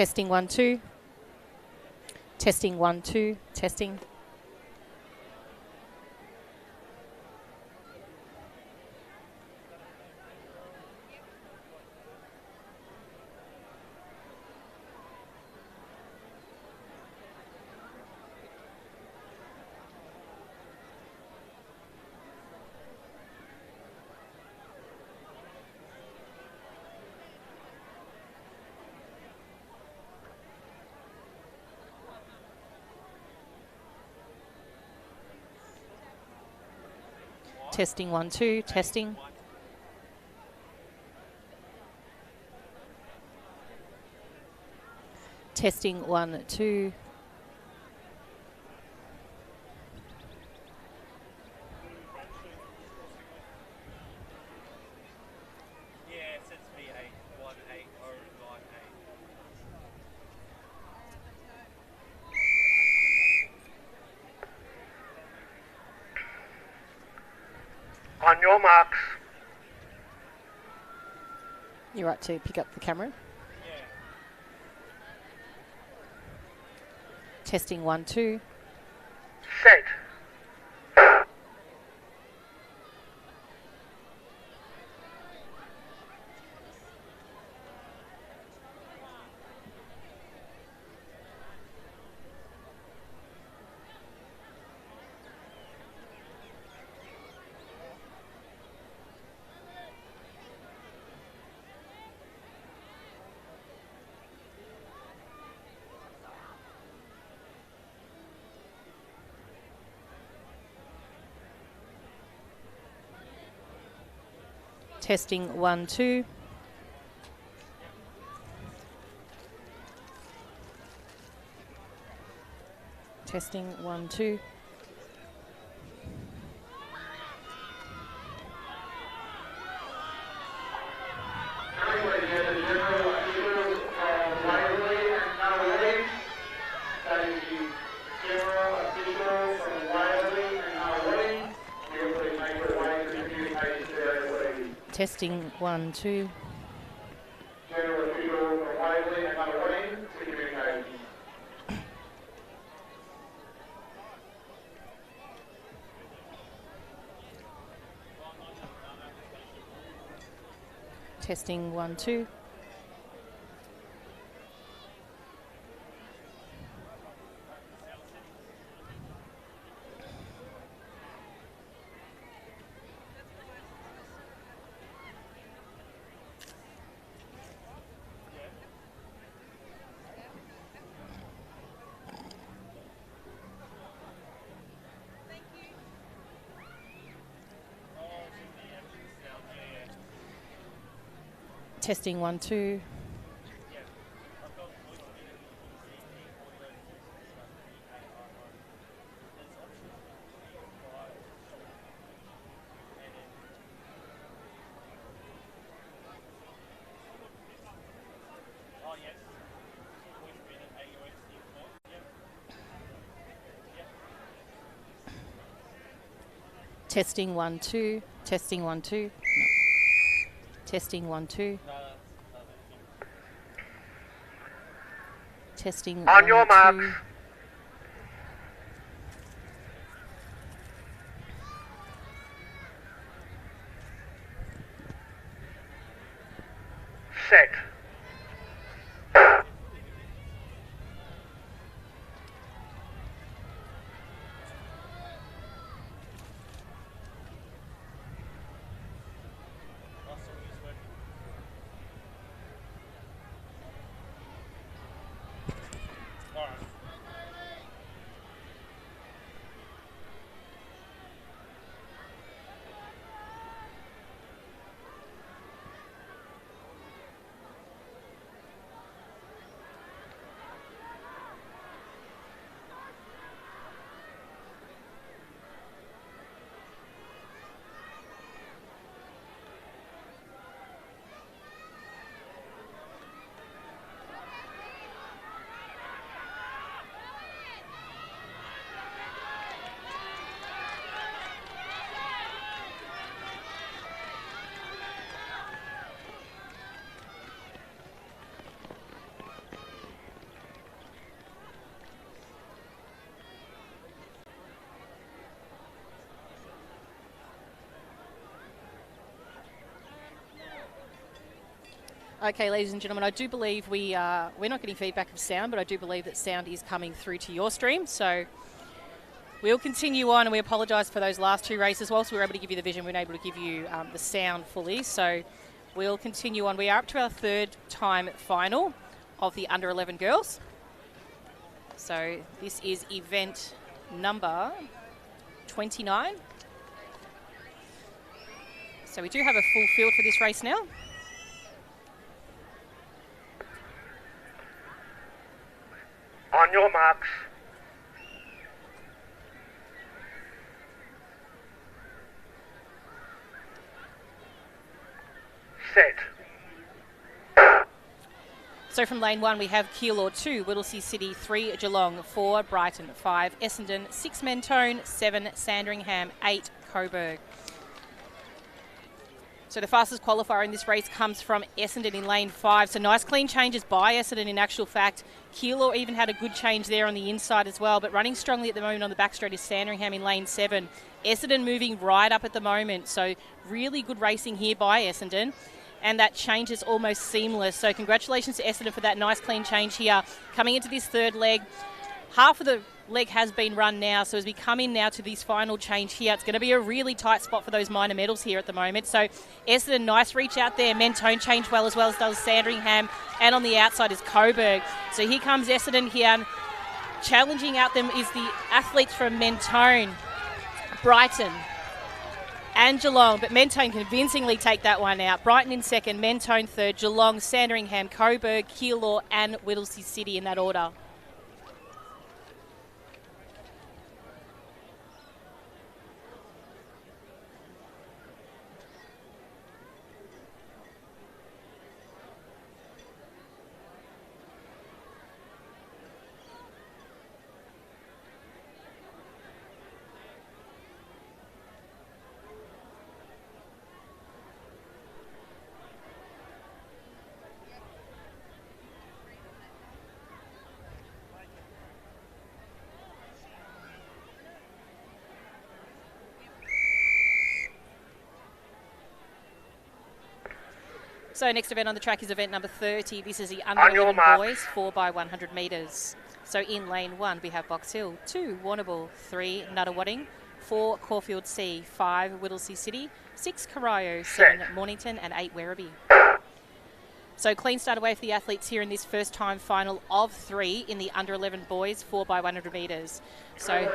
Testing 1 2. Testing 1 2. Testing. Testing 1 2. Testing. Testing 1 2. On your marks. You're right to pick up the camera. Yeah. Testing 1 2. Set. Testing 1 2. Testing 1 2. Testing 1 2. Testing 1 2. Testing 1 2. Testing 1 2. Testing 1 2. No. Testing 1 2. Testing on your 1 marks. 2. Set. Okay, ladies and gentlemen, I do believe we're not getting feedback of sound, but I do believe that sound is coming through to your stream. So we'll continue on, and we apologise for those last two races. Whilst we were able to give you the vision, we were able to give you the sound fully. So we'll continue on. We are up to our third time final of the under 11 girls. So this is event number 29. So we do have a full field for this race now. On your marks. Set. So from lane 1, we have Keilor 2, Whittlesea City 3, Geelong 4, Brighton 5, Essendon 6, Mentone 7, Sandringham 8, Coburg. So the fastest qualifier in this race comes from Essendon in lane 5. So nice clean changes by Essendon in actual fact. Keilor even had a good change there on the inside as well, but running strongly at the moment on the back straight is Sandringham in lane 7. Essendon moving right up at the moment, so really good racing here by Essendon. And that change is almost seamless. So congratulations to Essendon for that nice clean change here. Coming into this third leg, half of the leg has been run now. So as we come in now to this final change here, it's going to be a really tight spot for those minor medals here at the moment. So Essendon, nice reach out there. Mentone changed well as does Sandringham. And on the outside is Coburg. So here comes Essendon here. Challenging out them is the athletes from Mentone, Brighton and Geelong, but Mentone convincingly take that one out. Brighton in second, Mentone third, Geelong, Sandringham, Coburg, Keilor and Whittlesea City in that order. So next event on the track is event number 30. This is the under 11 boys, 4x100 metres. So in lane 1, we have Box Hill, 2 Warrnambool, 3 Nuttawading, 4 Caulfield C, 5 Whittlesea City, 6 Corio, 7 Mornington and 8 Werribee. So clean start away for the athletes here in this first time final of 3 in the under 11 boys, 4x100 metres. So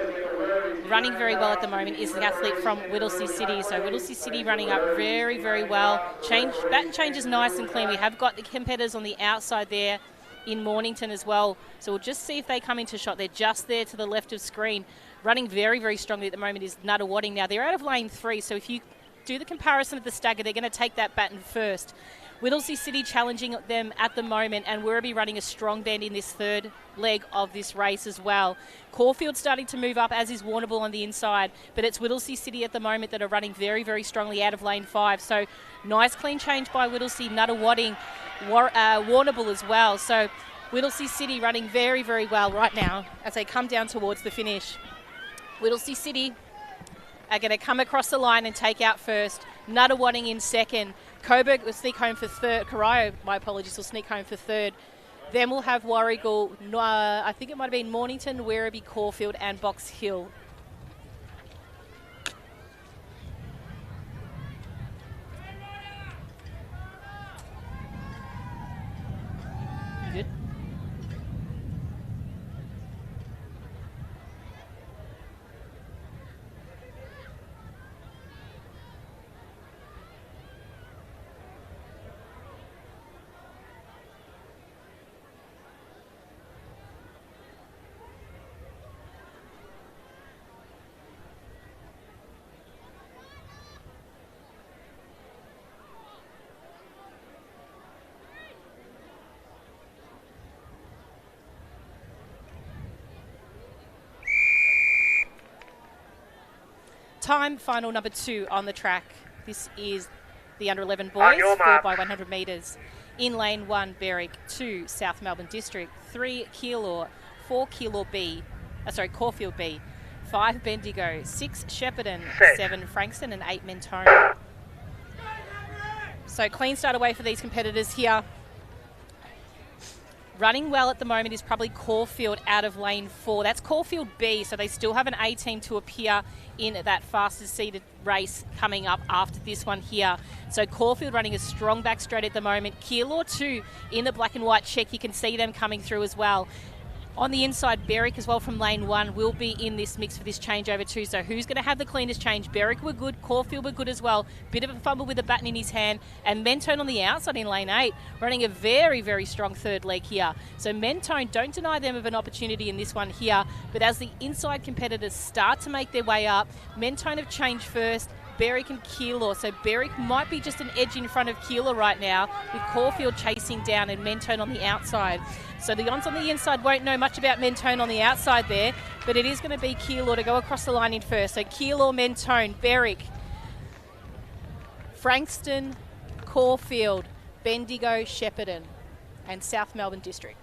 running very well at the moment is the athlete from Whittlesea City. So Whittlesea City running up very, very well. Baton change is nice and clean. We have got the competitors on the outside there in Mornington as well. So we'll just see if they come into shot. They're just there to the left of screen. Running very, very strongly at the moment is Nuttawading. Now they're out of lane 3. So if you do the comparison of the stagger, they're going to take that baton first. Whittlesea City challenging them at the moment, and Werribee running a strong bend in this third leg of this race as well. Caulfield starting to move up, as is Warrnambool on the inside, but it's Whittlesea City at the moment that are running very, very strongly out of lane 5. So nice clean change by Whittlesea, Nuttawading, Warrnambool as well. So Whittlesea City running very, very well right now as they come down towards the finish. Whittlesea City are going to come across the line and take out first. Nuttawading in second. Coburg will sneak home for third. Corio, my apologies, will sneak home for third. Then we'll have Warrnambool, I think it might have been Mornington, Werribee, Caulfield and Box Hill. Good. Time final number 2 on the track. This is the under 11 boys, 4x100 metres. In lane 1, Berwick, 2 South Melbourne District, 3 Keilor, 4 Caulfield B, 5 Bendigo, 6 Shepparton, 7 Frankston and 8 Mentone. So clean start away for these competitors here. Running well at the moment is probably Caulfield out of lane 4. That's Caulfield B, so they still have an A team to appear in that fastest seeded race coming up after this one here. So Caulfield running a strong back straight at the moment. Keilor too in the black and white check. You can see them coming through as well. On the inside, Berwick as well from lane 1 will be in this mix for this changeover too. So who's going to have the cleanest change? Berwick were good, Caulfield were good as well. Bit of a fumble with the baton in his hand. And Mentone on the outside in lane 8, running a very, very strong third leg here. So Mentone, don't deny them of an opportunity in this one here. But as the inside competitors start to make their way up, Mentone have changed first. Berwick and Keilor. So Berwick might be just an edge in front of Keilor right now, with Caulfield chasing down and Mentone on the outside. So the Ons on the inside won't know much about Mentone on the outside there, but it is going to be Keilor to go across the line in first. So Keilor, Mentone, Berwick, Frankston, Caulfield, Bendigo, Shepparton, and South Melbourne District.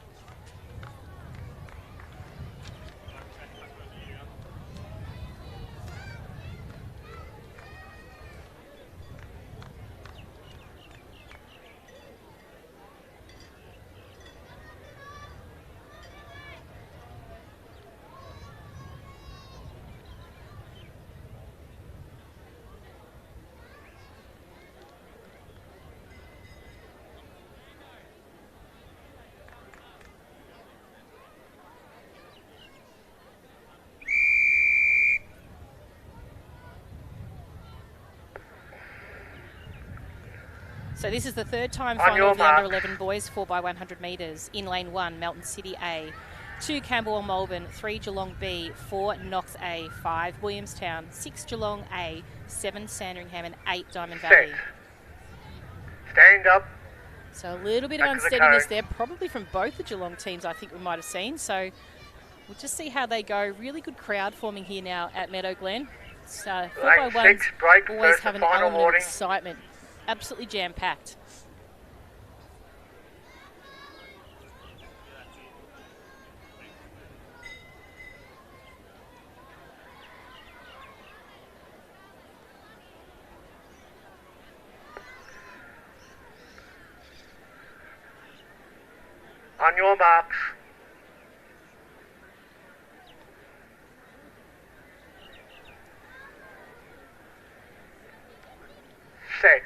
So this is the third time final of the under 11 boys, 4x100 metres. In lane 1, Melton City A, 2 Camberwell Malvern, 3 Geelong B, 4 Knox A, 5 Williamstown, 6 Geelong A, 7 Sandringham and 8 Diamond Valley. Stand up. So a little bit of unsteadiness there, probably from both the Geelong teams I think we might have seen. So we'll just see how they go. Really good crowd forming here now at Meadow Glen. So 4x1s always have an element of excitement. Absolutely jam-packed. On your marks. Set.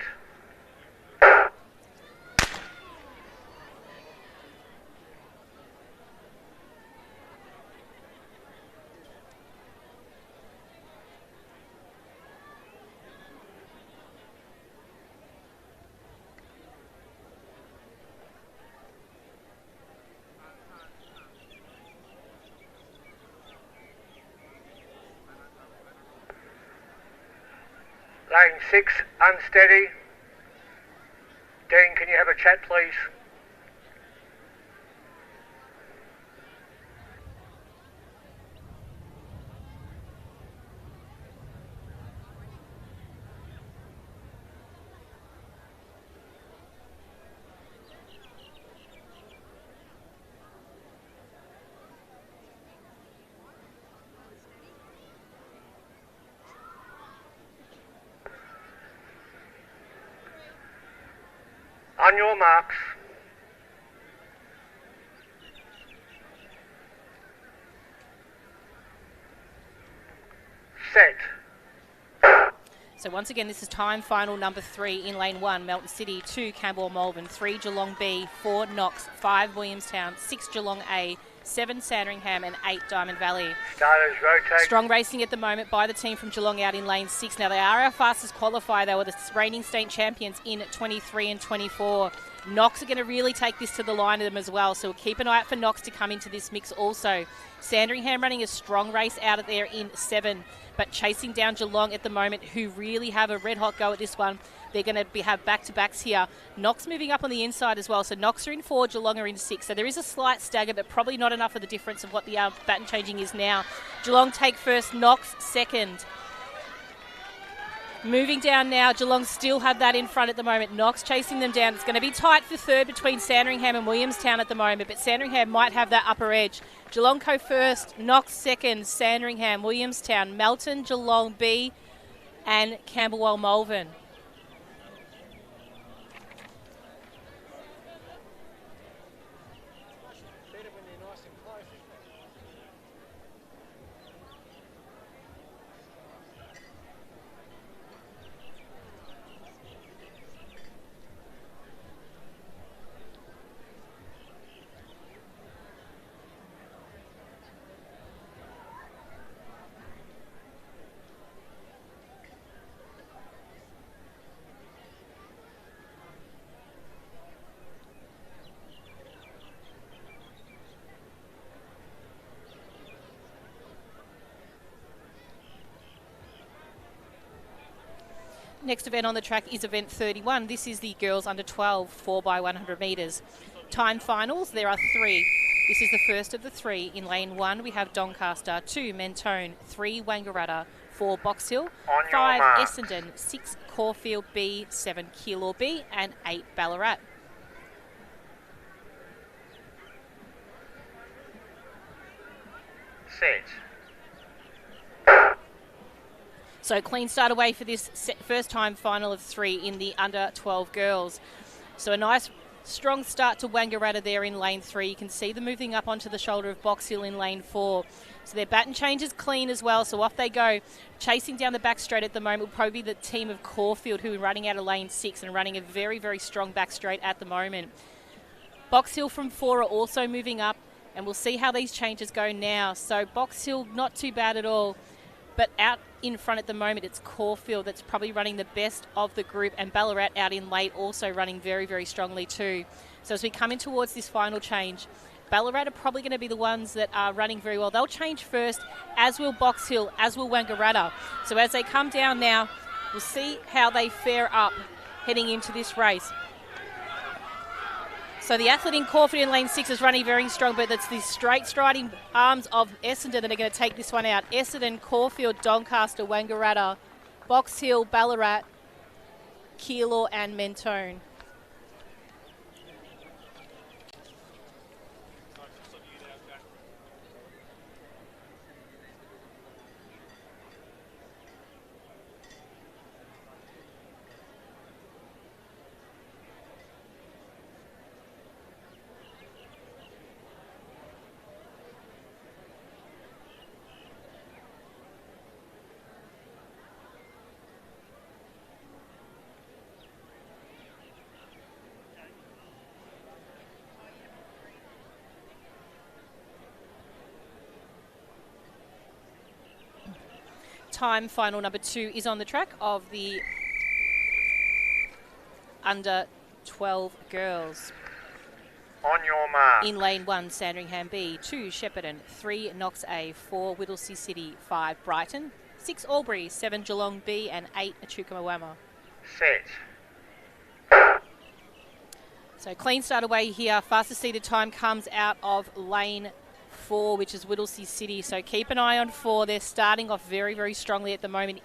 Lane 6, unsteady. Dean, can you have a chat, please? On your marks. Set. So once again, this is time final number 3 in lane 1, Melton City, 2 Camberwell Malvern, 3 Geelong B, 4 Knox, 5 Williamstown, 6 Geelong A, 7 Sandringham and 8 Diamond Valley. Starters rotate. Strong racing at the moment by the team from Geelong out in lane 6. Now they are our fastest qualifier. They were the reigning state champions in 23 and 24. Knox are going to really take this to the line of them as well. So we'll keep an eye out for Knox to come into this mix also. Sandringham running a strong race out of there in 7, but chasing down Geelong at the moment, who really have a red hot go at this one. They're going to have back-to-backs here. Knox moving up on the inside as well. So Knox are in 4, Geelong are in 6. So there is a slight stagger, but probably not enough of the difference of what the baton changing is now. Geelong take first, Knox second. Moving down now, Geelong still have that in front at the moment. Knox chasing them down. It's going to be tight for third between Sandringham and Williamstown at the moment, but Sandringham might have that upper edge. Geelong go first, Knox second, Sandringham, Williamstown, Melton, Geelong B, and Camberwell Malvern. Next event on the track is event 31. This is the girls under 12 4x100 metres. Time finals, there are 3. This is the first of the 3. In lane 1, we have Doncaster, 2 Mentone, 3 Wangaratta, 4 Box Hill, 5 Essendon, 6 Caulfield B, 7 Keilor B, and 8 Ballarat. Set. So clean start away for this first time final of 3 in the under 12 girls. So a nice strong start to Wangaratta there in lane 3. You can see them moving up onto the shoulder of Box Hill in lane 4. So their baton change is clean as well, so off they go. Chasing down the back straight at the moment will probably be the team of Caulfield, who are running out of lane 6 and running a very, very strong back straight at the moment. Box Hill from 4 are also moving up, and we'll see how these changes go now. So Box Hill not too bad at all, but out in front at the moment it's Caulfield that's probably running the best of the group, and Ballarat out in late also running very, very strongly too. So as we come in towards this final change, Ballarat are probably going to be the ones that are running very well. They'll change first, as will Box Hill, as will Wangaratta. So as they come down now, we'll see how they fare up heading into this race. So the athlete in Caulfield in lane 6 is running very strong, but it's the straight striding arms of Essendon that are going to take this one out. Essendon, Caulfield, Doncaster, Wangaratta, Box Hill, Ballarat, Keilor and Mentone. Time final number 2 is on the track of the under 12 girls. On your mark. In lane 1, Sandringham B, 2 Shepparton, 3 Knox A, 4 Whittlesea City, 5 Brighton, 6 Albury, 7 Geelong B and 8 Echuca-Moama. Set. So clean start away here. Fastest seeded time comes out of lane 4, which is Whittlesea City. So keep an eye on 4. They're starting off very, very strongly at the moment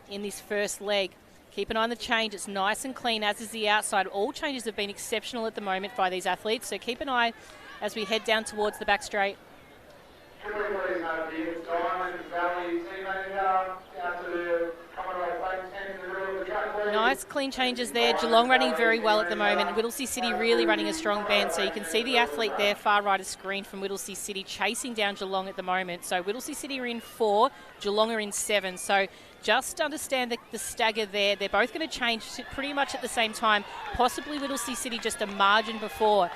in this first leg. Keep an eye on the change. It's nice and clean, as is the outside. All changes have been exceptional at the moment by these athletes. So keep an eye as we head down towards the back straight. Nice clean changes there. Geelong running very well at the moment. Whittlesea City really running a strong band. So you can see the athlete there, far right of screen from Whittlesea City, chasing down Geelong at the moment. So Whittlesea City are in 4, Geelong are in 7. So just understand the stagger there. They're both going to change pretty much at the same time. Possibly Whittlesea City just a margin before.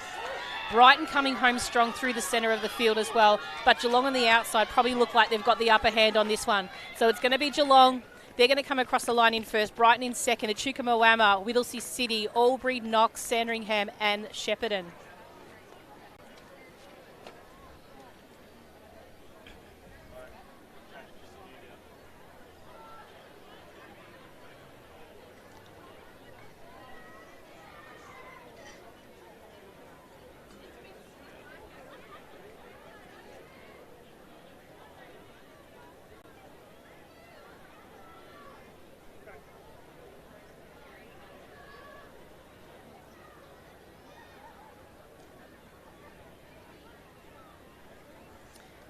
Brighton coming home strong through the centre of the field as well. But Geelong on the outside probably look like they've got the upper hand on this one. So it's going to be Geelong. They're going to come across the line in first. Brighton in second. Echuca-Moama, Whittlesea City, Albury, Knox, Sandringham and Shepparton.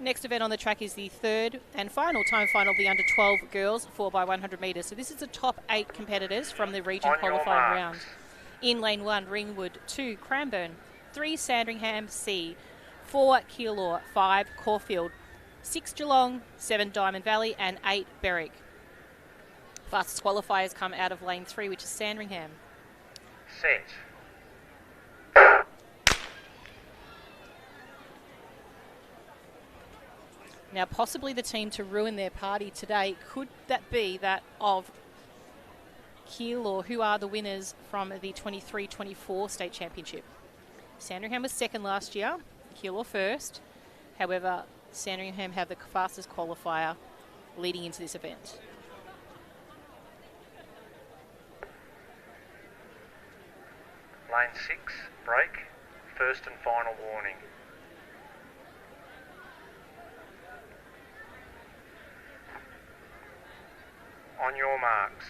Next event on the track is the third and final time final of the under 12 girls 4x100 metres. So this is the top 8 competitors from the region qualifying round. In lane 1, Ringwood, 2 Cranbourne, 3 Sandringham C, 4 Keilor, 5 Caulfield, 6 Geelong, 7 Diamond Valley and 8 Berwick. Fastest qualifiers come out of lane 3, which is Sandringham. Set. Now, possibly the team to ruin their party today, could that be that of Keilor, who are the winners from the 23-24 state championship? Sandringham was second last year, Keilor first. However, Sandringham have the fastest qualifier leading into this event. Lane 6, break, first and final warning. On your marks.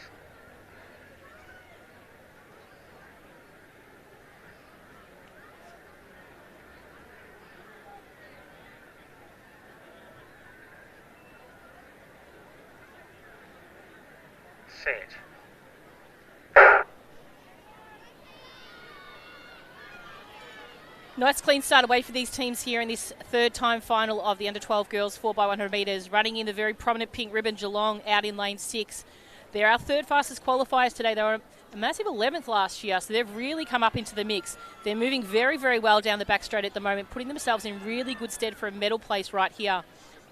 Set. Nice clean start away for these teams here in this third time final of the under-12 girls 4x100 metres. Running in the very prominent pink ribbon, Geelong out in lane 6. They're our third fastest qualifiers today. They were a massive 11th last year, so they've really come up into the mix. They're moving very, very well down the back straight at the moment, putting themselves in really good stead for a medal place right here.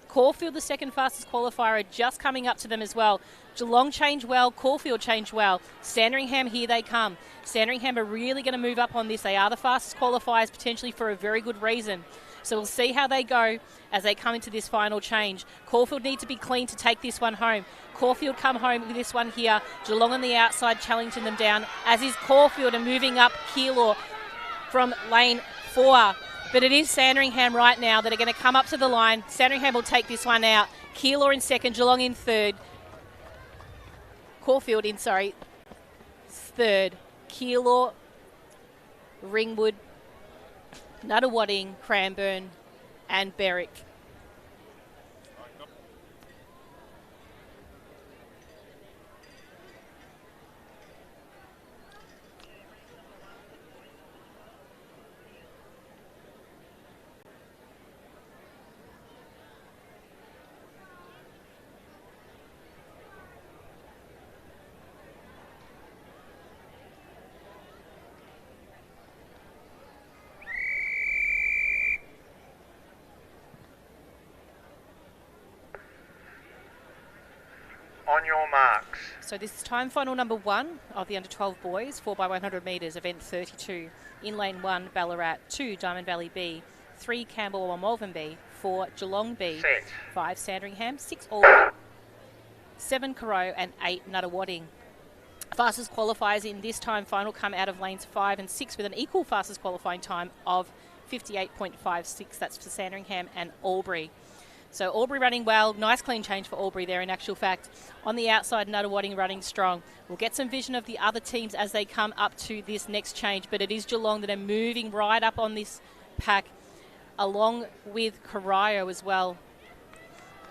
Caulfield, the second fastest qualifier, are just coming up to them as well. Geelong changed well, Caulfield changed well. Sandringham, here they come. Sandringham are really going to move up on this. They are the fastest qualifiers, potentially for a very good reason. So we'll see how they go as they come into this final change. Caulfield need to be clean to take this one home. Caulfield come home with this one here. Geelong on the outside challenging them down, as is Caulfield, and moving up Keilor from lane 4. But it is Sandringham right now that are going to come up to the line. Sandringham will take this one out. Keilor in second, Geelong in third. Caulfield in, third. Keilor, Ringwood, Nuttawading, Cranbourne and Berwick. On your marks. So this is time final number 1 of the under-12 boys, 4x100 metres, event 32. In lane 1, Ballarat, 2, Diamond Valley B, 3, Camberwell Malvern B, 4, Geelong B, Set. 5, Sandringham, 6, Albury, 7, Corow and 8, Nuttawading. Fastest qualifiers in this time final come out of lanes 5 and 6 with an equal fastest qualifying time of 58.56. That's for Sandringham and Albury. So Albury running well. Nice clean change for Albury there in actual fact. On the outside, Nuttawading running strong. We'll get some vision of the other teams as they come up to this next change, but it is Geelong that are moving right up on this pack, along with Corio as well,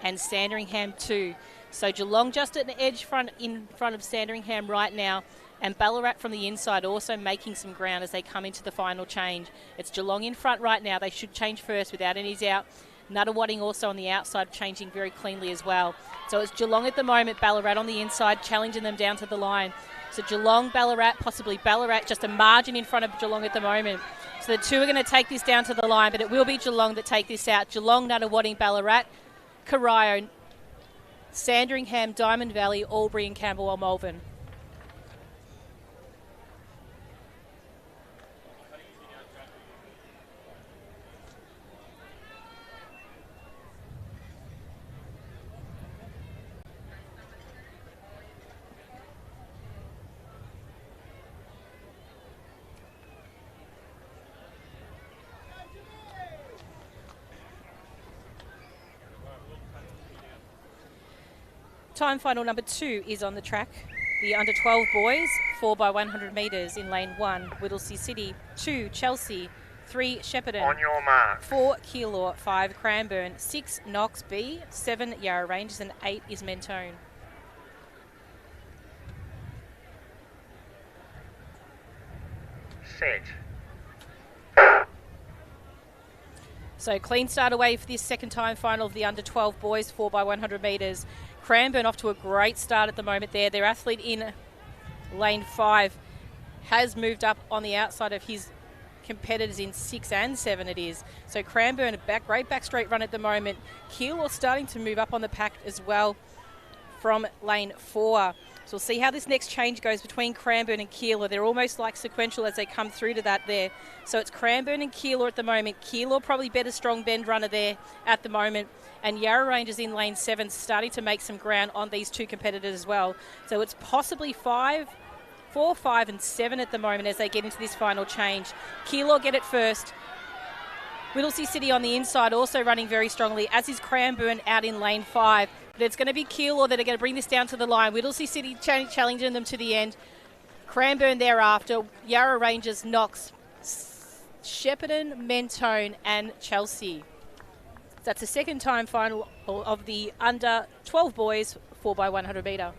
and Sandringham too. So Geelong just at an edge in front of Sandringham right now, and Ballarat from the inside also making some ground as they come into the final change. It's Geelong in front right now. They should change first without any doubt. Nuttawading also on the outside changing very cleanly as well. So it's Geelong at the moment, Ballarat on the inside challenging them down to the line. So Geelong, Ballarat, possibly Ballarat, just a margin in front of Geelong at the moment. So the two are going to take this down to the line, but it will be Geelong that take this out. Geelong, Nuttawading, Ballarat, Corio, Sandringham, Diamond Valley, Albury and Camberwell Malvern. Time final number 2 is on the track. The under-12 boys, 4x100 metres in lane 1, Whittlesea City, 2, Chelsea, 3, Shepparton, On your mark. 4, Keilor, 5, Cranbourne, 6, Knox B, 7, Yarra Rangers and 8 is Mentone. Set. So clean start away for this second time final of the under-12 boys, 4x100 metres. Cranbourne off to a great start at the moment there. Their athlete in lane 5 has moved up on the outside of his competitors in 6 and 7 it is. So Cranbourne, a great back straight run at the moment. Keilor starting to move up on the pack as well from lane 4. So we'll see how this next change goes between Cranbourne and Keilor. They're almost like sequential as they come through to that there. So it's Cranbourne and Keilor at the moment. Keilor probably better strong bend runner there at the moment. And Yarra Rangers in lane 7 starting to make some ground on these two competitors as well. So it's possibly 5 4, 5 and 7 at the moment as they get into this final change. Keilor get it first. Whittlesea City on the inside also running very strongly, as is Cranbourne out in lane 5. But it's going to be Keilor that are going to bring this down to the line. Whittlesea City challenging them to the end. Cranbourne thereafter, Yarra Rangers, Knox, Shepparton, Mentone and Chelsea. That's the second time final of the under 12 boys 4x100 metre.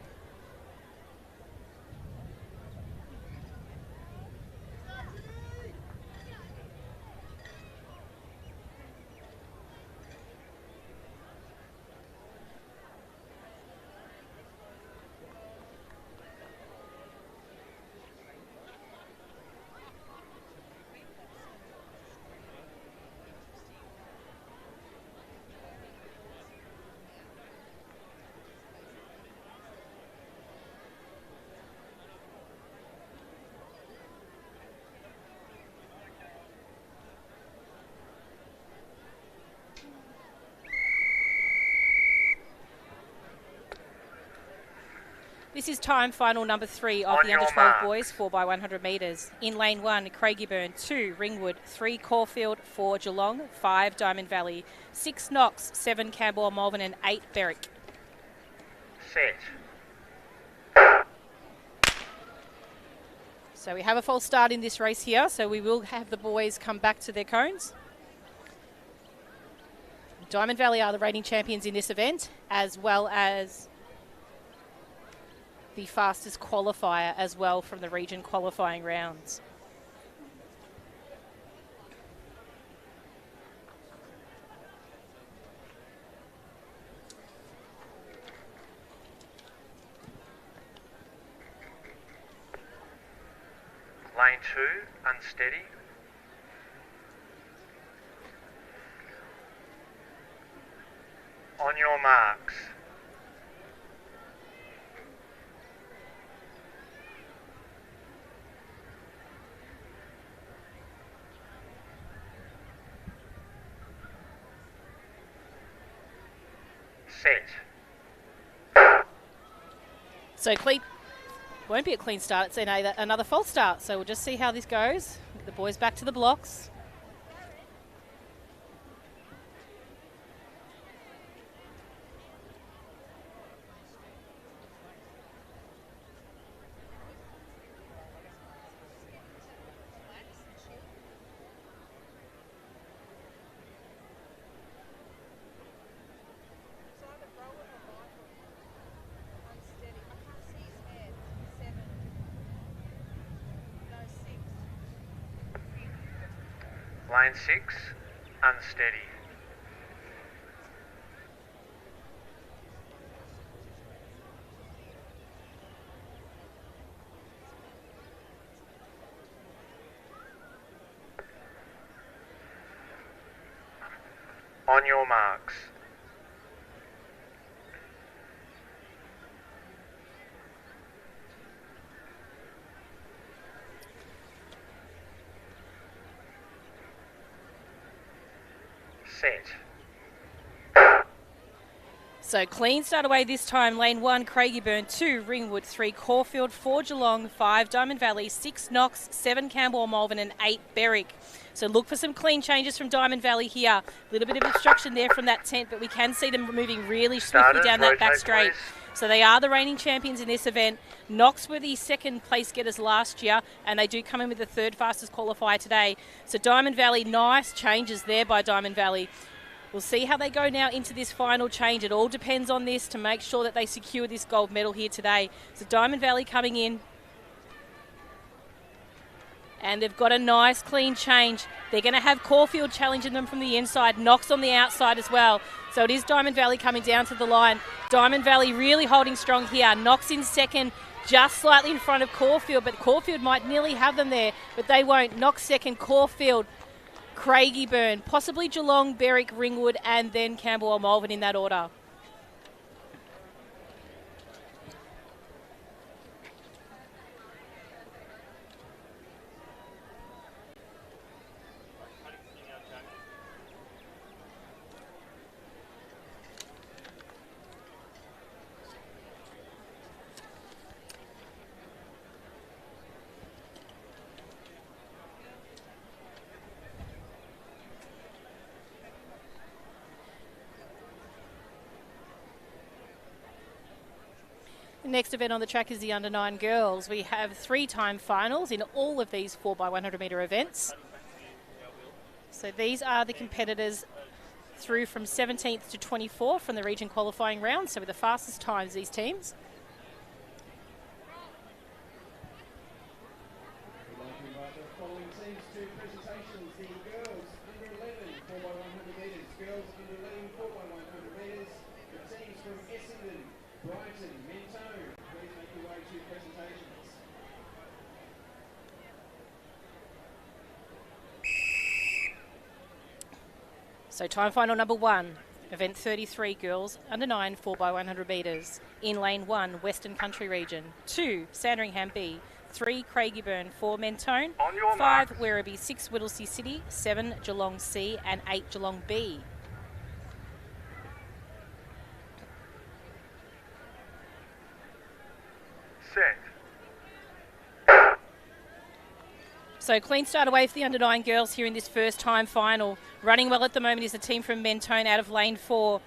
This is time final number 3 of the under 12 boys 4x100 metres. In lane 1, Craigieburn, 2 Ringwood, 3 Caulfield, 4 Geelong, 5 Diamond Valley, 6 Knox, 7 Camberwell Malvern and 8 Berwick. Set. So we have a false start in this race here, so we will have the boys come back to their cones. Diamond Valley are the reigning champions in this event, as well as the fastest qualifier as well from the region qualifying rounds. Lane 2, unsteady. On your marks. Set. So clean, won't be a clean start, it's another false start. So we'll just see how this goes. The boys back to the blocks. Lane 6, unsteady. On your marks. Set. So clean start away this time. Lane 1, Craigieburn, 2 Ringwood, 3 Caulfield, 4 Geelong, 5 Diamond Valley, 6 Knox, 7 Camberwell Malvern and 8 Berwick. So look for some clean changes from Diamond Valley here. A little bit of obstruction there from that tent, but we can see them moving really swiftly down that back straight. So they are the reigning champions in this event. Knox were the second place getters last year, and they do come in with the third fastest qualifier today. So Diamond Valley, nice changes there by Diamond Valley. We'll see how they go now into this final change. It all depends on this to make sure that they secure this gold medal here today. So Diamond Valley coming in. And they've got a nice clean change. They're going to have Caulfield challenging them from the inside, Knox on the outside as well. So it is Diamond Valley coming down to the line. Diamond Valley really holding strong here. Knox in second, just slightly in front of Caulfield, but Caulfield might nearly have them there, but they won't. Knox second, Caulfield, Craigieburn, possibly Geelong, Berwick, Ringwood, and then Camberwell Malvern in that order. next event on the track is the under-9 girls. We have 3-time finals in all of these 4x100 metre events. So these are the competitors through from 17th to 24th from the region qualifying round. So with the fastest times, these teams. So time final number 1, event 33 girls, under 9, 4x100 metres. In lane 1, Western Country region. 2, Sandringham B. 3, Craigieburn, 4, Mentone. 5, Werribee, 6, Whittlesea City. 7, Geelong C. and 8, Geelong B. Set. So clean start away for the under 9 girls here in this first time final. Running well at the moment is the team from Mentone out of lane 4.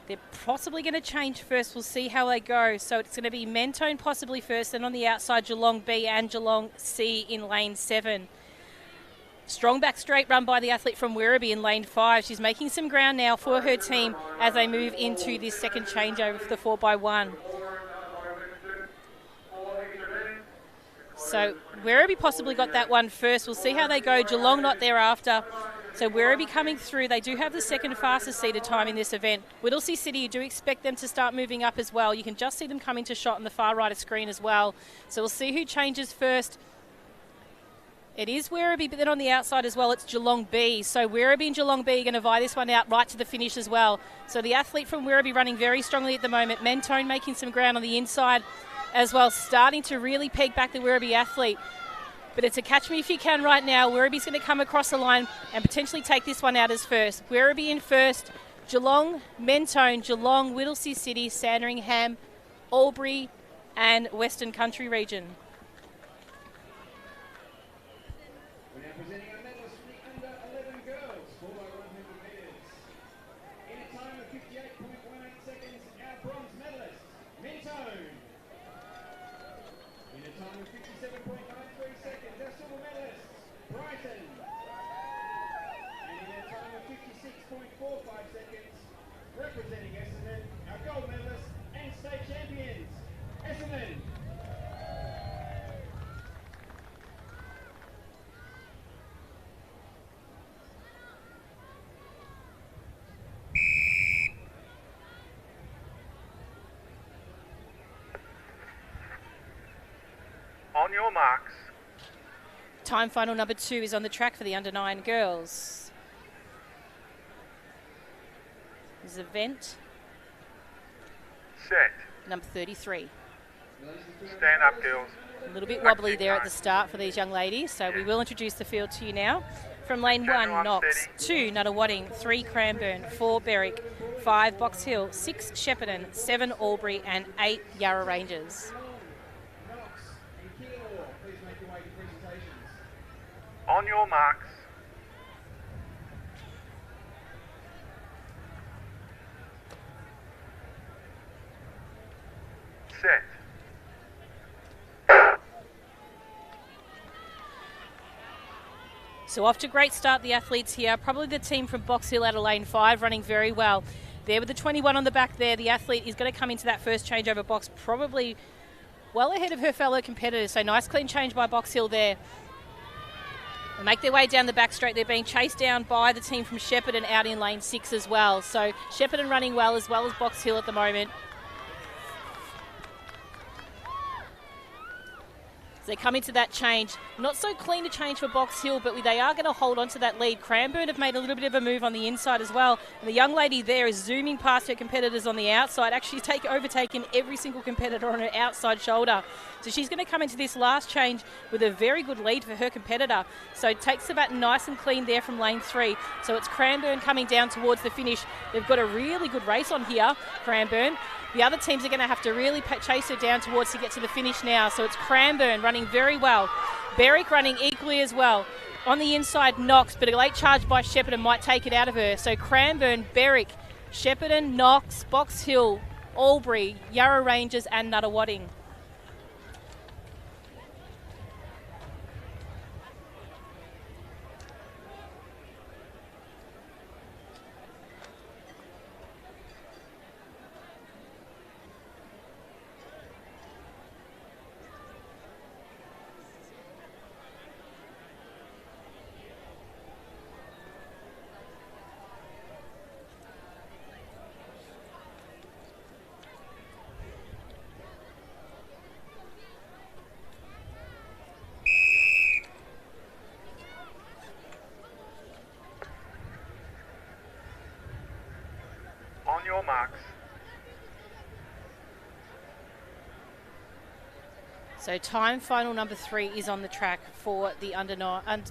They're possibly going to change first. We'll see how they go. So it's going to be Mentone possibly first, then on the outside Geelong B and Geelong C in lane 7. Strong back straight run by the athlete from Werribee in lane 5. She's making some ground now for her team as they move into this second changeover for the 4x1. So Werribee possibly got that one first. We'll see how they go. Geelong not thereafter. So Werribee coming through. They do have the second fastest seated time in this event. Whittlesea City, you do expect them to start moving up as well. You can just see them coming to shot on the far right of screen as well. So we'll see who changes first. It is Werribee, but then on the outside as well, it's Geelong B. So Werribee and Geelong B are going to vie this one out right to the finish as well. So the athlete from Werribee running very strongly at the moment. Mentone making some ground on the inside as well, starting to really peg back the Werribee athlete. But it's a catch me if you can right now. Werribee's going to come across the line and potentially take this one out as first. Werribee in first, Geelong, Mentone, Geelong, Whittlesea City, Sandringham, Albury and Western Country region. We're now presenting our medalists from the under-11 girls, 4x100 metres. In a time of 58.18 seconds, our bronze medalists, Mentone. In a time of 57.93 seconds, our silver medalists, Brighton. And in a time of 56.45 seconds, representing Essendon, our gold medalists and state champions, Essendon. On your marks. Time final number 2 is on the track for the under 9 girls. This is event Set. number 33. Stand up, girls. A little bit wobbly there at the start for these young ladies, so we will introduce the field to you now. From lane 1, Knox, 2, Nunawading, 3, Cranbourne, 4, Berwick, 5, Box Hill, 6, Shepparton, 7, Albury and 8, Yarra Rangers. On your marks. Set. So off to a great start, the athletes here. Probably the team from Box Hill out of lane 5 running very well. There with the 21 on the back there, the athlete is going to come into that first changeover box probably well ahead of her fellow competitors. So nice clean change by Box Hill there. They make their way down the back straight. They're being chased down by the team from Shepparton out in lane 6 as well. So Shepparton running well as Box Hill at the moment. So they come into that change. Not so clean a change for Box Hill, but they are going to hold on to that lead. Cranbourne have made a little bit of a move on the inside as well. And the young lady there is zooming past her competitors on the outside, actually overtaken every single competitor on her outside shoulder. So she's going to come into this last change with a very good lead for her competitor. So it takes the baton nice and clean there from lane 3. So it's Cranbourne coming down towards the finish. They've got a really good race on here, Cranbourne. The other teams are going to have to really chase her down towards to get to the finish now. So it's Cranbourne running very well. Berwick running equally as well. On the inside, Knox, but a late charge by Shepparton might take it out of her. So Cranbourne, Berwick, Shepparton, Knox, Box Hill, Albury, Yarra Rangers and Nuttawading. On your marks. So time final number 3 is on the track for the under 9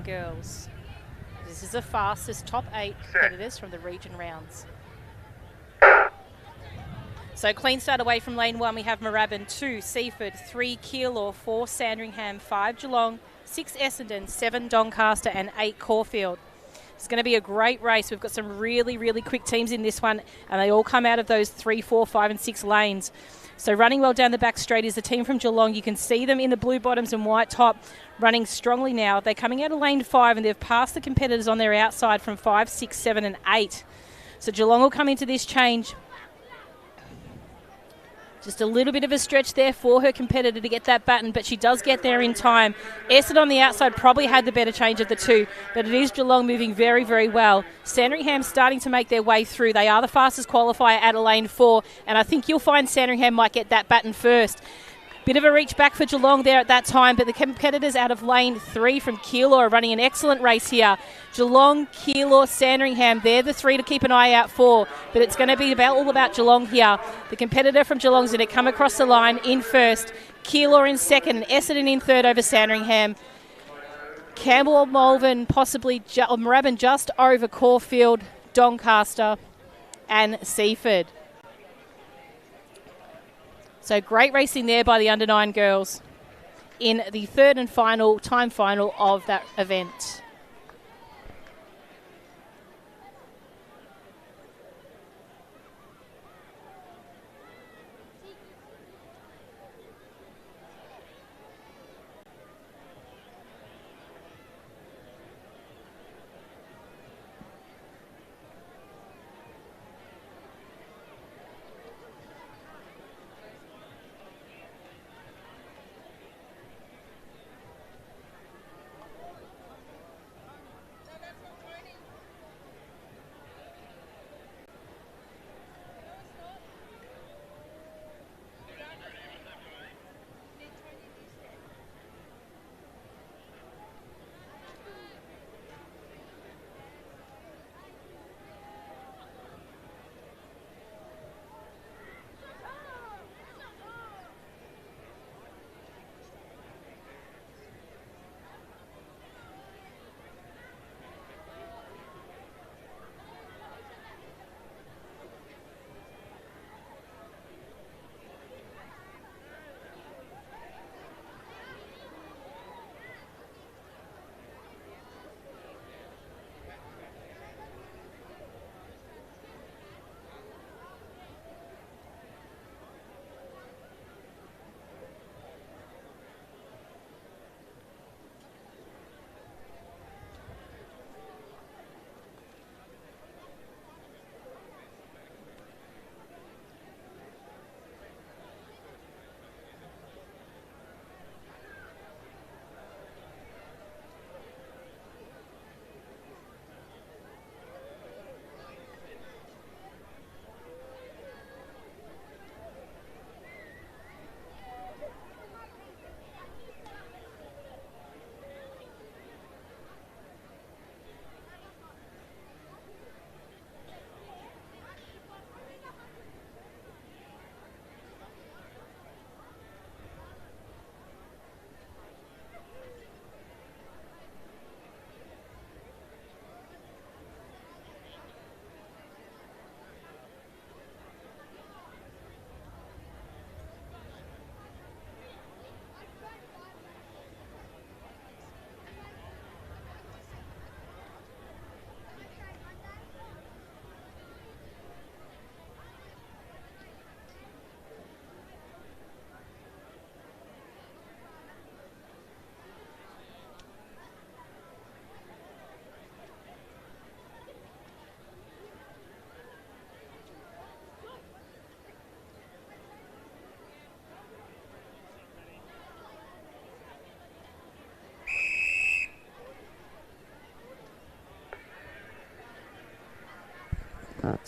girls. This is the fastest top 8 competitors from the region rounds. So clean start away from lane 1. We have Moorabbin, 2 Seaford, 3 Keilor, 4 Sandringham, 5 Geelong, 6 Essendon, 7 Doncaster and 8 Caulfield. It's going to be a great race. We've got some really, really quick teams in this one, and they all come out of those 3, 4, 5 and 6 lanes. So running well down the back straight is the team from Geelong. You can see them in the blue bottoms and white top running strongly now. They're coming out of lane 5 and they've passed the competitors on their outside from 5, 6, 7 and 8. So Geelong will come into this change. Just a little bit of a stretch there for her competitor to get that baton, but she does get there in time. Essendon on the outside probably had the better change of the two, but it is Geelong moving very, very well. Sandringham starting to make their way through. They are the fastest qualifier out of lane 4, and I think you'll find Sandringham might get that baton first. Bit of a reach back for Geelong there at that time, but the competitors out of lane 3 from Keilor are running an excellent race here. Geelong, Keilor, Sandringham, they're the 3 to keep an eye out for, but it's going to be all about Geelong here. The competitor from Geelong's going to come across the line in first, Keilor in second, and Essendon in third over Sandringham. Campbell, Malvern, possibly Moorabbin just over Caulfield, Doncaster and Seaford. So great racing there by the under 9 girls in the third and final time final of that event.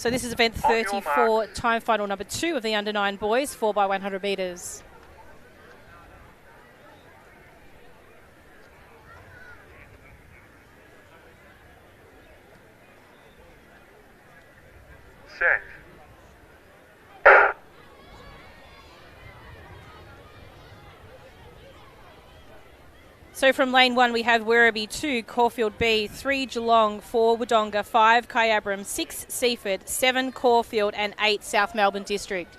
So this is event 34, time final number 2 of the under 9 boys, 4x100 metres. Set. So from lane 1 we have Werribee, 2 Caulfield B, 3 Geelong, 4 Wodonga, 5 Kyabram, 6 Seaford, 7 Caulfield and 8 South Melbourne District.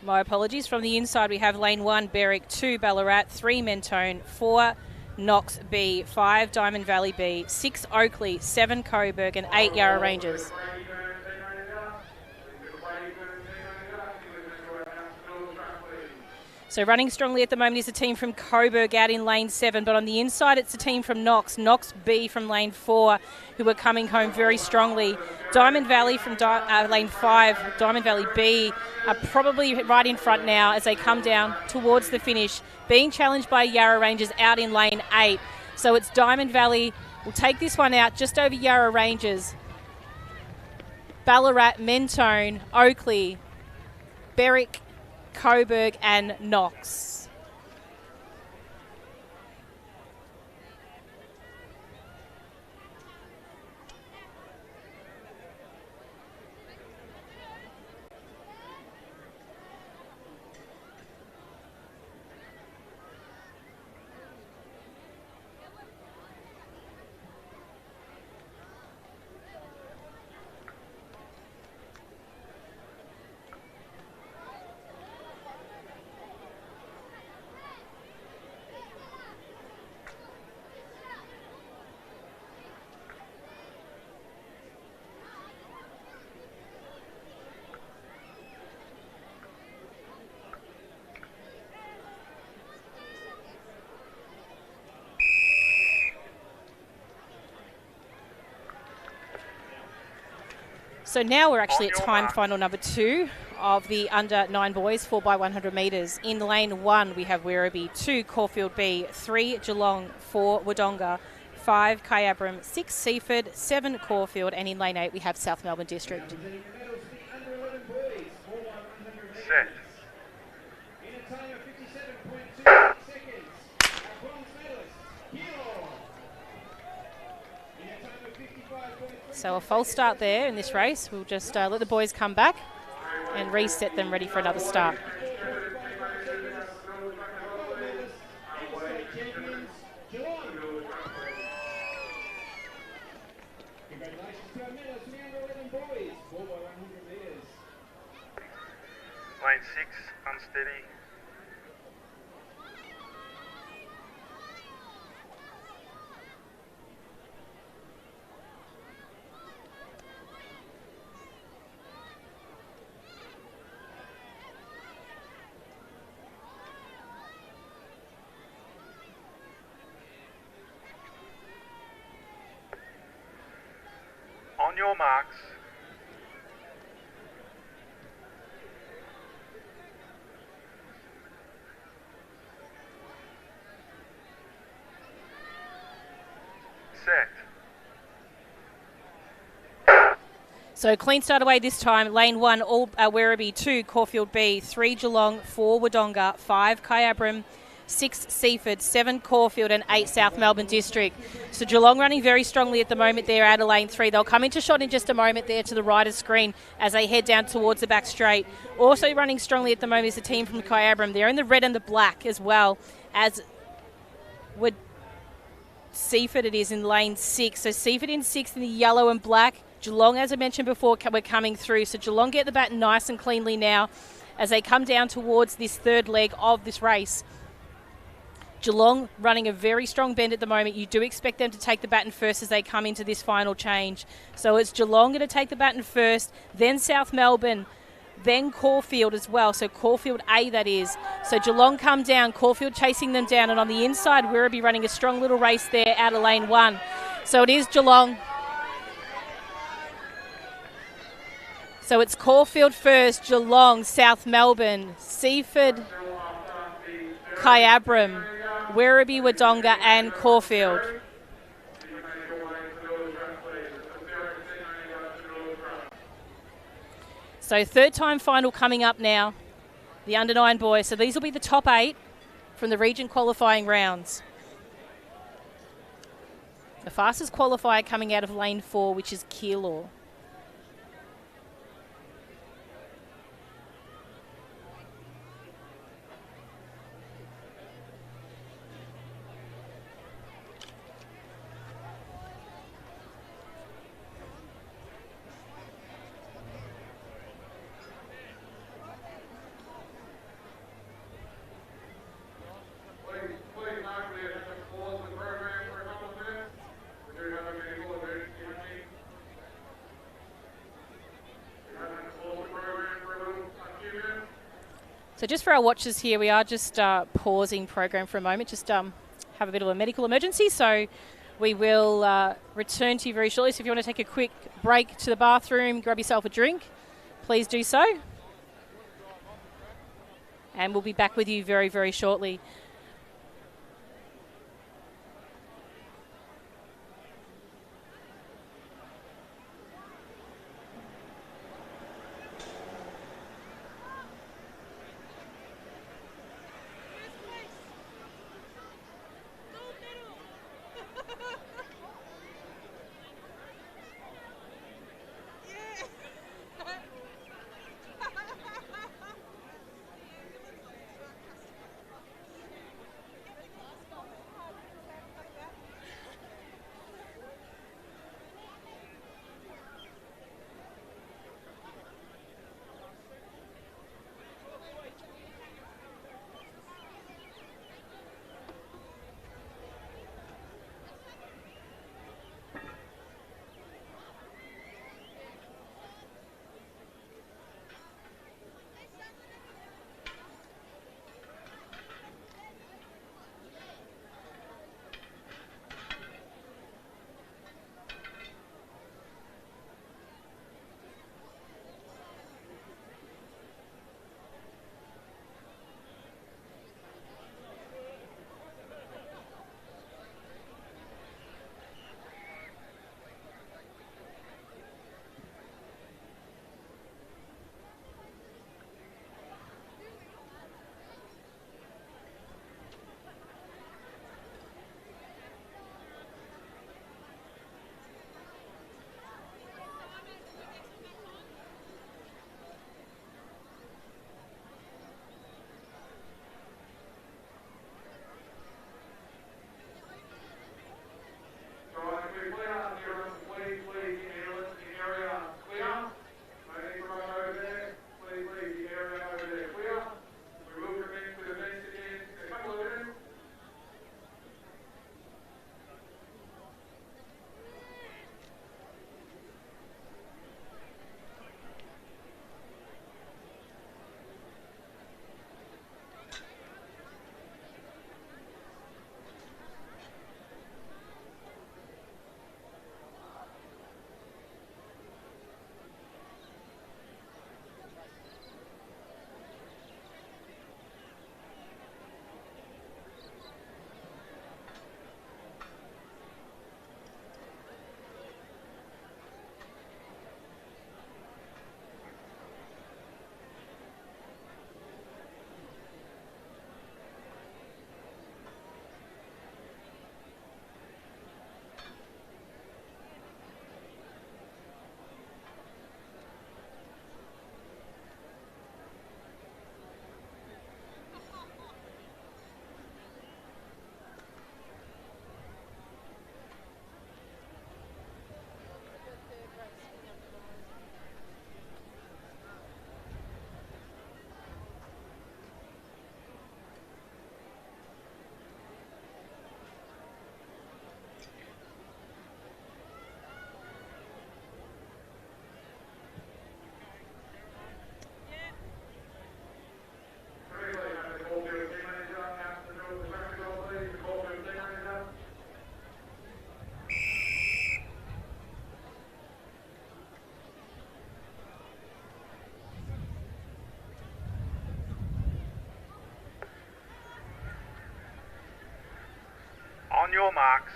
My apologies. From the inside we have lane 1 Berwick, 2 Ballarat, 3 Mentone, 4 Knox B, 5 Diamond Valley B, 6 Oakley, 7 Coburg and 8 Yarra Rangers. So running strongly at the moment is the team from Coburg out in lane 7, but on the inside it's the team from Knox B from lane 4, who are coming home very strongly. Diamond Valley from lane 5, Diamond Valley B are probably right in front now as they come down towards the finish, being challenged by Yarra Rangers out in lane 8. So it's Diamond Valley will take this one out just over Yarra Rangers. Ballarat, Mentone, Oakley, Berwick, Coburg and Knox. So now we're actually at time final number 2 of the under 9 boys, 4x100 metres. In lane 1 we have Werribee, 2 Caulfield B, 3 Geelong, 4 Wodonga, 5 Kyabram, 6 Seaford, 7 Caulfield, and in lane 8 we have South Melbourne District. Set. In a time of 57.2 seconds, our bronze medalist, Geelong. In a time of 55.3. So a false start there in this race. We'll just let the boys come back and reset them ready for another start. Congratulations to our medalists from the under 11 boys, 4x100 metres. Lane 6, unsteady. On your marks. Set. So clean start away this time. Lane 1, all Werribee, 2 Caulfield B, 3 Geelong, 4 Wodonga, 5 Kyabram, 6 Seaford, 7 Caulfield and 8 South Melbourne District. So Geelong running very strongly at the moment there out of lane 3. They'll come into shot in just a moment there to the right of screen as they head down towards the back straight. Also running strongly at the moment is the team from Kyabram. They're in the red and the black as well as would Seaford it is in lane 6. So Seaford in 6th in the yellow and black. Geelong, as I mentioned before, we're coming through. So Geelong get the baton nice and cleanly now as they come down towards this third leg of this race. Geelong running a very strong bend at the moment. You do expect them to take the baton first as they come into this final change. So it's Geelong going to take the baton first, then South Melbourne, then Caulfield as well. So Caulfield A, that is. So Geelong come down, Caulfield chasing them down, and on the inside, Werribee running a strong little race there out of lane 1. So it is Geelong. So it's Caulfield first, Geelong, South Melbourne, Seaford, Kyabram, Werribee, Wodonga and Caulfield. So third time final coming up now, the under-9 boys. So these will be the top 8 from the region qualifying rounds. The fastest qualifier coming out of lane 4, which is Keilor. So just for our watchers here, we are just pausing program for a moment, just have a bit of a medical emergency. So we will return to you very shortly. So if you want to take a quick break to the bathroom, grab yourself a drink, please do so. And we'll be back with you very, very shortly. your marks.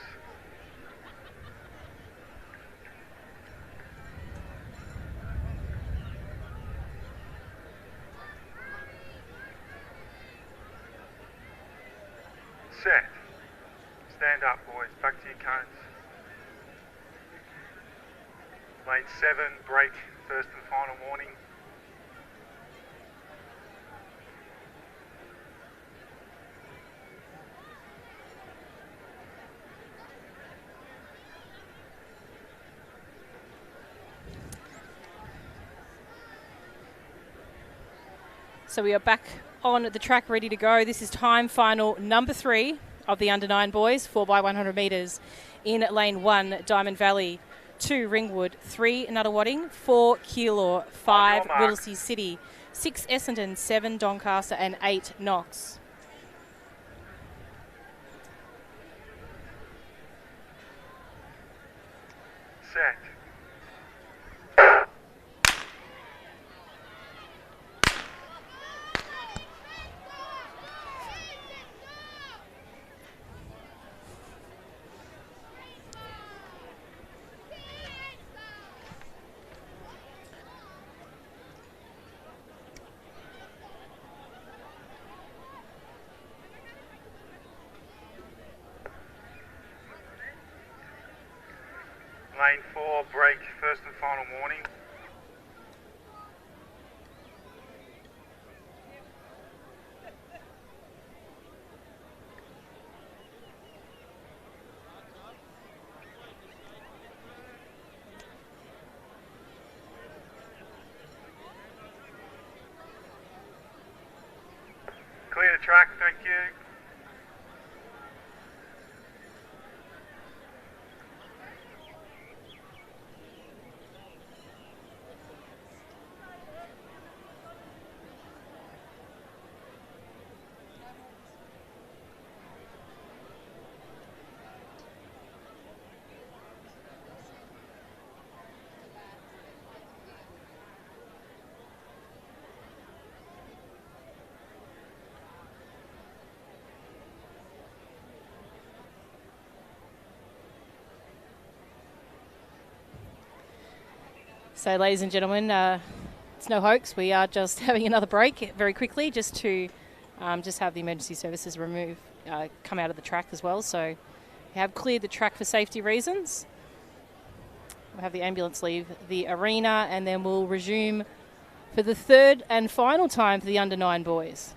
Set. Stand up, boys. Back to your cones. Lane 7, break, first and final warning. So we are back on the track, ready to go. This is time final number 3 of the under 9 boys, 4x100 metres in lane 1, Diamond Valley, 2 Ringwood, 3 Nuttawading, 4 Keilor, 5 Whittlesea City, 6 Essendon, 7 Doncaster and 8 Knox. Set. Lane 4, break, first and final warning. Clear the track, thank you. So, ladies and gentlemen, it's no hoax. We are just having another break very quickly just to just have the emergency services come out of the track as well. So we have cleared the track for safety reasons. We'll have the ambulance leave the arena and then we'll resume for the third and final time for the under 9 boys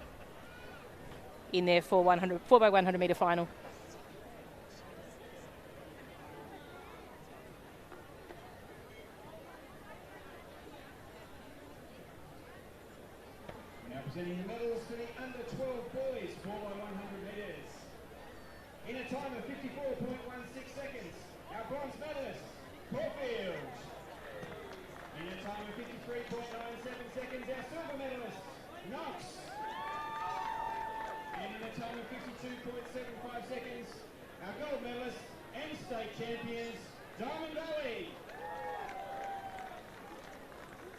in their 4x100 metre final. Presenting the medals for the under 12 boys, 4x100 metres. In a time of 54.16 seconds, our bronze medalist, Caulfield. In a time of 53.97 seconds, our silver medalist, Knox. And in a time of 52.75 seconds, our gold medalist and state champions, Diamond Valley.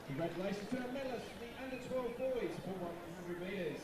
Congratulations to our medalists for the under 12 boys, 4x100 metres.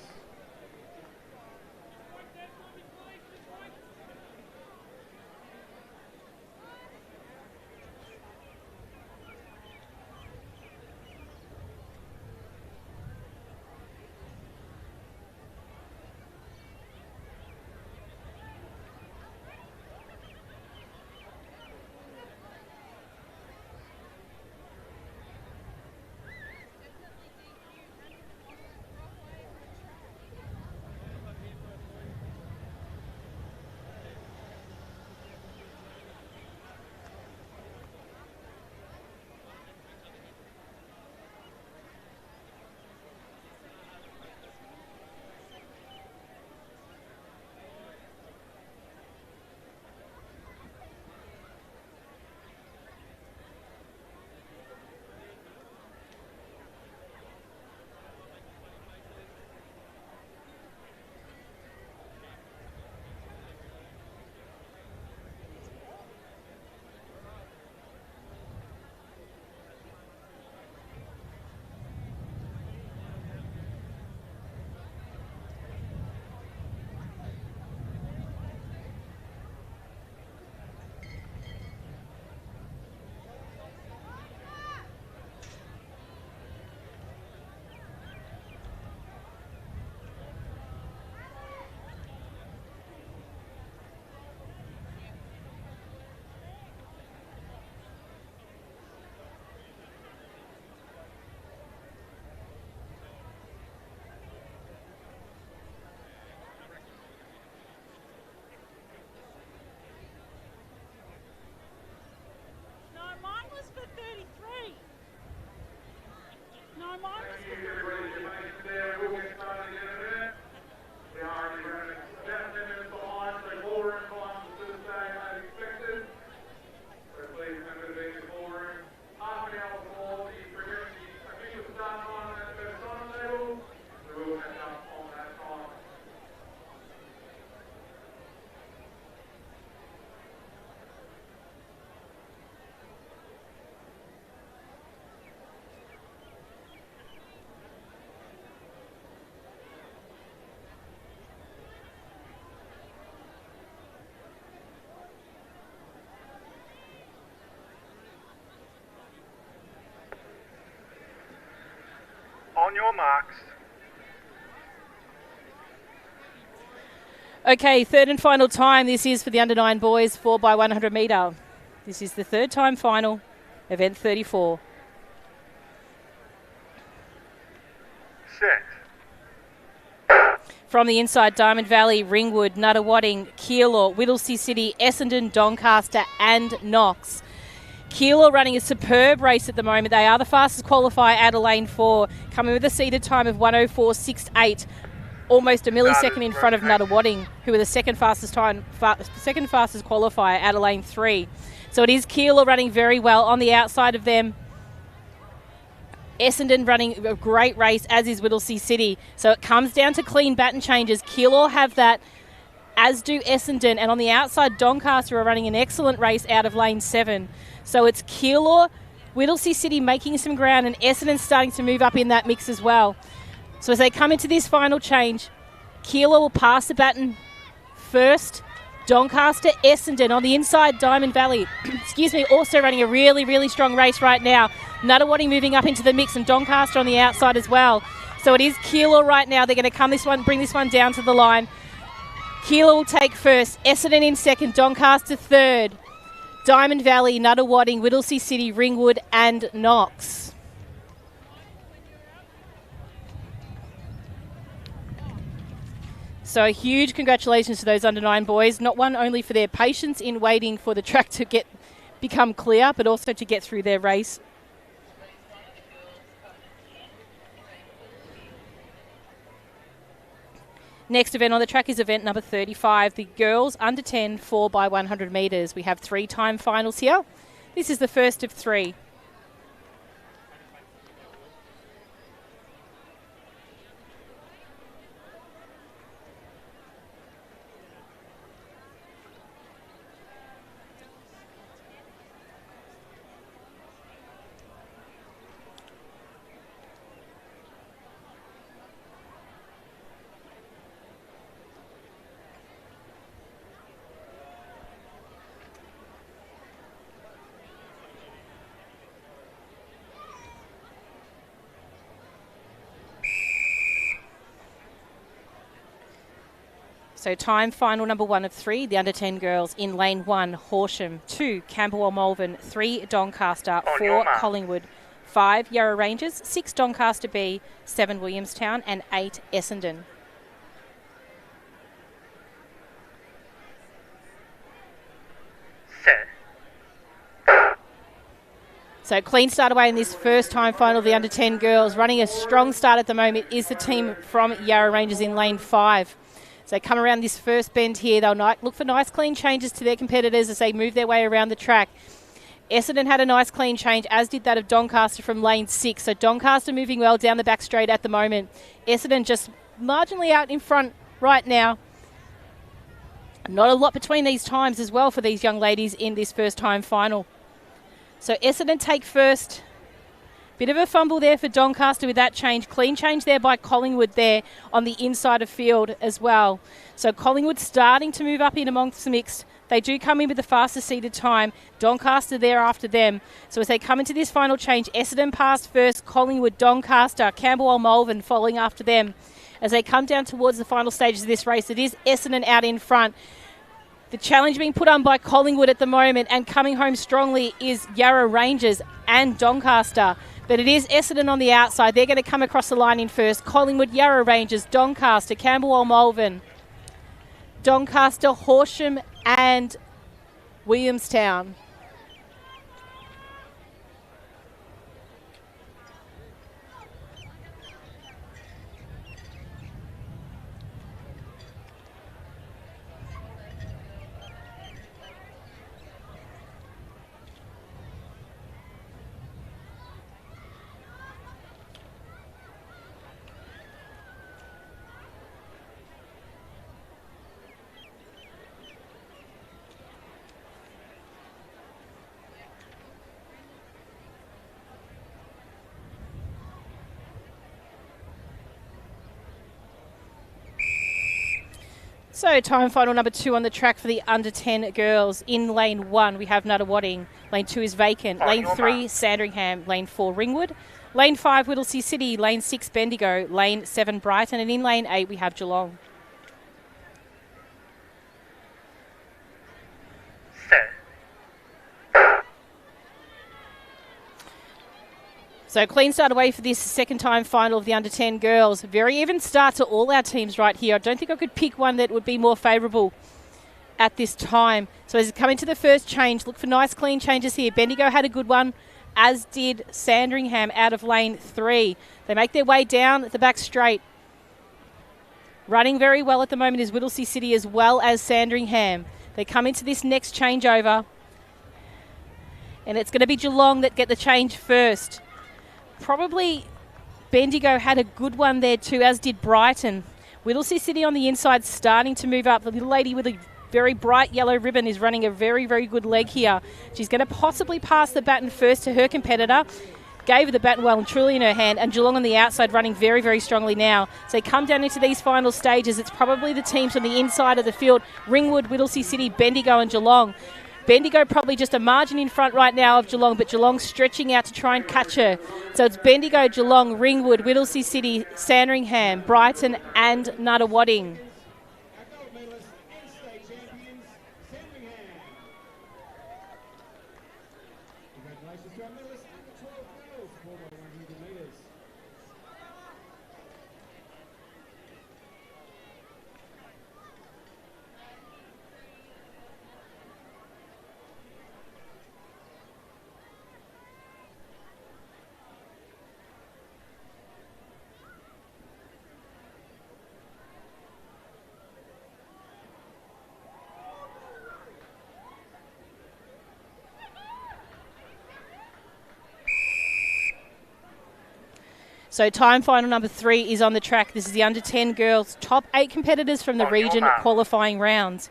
your marks. Okay, third and final time. This is for the under 9 boys, 4x100 metre. This is the third time final, event 34. Set. From the inside, Diamond Valley, Ringwood, Nuttawading, Keilor, Whittlesea City, Essendon, Doncaster and Knox. Keilor running a superb race at the moment. They are the fastest qualifier out of lane 4, coming with a seeded time of 1:04.68, almost a millisecond in front of Nuttawading, who are the second fastest qualifier out of lane 3. So it is Keilor running very well on the outside of them. Essendon running a great race, as is Whittlesea City. So it comes down to clean baton changes. Keilor have that, as do Essendon. And on the outside, Doncaster are running an excellent race out of lane 7. So it's Keilor, Whittlesea City making some ground, and Essendon starting to move up in that mix as well. So as they come into this final change, Keilor will pass the baton first. Doncaster, Essendon on the inside, Diamond Valley, also running a really, really strong race right now. Nuttawading moving up into the mix, and Doncaster on the outside as well. So it is Keilor right now. They're going to bring this one down to the line. Keilor will take first, Essendon in second, Doncaster third, Diamond Valley, Nuttawading, Whittlesea City, Ringwood and Knox. So a huge congratulations to those under 9 boys, not one only for their patience in waiting for the track to become clear, but also to get through their race. Next event on the track is event number 35, the girls under 10 4x100 metres. We have 3 time finals here. This is the first of 3. So time final number 1 of 3, the under 10 girls in lane 1, Horsham, 2, Camberwell Malvern, 3, Doncaster, 4, Collingwood, 5, Yarra Rangers, 6, Doncaster B, 7, Williamstown and 8, Essendon. Set. So clean start away in this first time final of the under 10 girls. Running a strong start at the moment is the team from Yarra Rangers in lane 5. So they come around this first bend here. They'll look for nice clean changes to their competitors as they move their way around the track. Essendon had a nice clean change, as did that of Doncaster from lane 6. So Doncaster moving well down the back straight at the moment. Essendon just marginally out in front right now. Not a lot between these times as well for these young ladies in this first time final. So Essendon take first. Bit of a fumble there for Doncaster with that change. Clean change there by Collingwood there on the inside of field as well. So Collingwood starting to move up in amongst the mix. They do come in with the fastest seeded time. Doncaster there after them. So as they come into this final change, Essendon pass first, Collingwood, Doncaster, Camberwell, Malvern following after them. As they come down towards the final stages of this race, it is Essendon out in front. The challenge being put on by Collingwood at the moment, and coming home strongly is Yarra Rangers and Doncaster. But it is Essendon on the outside. They're going to come across the line in first. Collingwood, Yarra Rangers, Doncaster, Camberwell, Malvern, Doncaster, Horsham and Williamstown. So time final number 2 on the track for the under 10 girls. In lane 1, we have Nuttawading. Lane 2 is Vacant. Lane 3, Sandringham. Lane 4, Ringwood. Lane 5, Whittlesea City. Lane 6, Bendigo. Lane 7, Brighton. And in lane 8, we have Geelong. So clean start away for this second time final of the under 10 girls. Very even start to all our teams right here. I don't think I could pick one that would be more favourable at this time. So as we come into the first change, look for nice clean changes here. Bendigo had a good one, as did Sandringham out of lane 3. They make their way down the back straight. Running very well at the moment is Whittlesea City as well as Sandringham. They come into this next changeover, and it's going to be Geelong that get the change first. Probably Bendigo had a good one there too, as did Brighton. Whittlesea City on the inside starting to move up. The little lady with a very bright yellow ribbon is running a very, very good leg here. She's going to possibly pass the baton first to her competitor. Gave her the baton well and truly in her hand, and Geelong on the outside running very, very strongly now. So they come down into these final stages. It's probably the teams on the inside of the field. Ringwood, Whittlesea City, Bendigo and Geelong. Bendigo probably just a margin in front right now of Geelong, but Geelong stretching out to try and catch her. So it's Bendigo, Geelong, Ringwood, Whittlesea City, Sandringham, Brighton and Nuttawading. So time final number 3 is on the track. This is the under 10 girls. Top 8 competitors from the region qualifying rounds.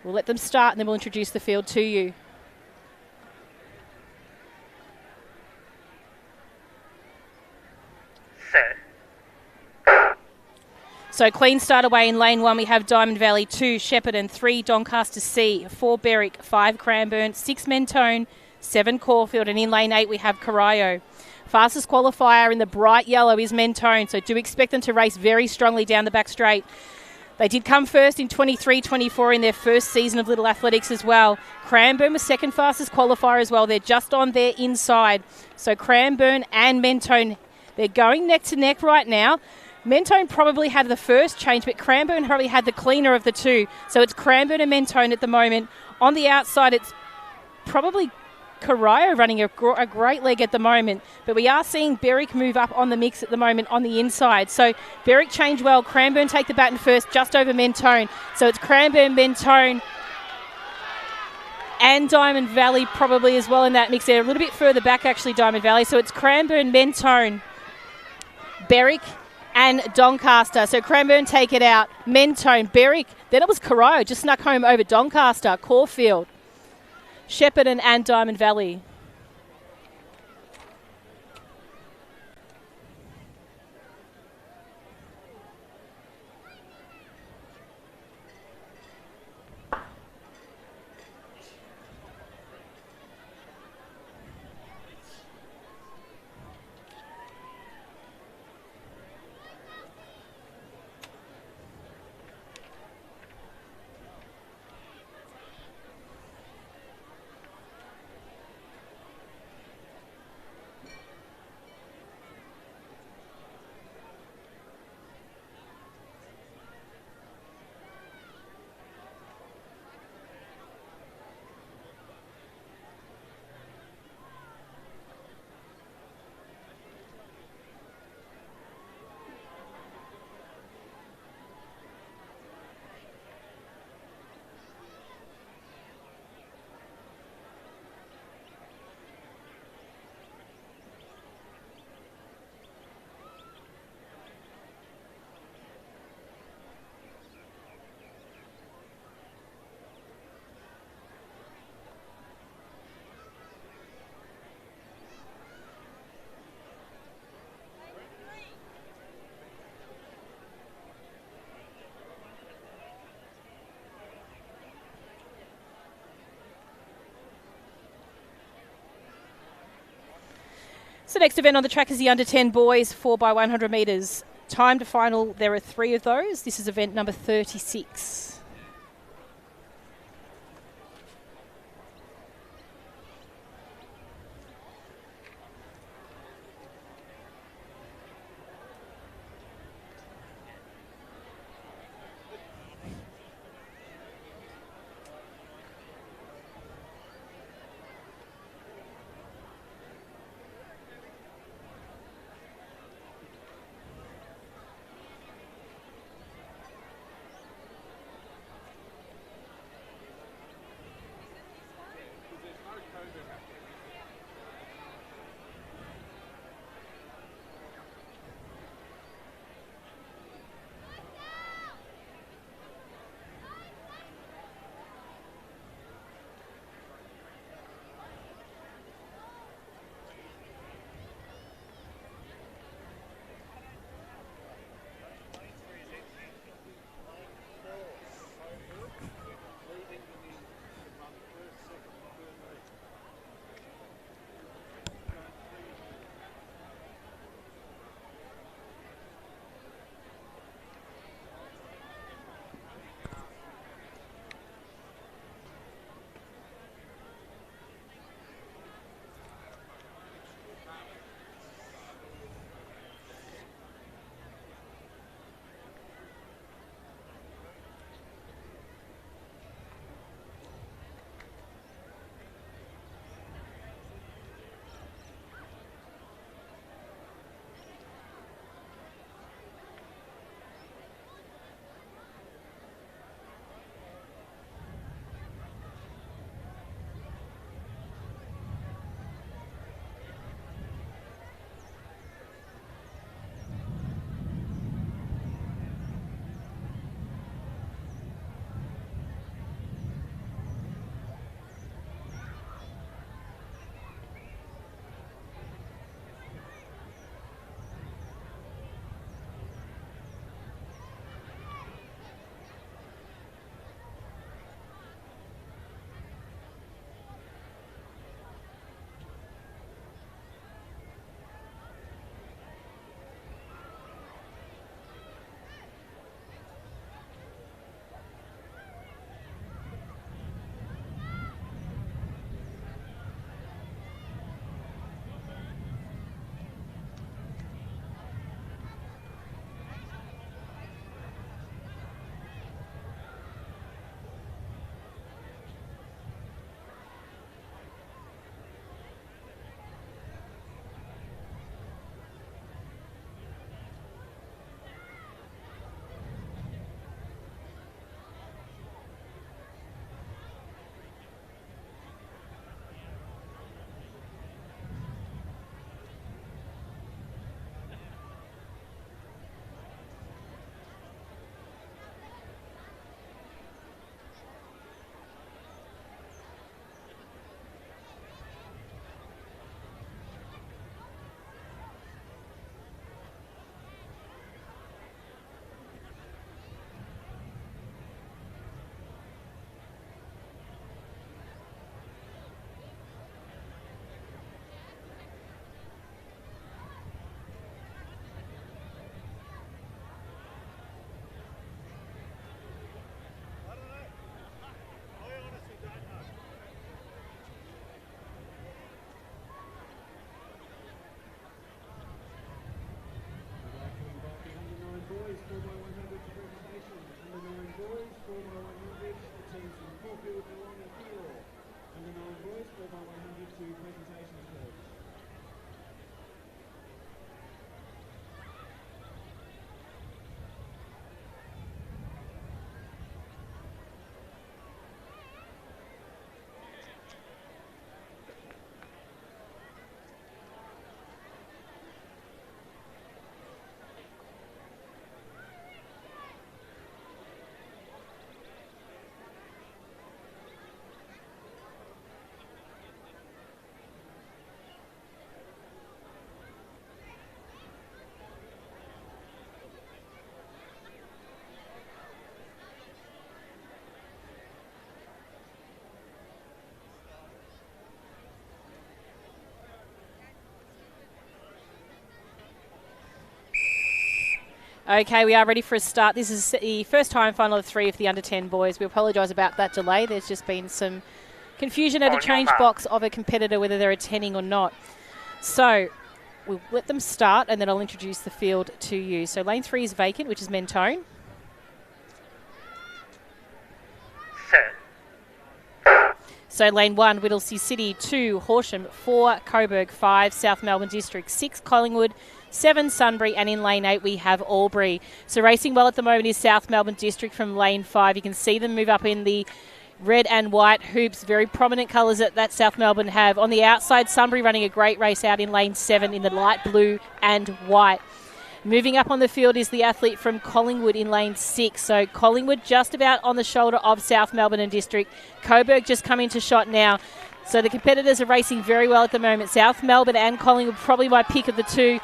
We'll let them start and then we'll introduce the field to you. So clean start away in lane 1. We have Diamond Valley, 2 Shepparton, 3 Doncaster C, 4 Berwick, 5 Cranbourne, 6 Mentone, 7 Caulfield, and in lane 8 we have Corio. Fastest qualifier in the bright yellow is Mentone, so do expect them to race very strongly down the back straight. They did come first in 23-24 in their first season of Little Athletics as well. Cranbourne was second fastest qualifier as well. They're just on their inside. So Cranbourne and Mentone, they're going neck to neck right now. Mentone probably had the first change, but Cranbourne probably had the cleaner of the two. So it's Cranbourne and Mentone at the moment. On the outside, it's probably Corio running a great leg at the moment, but we are seeing Berwick move up on the mix at the moment on the inside. So Berwick change well. Cranbourne take the baton first, just over Mentone. So it's Cranbourne, Mentone, and Diamond Valley probably as well in that mix. They're a little bit further back actually, Diamond Valley. So it's Cranbourne, Mentone, Berwick, and Doncaster. So Cranbourne take it out. Mentone, Berwick. Then it was Corio, just snuck home over Doncaster, Caulfield, Shepparton and Diamond Valley. So next event on the track is the under 10 boys 4x100 metres. Time to final, there are 3 of those. This is event number 36. Okay, we are ready for a start. This is the first time final of 3 of the under 10 boys. We apologise about that delay. There's just been some confusion at a change box of a competitor, whether they're attending or not. So we'll let them start and then I'll introduce the field to you. So lane 3 is vacant, which is Mentone. Set. So lane 1, Whittlesea City, 2, Horsham, 4, Coburg, 5, South Melbourne District, 6, Collingwood, 7, Sunbury, and in lane 8 we have Albury. So racing well at the moment is South Melbourne District from lane 5. You can see them move up in the red and white hoops, very prominent colours that South Melbourne have. On the outside, Sunbury running a great race out in lane 7 in the light blue and white. Moving up on the field is the athlete from Collingwood in lane 6. So Collingwood just about on the shoulder of South Melbourne and District. Coburg just come into shot now. So the competitors are racing very well at the moment. South Melbourne and Collingwood probably my pick of the two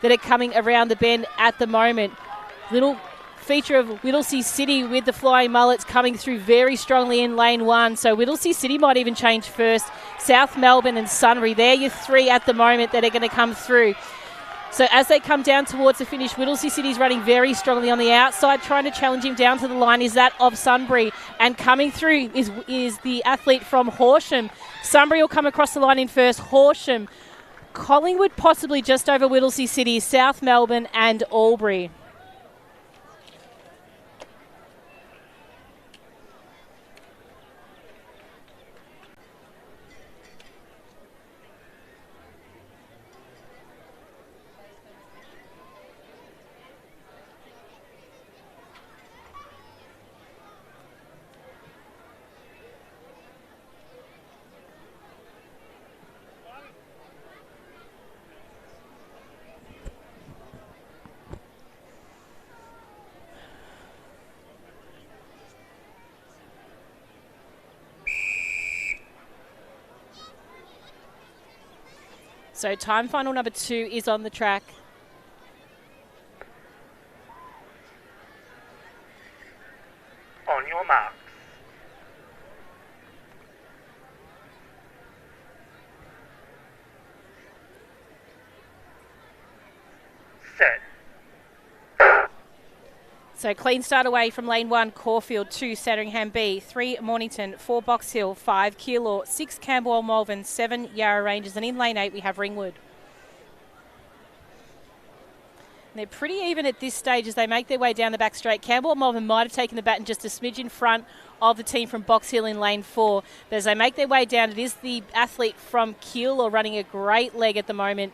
that are coming around the bend at the moment. Little feature of Whittlesea City with the flying mullets coming through very strongly in lane 1. So Whittlesea City might even change first. South Melbourne and Sunbury, they're your 3 at the moment that are going to come through. So as they come down towards the finish, Whittlesea City's running very strongly on the outside, trying to challenge him down to the line is that of Sunbury. And coming through is the athlete from Horsham. Sunbury will come across the line in first. Horsham, Collingwood possibly just over Whittlesea City, South Melbourne and Albury. So time final number 2 is on the track. On your marks. Set. So clean start away from lane 1, Caulfield, 2, Sandringham B, 3, Mornington, 4, Box Hill, 5, Keilor, 6, Camberwell Malvern, 7, Yarra Rangers, and in lane 8 we have Ringwood. And they're pretty even at this stage as they make their way down the back straight. Camberwell Malvern might have taken the baton just a smidge in front of the team from Box Hill in lane 4. But as they make their way down, it is the athlete from Keilor running a great leg at the moment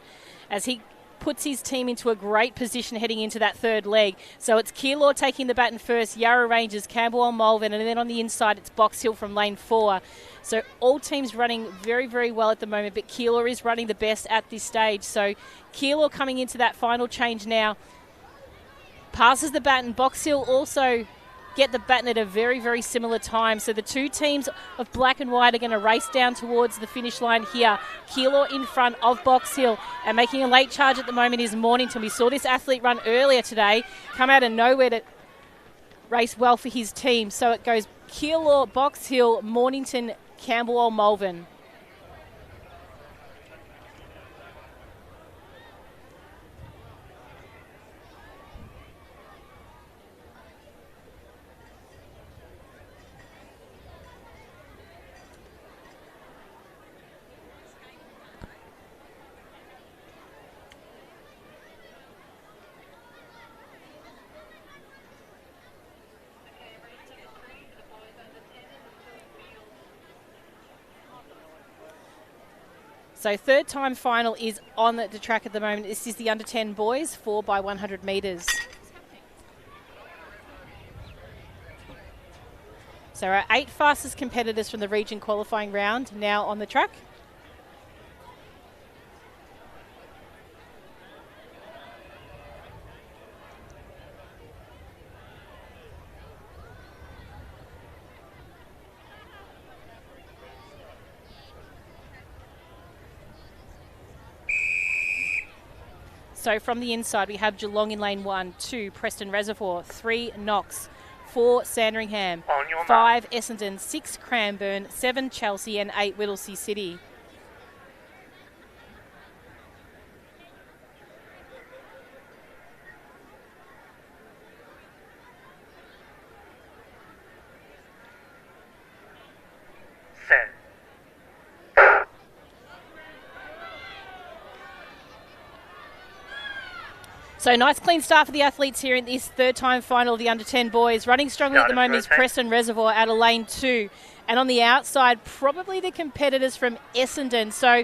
as he puts his team into a great position heading into that third leg. So it's Keilor taking the baton first, Yarra Rangers, Camberwell Malvern, and then on the inside it's Box Hill from lane 4. So all teams running very, very well at the moment, but Keilor is running the best at this stage. So Keilor coming into that final change now. Passes the baton. Box Hill also get the baton at a very, very similar time. So the two teams of black and white are going to race down towards the finish line here. Keilor in front of Box Hill, and making a late charge at the moment is Mornington. We saw this athlete run earlier today, come out of nowhere to race well for his team. So it goes Keilor, Box Hill, Mornington, Camberwell, Malvern. So third time final is on the track at the moment. This is the under 10 boys, 4x100 metres. So our 8 fastest competitors from the region qualifying round now on the track. So from the inside, we have Geelong in lane 1, 2, Preston Reservoir, 3, Knox, 4, Sandringham, 5, Essendon, 6, Cranbourne, 7, Chelsea, and 8, Whittlesea City. So nice clean start for the athletes here in this third time final of the under 10 boys. Running strongly at the moment is Preston Reservoir out of lane 2. And on the outside, probably the competitors from Essendon. So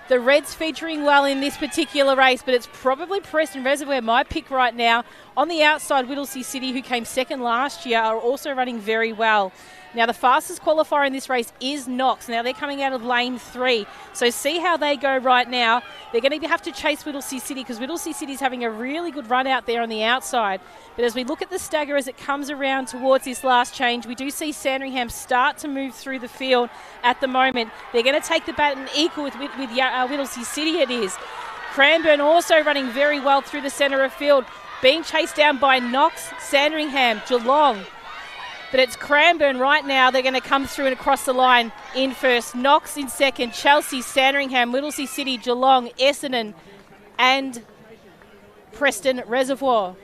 the Reds featuring well in this particular race, but it's probably Preston Reservoir, my pick right now. On the outside, Whittlesea City, who came second last year, are also running very well. Now, the fastest qualifier in this race is Knox. Now, they're coming out of lane 3. So see how they go right now. They're going to have to chase Whittlesea City because Whittlesea City is having a really good run out there on the outside. But as we look at the stagger as it comes around towards this last change, we do see Sandringham start to move through the field at the moment. They're going to take the baton equal with Whittlesea City it is. Cranbourne also running very well through the centre of field, being chased down by Knox, Sandringham, Geelong. But it's Cranbourne right now. They're going to come through and across the line in first. Knox in second. Chelsea, Sandringham, Whittlesea City, Geelong, Essendon and Preston Reservoir.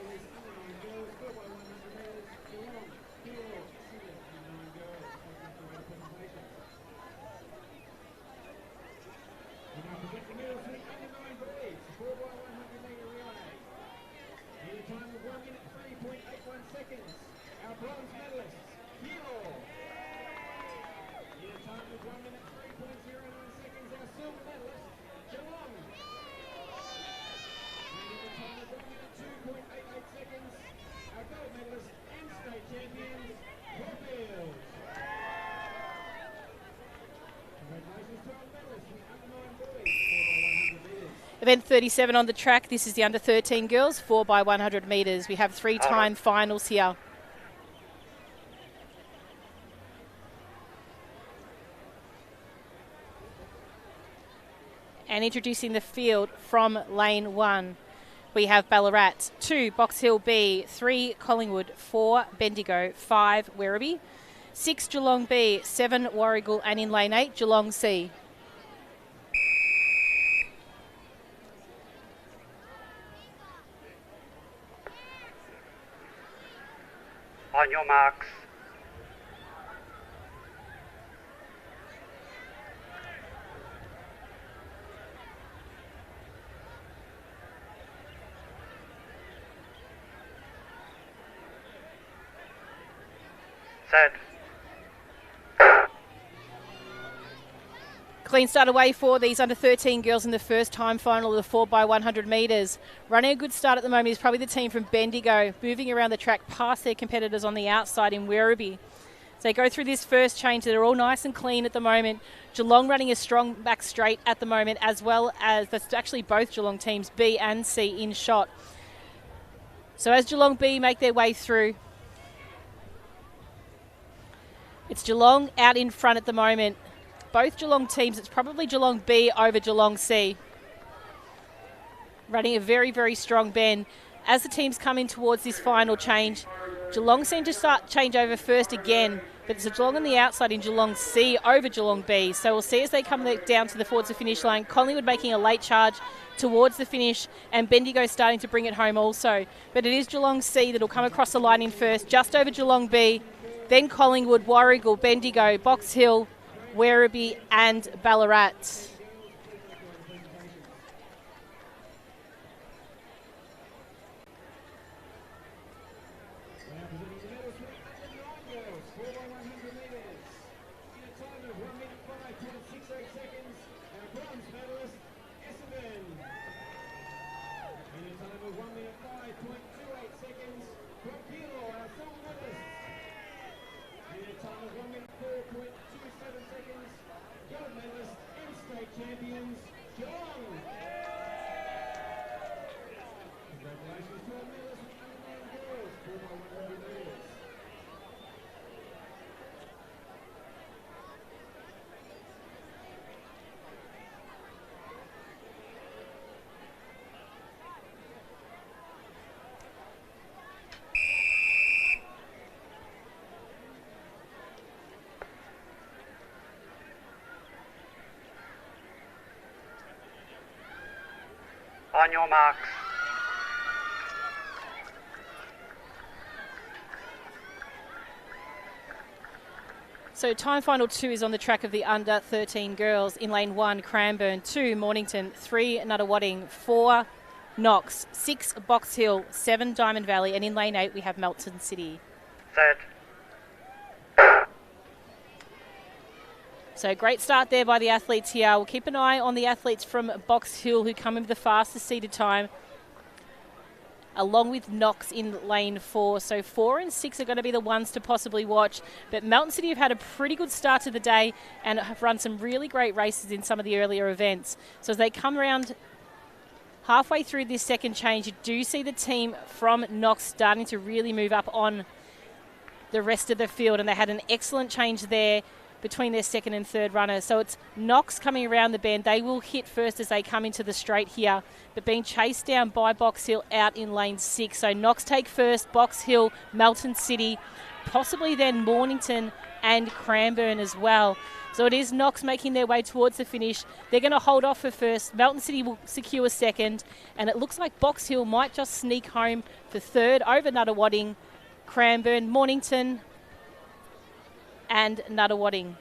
Event 37 on the track. This is the under 13 girls, 4x100 metres. We have 3-time finals here. And introducing the field from lane 1, we have Ballarat, 2 Box Hill B, 3 Collingwood, 4 Bendigo, 5 Werribee, 6 Geelong B, 7 Warragul, and in lane 8 Geelong C. On your marks. Set. Clean start away for these under 13 girls in the first time final of the 4x100 metres. Running a good start at the moment is probably the team from Bendigo, moving around the track past their competitors on the outside in Werribee. So they go through this first change. They're all nice and clean at the moment. Geelong running a strong back straight at the moment, as well as that's actually both Geelong teams, B and C, in shot. So as Geelong B make their way through, it's Geelong out in front at the moment. Both Geelong teams, it's probably Geelong B over Geelong C. Running a very, very strong bend. As the teams come in towards this final change, Geelong seem to start change over first again, but it's a Geelong on the outside in Geelong C over Geelong B. So we'll see as they come down to the towards the finish line. Collingwood making a late charge towards the finish, and Bendigo starting to bring it home also. But it is Geelong C that'll come across the line in first, just over Geelong B, then Collingwood, Warragul, Bendigo, Box Hill, Werribee and Ballarat. Champions, Geelong. Congratulations to our medalists with under 9 girls, 4x100 metres. On your marks. So time final 2 is on the track of the under 13 girls. In lane 1, Cranbourne, 2 Mornington, 3 Nuttawading, 4 Knox, 6 Box Hill, 7 Diamond Valley, and in lane 8 we have Melton City. Set. So great start there by the athletes here. We'll keep an eye on the athletes from Box Hill who come in with the fastest seated time, along with Knox in lane 4. So 4 and 6 are going to be the ones to possibly watch. But Melton City have had a pretty good start to the day and have run some really great races in some of the earlier events. So as they come around halfway through this second change, you do see the team from Knox starting to really move up on the rest of the field, and they had an excellent change there between their second and third runners. So it's Knox coming around the bend. They will hit first as they come into the straight here, but being chased down by Box Hill out in lane 6. So Knox take first, Box Hill, Melton City, possibly then Mornington and Cranbourne as well. So it is Knox making their way towards the finish. They're going to hold off for first. Melton City will secure second, and it looks like Box Hill might just sneak home for third over Nuttawading, Cranbourne, Mornington and Nuttawading.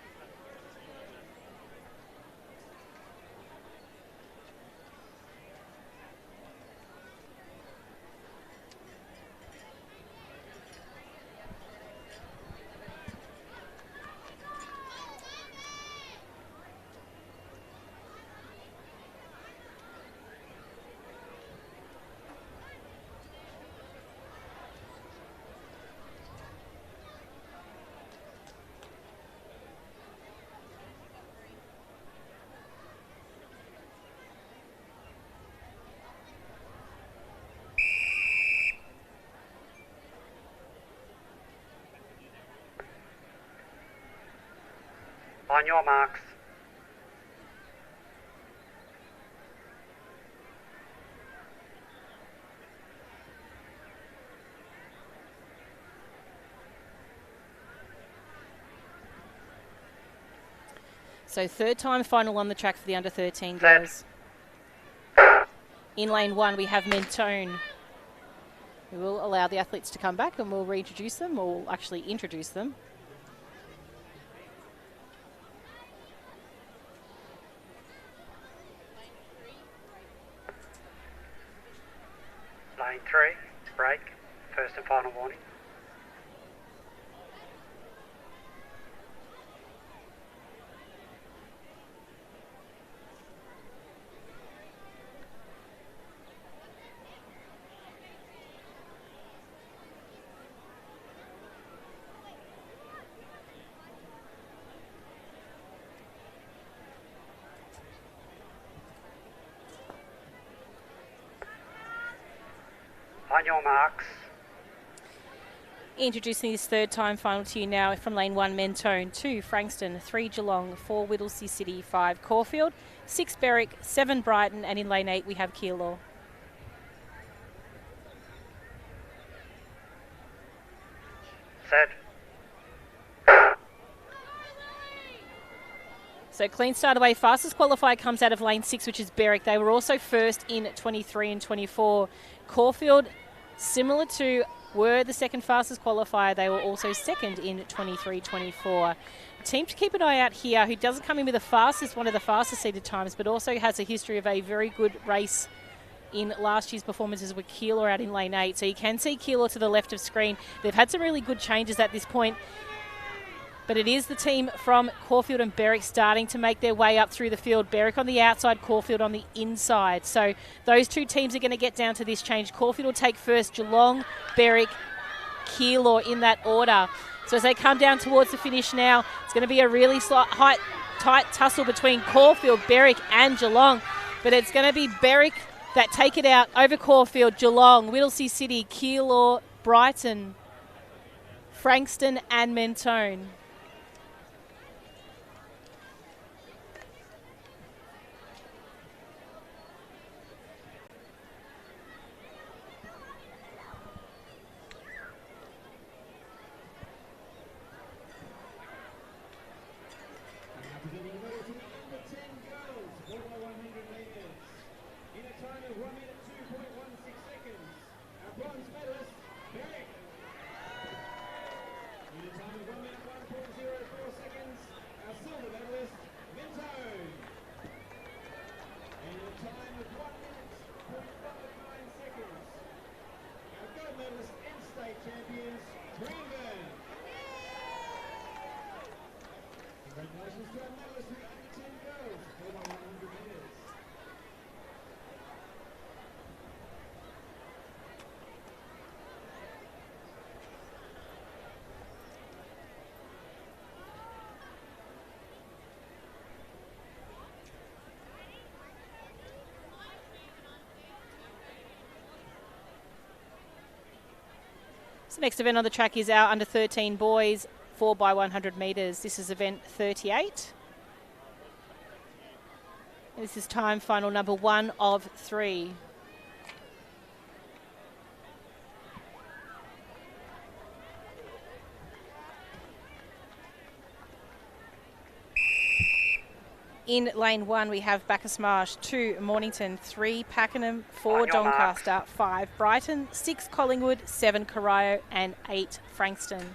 On your marks. So third time final on the track for the under 13 Set. girls. In lane 1 we have Mentone. We will allow the athletes to come back and we'll reintroduce them, or we'll actually introduce them. Lane 3, break, first and final warning. On your marks. Introducing this third time final to you now from lane 1, Mentone, 2, Frankston, 3, Geelong, 4, Whittlesea City, 5, Caulfield, 6, Berwick, 7, Brighton, and in lane 8 we have Keilor. Set. So clean start away. Fastest qualifier comes out of lane 6, which is Berwick. They were also first in 23 and 24. Caulfield, similar to were the second fastest qualifier, they were also second in 23-24. Team to keep an eye out here, who doesn't come in with one of the fastest seeded times, but also has a history of a very good race in last year's performances, with Keilor out in lane 8. So you can see Keilor to the left of screen. They've had some really good changes at this point, but it is the team from Caulfield and Berwick starting to make their way up through the field. Berwick on the outside, Caulfield on the inside. So those two teams are going to get down to this change. Caulfield will take first, Geelong, Berwick, Keilor in that order. So as they come down towards the finish now, it's going to be a really tight tussle between Caulfield, Berwick and Geelong. But it's going to be Berwick that take it out over Caulfield, Geelong, Whittlesea City, Keilor, Brighton, Frankston and Mentone. National Square medalist with under 10 girls, 4 by 100 metres. So next event on the track is our under 13 boys, 4 by 100 metres. This is event 38. And this is time final number 1 of 3. In lane 1, we have Bacchus Marsh, 2 Mornington, 3 Pakenham, 4 Doncaster, 5 Brighton, 6 Collingwood, 7 Corio and 8 Frankston.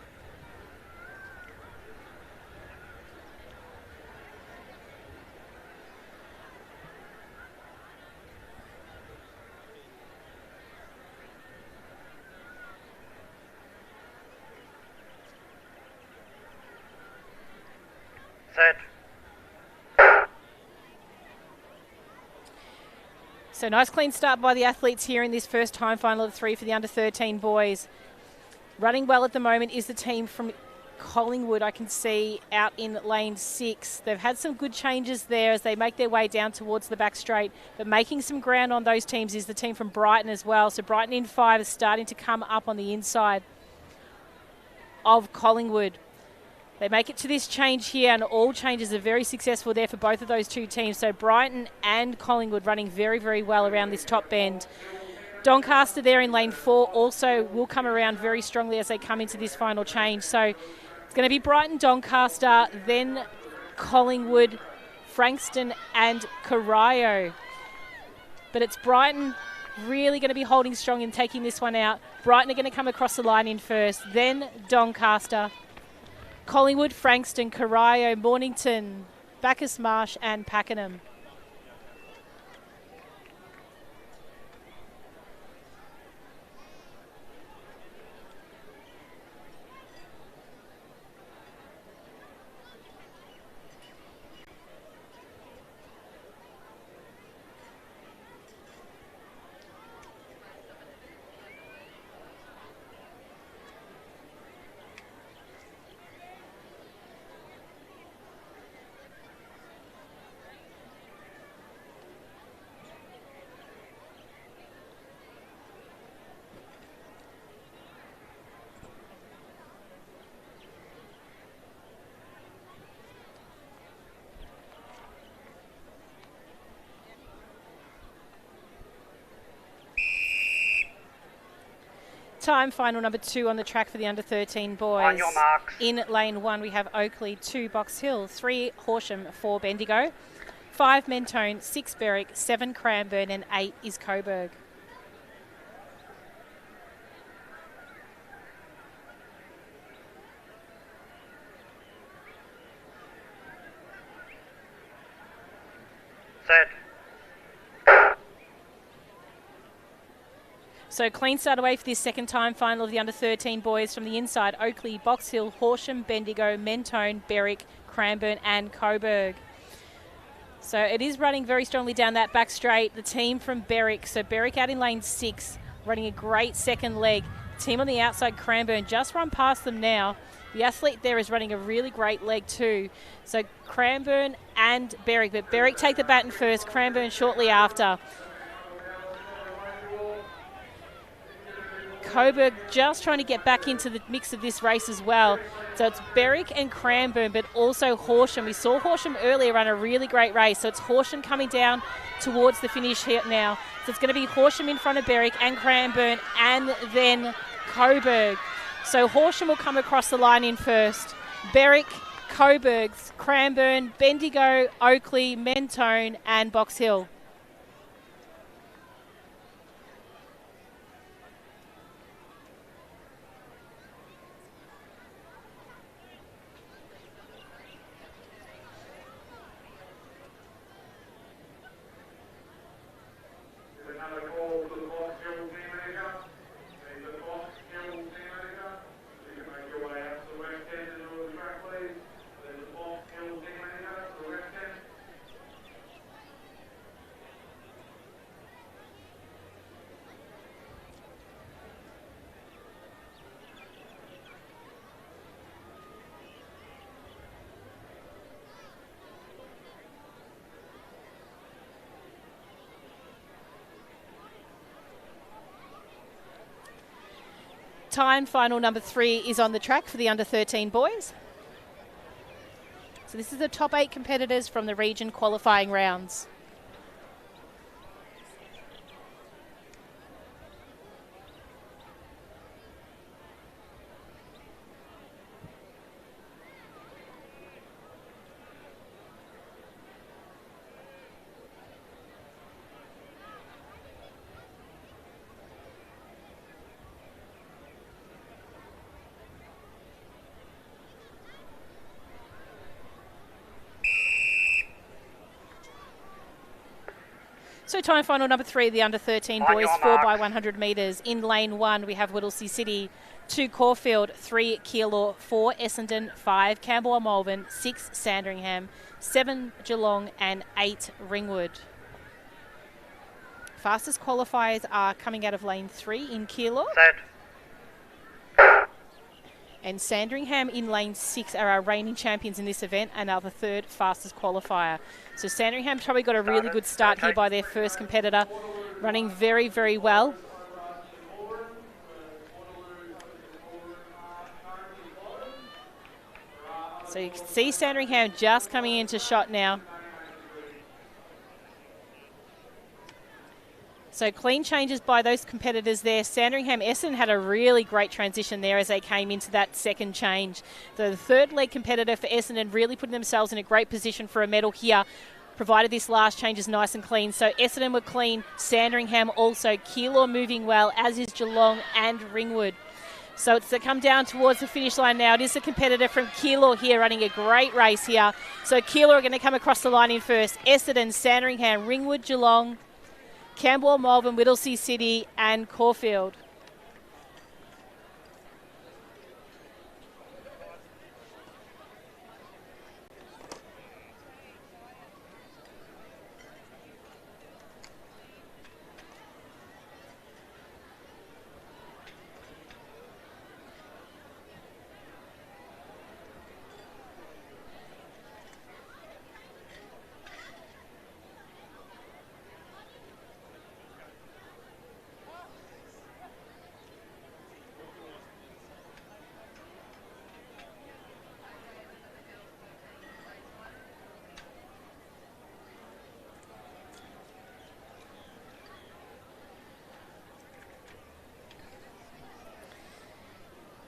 Set. So nice clean start by the athletes here in this first time final of 3 for the under 13 boys. Running well at the moment is the team from Collingwood, I can see out in lane 6. They've had some good changes there as they make their way down towards the back straight, but making some ground on those teams is the team from Brighton as well. So Brighton in 5 is starting to come up on the inside of Collingwood. They make it to this change here, and all changes are very successful there for both of those two teams. So Brighton and Collingwood running very, very well around this top bend. Doncaster there in lane 4 also will come around very strongly as they come into this final change. So it's going to be Brighton, Doncaster, then Collingwood, Frankston and Corio. But it's Brighton really going to be holding strong and taking this one out. Brighton are going to come across the line in first, then Doncaster, Collingwood, Frankston, Corio, Mornington, Bacchus Marsh and Pakenham. Time final number 2 on the track for the under 13 boys. On your marks. In lane 1 we have Oakley, 2 Box Hill, 3 Horsham, 4 Bendigo, 5 Mentone, 6 Berwick, 7 Cranbourne and 8 is Coburg. Set. So clean start away for this second time final of the under 13 boys from the inside. Oakley, Box Hill, Horsham, Bendigo, Mentone, Berwick, Cranbourne and Coburg. So it is running very strongly down that back straight. The team from Berwick, so Berwick out in lane 6, running a great second leg. Team on the outside, Cranbourne, just run past them now. The athlete there is running a really great leg too. So Cranbourne and Berwick, but Berwick take the baton first, Cranbourne shortly after. Coburg just trying to get back into the mix of this race as well. So it's Berwick and Cranbourne, but also Horsham. We saw Horsham earlier run a really great race. So it's Horsham coming down towards the finish here now. So it's going to be Horsham in front of Berwick and Cranbourne and then Coburg. So Horsham will come across the line in first. Berwick, Coburg, Cranbourne, Bendigo, Oakley, Mentone and Box Hill. Time final number 3 is on the track for the under 13 boys. So this is the top 8 competitors from the region qualifying rounds. So time final number 3, the under 13 boys, 4 by 100 metres. In lane 1, we have Whittlesea City, 2 Caulfield, 3 Keilor, 4 Essendon, 5 Campbell or Malvern, 6 Sandringham, 7 Geelong and 8 Ringwood. Fastest qualifiers are coming out of lane 3 in Keilor. Set. And Sandringham in lane 6 are our reigning champions in this event and are the 3rd fastest qualifier. So Sandringham probably got a really good start here by their first competitor, running very, very well. So you can see Sandringham just coming into shot now. So clean changes by those competitors there. Sandringham Essendon had a really great transition there as they came into that second change. The third leg competitor for Essendon really putting themselves in a great position for a medal here, provided this last change is nice and clean. So Essendon were clean, Sandringham also. Keilor moving well, as is Geelong and Ringwood. So it's to come down towards the finish line now. It is a competitor from Keilor here running a great race here. So Keilor are going to come across the line in first. Essendon, Sandringham, Ringwood, Geelong, Campbell, Malvern, Whittlesea City and Caulfield.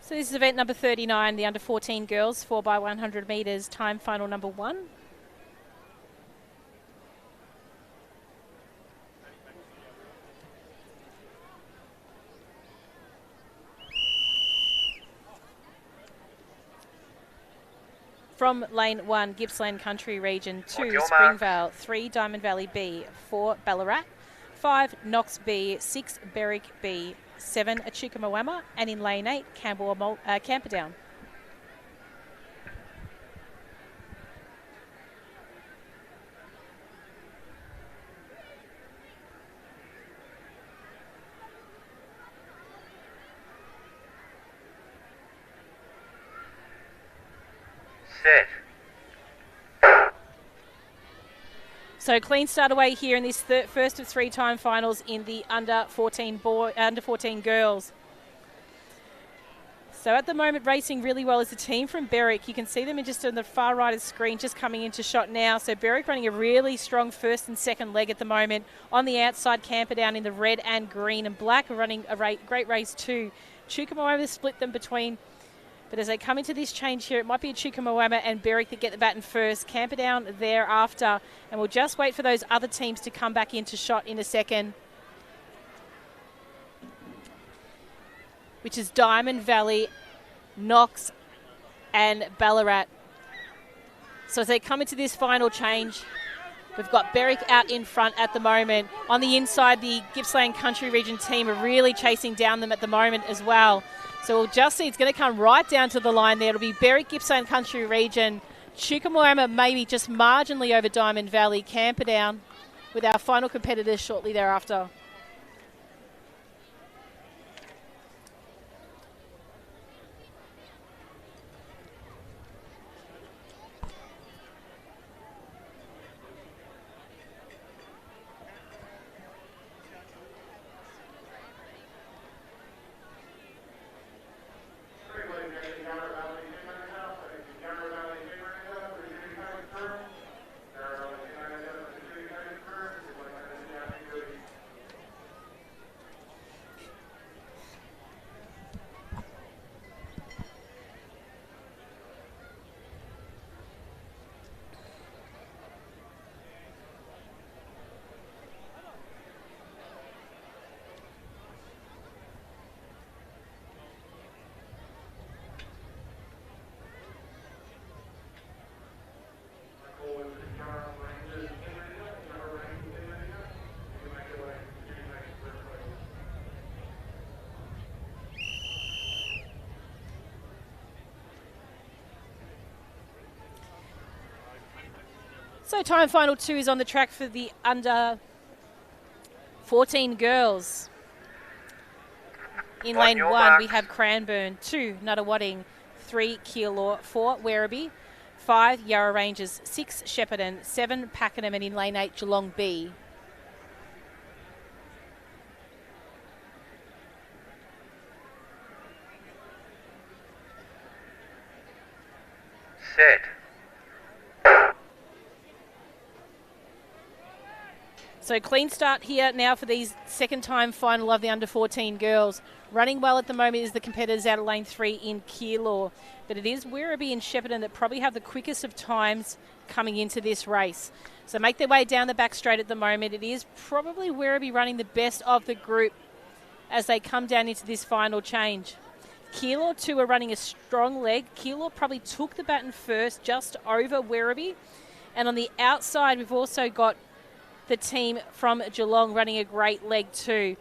So this is event number 39, the under 14 girls, 4 by 100 metres, time final number 1. From lane 1, Gippsland Country Region, 2 Springvale, 3 Diamond Valley B, 4 Ballarat, 5 Knox B, 6 Berwick B, 7 Echuca-Moama, and in lane 8, Camperdown. Set. So clean start away here in this first of 3 time finals in the under 14 girls. So at the moment racing really well is the team from Berwick. You can see them just on the far right of the screen just coming into shot now. So Berwick running a really strong first and second leg at the moment. On the outside, Camperdown in the red and green and black are running a great race too. Echuca-Moama split them between. But as they come into this change here, it might be Echuca-Moama and Berwick that get the baton first. Camperdown thereafter. And we'll just wait for those other teams to come back into shot in a second. Which is Diamond Valley, Knox and Ballarat. So as they come into this final change, we've got Berwick out in front at the moment. On the inside, the Gippsland Country Region team are really chasing down them at the moment as well. So we'll just see, it's going to come right down to the line there. It'll be Berwick, Gippsland Country Region, Echuca-Moama maybe just marginally over Diamond Valley, Camperdown with our final competitors shortly thereafter. So time final 2 is on the track for the under 14 girls. In lane 1, we have Cranbourne, 2, Nuttawading, 3, Keilor, 4, Werribee, 5, Yarra Rangers, 6, Shepparton, 7, Pakenham, and in lane 8, Geelong B. Set. So clean start here now for these second time final of the under 14 girls. Running well at the moment is the competitors out of lane 3 in Keilor. But it is Werribee and Shepparton that probably have the quickest of times coming into this race. So make their way down the back straight at the moment. It is probably Werribee running the best of the group as they come down into this final change. Keilor too are running a strong leg. Keilor probably took the baton first, just over Werribee. And on the outside, we've also got the team from Geelong running a great leg too.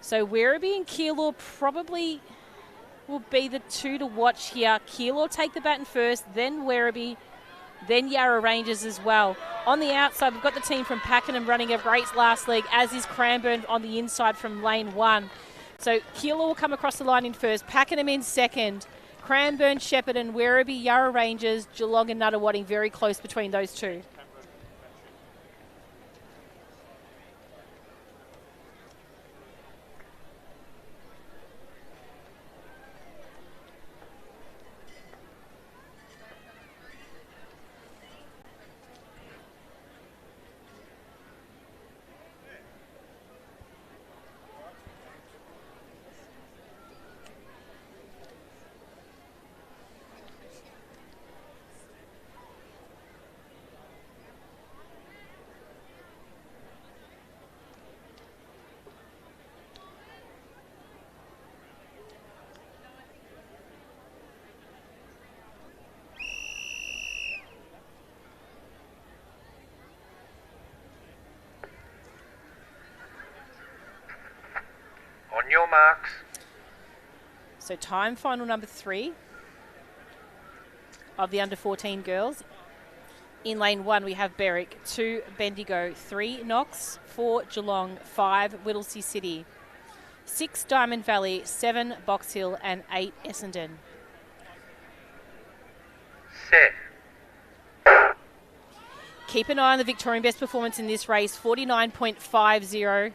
So Werribee and Keilor probably will be the two to watch here. Keilor take the baton first, then Werribee, then Yarra Rangers as well. On the outside, we've got the team from Pakenham running a great last leg, as is Cranbourne on the inside from lane 1. So Keilor will come across the line in first, Pakenham in second, Cranbourne, Shepparton, Werribee, Yarra Rangers, Geelong and Nuttawading very close between those two. On your marks. So time final number 3 of the under 14 girls. In lane 1 we have Berwick, 2 Bendigo, 3 Knox, 4 Geelong, 5 Whittlesea City, 6 Diamond Valley, 7 Box Hill and 8 Essendon. Set. Keep an eye on the Victorian best performance in this race. 49.50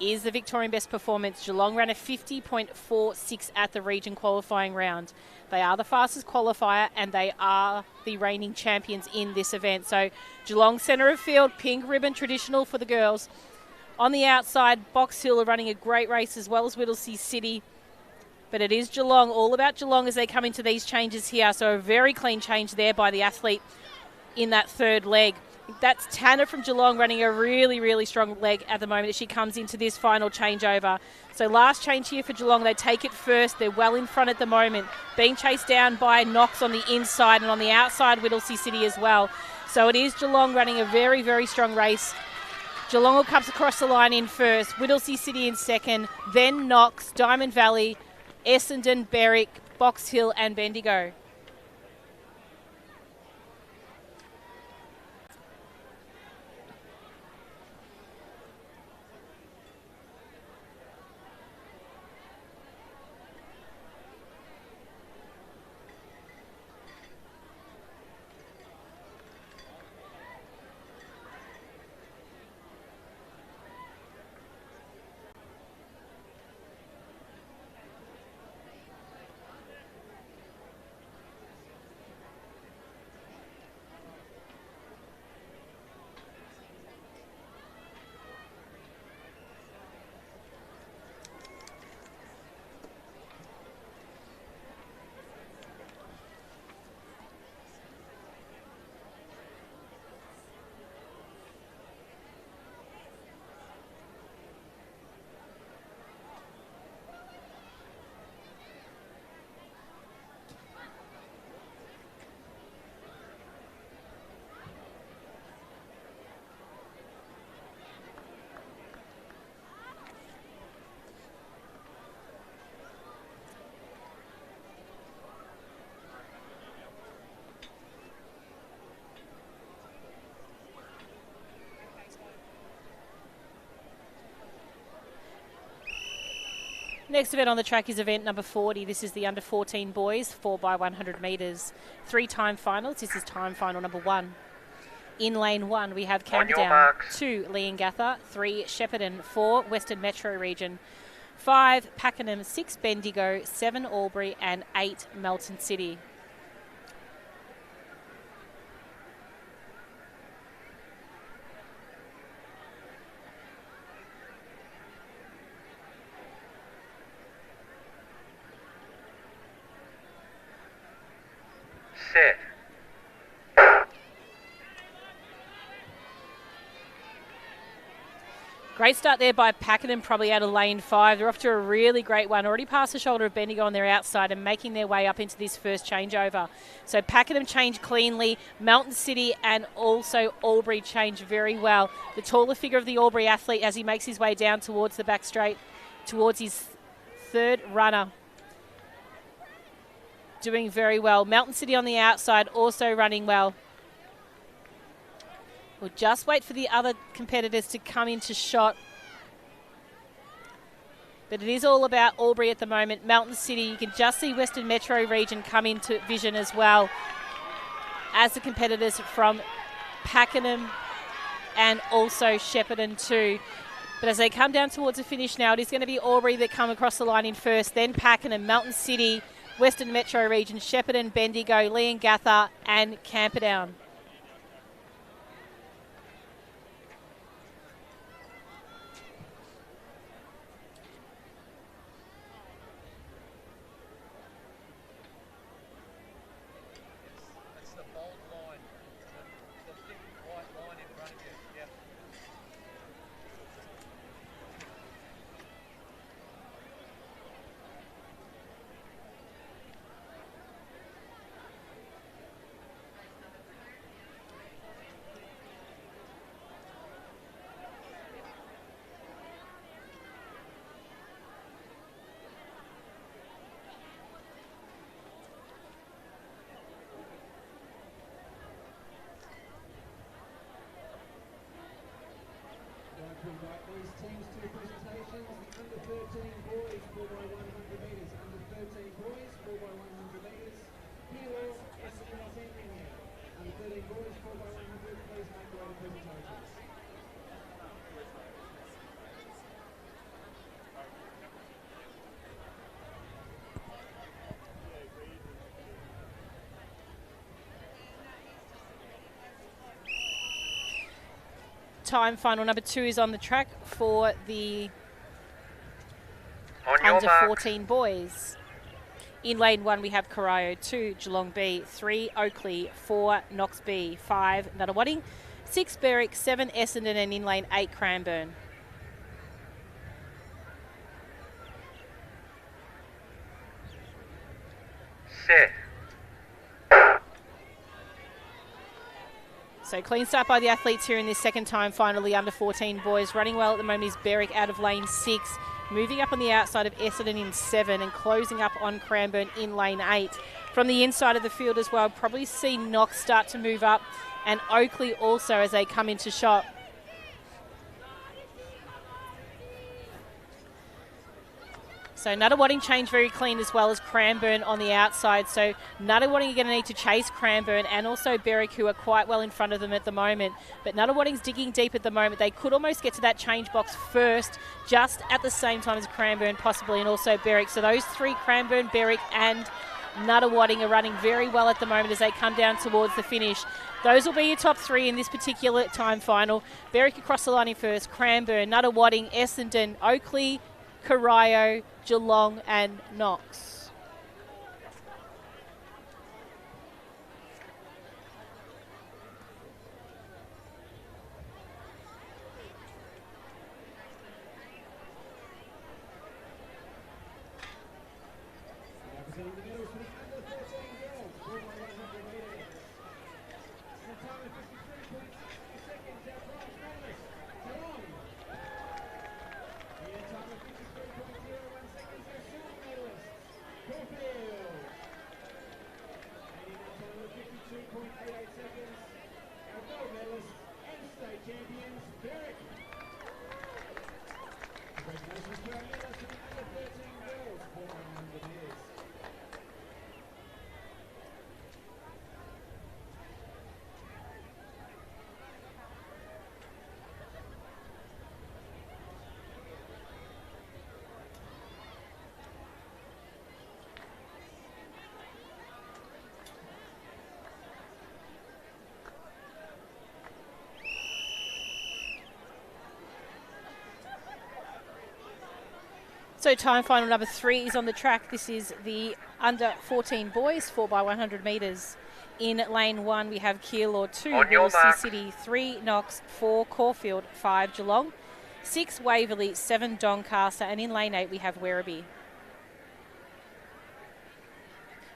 is the Victorian best performance. Geelong ran a 50.46 at the region qualifying round. They are the fastest qualifier and they are the reigning champions in this event. So Geelong centre of field, pink ribbon traditional for the girls. On the outside, Box Hill are running a great race as well as Whittlesea City. But it is Geelong, all about Geelong as they come into these changes here. So a very clean change there by the athlete in that third leg. That's Tanner from Geelong running a really, really strong leg at the moment as she comes into this final changeover. So last change here for Geelong, they take it first. They're well in front at the moment, being chased down by Knox on the inside and on the outside Whittlesea City as well. So it is Geelong running a very, very strong race. Geelong will come across the line in first, Whittlesea City in second, then Knox, Diamond Valley, Essendon, Berwick, Box Hill and Bendigo. Next event on the track is event number 40. This is the under 14 boys, 4 by 100 metres. 3-time finals. This is time final number 1. In lane 1, we have Camperdown, 2 Leongatha, 3 Shepparton, 4 Western Metro Region, 5 Pakenham, 6 Bendigo, 7 Albury and 8 Melton City. Set. Great start there by Pakenham, probably out of lane 5. They're off to a really great one. Already past the shoulder of Bendigo on their outside and making their way up into this first changeover. So Pakenham changed cleanly. Melton City and also Albury changed very well. The taller figure of the Albury athlete as he makes his way down towards the back straight, towards his third runner. Doing very well. Melton City on the outside also running well. We'll just wait for the other competitors to come into shot. But it is all about Albury at the moment. Melton City, you can just see Western Metro Region come into vision as well as the competitors from Pakenham and also Shepparton too. But as they come down towards the finish now, it is going to be Albury that come across the line in first, then Pakenham, Melton City, Western Metro Region, Shepparton, Bendigo, Leongatha and Camperdown. We invite these teams to presentations. The under 13 boys 4 by 100 metres. Under 13 boys 4 by 100 metres. Hero SMS Engineer. Under 13 boys 4 by 100. Please make your way to presentations. Time final number 2 is on the track for the under 14 boys. In lane 1 we have Corio, 2 Geelong B, 3 Oakley, 4 Knox B, 5 Nuttawading, 6 Berwick, 7 Essendon and in lane 8 Cranbourne. Set. So clean start by the athletes here in this second time final, the under 14 boys. Running well at the moment is Berwick out of lane 6, moving up on the outside of Essendon in 7 and closing up on Cranbourne in lane 8. From the inside of the field as well, probably see Knox start to move up and Oakley also as they come into shot. So Nuttawading changed very clean as well as Cranbourne on the outside. So Nuttawading are going to need to chase Cranbourne and also Berwick, who are quite well in front of them at the moment. But Nuttawading's digging deep at the moment. They could almost get to that change box first, just at the same time as Cranbourne possibly, and also Berwick. So those three, Cranbourne, Berwick and Nuttawading, are running very well at the moment as they come down towards the finish. Those will be your top 3 in this particular time final. Berwick across the line in first, Cranbourne, Nuttawading, Essendon, Oakley, Corio, Geelong and Knox. Representing the medals for the under 13 girls, 4 by 100 metres. In a time of 53.60 seconds, our bronze medalist, Geelong. In a time of 53.01 seconds, our silver medalist, Caulfield. And in a time of 52.88 seconds, our gold medalist and state champions, Berwick. Congratulations to our medalists for the under 13 So time final number 3 is on the track. This is the under 14 boys, 4x100 metres. In lane 1, we have Keilor, 2 Wolseley City, 3 Knox, 4 Caulfield, 5 Geelong, 6 Waverley, 7 Doncaster, and in lane 8 we have Werribee.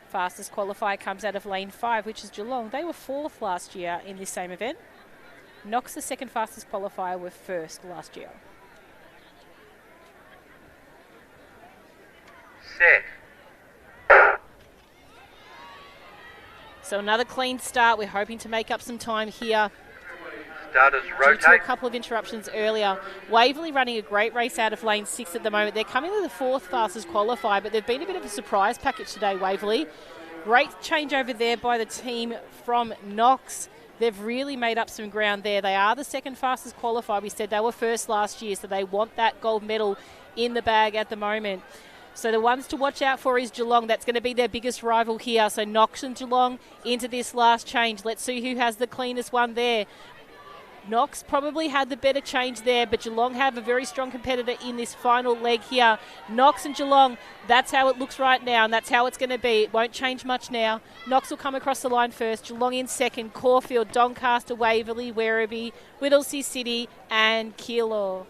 Fastest qualifier comes out of lane 5, which is Geelong. They were 4th last year in this same event. Knox, the second fastest qualifier, were 1st last year. Set. So another clean start. We're hoping to make up some time here. Starters Due to a rotate. couple of interruptions earlier. Waverley running a great race out of lane 6 at the moment. They're coming to the 4th fastest qualifier, but they've been a bit of a surprise package today, Waverley. Great change over there by the team from Knox. They've really made up some ground there. They are the second fastest qualifier. We said they were 1st last year, so they want that gold medal in the bag at the moment. So the ones to watch out for is Geelong. That's going to be their biggest rival here. So Knox and Geelong into this last change. Let's see who has the cleanest one there. Knox probably had the better change there, but Geelong have a very strong competitor in this final leg here. Knox and Geelong, that's how it looks right now, and that's how it's going to be. It won't change much now. Knox will come across the line first. Geelong in second. Caulfield, Doncaster, Waverley, Werribee, Whittlesea City, and Keilor.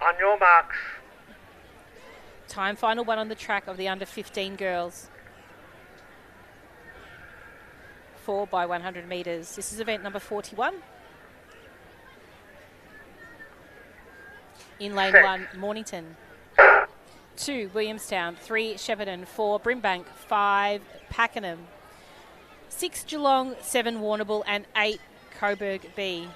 On your marks. Time final one on the track of the under 15 girls. 4x100 metres. This is event number 41. In lane 1, Mornington. 2, Williamstown. 3, Shepparton. 4, Brimbank. 5, Pakenham. 6, Geelong. 7, Warrnambool. And 8, Coburg B.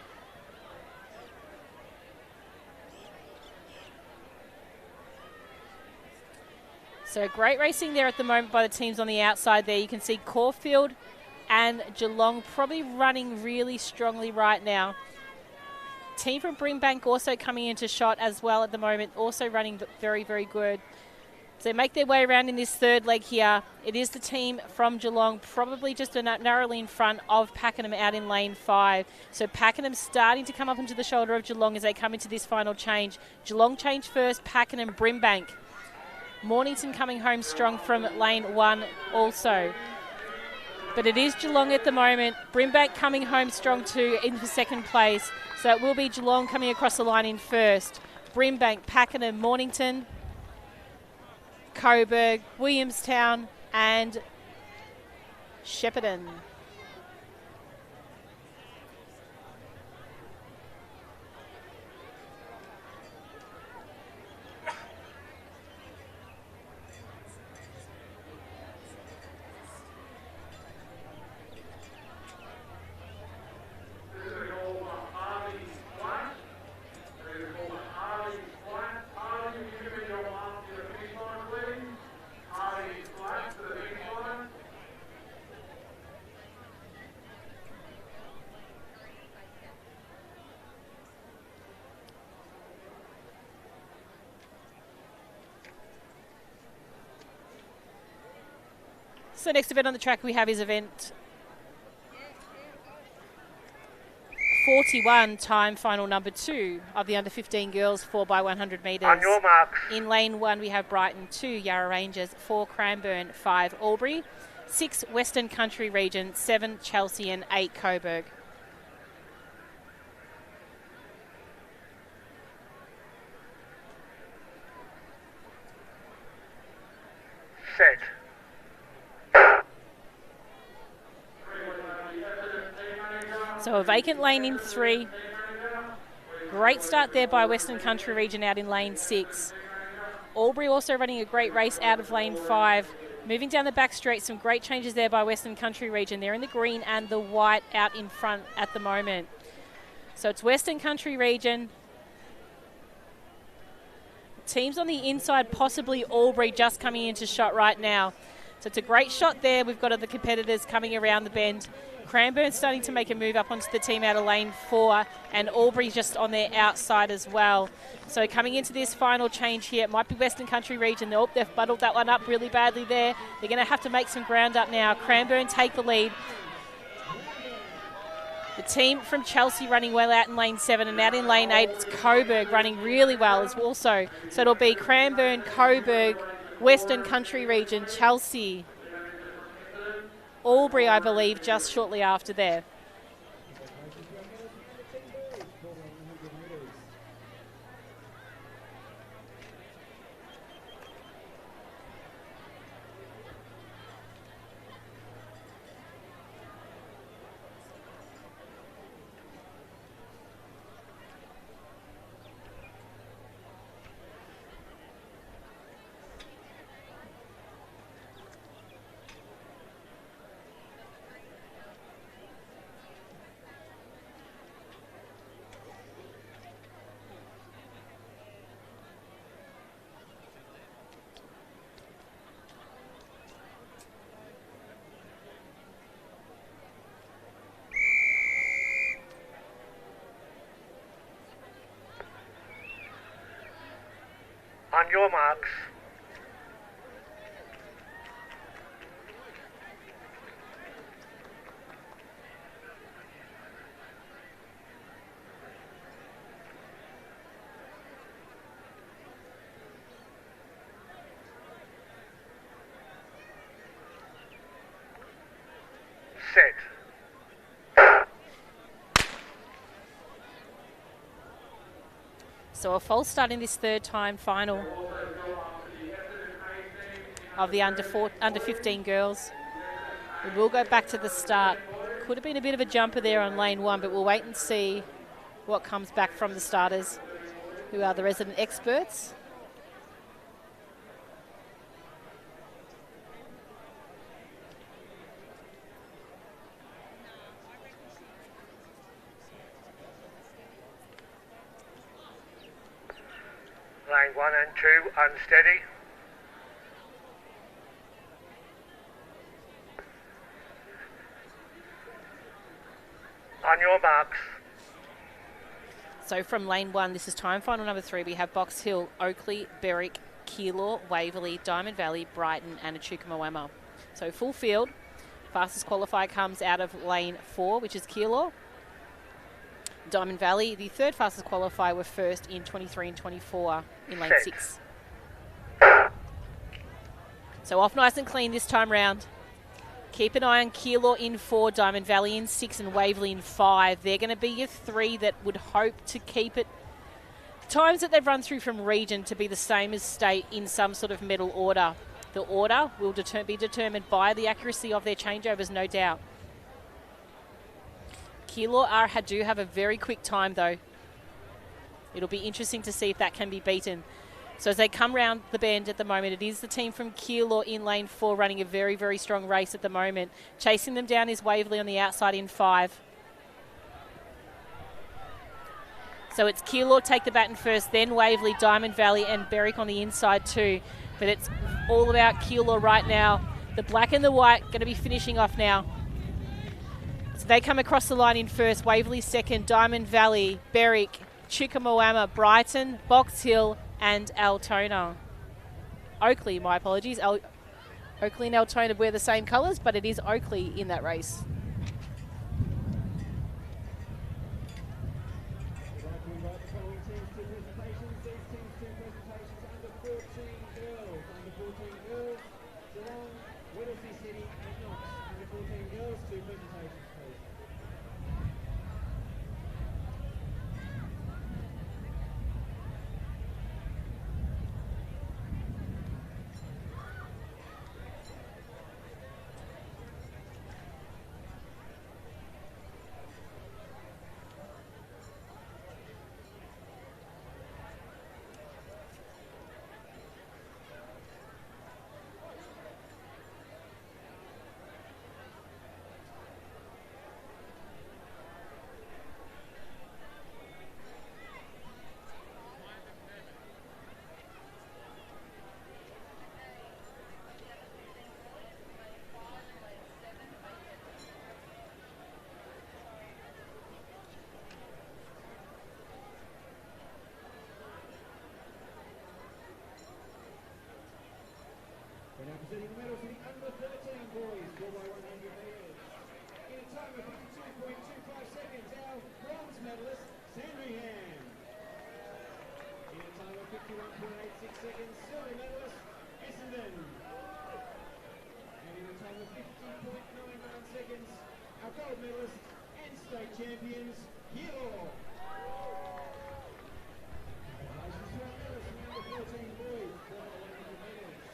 So great racing there at the moment by the teams on the outside there. You can see Caulfield and Geelong probably running really strongly right now. Team from Brimbank also coming into shot as well at the moment, also running very, very good. So they make their way around in this third leg here. It is the team from Geelong, probably just narrowly in front of Pakenham out in lane 5. So Pakenham starting to come up into the shoulder of Geelong as they come into this final change. Geelong change first, Pakenham, Brimbank. Mornington coming home strong from lane 1 also. But it is Geelong at the moment. Brimbank coming home strong too in for second place. So it will be Geelong coming across the line in first. Brimbank, Pakenham, Mornington, Coburg, Williamstown and Shepparton. So next event on the track we have is event 41, time final number 2 of the under 15 girls 4x100 metres. On your marks. In lane 1 we have Brighton, 2 Yarra Rangers, 4 Cranbourne, 5 Albury, 6 Western Country Region, 7 Chelsea and 8 Coburg. Set. So a vacant lane in 3. Great start there by Western Country Region out in lane 6. Albury also running a great race out of lane 5. Moving down the back straight, some great changes there by Western Country Region. They're in the green and the white out in front at the moment. So it's Western Country Region. Teams on the inside, possibly Albury just coming into shot right now. So it's a great shot there. We've got other competitors coming around the bend. Cranbourne starting to make a move up onto the team out of lane 4, and Albury just on their outside as well. So coming into this final change here, it might be Western Country Region. Oh, they've muddled that one up really badly there. They're going to have to make some ground up now. Cranbourne take the lead. The team from Chelsea running well out in lane 7, and out in lane 8, it's Coburg running really well as also. So it'll be Cranbourne, Coburg, Western Country Region, Chelsea, Albury, I believe, just shortly after there. On your marks. Set. So a false start in this third time final of the under 15 girls. We will go back to the start. Could have been a bit of a jumper there on lane 1, but we'll wait and see what comes back from the starters, who are the resident experts. Lane 1 and 2 unsteady. On your marks. So from lane 1, this is time final number 3. We have Box Hill, Oakley, Berwick, Keilor, Waverley, Diamond Valley, Brighton and Echuca-Moama. So full field. Fastest qualifier comes out of lane 4, which is Keilor. Diamond Valley, the third fastest qualifier, were first in 23 and 24 in lane 6. So off nice and clean this time round. Keep an eye on Keilor in 4, Diamond Valley in 6 and Waverley in 5. They're going to be your 3 that would hope to keep it. Times that they've run through from region to be the same as state in some sort of medal order. The order will be determined by the accuracy of their changeovers, no doubt. Keilor do have a very quick time though. It'll be interesting to see if that can be beaten. So as they come round the bend at the moment, it is the team from Keilor in lane 4 running a very, very strong race at the moment. Chasing them down is Waverley on the outside in 5. So it's Keilor take the baton first, then Waverley, Diamond Valley and Berwick on the inside too. But it's all about Keilor right now. The black and the white going to be finishing off now. So they come across the line in first. Waverley second, Diamond Valley, Berwick, Echuca-Moama, Brighton, Box Hill and Altona. Oakley, my apologies. Oakley and Altona wear the same colours, but it is Oakley in that race. We'd like to invite the following teams to presentations. These teams to presentations under 14 girls. Under 14 girls, Geelong, Whittlesea City and Knox. Under 14 girls, 2 presentations, please. We're now presenting the medals for the under 13 boys, 4x100 metres. In a time of 52.25 seconds, our bronze medalist, Sandringham. In a time of 51.86 seconds, silver medalist, Essendon. And in a time of 50.99 seconds, our gold medalist and state champions, Hilo. Congratulations to our medalists from the under 13 boys, 4x100 metres.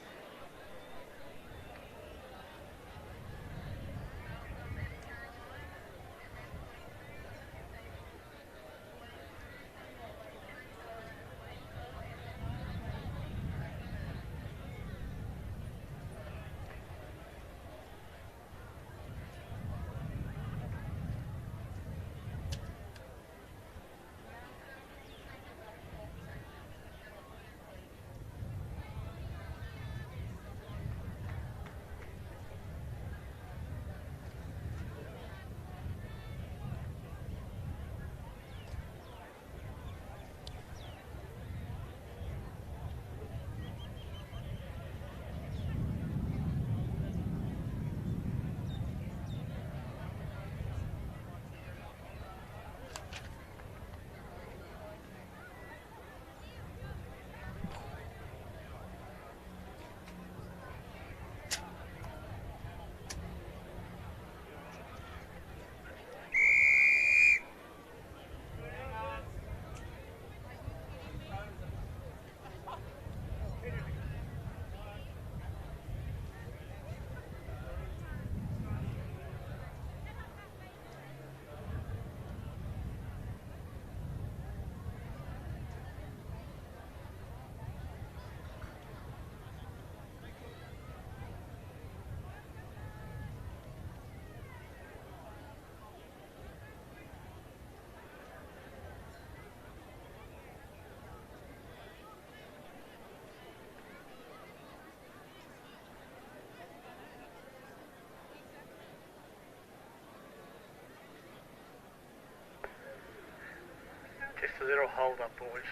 Just a little hold up, boys.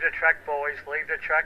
Leave the track, boys. Leave the track.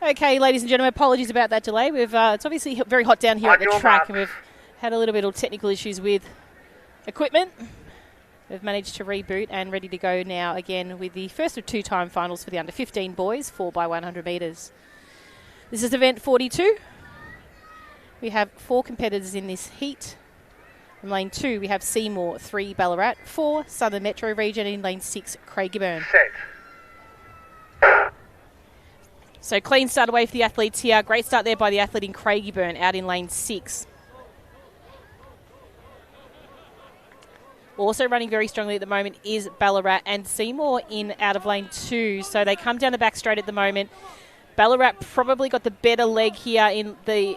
Okay, ladies and gentlemen, apologies about that delay. It's obviously very hot down here at the track, and we've had a little bit of technical issues with equipment. We've managed to reboot and ready to go now again with the first of 2 time finals for the under 15 boys, 4x100 metres. This is event 42. We have 4 competitors in this heat. In lane 2, we have Seymour, 3 Ballarat, 4 Southern Metro Region, in lane 6, Craigieburn. Set. So clean start away for the athletes here. Great start there by the athlete in Craigieburn, out in lane 6. Also running very strongly at the moment is Ballarat, and Seymour in out of lane 2. So they come down the back straight at the moment. Ballarat probably got the better leg here in the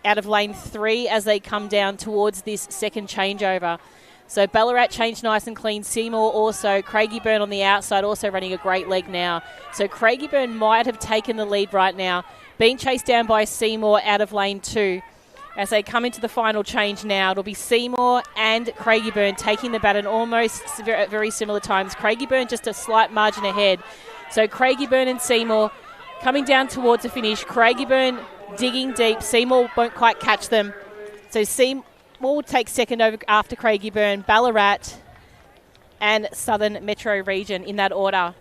out of lane 3 as they come down towards this second changeover. So Ballarat changed nice and clean. Seymour also. Craigieburn on the outside also running a great leg now. So Craigieburn might have taken the lead right now. Being chased down by Seymour out of lane 2. As they come into the final change now, it'll be Seymour and Craigieburn taking the baton almost at very similar times. Craigieburn just a slight margin ahead. So Craigieburn and Seymour coming down towards the finish. Craigieburn digging deep. Seymour won't quite catch them. So Seymour will take second over after Craigieburn, Ballarat and Southern Metro Region in that order.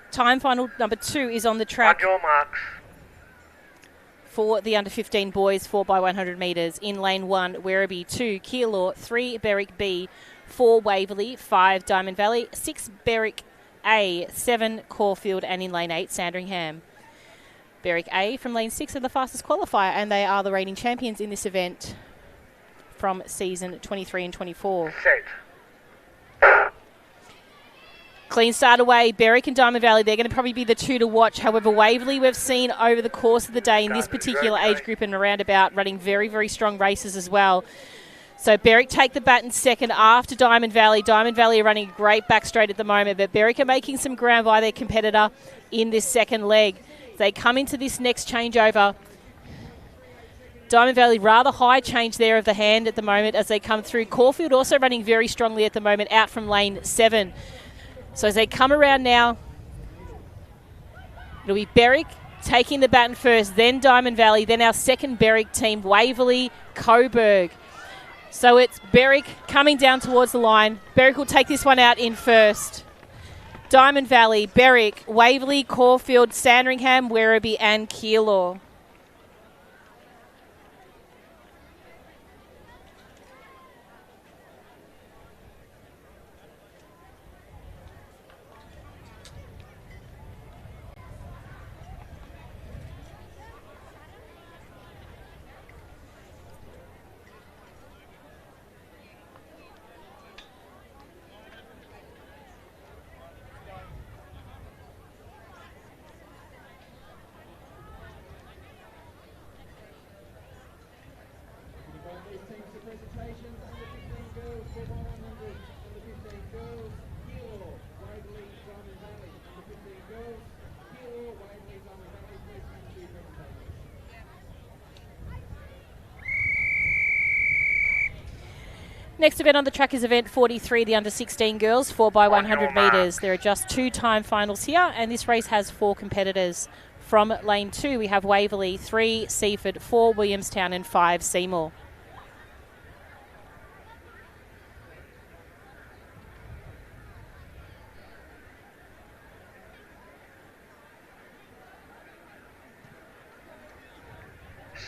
Time final number 2 is on the track. On your marks. For the under 15 boys, 4x100 metres. In lane 1, Werribee, 2 Keilor, 3 Berwick B, 4 Waverley, 5 Diamond Valley, 6 Berwick A, 7 Caulfield, and in lane 8, Sandringham. Berwick A from lane 6 are the fastest qualifier, and they are the reigning champions in this event from season 23 and 24. Set. Clean start away, Berwick and Diamond Valley, they're going to probably be the 2 to watch. However, Waverley we've seen over the course of the day in this particular age group and around about running very, very strong races as well. So Berwick take the baton second after Diamond Valley. Diamond Valley are running a great back straight at the moment, but Berwick are making some ground by their competitor in this second leg. They come into this next changeover. Diamond Valley rather high change there of the hand at the moment as they come through. Caulfield also running very strongly at the moment out from lane 7. So as they come around now, it'll be Berwick taking the baton first, then Diamond Valley, then our second Berwick team, Waverley, Coburg. So it's Berwick coming down towards the line. Berwick will take this one out in first. Diamond Valley, Berwick, Waverley, Caulfield, Sandringham, Werribee and Keilor. Next event on the track is event 43, the under 16 girls, 4x100 metres. There are just 2 time finals here, and this race has 4 competitors. From lane 2, we have Waverley, 3 Seaford, 4 Williamstown, and 5 Seymour.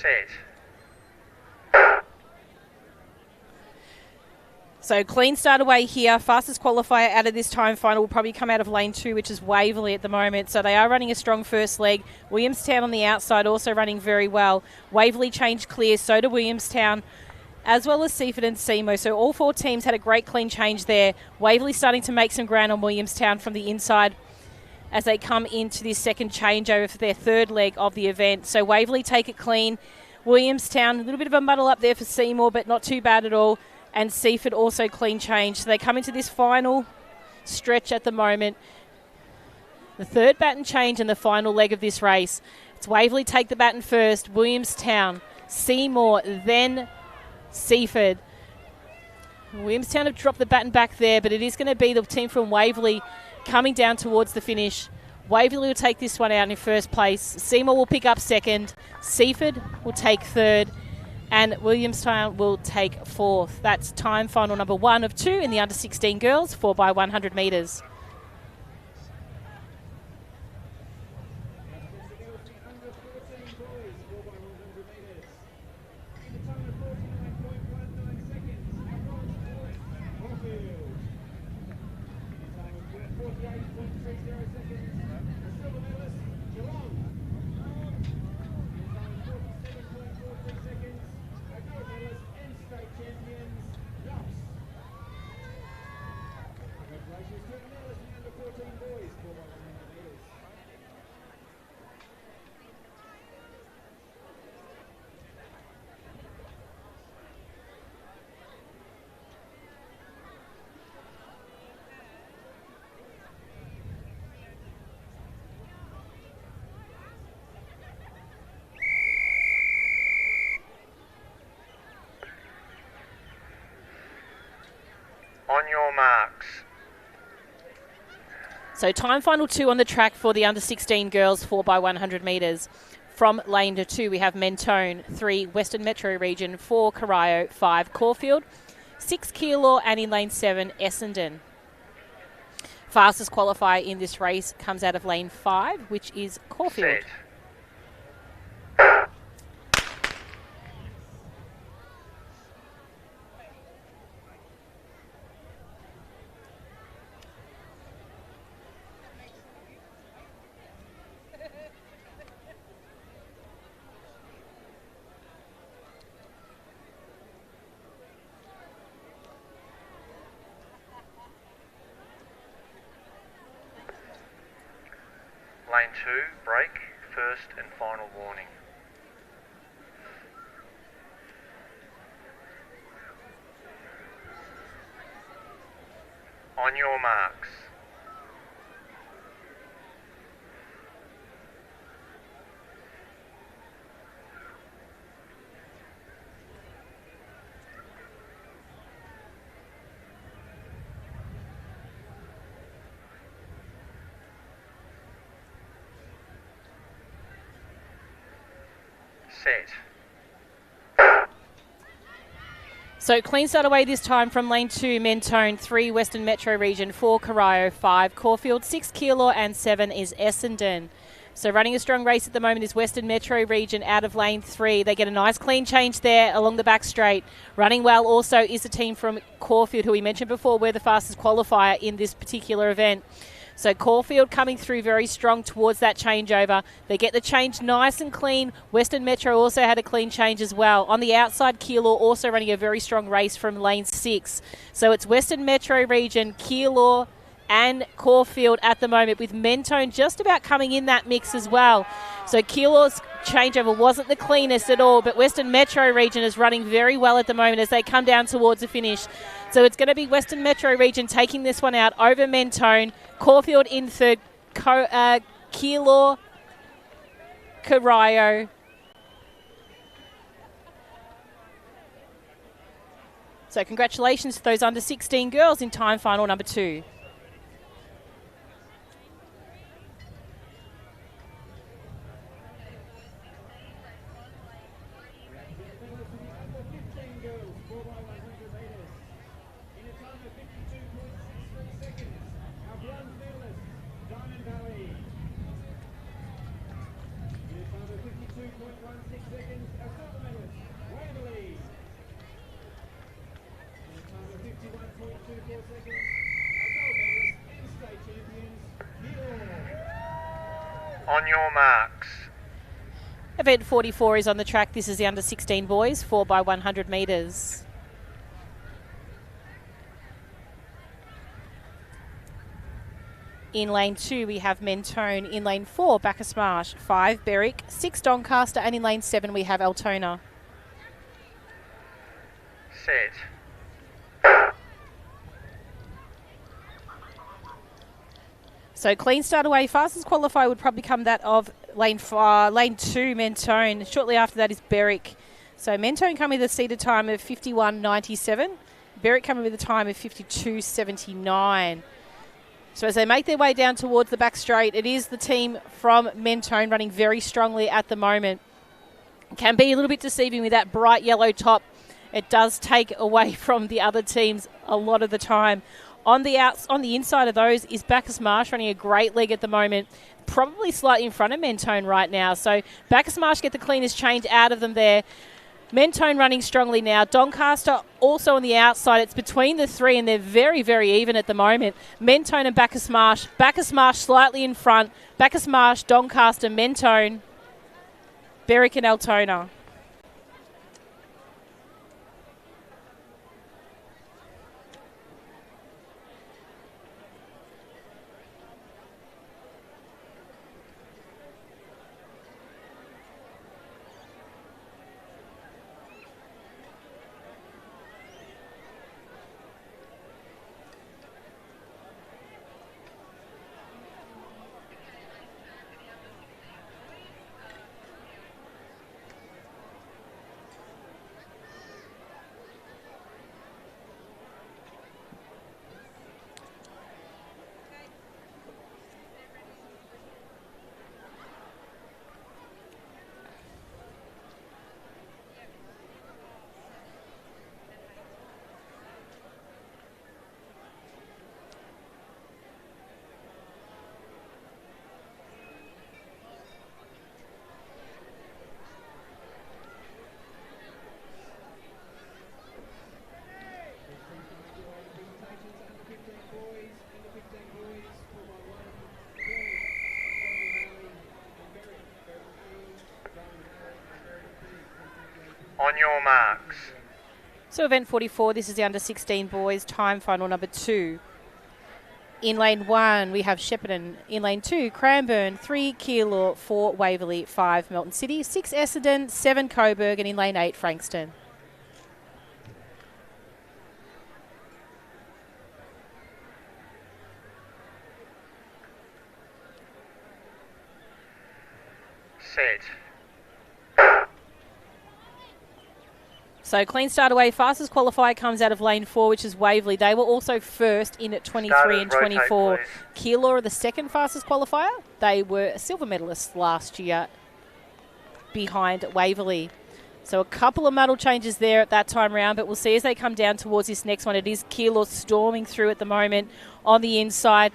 Set. So clean start away here. Fastest qualifier out of this time final will probably come out of lane 2, which is Waverley at the moment. So they are running a strong first leg. Williamstown on the outside also running very well. Waverley changed clear, so do Williamstown, as well as Seaford and Seymour. So all 4 teams had a great clean change there. Waverley starting to make some ground on Williamstown from the inside as they come into this second changeover for their third leg of the event. So Waverley take it clean. Williamstown, a little bit of a muddle up there for Seymour, but not too bad at all. And Seaford also clean change. So they come into this final stretch at the moment. The third baton change in the final leg of this race. It's Waverley take the baton first, Williamstown, Seymour, then Seaford. Williamstown have dropped the baton back there, but it is going to be the team from Waverley coming down towards the finish. Waverley will take this one out in first place. Seymour will pick up second. Seaford will take third. And Williamstown will take fourth. That's time final number 1 of 2 in the under-16 girls, 4x100 metres. On your marks. So time final 2 on the track for the under-16 girls, 4x100 metres. From lane 2, we have Mentone, 3 Western Metro Region, 4 Corio, 5 Caulfield, 6 Keilor, and in lane 7, Essendon. Fastest qualifier in this race comes out of lane 5, which is Caulfield. Set. Lane 2, break, first and final warning. On your marks. Set. So clean start away this time from lane 2, Mentone, 3 Western Metro Region, 4 Corio, 5 Caulfield, 6 Keilor, and 7 is Essendon. So running a strong race at the moment is Western Metro Region out of lane 3. They get a nice clean change there along the back straight. Running well also is the team from Caulfield, who we mentioned before were the fastest qualifier in this particular event. So Caulfield coming through very strong towards that changeover. They get the change nice and clean. Western Metro also had a clean change as well. On the outside, Keilor also running a very strong race from lane 6. So it's Western Metro Region, Keilor and Caulfield at the moment, with Mentone just about coming in that mix as well. So Keilor's changeover wasn't the cleanest at all, but Western Metro Region is running very well at the moment as they come down towards the finish. So it's going to be Western Metro Region taking this one out over Mentone. Caulfield in third, Keilor, Corio. So congratulations to those under 16 girls in time final number 2. On your marks. Event 44 is on the track. This is the under 16 boys, 4x100 metres. In lane 2, we have Mentone. In lane 4, Bacchus Marsh. 5, Berwick. 6, Doncaster. And in lane 7, we have Altona. Set. So clean start away. Fastest qualifier would probably come that of lane 2, Mentone. Shortly after that is Berwick. So Mentone coming with a seated time of 51.97. Berwick coming with a time of 52.79. So as they make their way down towards the back straight, it is the team from Mentone running very strongly at the moment. It can be a little bit deceiving with that bright yellow top. It does take away from the other teams a lot of the time. On the inside of those is Bacchus Marsh running a great leg at the moment, probably slightly in front of Mentone right now. So Bacchus Marsh get the cleanest change out of them there. Mentone running strongly now. Doncaster also on the outside. It's between the three and they're very, very even at the moment. Mentone and Bacchus Marsh. Bacchus Marsh slightly in front. Bacchus Marsh, Doncaster, Mentone, Berwick and Altona. On your marks. So event 44, this is the under 16 boys, time final number 2. In lane 1, we have Shepparton. In lane 2, Cranbourne. 3, Keilor. 4, Waverley. 5, Melton City. 6, Essendon. 7, Coburg. And in lane 8, Frankston. Set. So clean start away. Fastest qualifier comes out of lane 4, which is Waverley. They were also first in at 23 and 24. Rotate, Keilor are the second fastest qualifier. They were silver medalists last year behind Waverley. So a couple of muddle changes there at that time round, but we'll see as they come down towards this next one. It is Keilor storming through at the moment on the inside.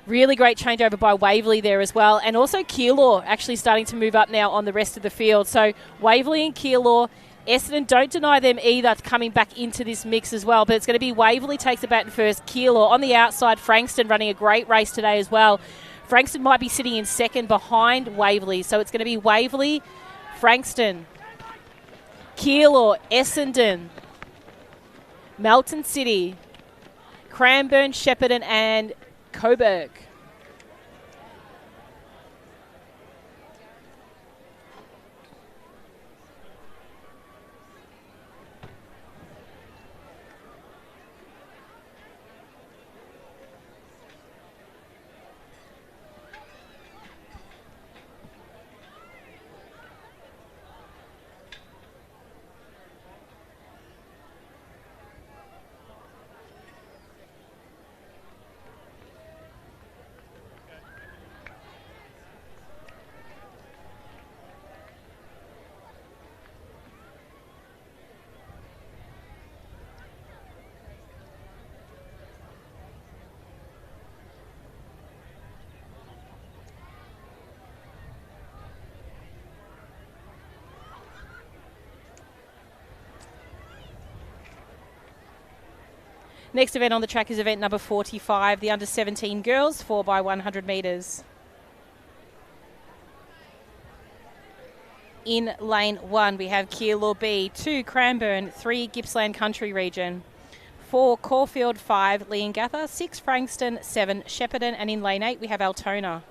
Really great changeover by Waverley there as well. And also Keilor actually starting to move up now on the rest of the field. So Waverley and Keilor. Essendon, don't deny them either coming back into this mix as well, but it's going to be Waverley takes the baton first. Keilor on the outside. Frankston running a great race today as well. Frankston might be sitting in second behind Waverley, so it's going to be Waverley, Frankston, Keilor, Essendon, Melton City, Cranbourne, Shepparton and Coburg. Next event on the track is event number 45, the under 17 girls, 4x100 metres. In lane 1, we have Keilor B, 2 Cranbourne, 3 Gippsland Country Region, 4 Caulfield, 5 Leongatha, 6 Frankston, 7 Shepparton, and in lane 8 we have Altona.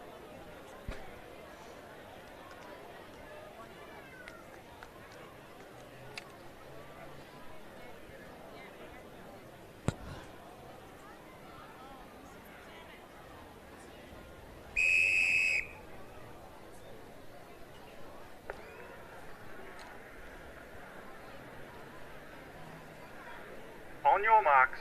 On your marks.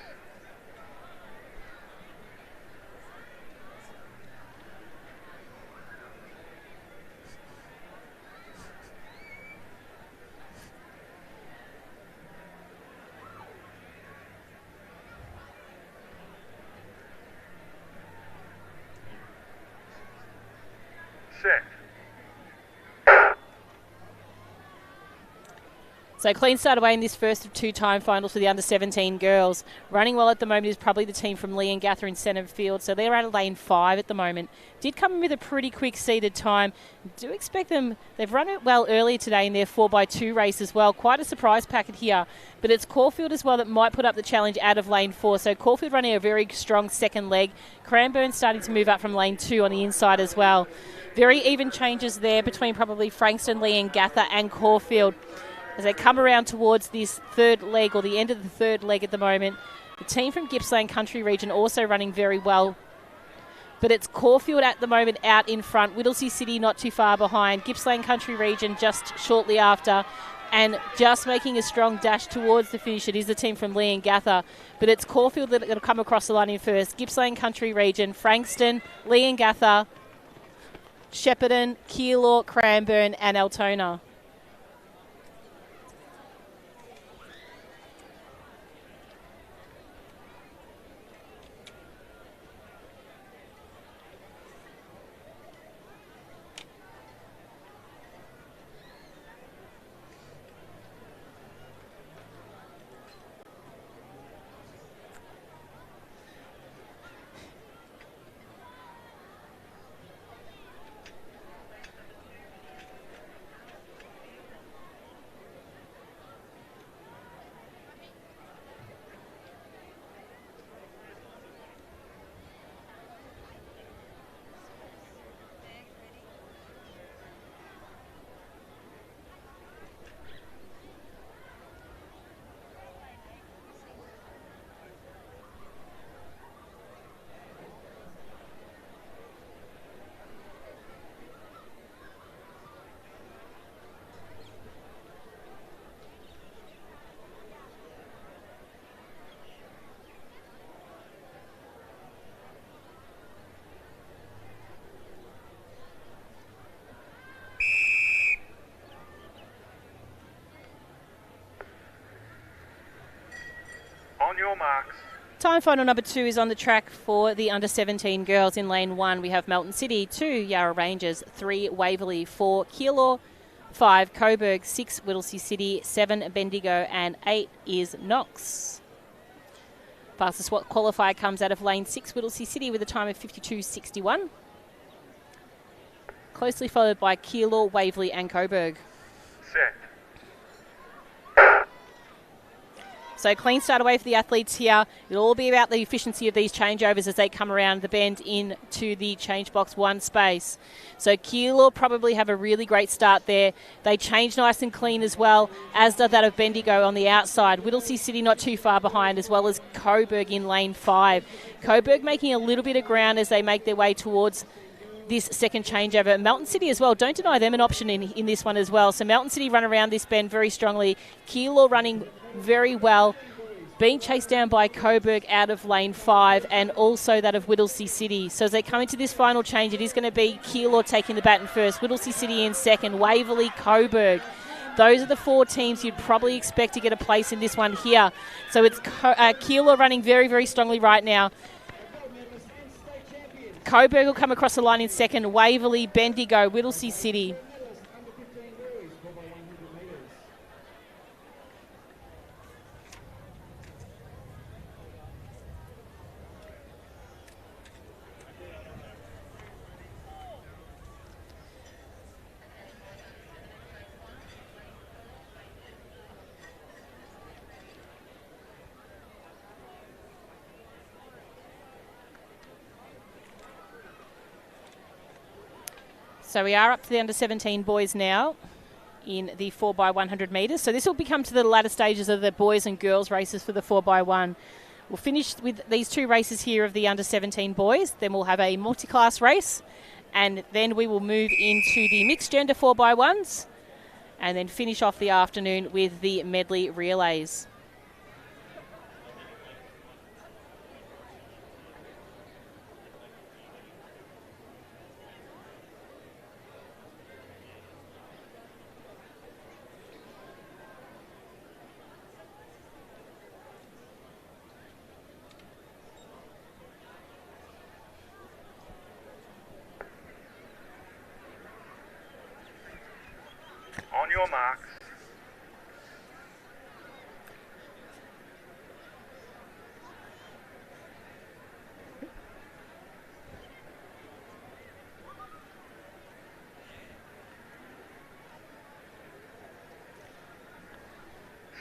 Set. So clean start away in this first of 2 time finals for the under-17 girls. Running well at the moment is probably the team from Leongatha in centre field. So they're out of lane 5 at the moment. Did come in with a pretty quick seeded time. Do expect them, they've run it well earlier today in their 4x2 race as well. Quite a surprise packet here. But it's Caulfield as well that might put up the challenge out of lane 4. So Caulfield running a very strong second leg. Cranbourne starting to move up from lane 2 on the inside as well. Very even changes there between probably Frankston, Leongatha and Caulfield. As they come around towards this third leg, or the end of the third leg at the moment. The team from Gippsland Country Region also running very well. But it's Caulfield at the moment out in front. Whittlesea City not too far behind. Gippsland Country Region just shortly after. And just making a strong dash towards the finish. It is the team from Leongatha. But it's Caulfield that will come across the line in first. Gippsland Country Region, Frankston, Leongatha, Shepparton, Keilor, Cranbourne and Altona. On your marks. Time final number 2 is on the track for the under-17 girls. In lane 1, we have Melton City, 2 Yarra Rangers, 3 Waverley, 4 Keilor, 5 Coburg, 6 Whittlesea City, 7 Bendigo and 8 is Knox. Fastest qualifier comes out of lane 6 Whittlesea City with a time of 52.61. Closely followed by Keilor, Waverley and Coburg. Set. So clean start away for the athletes here. It'll all be about the efficiency of these changeovers as they come around the bend into the change box 1 space. So Keilor probably have a really great start there. They change nice and clean as well, as does that of Bendigo on the outside. Whittlesea City not too far behind, as well as Coburg in lane 5. Coburg making a little bit of ground as they make their way towards this second changeover. Melton City as well, don't deny them an option in this one as well. So Melton City run around this bend very strongly. Keilor running very well, being chased down by Coburg out of lane 5 and also that of Whittlesea City. So as they come into this final change, it is going to be Keilor taking the baton first, Whittlesea City in second, Waverley, Coburg. Those are the 4 teams you'd probably expect to get a place in this one here. So it's Keilor running very, very strongly right now. Coburg will come across the line in second, Waverley, Bendigo, Whittlesea City. So we are up to the under-17 boys now in the 4x100 metres. So this will become to the latter stages of the boys and girls races for the 4x1. We'll finish with these two races here of the under-17 boys. Then we'll have a multi-class race. And then we will move into the mixed gender 4x1s. And then finish off the afternoon with the medley relays. On your marks.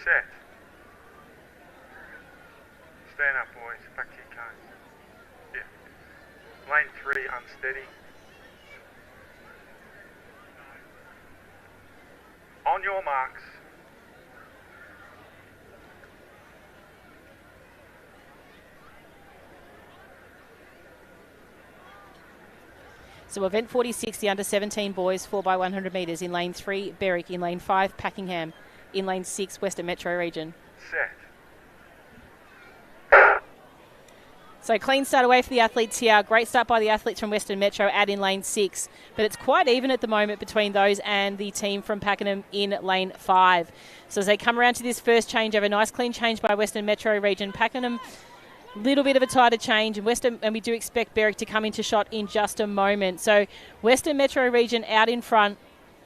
Set. Stand up, boys. Back to your cones. Yeah. Lane 3, unsteady. On your marks. So event 46, the under-17 boys, 4x100 metres. In lane 3, Berwick. In lane 5, Packingham. In lane 6, Western Metro Region. Set. So clean start away for the athletes here. Great start by the athletes from Western Metro out in lane 6. But it's quite even at the moment between those and the team from Pakenham in lane 5. So as they come around to this first changeover, nice clean change by Western Metro Region. Pakenham, little bit of a tighter change. And we do expect Berwick to come into shot in just a moment. So Western Metro Region out in front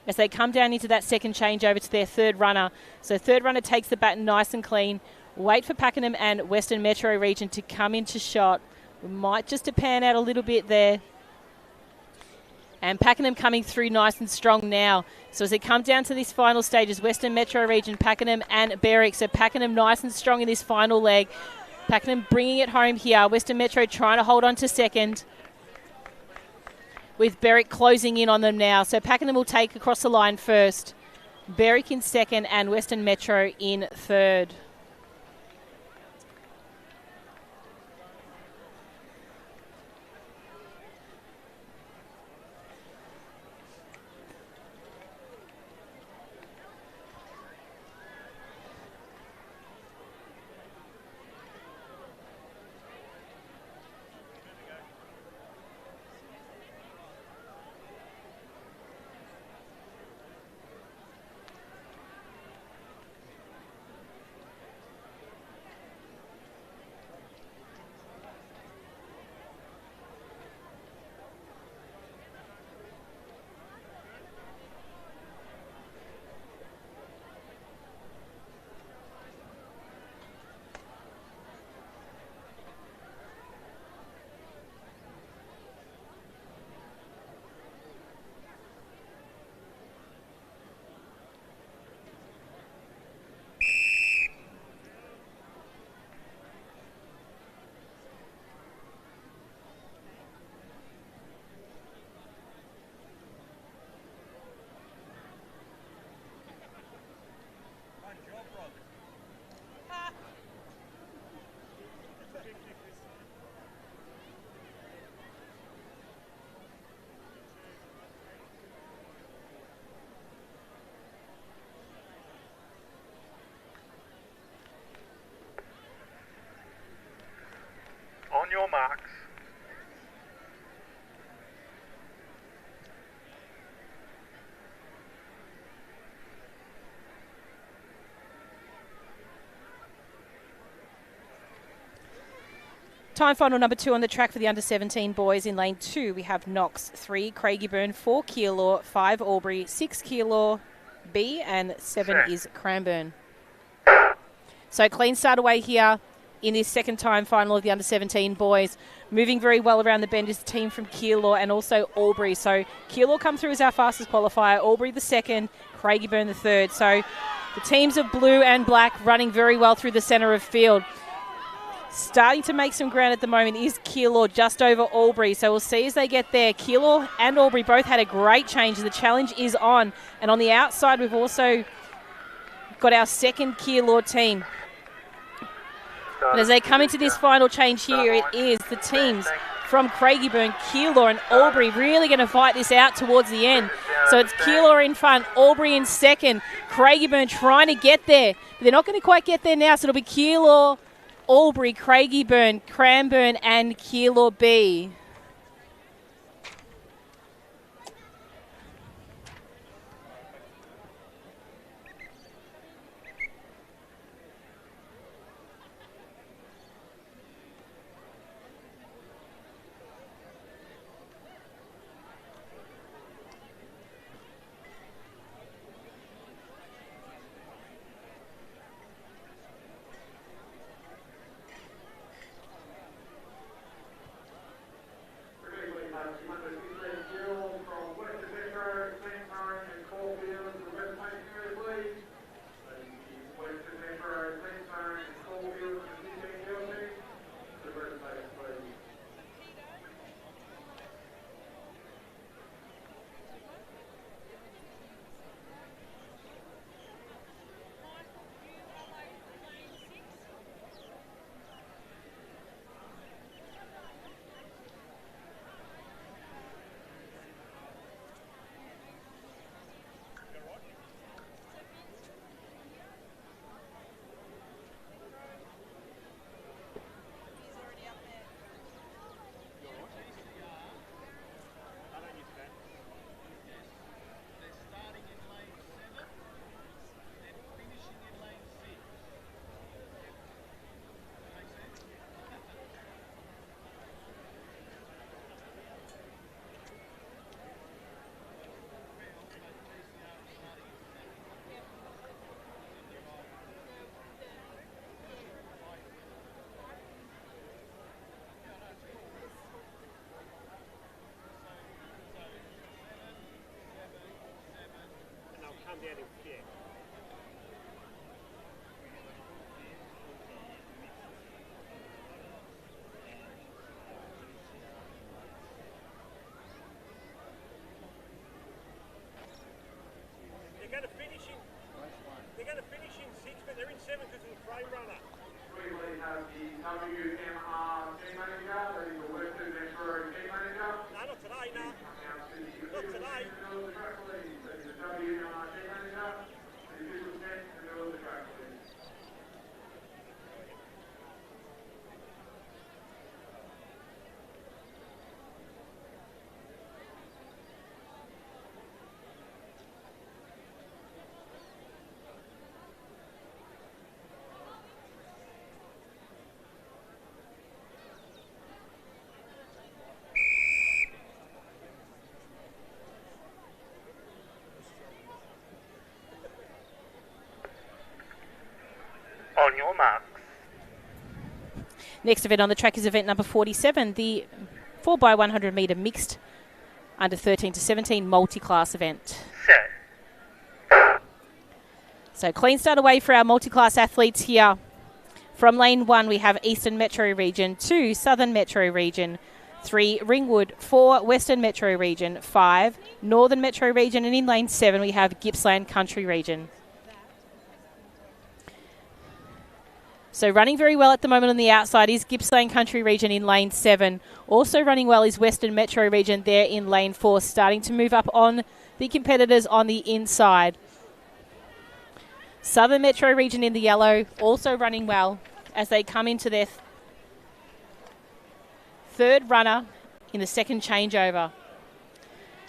as they come down into that second changeover to their third runner. So third runner takes the baton nice and clean. Wait for Pakenham and Western Metro Region to come into shot. We might just to pan out a little bit there. And Pakenham coming through nice and strong now. So as they come down to these final stages, Western Metro Region, Pakenham and Berwick. So Pakenham nice and strong in this final leg. Pakenham bringing it home here. Western Metro trying to hold on to second, with Berwick closing in on them now. So Pakenham will take across the line first. Berwick in second and Western Metro in third. On your marks. Time final number 2 on the track for the under-17 boys. In lane 2, we have Knox, 3 Craigieburn, 4 Keilor, 5 Albury, 6 Keilor B, and 7 is Cranbourne. So clean start away here in this second time final of the under-17 boys. Moving very well around the bend is the team from Keilor and also Albury. So Keilor come through as our fastest qualifier, Albury the second, Craigieburn the third. So the teams of blue and black running very well through the centre of field. Starting to make some ground at the moment is Keilor just over Albury. So we'll see as they get there. Keilor and Albury both had a great change. The challenge is on. And on the outside, we've also got our second Keilor team. And as they come into this final change here, it is the teams from Craigieburn, Keilor and Albury really going to fight this out towards the end. So it's Keilor in front, Albury in second, Craigieburn trying to get there. But they're not going to quite get there now, so it'll be Keilor, Albury, Craigieburn, Cranbourne and Keilor B. They're going to finish in 6, but they're in 7 because of the frame runner. We have the WMR team manager, that is the Western Metro team manager. No, not today, no. Not today. That is the WMR team manager, the official set, and the middle of the track, please. On your marks. Next event on the track is event number 47, the 4x100 metre mixed under 13 to 17 multi-class event. Set. So clean start away for our multi-class athletes here. From lane 1 we have Eastern Metro Region, 2 Southern Metro Region, 3 Ringwood, 4 Western Metro Region, 5 Northern Metro Region, and in lane 7 we have Gippsland Country Region. So running very well at the moment on the outside is Gippsland Country Region in lane 7. Also running well is Western Metro Region there in lane 4, starting to move up on the competitors on the inside. Southern Metro Region in the yellow, also running well as they come into their third runner in the second changeover.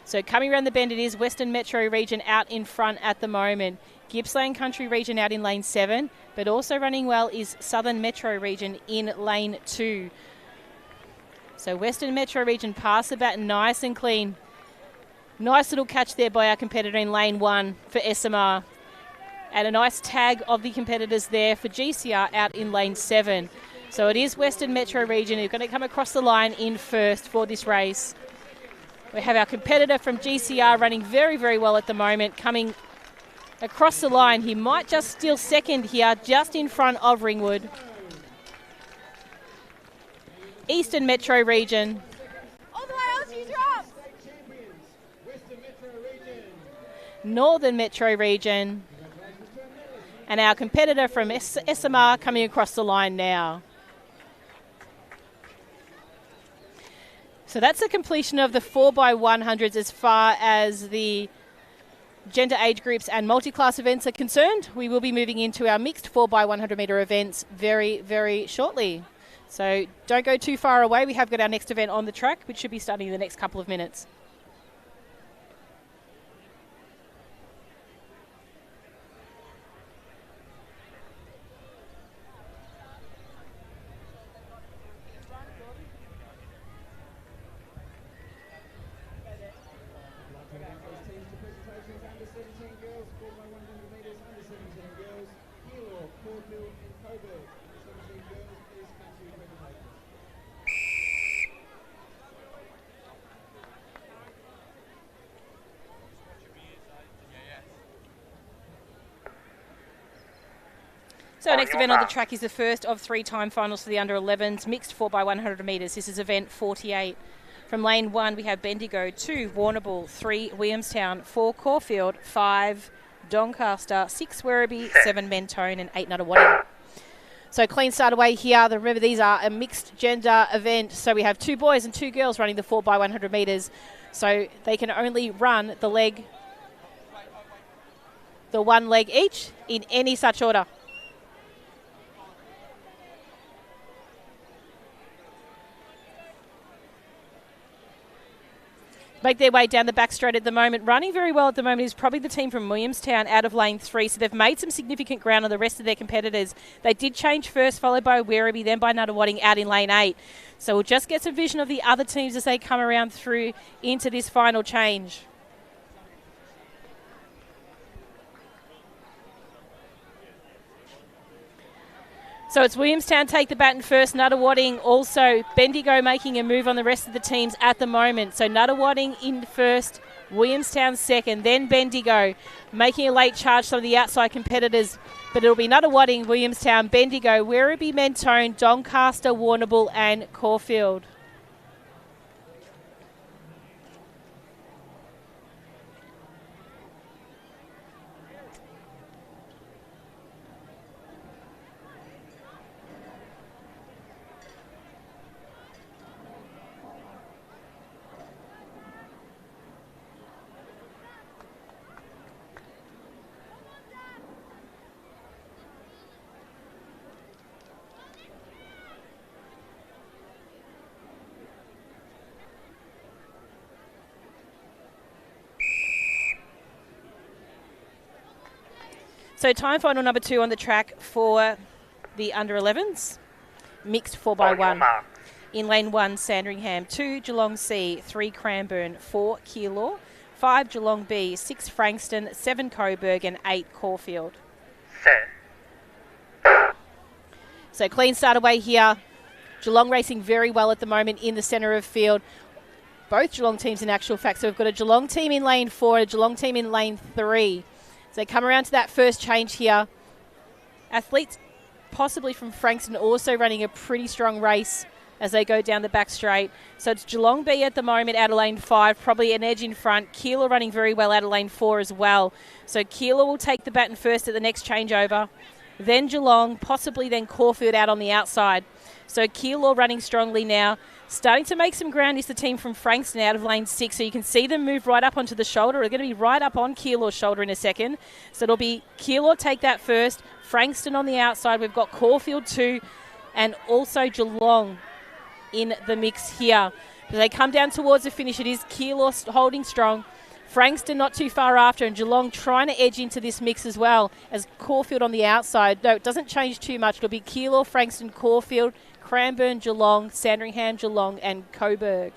So coming around the bend, it is Western Metro Region out in front at the moment. Gippsland Country Region out in lane 7, but also running well is Southern Metro Region in lane 2. So Western Metro Region pass the bat nice and clean. Nice little catch there by our competitor in lane 1 for SMR. And a nice tag of the competitors there for GCR out in lane 7. So it is Western Metro Region who's going to come across the line in first for this race. We have our competitor from GCR running very, very well at the moment, coming across the line. He might just steal second here, just in front of Ringwood. Eastern Metro region. All the way else, use your arms. Western Metro region. Northern Metro region. And our competitor from SMR coming across the line now. So that's the completion of the 4x100s as far as the gender age groups and multi-class events are concerned. We will be moving into our mixed 4x100 metre events very, very shortly. So don't go too far away. We have got our next event on the track, which should be starting in the next couple of minutes. Under 17 girls, 4x100 metres, under 17 girls, Kilo, Caulfield and Coburg. Under 17 girls, please come to your presentations. So our next event on the track is the first of 3 time finals for the under 11s, mixed 4x100 metres. This is event 48. From lane 1, we have Bendigo, 2 Warrnambool, 3 Williamstown, 4 Caulfield, 5 Doncaster, 6 Werribee, 7 Mentone and 8 Nunawading. So clean start away here. Remember, these are a mixed gender event. So we have 2 boys and 2 girls running the 4x100 metres. So they can only run the one leg each in any such order. Make their way down the back straight at the moment. Running very well at the moment is probably the team from Williamstown out of lane 3. So they've made some significant ground on the rest of their competitors. They did change first, followed by Werribee, then by Nunawading out in lane 8. So we'll just get some vision of the other teams as they come around through into this final change. So it's Williamstown take the baton first, Nunawading also, Bendigo making a move on the rest of the teams at the moment. So Nunawading in first, Williamstown second, then Bendigo making a late charge some of the outside competitors. But it'll be Nunawading, Williamstown, Bendigo, Werribee, Mentone, Doncaster, Warrnambool and Caulfield. So time final number 2 on the track for the under 11s, mixed 4x1. In lane 1, Sandringham, 2 Geelong C, 3 Cranbourne, 4 Keilor, 5 Geelong B, 6 Frankston, 7 Coburg and 8 Caulfield. So clean start away here. Geelong racing very well at the moment in the centre of field. Both Geelong teams in actual fact. So we've got a Geelong team in lane 4, a Geelong team in lane 3. So they come around to that first change here. Athletes possibly from Frankston also running a pretty strong race as they go down the back straight. So it's Geelong B at the moment out of lane 5, probably an edge in front. Keilor running very well out of lane 4 as well. So Keilor will take the baton first at the next changeover. Then Geelong, possibly then Caulfield out on the outside. So Keilor running strongly now. Starting to make some ground is the team from Frankston out of lane 6. So you can see them move right up onto the shoulder. They're going to be right up on Keilor's shoulder in a second. So it'll be Keilor take that first. Frankston on the outside. We've got Caulfield 2 and also Geelong in the mix here. As they come down towards the finish, it is Keilor holding strong. Frankston not too far after, and Geelong trying to edge into this mix as well as Caulfield on the outside. No, it doesn't change too much. It'll be Keilor, Frankston, Caulfield, Cranbourne, Geelong, Sandringham, Geelong and Coburg.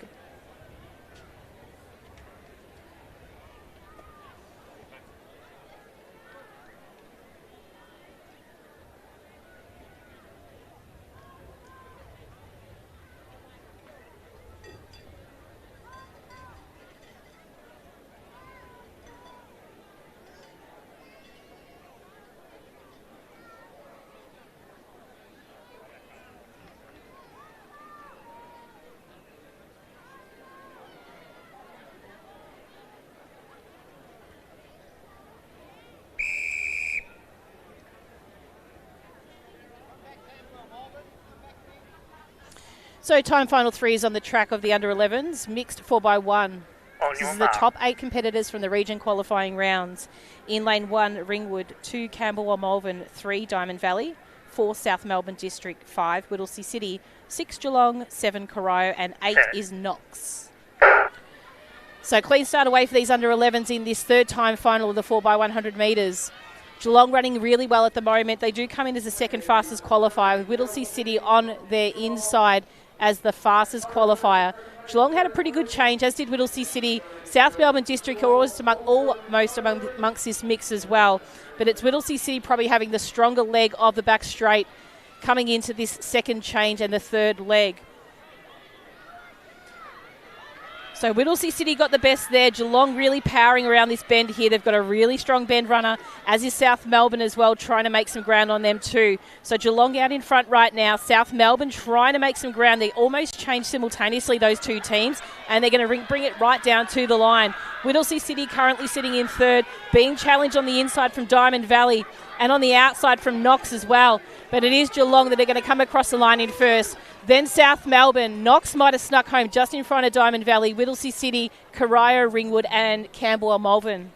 So time final 3 is on the track of the under-11s, mixed 4x1. This is the top 8 competitors from the region qualifying rounds. In lane 1, Ringwood, 2, Camberwell Malvern, 3, Diamond Valley, 4, South Melbourne District, 5, Whittlesea City, 6, Geelong, 7, Corio, and 8 is Knox. So clean start away for these under-11s in this third time final of the 4x100 metres. Geelong running really well at the moment. They do come in as the second fastest qualifier, with Whittlesea City on their inside as the fastest qualifier. Geelong had a pretty good change, as did Whittlesea City. South Melbourne District are almost amongst this mix as well. But it's Whittlesea City probably having the stronger leg of the back straight coming into this second change and the third leg. So Whittlesea City got the best there. Geelong really powering around this bend here. They've got a really strong bend runner, as is South Melbourne as well, trying to make some ground on them too. So Geelong out in front right now. South Melbourne trying to make some ground. They almost changed simultaneously, those two teams, and they're going to bring it right down to the line. Whittlesea City currently sitting in third, being challenged on the inside from Diamond Valley and on the outside from Knox as well. But it is Geelong that are going to come across the line in first. Then South Melbourne. Knox might have snuck home just in front of Diamond Valley. Whittlesea City, Corio, Ringwood and Camberwell Malvern.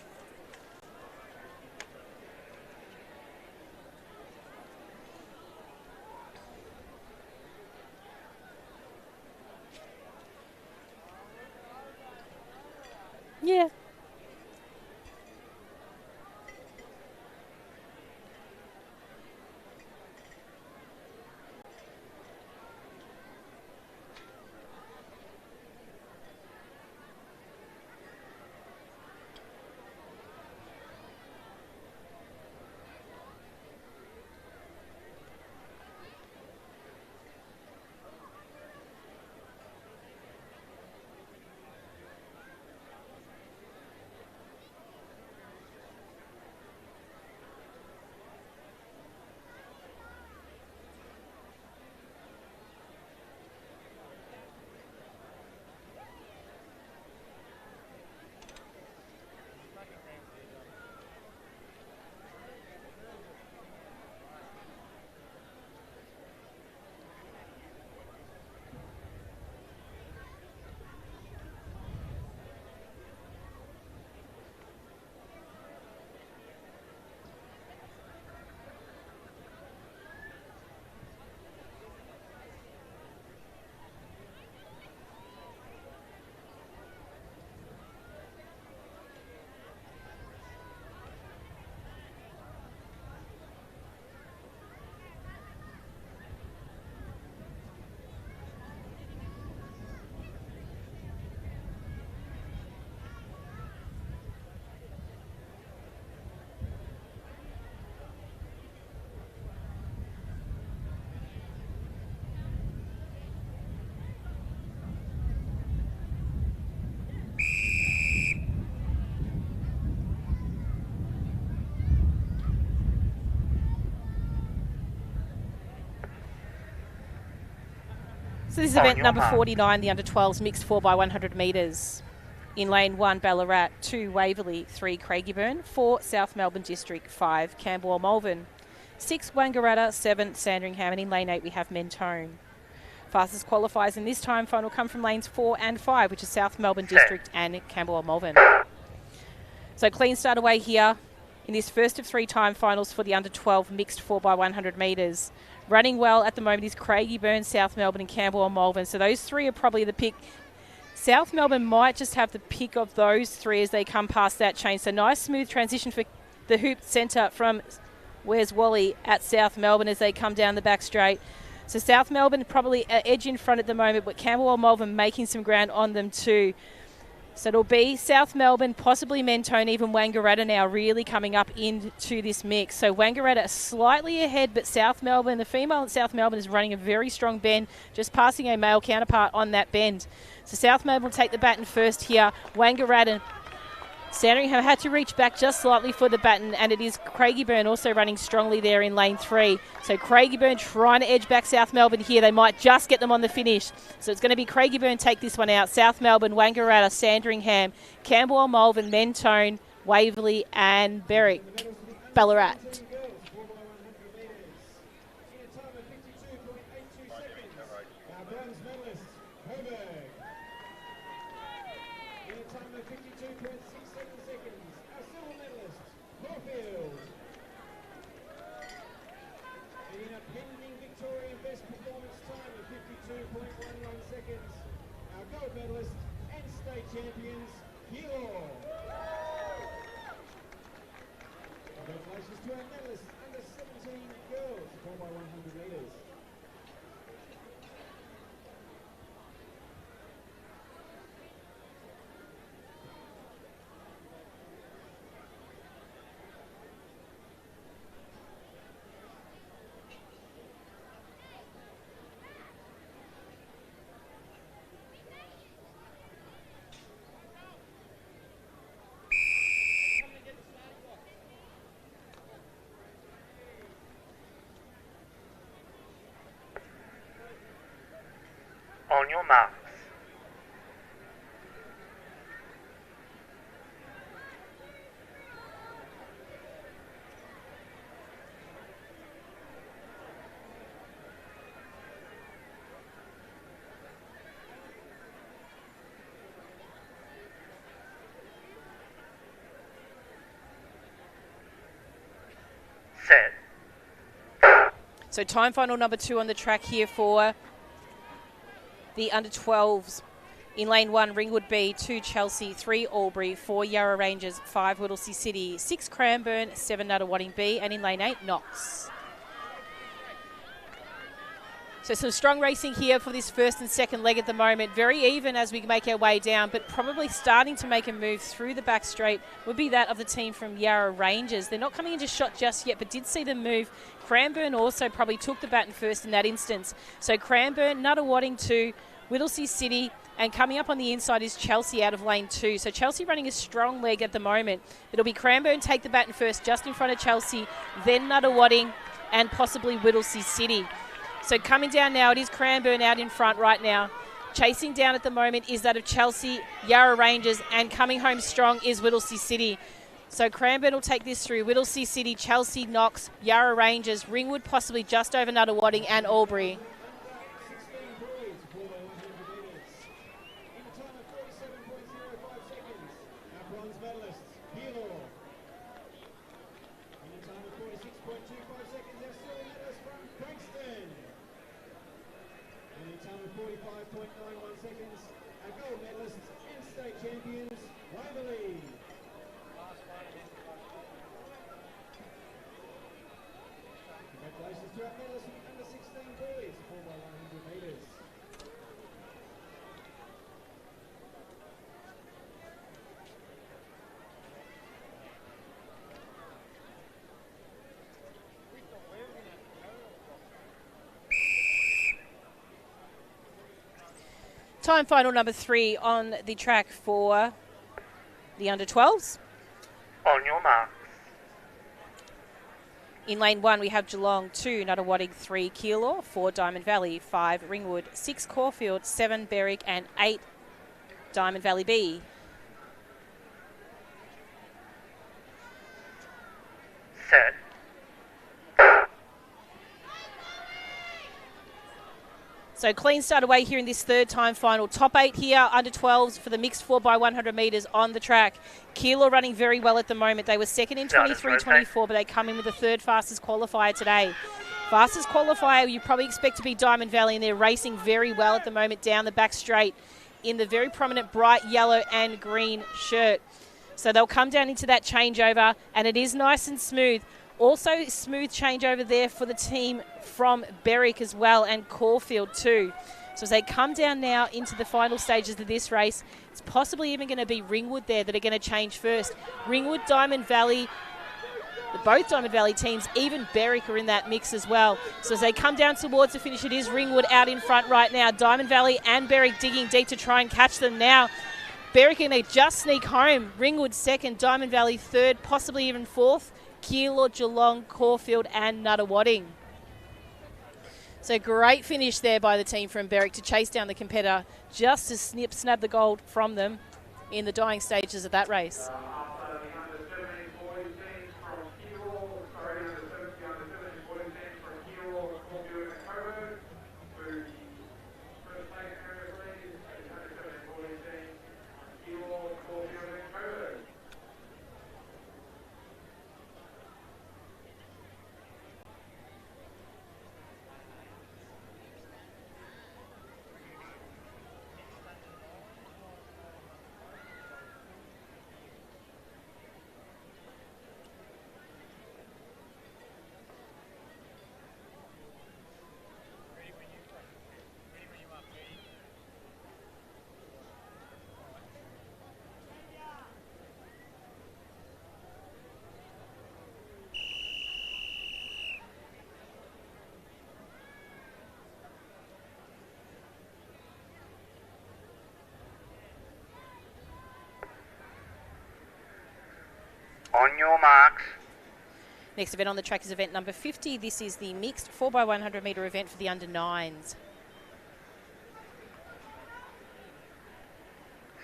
Yeah. So this is event number 49, the under-12s mixed 4x100 metres. In lane 1, Ballarat, 2, Waverley, 3, Craigieburn, 4, South Melbourne District, 5, Camberwell Malvern, 6, Wangaratta, 7, Sandringham, and in lane 8 we have Mentone. Fastest qualifiers in this time final come from lanes 4 and 5, which is South Melbourne District and Camberwell Malvern. So clean start away here in this first of 3 time finals for the under-12 mixed 4x100 metres. Running well at the moment is Craigieburn, South Melbourne and Camberwell Malvern. So those 3 are probably the pick. South Melbourne might just have the pick of those 3 as they come past that chain. So nice smooth transition for the hoop centre from Where's Wally at South Melbourne as they come down the back straight. So South Melbourne probably edge in front at the moment, but Camberwell Malvern making some ground on them too. So it'll be South Melbourne, possibly Mentone, even Wangaratta now really coming up into this mix. So Wangaratta slightly ahead, but South Melbourne, the female at South Melbourne is running a very strong bend, just passing a male counterpart on that bend. So South Melbourne will take the baton first here. Wangaratta, Sandringham had to reach back just slightly for the baton, and it is Craigieburn also running strongly there in lane 3. So Craigieburn trying to edge back South Melbourne here. They might just get them on the finish. So it's going to be Craigieburn take this one out. South Melbourne, Wangaratta, Sandringham, Camberwell Malvern, Mentone, Waverley and Ballarat. to our medalists under 17 girls, 4 by 100 metres. On your marks. Set. So time final number 2 on the track here for the under 12s. In lane 1, Ringwood B, 2 Chelsea, 3 Albury, 4 Yarra Rangers, 5 Whittlesea City, 6 Cranbourne, 7 Nuttawading B, and in lane 8, Knox. So some strong racing here for this first and second leg at the moment. Very even as we make our way down, but probably starting to make a move through the back straight would be that of the team from Yarra Rangers. They're not coming into shot just yet, but did see them move. Cranbourne also probably took the baton first in that instance. So Cranbourne, Nuttawading 2, Whittlesea City, and coming up on the inside is Chelsea out of lane 2. So Chelsea running a strong leg at the moment. It'll be Cranbourne take the baton first, just in front of Chelsea, then Nuttawading, and possibly Whittlesea City. So coming down now, it is Cranbourne out in front right now. Chasing down at the moment is that of Chelsea, Yarra Rangers, and coming home strong is Whittlesea City. So Cranbourne will take this through. Whittlesea City, Chelsea, Knox, Yarra Rangers, Ringwood possibly just over Nuttawading, and Albury. Champions, LAVic. Congratulations to our medalists from under 16 boys, 4 by 100 metres. Time final number 3 on the track for the under 12s. On your marks. In lane 1, we have Geelong, 2 Nuttawading, 3 Keilor, 4 Diamond Valley, 5 Ringwood, 6 Caulfield, 7 Berwick, and 8 Diamond Valley B. Set. So clean start away here in this third time final. Top 8 here, under 12s for the mixed 4 by 100 metres on the track. Keilor running very well at the moment. They were second in 23-24, but they come in with the third fastest qualifier today. Fastest qualifier you probably expect to be Diamond Valley, and they're racing very well at the moment down the back straight in the very prominent bright yellow and green shirt. So they'll come down into that changeover, and it is nice and smooth. Also smooth changeover there for the team from Berwick as well, and Caulfield too. So as they come down now into the final stages of this race, it's possibly even going to be Ringwood there that are going to change first. Ringwood, Diamond Valley, both Diamond Valley teams, even Berwick are in that mix as well. So as they come down towards the finish, it is Ringwood out in front right now. Diamond Valley and Berwick digging deep to try and catch them now. Berwick and they just sneak home. Ringwood second, Diamond Valley third, possibly even fourth. Keilor, Geelong, Caulfield, and Nuttawading. So great finish there by the team from Berwick to chase down the competitor, just to snap the gold from them in the dying stages of that race. On your marks. Next event on the track is event number 50. This is the mixed 4x100 metre event for the under 9s.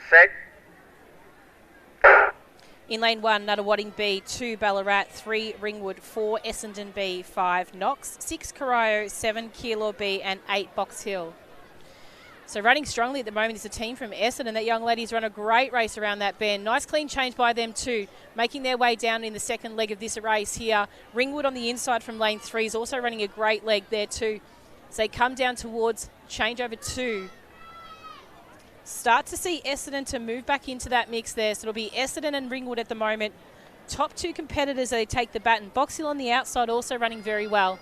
Set. In lane 1, Nuttawading B, 2 Ballarat, 3 Ringwood, 4 Essendon B, 5 Knox, 6 Corio, 7 Keilor B and 8 Box Hill. So running strongly at the moment is a team from Essendon. That young lady's run a great race around that bend. Nice clean change by them too, making their way down in the second leg of this race here. Ringwood on the inside from lane 3 is also running a great leg there too. As they come down towards changeover 2. Start to see Essendon to move back into that mix there. So it'll be Essendon and Ringwood at the moment. Top 2 competitors, they take the baton. Box Hill on the outside also running very well.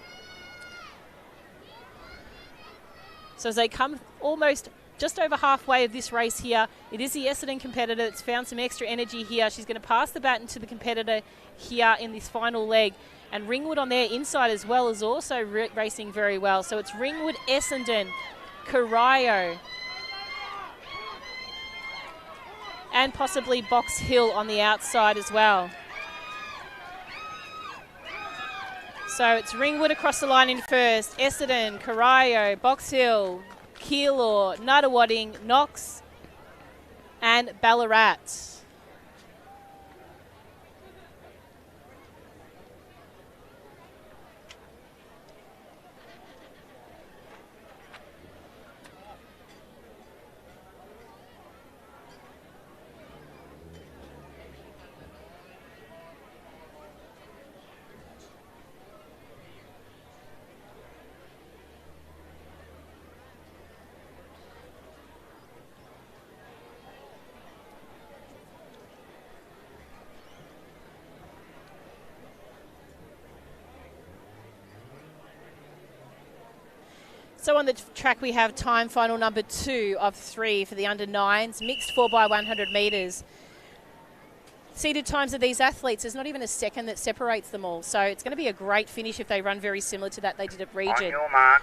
So as they come almost just over halfway of this race here, it is the Essendon competitor that's found some extra energy here. She's going to pass the baton to the competitor here in this final leg. And Ringwood on their inside as well is also racing very well. So it's Ringwood, Essendon, Corio, and possibly Box Hill on the outside as well. So it's Ringwood across the line in first, Essendon, Corio, Box Hill, Keilor, Nuttawading, Knox and Ballarat. So on the track we have time final number 2 of 3 for the under 9s, mixed 4x100 metres. Seated times of these athletes, there's not even a second that separates them all. So it's going to be a great finish if they run very similar to that they did at Region.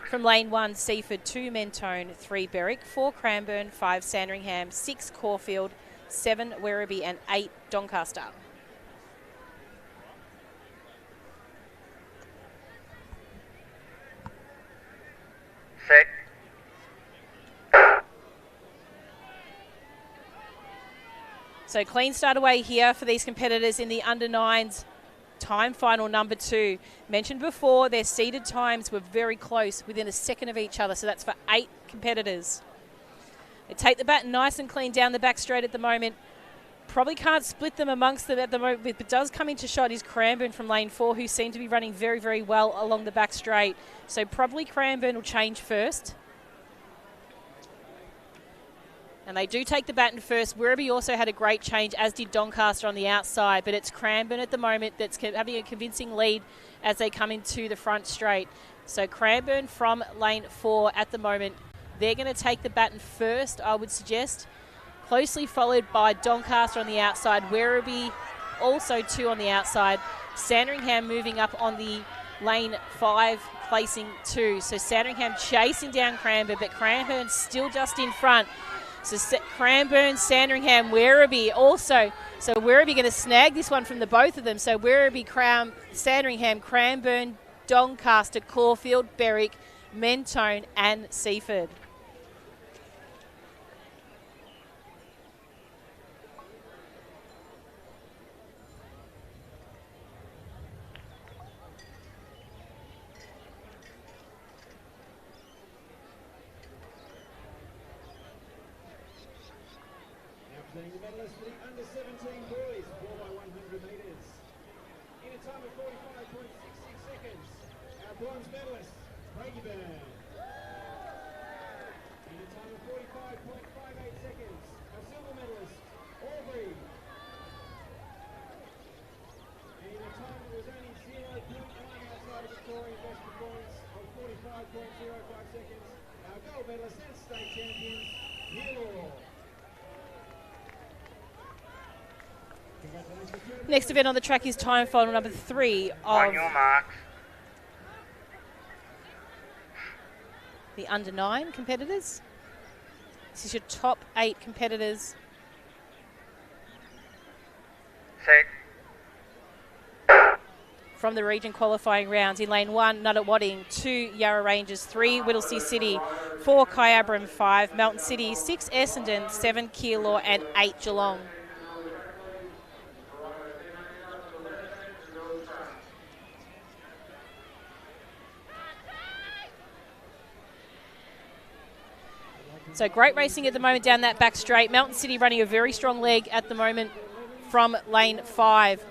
From lane 1, Seaford, 2 Mentone, 3 Berwick, 4 Cranbourne, 5 Sandringham, 6 Caulfield, 7 Werribee and 8 Doncaster. Set. So clean start away here for these competitors in the under 9s time final number 2. Mentioned before, their seeded times were very close, within a second of each other. So that's for 8 competitors. They take the baton nice and clean down the back straight at the moment. Probably can't split them amongst them at the moment, but does come into shot is Cranbourne from lane 4, who seem to be running very, very well along the back straight. So probably Cranbourne will change first. And they do take the baton first. Werribee also had a great change, as did Doncaster on the outside, but it's Cranbourne at the moment that's having a convincing lead as they come into the front straight. So Cranbourne from lane 4 at the moment. They're going to take the baton first, I would suggest. Closely followed by Doncaster on the outside. Werribee also 2 on the outside. Sandringham moving up on the lane 5, placing 2. So Sandringham chasing down Cranbourne, but Cranbourne still just in front. So Cranbourne, Sandringham, Werribee also. So Werribee going to snag this one from the both of them. So Werribee, Sandringham, Cranbourne, Doncaster, Caulfield, Berwick, Mentone and Seaford. Presenting the medalists for the under 17 boys, 4x100 metres. In a time of 45.66 seconds, our bronze medalist, Rayburn. In a time of 45.58 seconds, our silver medalist, Aubrey. And in a time that was only 0.1 outside of Victoria's best performance of 45.05 seconds, our gold medalist and state champions, Keilor. Next event on the track is time final number 3 of the under 9 competitors. This is your top 8 competitors. Set. from the region qualifying rounds. In lane 1, Nuttawading, 2, Yarra Rangers, 3, Whittlesea City, 4, Kyabram, 5, Mountain City, 6, Essendon, 7, Keilor, and 8, Geelong. So great racing at the moment down that back straight. Mountain City running a very strong leg at the moment from lane 5.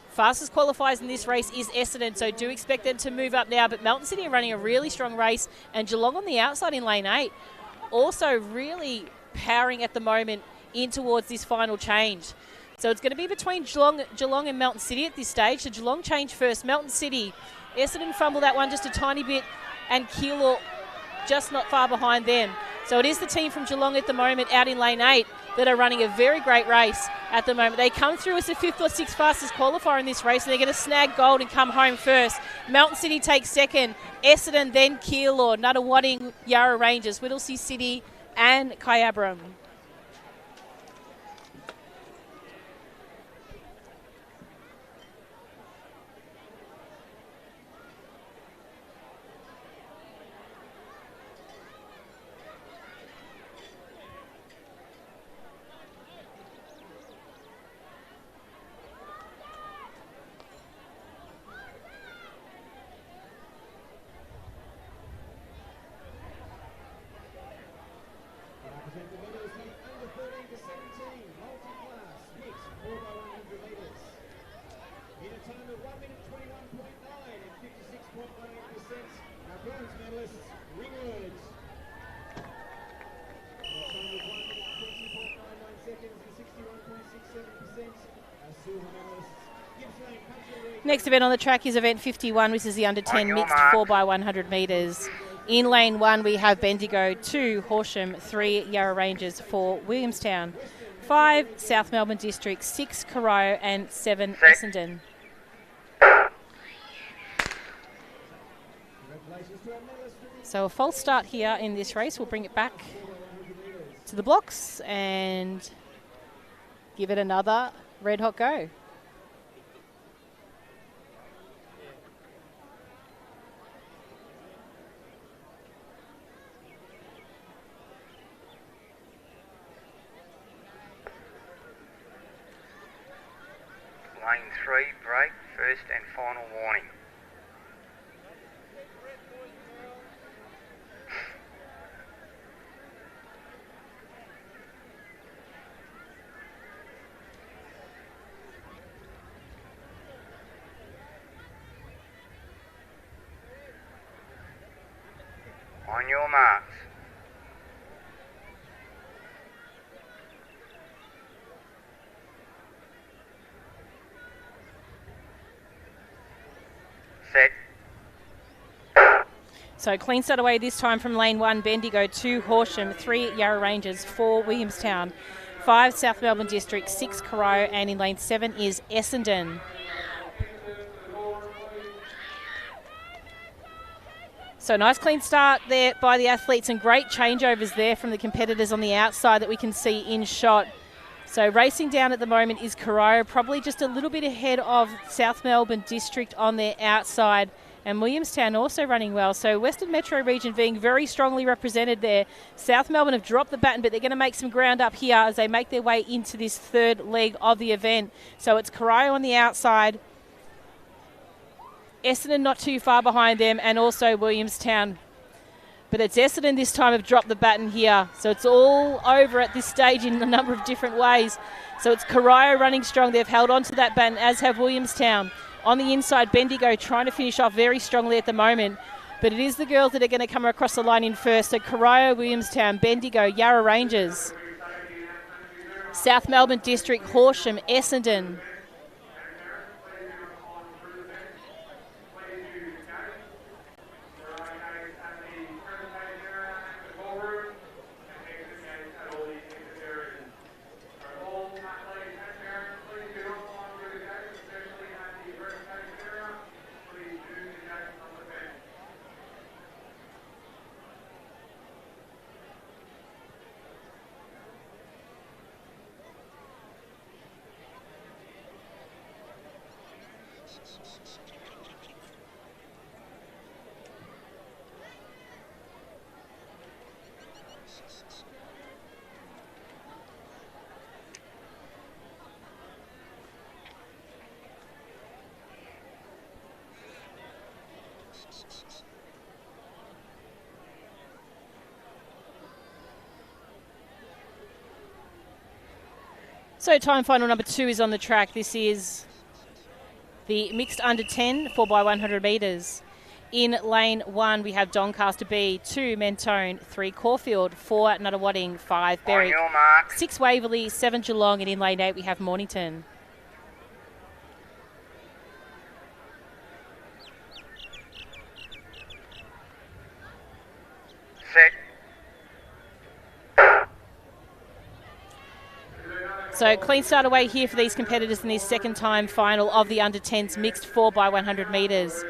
Fastest qualifiers in this race is Essendon, so do expect them to move up now. But Mountain City are running a really strong race, and Geelong on the outside in lane 8. Also really powering at the moment in towards this final change. So it's going to be between Geelong and Mountain City at this stage. So Geelong change first. Mountain City, Essendon fumble that one just a tiny bit, and Keilor just not far behind them. So it is the team from Geelong at the moment out in lane 8 that are running a very great race at the moment. They come through as the 5th or 6th fastest qualifier in this race, and they're going to snag gold and come home first. Mountain City takes second, Essendon, then Keilor, Nuttawading, Yarra Rangers, Whittlesea City and Kyabram. Next event on the track is event 51, which is the under 10 mixed 4x100 metres. In lane 1, we have Bendigo, 2, Horsham, 3, Yarra Rangers, 4, Williamstown, 5, South Melbourne District, 6, Corio, and 7, Essendon. So a false start here in this race. We'll bring it back to the blocks and give it another red hot go. Lane 3, break, first and final warning. On your marks. Set. So clean start away this time from lane 1, Bendigo, 2, Horsham, 3, Yarra Rangers, 4, Williamstown, 5, South Melbourne District, 6, Corio, and in lane 7 is Essendon. So nice clean start there by the athletes and great changeovers there from the competitors on the outside that we can see in shot. So racing down at the moment is Corio, probably just a little bit ahead of South Melbourne District on their outside, and Williamstown also running well. So Western Metro region being very strongly represented there. South Melbourne have dropped the baton, but they're going to make some ground up here as they make their way into this third leg of the event. So it's Corio on the outside, Essendon not too far behind them, and also Williamstown. But it's Essendon this time have dropped the baton here. So it's all over at this stage in a number of different ways. So it's Corio running strong. They've held on to that baton, as have Williamstown. On the inside, Bendigo trying to finish off very strongly at the moment. But it is the girls that are going to come across the line in first. So Corio, Williamstown, Bendigo, Yarra Rangers, South Melbourne District, Horsham, Essendon. So time final number 2 is on the track. This is the mixed under 10 4x100 metres. In lane 1, we have Doncaster B, 2 Mentone, 3 Caulfield, 4 Nuttawading, 5 Berwick, 6 Waverley, 7 Geelong, and in lane 8 we have Mornington. Set. So clean start away here for these competitors in this second time final of the under 10s mixed 4x100 metres.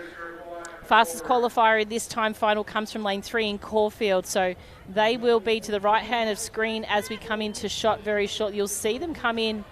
Fastest qualifier in this time final comes from lane 3 in Caulfield, so they will be to the right hand of screen as we come into shot very short. You'll see them come in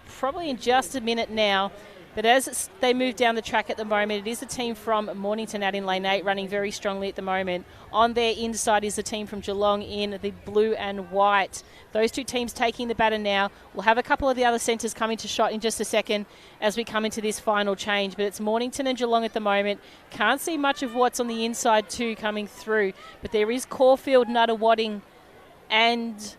probably in just a minute now, but as they move down the track at the moment, it is a team from Mornington out in lane 8 running very strongly at the moment. On their inside is the team from Geelong in the blue and white. Those two teams taking the baton now. We'll have a couple of the other centres come into shot in just a second as we come into this final change, but it's Mornington and Geelong at the moment. Can't see much of what's on the inside too coming through, but there is Caulfield, Nuttawading and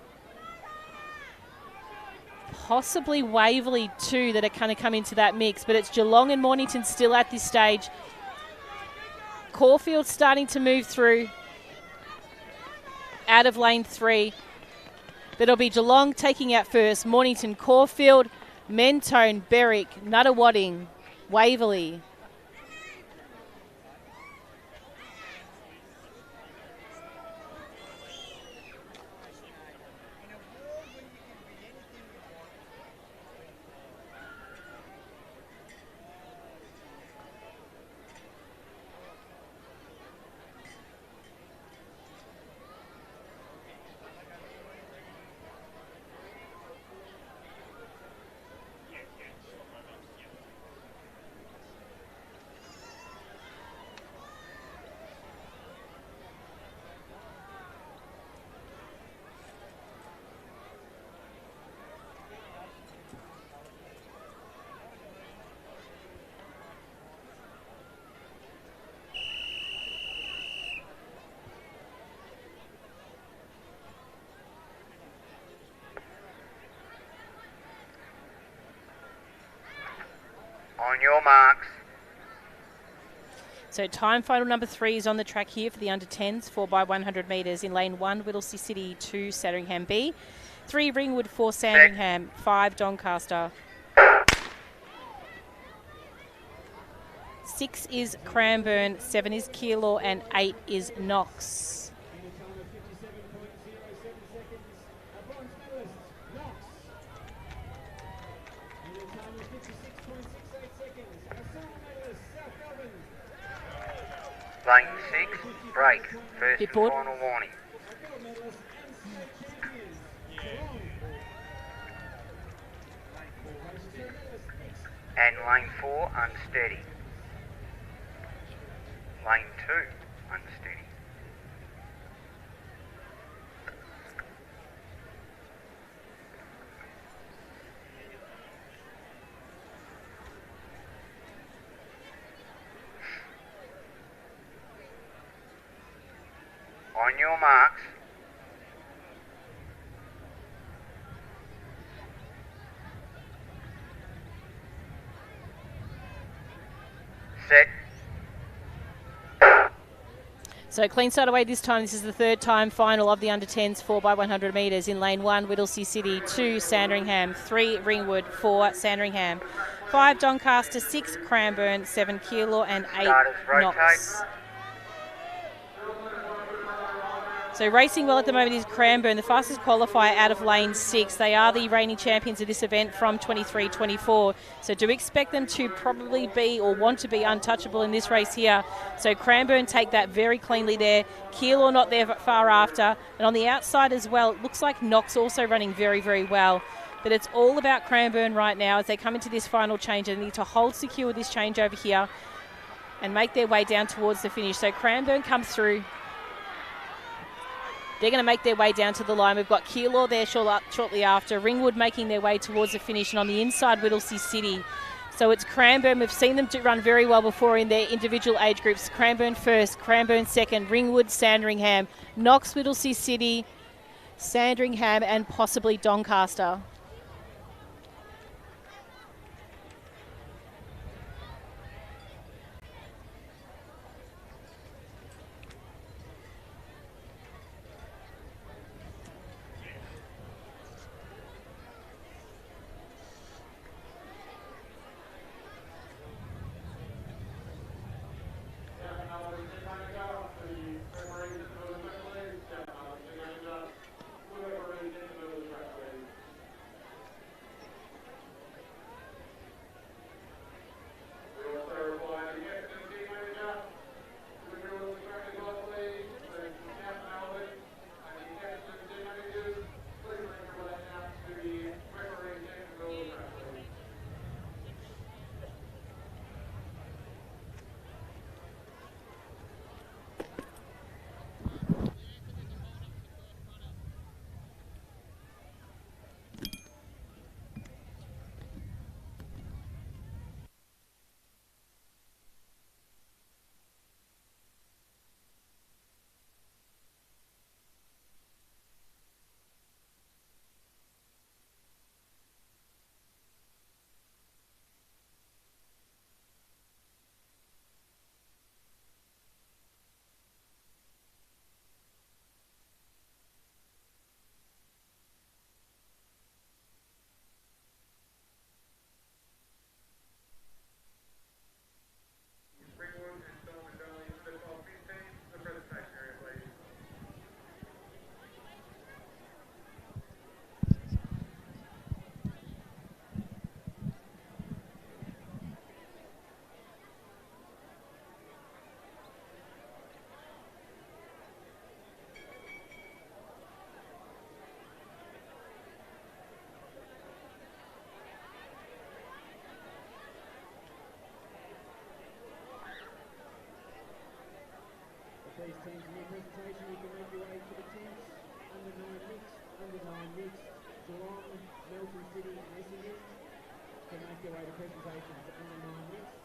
possibly Waverley too that are kind of come into that mix, but it's Geelong and Mornington still at this stage. Caulfield starting to move through out of lane 3. That'll be Geelong taking out first, Mornington, Caulfield, Mentone, Berwick, Nuttawading, Waverley. On your marks. So time final number 3 is on the track here for the under 10s, 4x100 metres. In lane 1, Whittlesea City, 2 Sandringham B, 3 Ringwood, 4 Sandringham, 5 Doncaster. 6 is Cranbourne, 7 is Keilor, and 8 is Knox. Lane 6, break. First and Board. final warning. And lane 4, unsteady. Lane 2, unsteady. On your marks. Set. So clean start away this time. This is the third time final of the under 10s 4x100 metres. In lane 1, Whittlesea City, 2 Sandringham, 3 Ringwood, 4 Sandringham, 5 Doncaster, 6 Cranbourne, 7 Keilor, and 8 Knox. So racing well at the moment is Cranbourne, the fastest qualifier out of lane 6. They are the reigning champions of this event from 23-24. So do expect them to probably be or want to be untouchable in this race here. So Cranbourne take that very cleanly there. Keilor not there far after. And on the outside as well, it looks like Knox also running very, very well. But it's all about Cranbourne right now as they come into this final change. They need to hold secure this change over here and make their way down towards the finish. So Cranbourne comes through. They're going to make their way down to the line. We've got Keilor there shortly after. Ringwood making their way towards the finish, and on the inside, Whittlesea City. So it's Cranbourne. We've seen them run very well before in their individual age groups. Cranbourne first, Cranbourne second, Ringwood, Sandringham, Knox, Whittlesea City, Sandringham, and possibly Doncaster. These teams in your presentation, you can make your way to the tents. Under 9 mixed, Geelong, Melton City and Essendon can make their way to presentations. Under 9 mixed.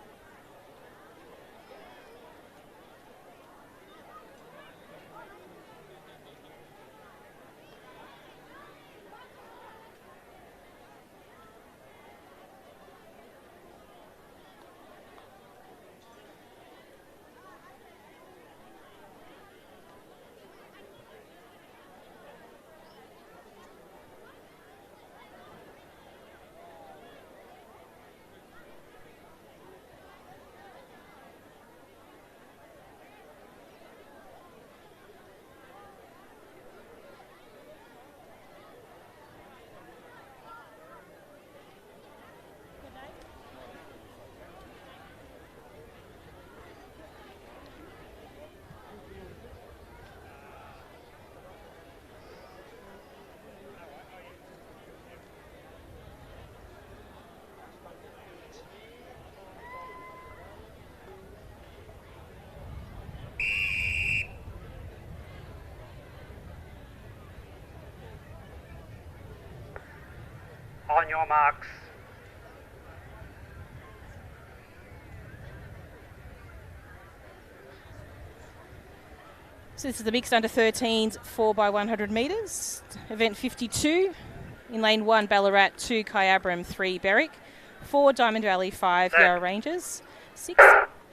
On your marks. So this is the mixed under 13s 4x100 metres. Event 52. In lane 1, Ballarat, 2, Kyabram, 3, Berwick, 4, Diamond Valley, 5, Yarra Rangers, 6,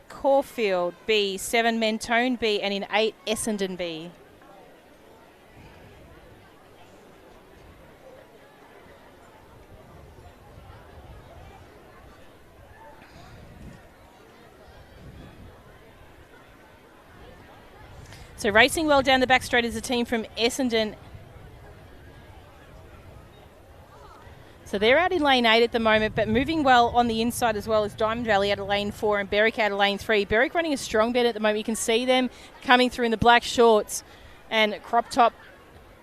Caulfield, B, 7, Mentone, B, and in 8, Essendon, B. So racing well down the back straight is a team from Essendon. So they're out in lane 8 at the moment, but moving well on the inside as well as Diamond Valley out of lane 4 and Berwick out of lane 3. Berwick running a strong bet at the moment. You can see them coming through in the black shorts and crop top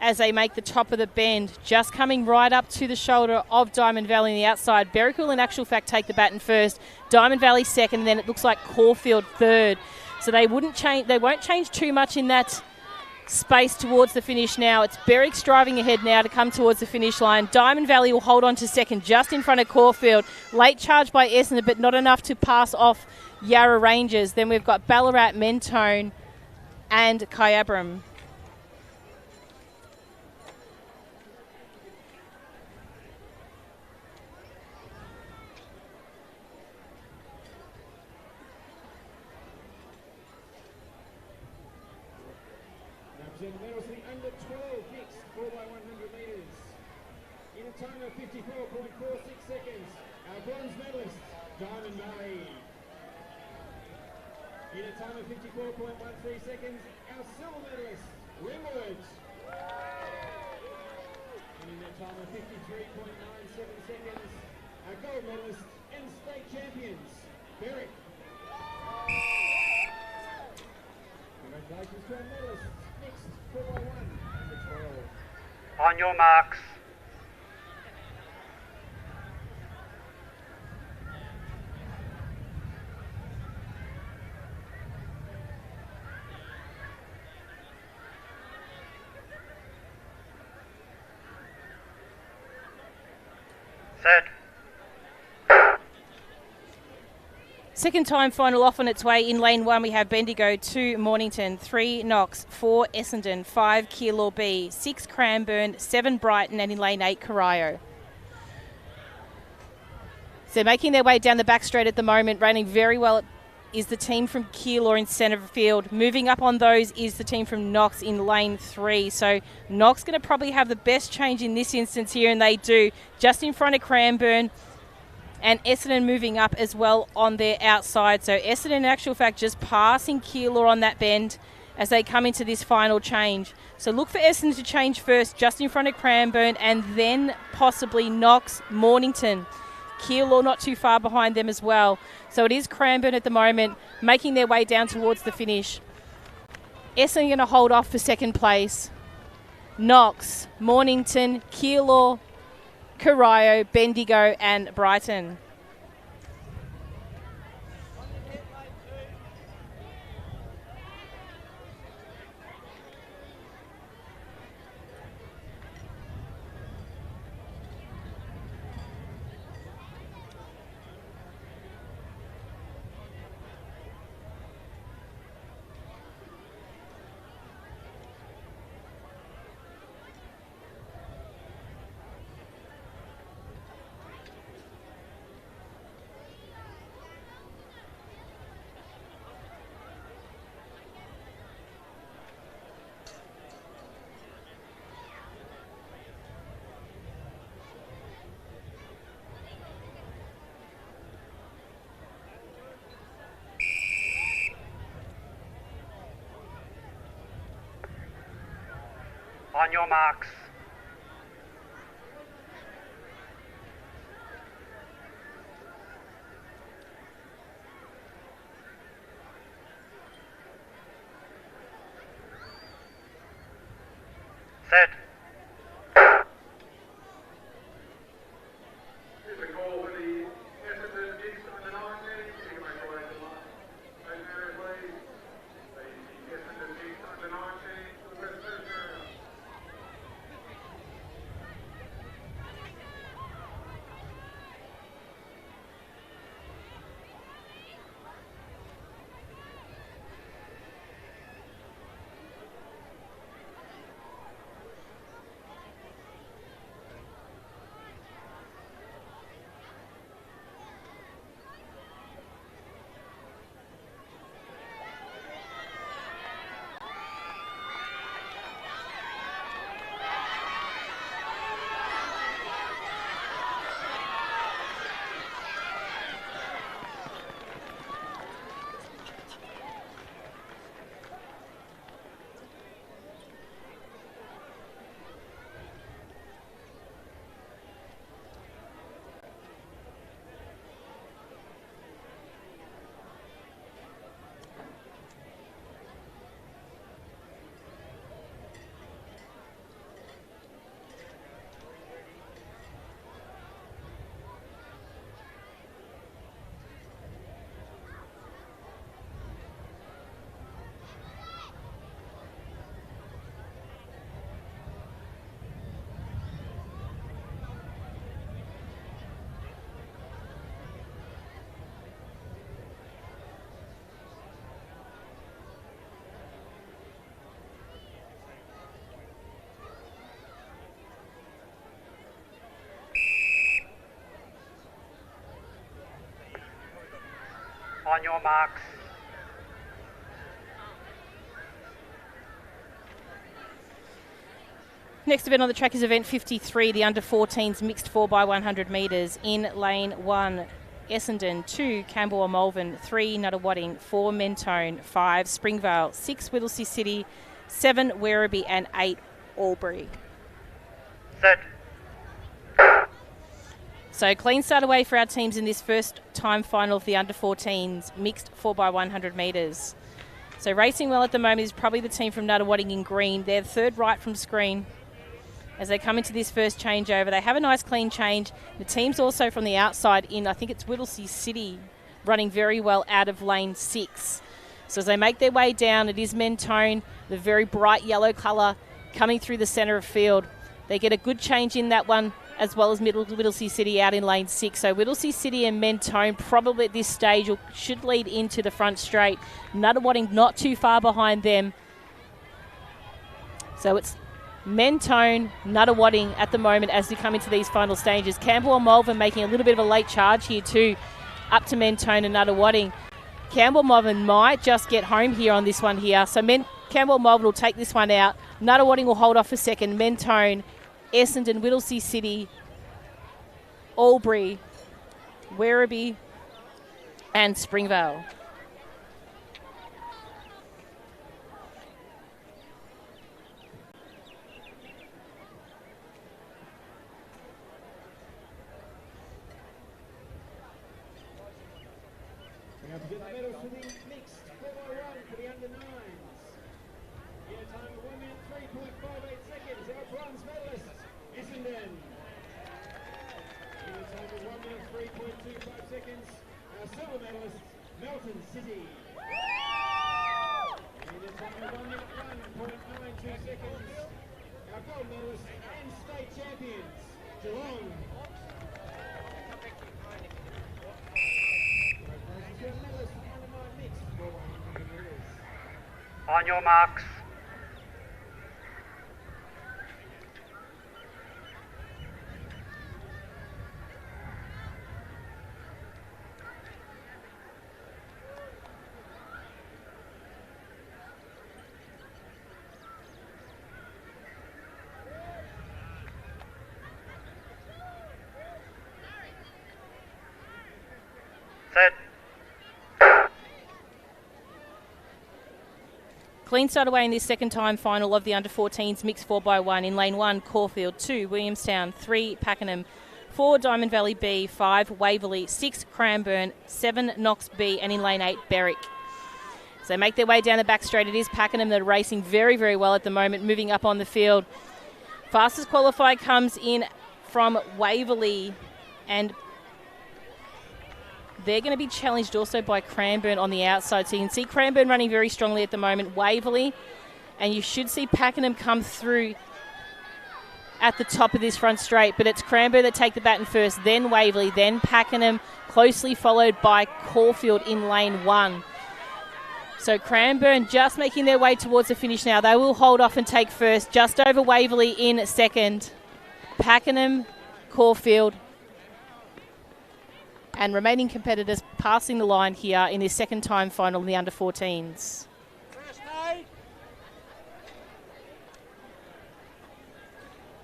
as they make the top of the bend, just coming right up to the shoulder of Diamond Valley on the outside. Berwick will in actual fact take the baton first, Diamond Valley second, and then it looks like Caulfield third. So they won't change too much in that space towards the finish now. It's Berwick's driving ahead now to come towards the finish line. Diamond Valley will hold on to second just in front of Caulfield. Late charge by Essendon, but not enough to pass off Yarra Rangers. Then we've got Ballarat, Mentone and Kyabram. There was the under 12 mixed 4x100 metres. In a time of 54.46 seconds, our bronze medalist, Diamond Valley. In a time of 54.13 seconds, our silver medalist, Ringwood. And in a time of 53.97 seconds, our gold medalist and state champions, Berwick. Congratulations to our medalists. Next, 4x1, under 12. On your marks. Set. Second time final off on its way. In lane 1 we have Bendigo, 2 Mornington, 3 Knox, 4 Essendon, 5 Keilor B, 6 Cranbourne, 7 Brighton, and in lane 8 Corio. So making their way down the back straight at the moment, running very well is the team from Keilor in centre field. Moving up on those is the team from Knox in lane 3. So Knox going to probably have the best change in this instance here, and they do. Just in front of Cranbourne. And Essendon moving up as well on their outside. So Essendon, in actual fact, just passing Keilor on that bend as they come into this final change. So look for Essendon to change first, just in front of Cranbourne, and then possibly Knox, Mornington. Keilor not too far behind them as well. So it is Cranbourne at the moment, making their way down towards the finish. Essendon going to hold off for second place. Knox, Mornington, Keilor, Corio, Bendigo and Brighton. On your marks. Set. Here's a call for the Essendon Gigs under 19. You can make your way to the line. Those areas, please. The Essendon Gigs under 19 for the first area. On your marks. Next event on the track is event 53, the under-14s mixed 4x100 metres. In lane 1, Essendon, 2, Campbell Malvern, 3, Nuttawading, 4, Mentone, 5, Springvale, 6, Whittlesea City, 7, Werribee and 8, Albury. Set. So clean start away for our teams in this first time final of the under-14s mixed 4x100 metres. So racing well at the moment is probably the team from Nuttawading in green. They're third right from screen. As they come into this first changeover, they have a nice clean change. The team's also from the outside in, I think it's Whittlesea City, running very well out of lane 6. So as they make their way down, it is Mentone, the very bright yellow colour coming through the centre of field. They get a good change in that one, as well as Whittlesea City out in lane 6. So Whittlesea City and Mentone probably at this stage should lead into the front straight. Nuttawading not too far behind them. So it's Mentone, Nuttawading at the moment as we come into these final stages. Campbell and Malvern making a little bit of a late charge here too, up to Mentone and Nuttawading. Campbell Malvern might just get home here on this one here. So Campbell Malvern will take this one out. Nuttawading will hold off a second. Mentone, Essendon, Whittlesea City, Albury, Werribee and Springvale. Now to get the medals for the mixed 4x1 for the under-9s. Yeah, time of 1 minute 3.58 seconds. Our bronze medalist, Essendon. Yeah, time of 1 minute 3.25 seconds. Our silver medalist, Melton City. And a time of 1 minute 1.92 seconds. Our gold medalist and state champions, Geelong. On your marks. Set. Clean start away in this second time final of the under-14s mixed 4x1 in lane 1, Caulfield, 2, Williamstown, 3, Pakenham, 4, Diamond Valley B, 5, Waverley, 6, Cranbourne, 7, Knox B, and in lane 8, Berwick. So they make their way down the back straight. It is Pakenham that are racing very, very well at the moment, moving up on the field. Fastest qualifier comes in from Waverley, and they're going to be challenged also by Cranbourne on the outside. So you can see Cranbourne running very strongly at the moment. Waverley, and you should see Pakenham come through at the top of this front straight. But it's Cranbourne that take the baton first, then Waverley, then Pakenham, closely followed by Caulfield in lane 1. So Cranbourne just making their way towards the finish now. They will hold off and take first, just over Waverley in second. Pakenham, Caulfield, and remaining competitors passing the line here in this second time final in the under-14s. First aid.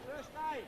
First aid.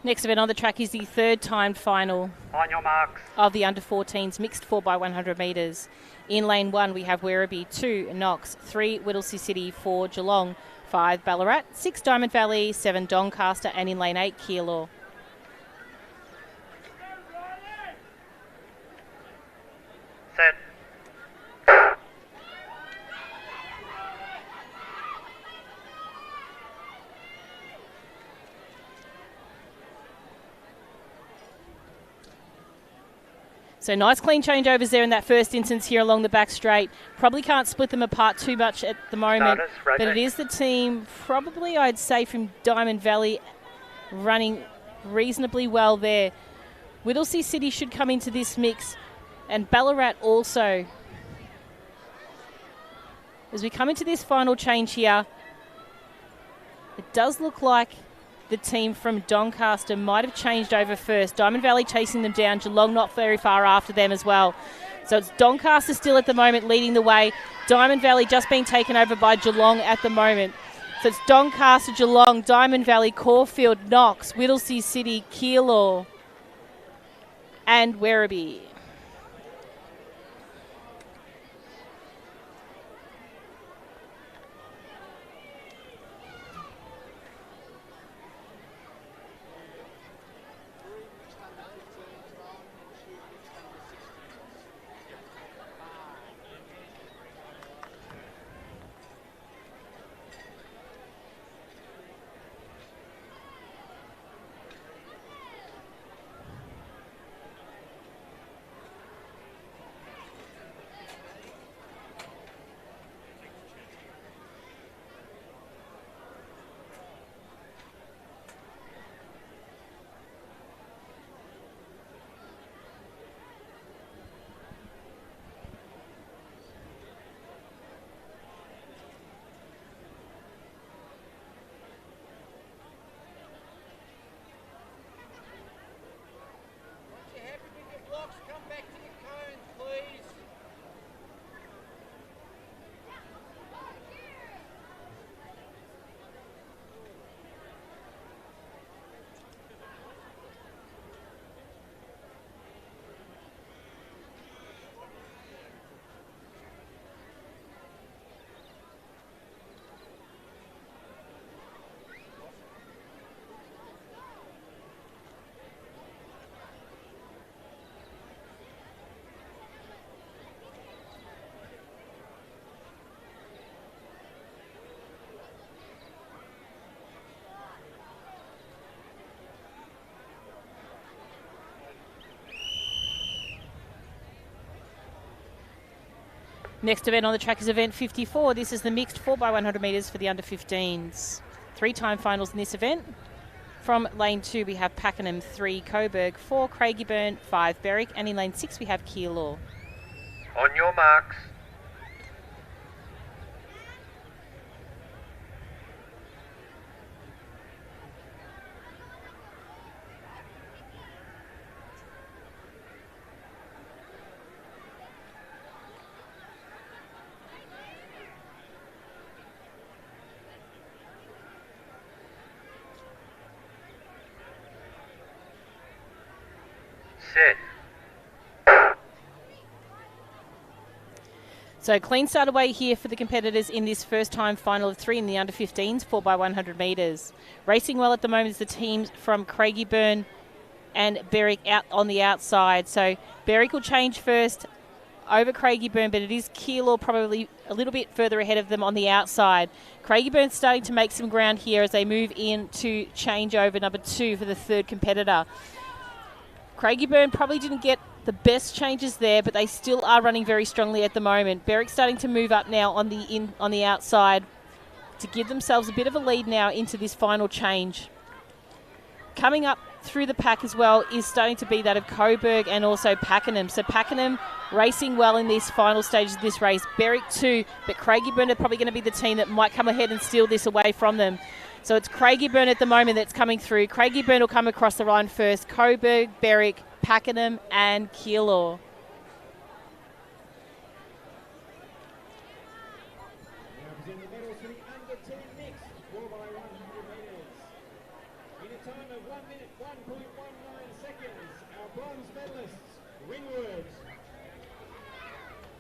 Next event on the track is the third timed final On your marks. of the under-14s mixed 4x100 metres. In lane 1 we have Werribee, 2, Knox, 3, Whittlesea City, 4, Geelong, 5 Ballarat, 6 Diamond Valley, 7 Doncaster, and in lane 8 Keilor. Set. So nice clean changeovers there in that first instance here along the back straight. Probably can't split them apart too much at the moment, but it is the team, probably I'd say from Diamond Valley, running reasonably well there. Whittlesea City should come into this mix, and Ballarat also. As we come into this final change here, it does look like the team from Doncaster might have changed over first. Diamond Valley chasing them down, Geelong not very far after them as well. So it's Doncaster still at the moment leading the way. Diamond Valley just being taken over by Geelong at the moment. So it's Doncaster, Geelong, Diamond Valley, Caulfield, Knox, Whittlesea City, Keilor, and Werribee. Next event on the track is event 54. This is the mixed 4x100 metres for the under-15s. 3-time finals in this event. From lane 2 we have Pakenham, 3 Coburg, 4 Craigieburn, 5 Berwick, and in lane 6 we have Keilor. On your marks. Set. So clean start away here for the competitors in this first time final of 3 in the under-15s, 4x100 metres. Racing well at the moment is the teams from Craigieburn and Berwick out on the outside. So Berwick will change first over Craigieburn, but it is Keilor probably a little bit further ahead of them on the outside. Craigieburn's starting to make some ground here as they move in to change over number 2 for the third competitor. Craigieburn probably didn't get the best changes there, but they still are running very strongly at the moment. Berwick starting to move up now on the outside to give themselves a bit of a lead now into this final change. Coming up through the pack as well is starting to be that of Coburg and also Pakenham. So Pakenham racing well in these final stages of this race. Berwick too, but Craigieburn are probably going to be the team that might come ahead and steal this away from them. So it's Craigieburn at the moment that's coming through. Craigieburn will come across the line first. Coburg, Berwick, Pakenham and Keilor. Now presenting the medals for the under-10 mix, 4x100 metres. In a time of 1 minute, 1.19 seconds, our bronze medalists, Ringwood.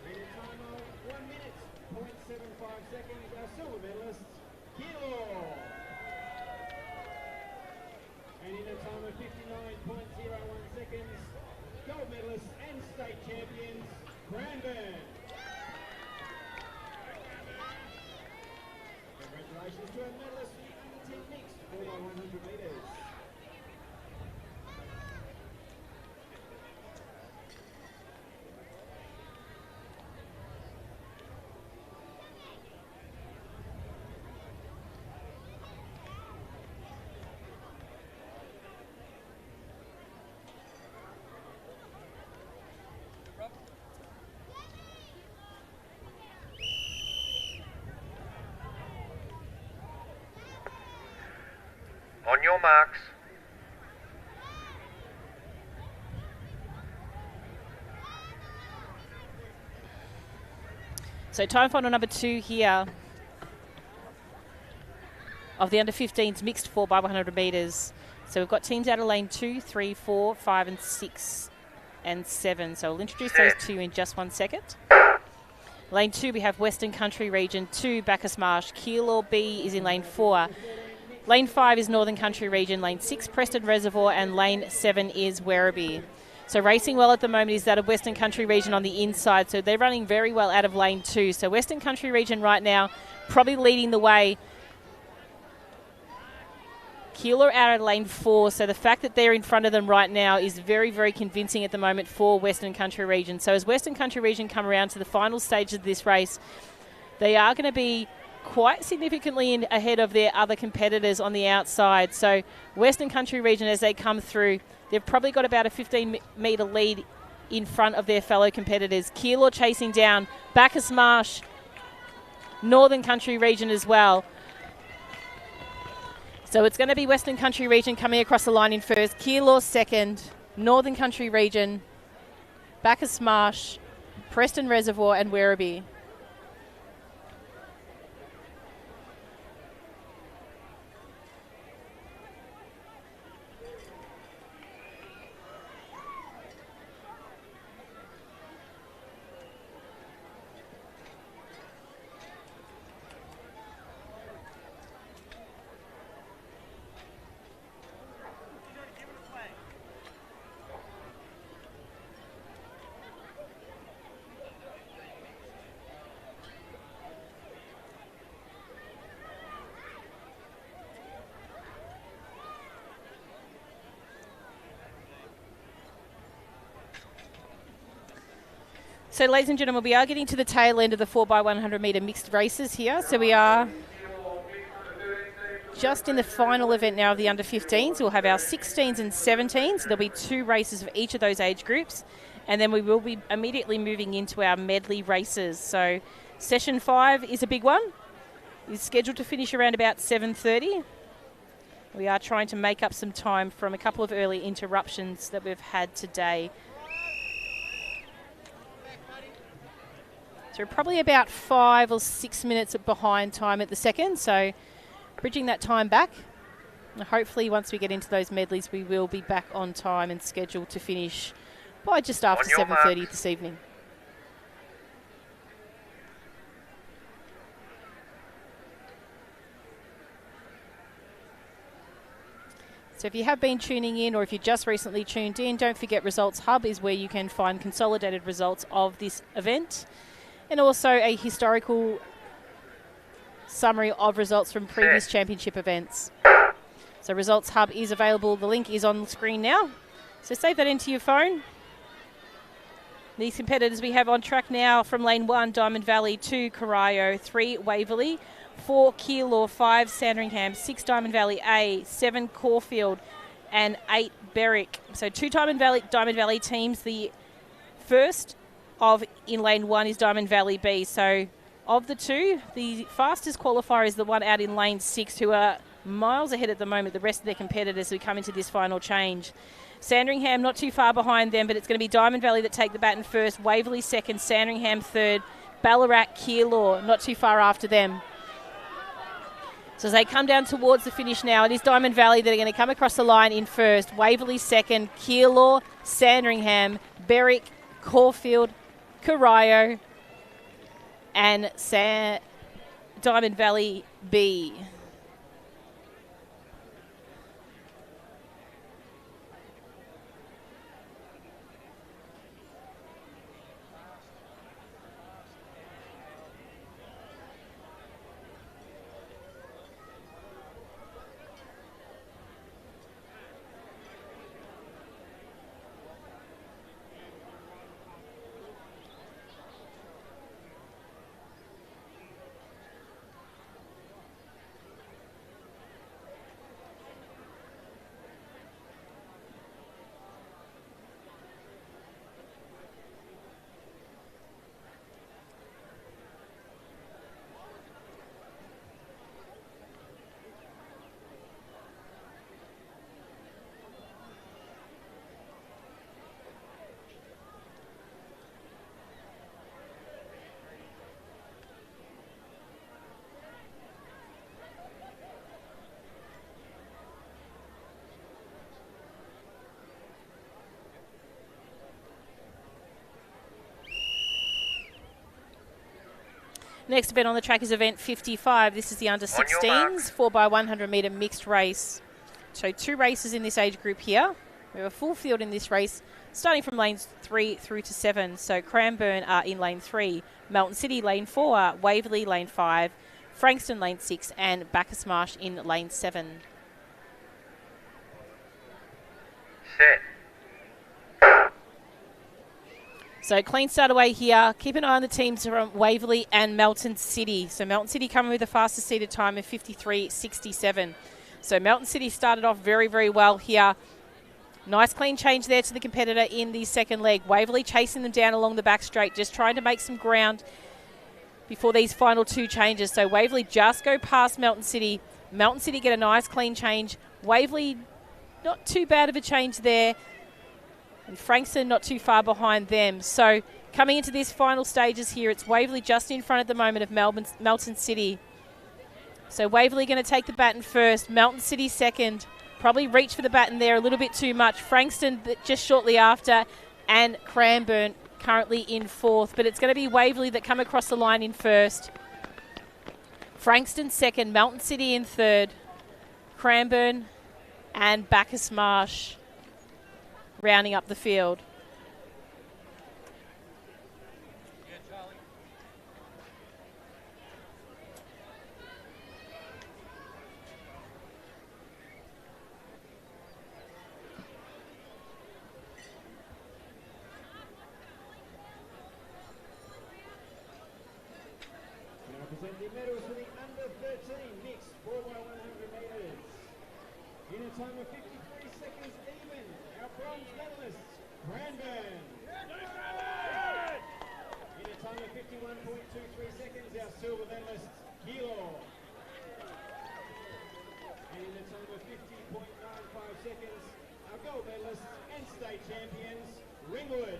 In a time of 1 minute, 0.75 seconds, our silver medalists, Kilo. And in a time of 59.01 seconds, gold medalists and state champions, Brandon. Congratulations to our medalists for the under 10 mixed 4x100 metres. On your marks. So time final number 2 here of the under 15s mixed 4x100 metres. So we've got teams out of lane 2, 3, 4, 5 and 6 and 7. So we'll introduce those to you in just 1 second. Lane 2 we have Western Country Region 2, Bacchus Marsh. Keilor B is in lane 4. Lane 5 is Northern Country Region, lane 6 Preston Reservoir, and lane 7 is Werribee. So racing well at the moment is that of Western Country Region on the inside, so they're running very well out of lane 2. So Western Country Region right now probably leading the way. Keilor out of lane 4, so the fact that they're in front of them right now is very, very convincing at the moment for Western Country Region. So as Western Country Region come around to the final stage of this race, they are going to be quite significantly ahead of their other competitors on the outside. So Western Country Region, as they come through, they've probably got about a 15-metre lead in front of their fellow competitors. Keilor chasing down Bacchus Marsh, Northern Country Region as well. So it's going to be Western Country Region coming across the line in first, Keilor second, Northern Country Region, Bacchus Marsh, Preston Reservoir and Werribee. So, ladies and gentlemen, we are getting to the tail end of the 4x100 metre mixed races here. So we are just in the final event now of the under 15s. We'll have our 16s and 17s. There'll be 2 races of each of those age groups. And then we will be immediately moving into our medley races. So session 5 is a big one. It's scheduled to finish around about 7:30. We are trying to make up some time from a couple of early interruptions that we've had today. So we're probably about 5 or 6 minutes behind time at the second, so bridging that time back. And hopefully once we get into those medleys, we will be back on time and scheduled to finish by just after 7:30 this evening. So if you have been tuning in or if you just recently tuned in, don't forget Results Hub is where you can find consolidated results of this event, and also a historical summary of results from previous championship events. So Results Hub is available. The link is on the screen now. So save that into your phone. These competitors we have on track now from lane 1, Diamond Valley, 2, Corio, 3, Waverley, 4, Keilor, 5, Sandringham, 6, Diamond Valley A, 7, Caulfield, and 8, Berwick. So 2 Diamond Valley teams. The first in lane 1 is Diamond Valley B. So of the 2, the fastest qualifier is the one out in lane 6, who are miles ahead at the moment, the rest of their competitors who come into this final change. Sandringham not too far behind them, but it's going to be Diamond Valley that take the baton first, Waverley second, Sandringham third, Ballarat, Keilor not too far after them. So as they come down towards the finish now, it is Diamond Valley that are going to come across the line in first, Waverley second, Keilor, Sandringham, Berwick, Caulfield, Corio, and Diamond Valley B. Next event on the track is event 55. This is the under 16s, 4x100 metre mixed race. So 2 races in this age group here. We have a full field in this race, starting from lanes 3 through to 7. So Cranbourne are in lane 3, Melton City lane 4, Waverley lane 5, Frankston lane 6, and Bacchus Marsh in lane 7. Set. So clean start away here. Keep an eye on the teams from Waverley and Melton City. So Melton City coming with the fastest seated time of 53.67. So Melton City started off very, very well here. Nice clean change there to the competitor in the second leg. Waverley chasing them down along the back straight, just trying to make some ground before these final 2 changes. So Waverley just go past Melton City. Melton City get a nice clean change. Waverley not too bad of a change there. And Frankston not too far behind them. So coming into this final stages here, it's Waverley just in front at the moment of Melton City. So Waverley going to take the baton first. Melton City second. Probably reach for the baton there a little bit too much. Frankston just shortly after. And Cranbourne currently in 4th. But it's going to be Waverley that come across the line in first. Frankston second. Melton City in 3rd. Cranbourne and Bacchus Marsh rounding up the field. Now presenting medals for the under 13 mixed 4x100 metres. In a time of 53 seconds even, our bronze medalists, Cranbourne. In a time of 51.23 seconds, our silver medalists, Kilo. And in a time of 50.95 seconds, our gold medalists and state champions, Ringwood.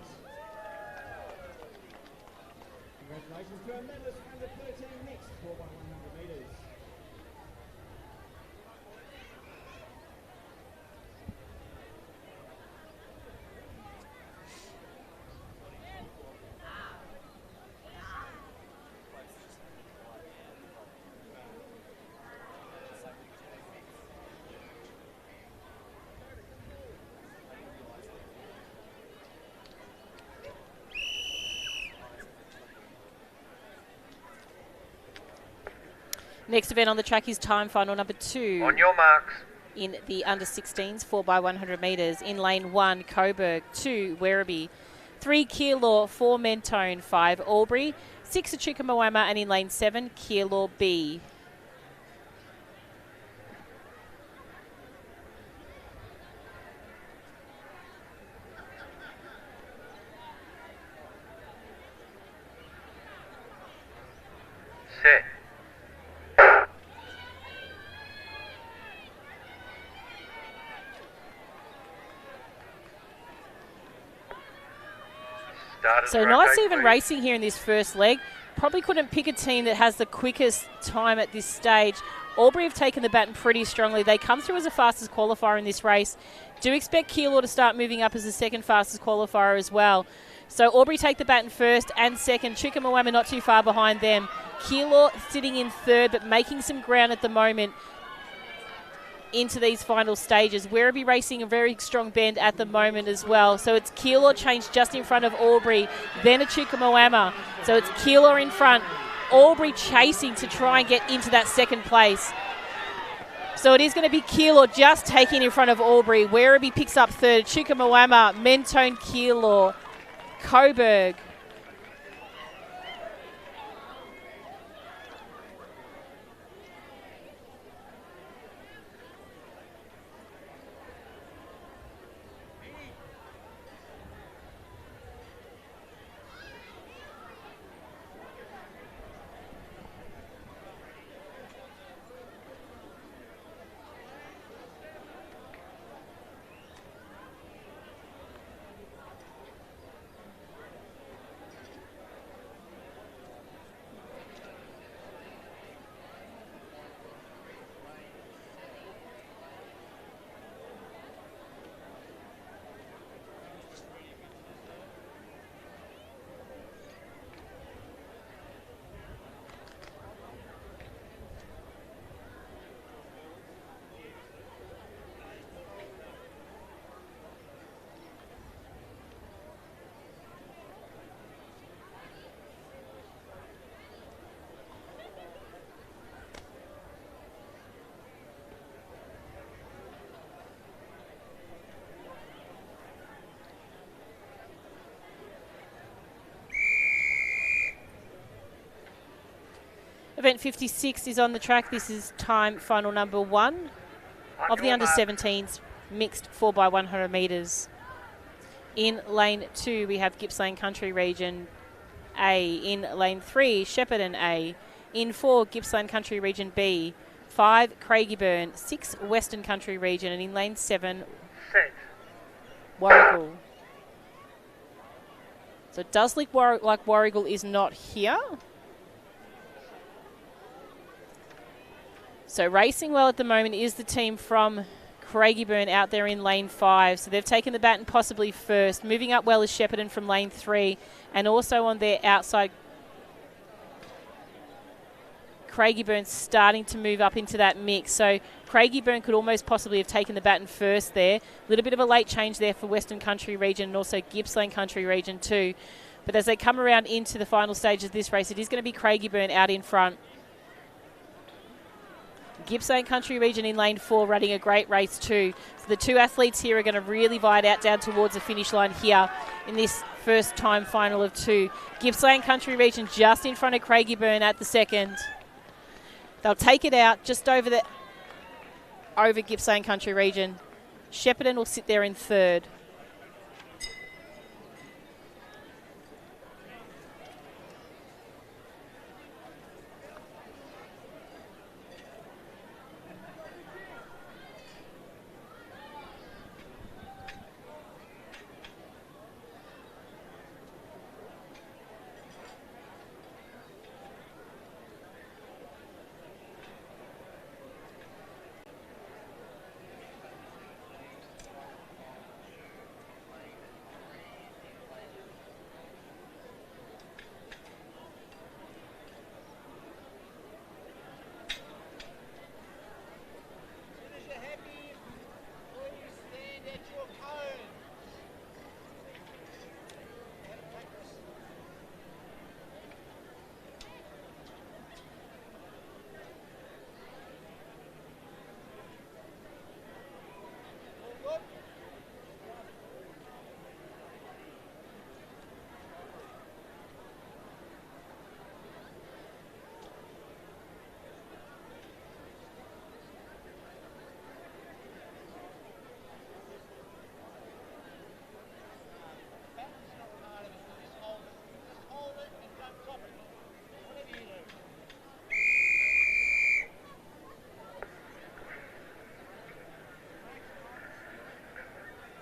Congratulations to our medalists under 13 mixed 4x100 metres. Next event on the track is time final number 2. On your marks. In the under 16s, 4x100 metres. In lane 1, Coburg. 2, Werribee. 3, Keilor. 4, Mentone. 5, Albury. 6, Achickamawama. And in lane 7, Keilor B. Set. So nice even racing here in this first leg. Probably couldn't pick a team that has the quickest time at this stage. Albury have taken the baton pretty strongly. They come through as the fastest qualifier in this race. Do expect Keilor to start moving up as the second fastest qualifier as well. So Albury take the baton first and second. Chickamauama not too far behind them. Keilor sitting in third, but making some ground at the moment into these final stages. Werribee racing a very strong bend at the moment as well. So it's Keilor changed just in front of Albury, then a Chickamauama. So it's Keilor in front, Albury chasing to try and get into that second place. So it is going to be Keilor just taking in front of Albury. Werribee picks up third, Chickamauama, Mentone, Keilor, Coburg. Event 56 is on the track. This is time final number 1 of the under-17s mixed 4x100 metres. In lane 2, we have Gippsland Country Region A. In lane 3, Shepparton A. In 4, Gippsland Country Region B. 5, Craigieburn. 6, Western Country Region. And in lane 7, Warrigal. So it does look like Warrigal is not here. So racing well at the moment is the team from Craigieburn out there in lane 5. So they've taken the baton possibly first. Moving up well is Shepparton from lane 3. And also on their outside, Craigieburn starting to move up into that mix. So Craigieburn could almost possibly have taken the baton first there. A little bit of a late change there for Western Country Region and also Gippsland Country Region too. But as they come around into the final stage of this race, it is going to be Craigieburn out in front. Gippsland Country Region in lane 4 running a great race too. So the two athletes here are going to really vie it out down towards the finish line here in this first time final of 2. Gippsland Country Region just in front of Craigieburn at the second. They'll take it out just over Gippsland Country Region. Shepparton will sit there in third.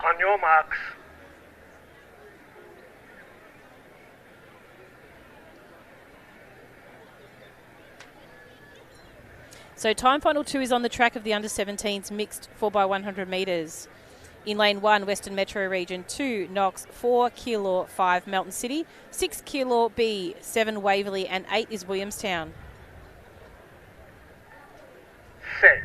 On your marks. So time final 2 is on the track of the under-17s mixed 4x100 metres. In lane 1, Western Metro Region, 2, Knox, 4, Keilor, 5, Melton City, 6, Keilor B, 7, Waverley, and 8 is Williamstown. Set.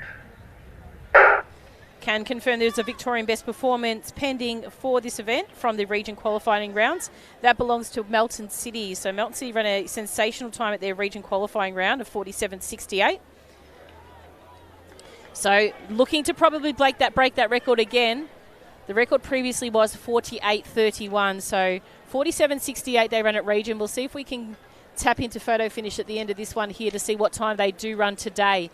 Can confirm there's a Victorian best performance pending for this event from the region qualifying rounds. That belongs to Melton City. So Melton City ran a sensational time at their region qualifying round of 47.68. So looking to probably break that record again. The record previously was 48.31. So 47.68 they run at region. We'll see if we can tap into photo finish at the end of this one here to see what time they do run today.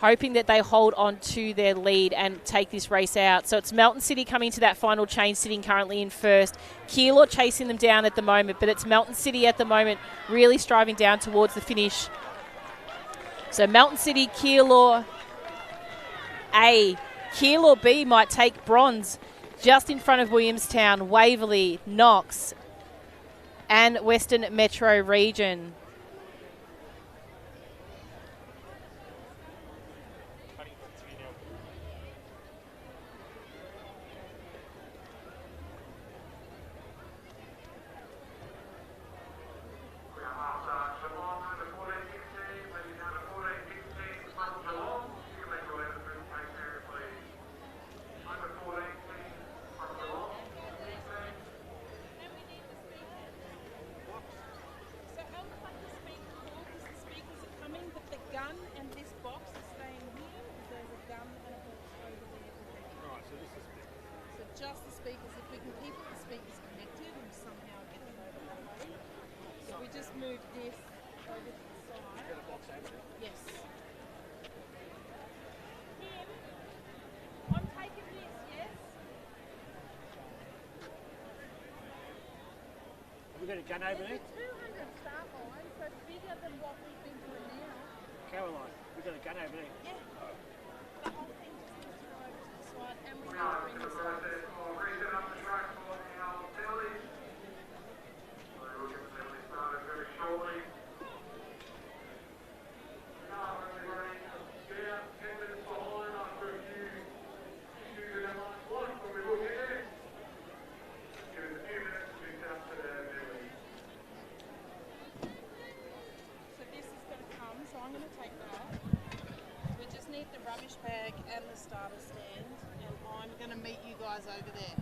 Hoping that they hold on to their lead and take this race out. So it's Melton City coming to that final chain, sitting currently in first. Keilor chasing them down at the moment, but it's Melton City at the moment really striving down towards the finish. So Melton City, Keilor A. Keilor B might take bronze just in front of Williamstown, Waverley, Knox, and Western Metro Region. Just the speakers, if we can keep the speakers connected and somehow get them over that way. So we just move this over to the side. Yes. I'm taking this, yes? Have we got a gun over there? It's a 200 start line, so it's bigger than what we've been doing now. Caroline, we got a gun over there. Yeah. The whole thing just needs to go over to the side, and we need to bring this over. Rubbish bag and the starter stand, and I'm going to meet you guys over there.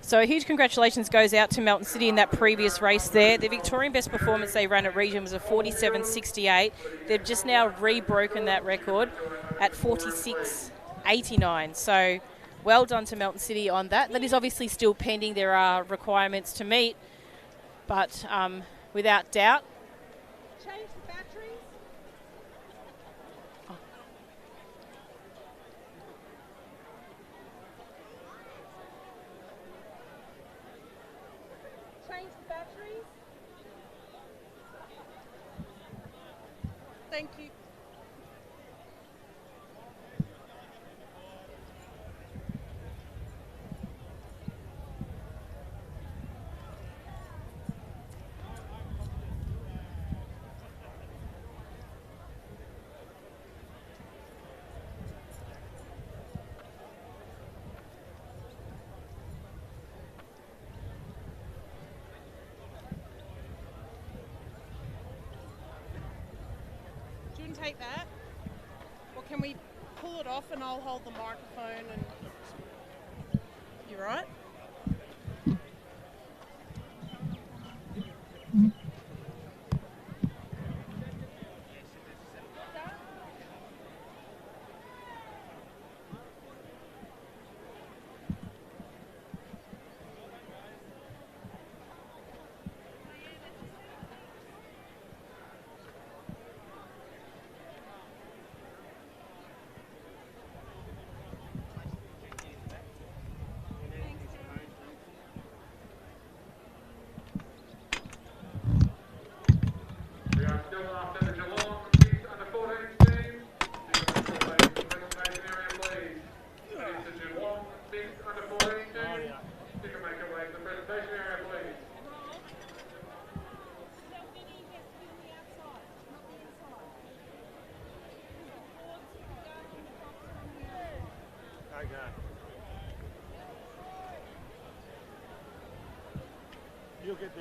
So a huge congratulations goes out to Melton City in that previous race there. The Victorian best performance they ran at region was a 47.68. They've just now re-broken that record at 46.89. So well done to Melton City on that. That is obviously still pending. There are requirements to meet, but without doubt. Change the batteries. Change the batteries. Thank you. Take that, or can we pull it off and I'll hold the microphone? And you right?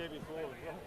there before as well.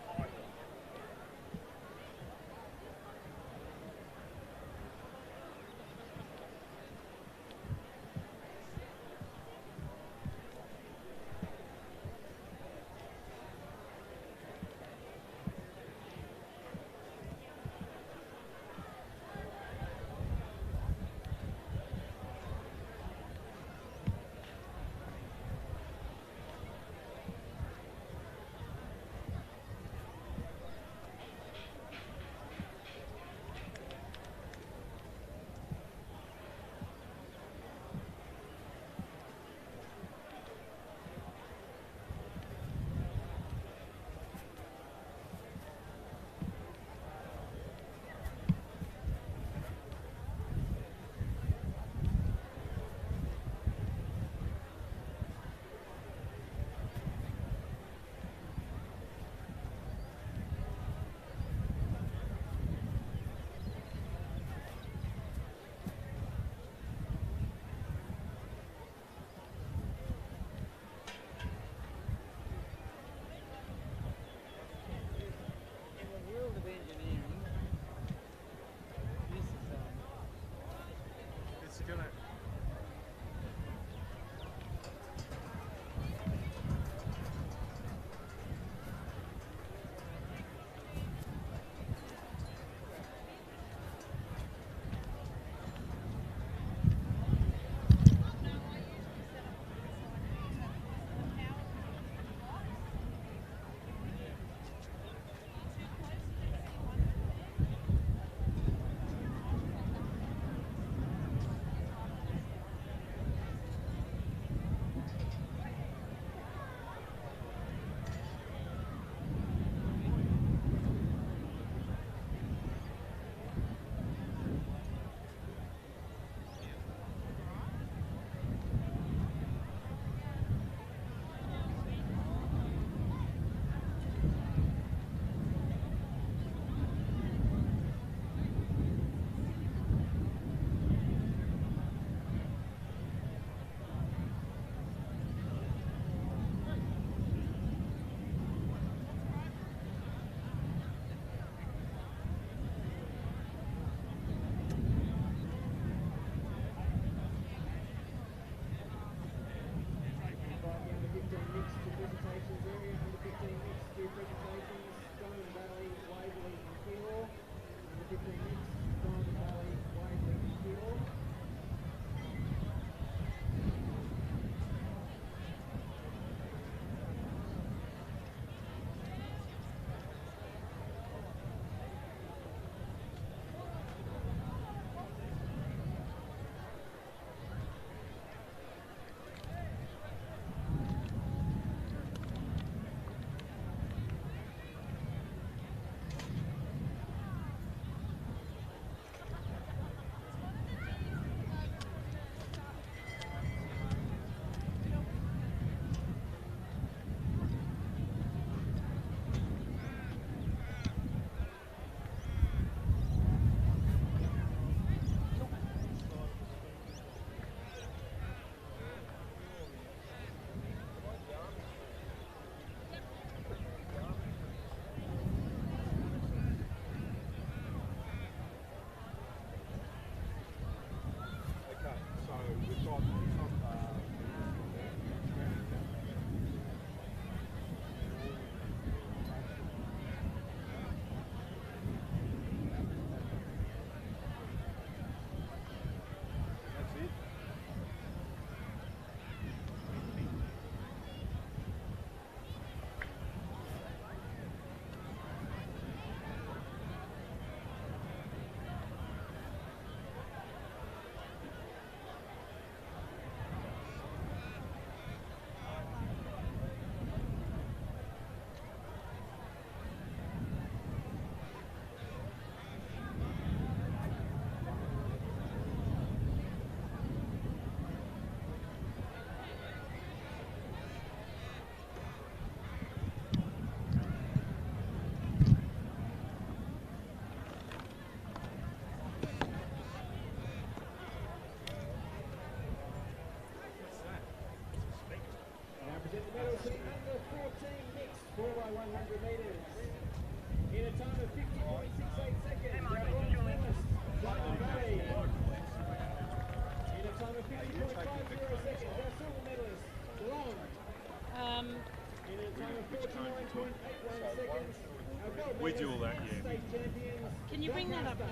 we do all that, yeah. State champions. Can you bring that up here?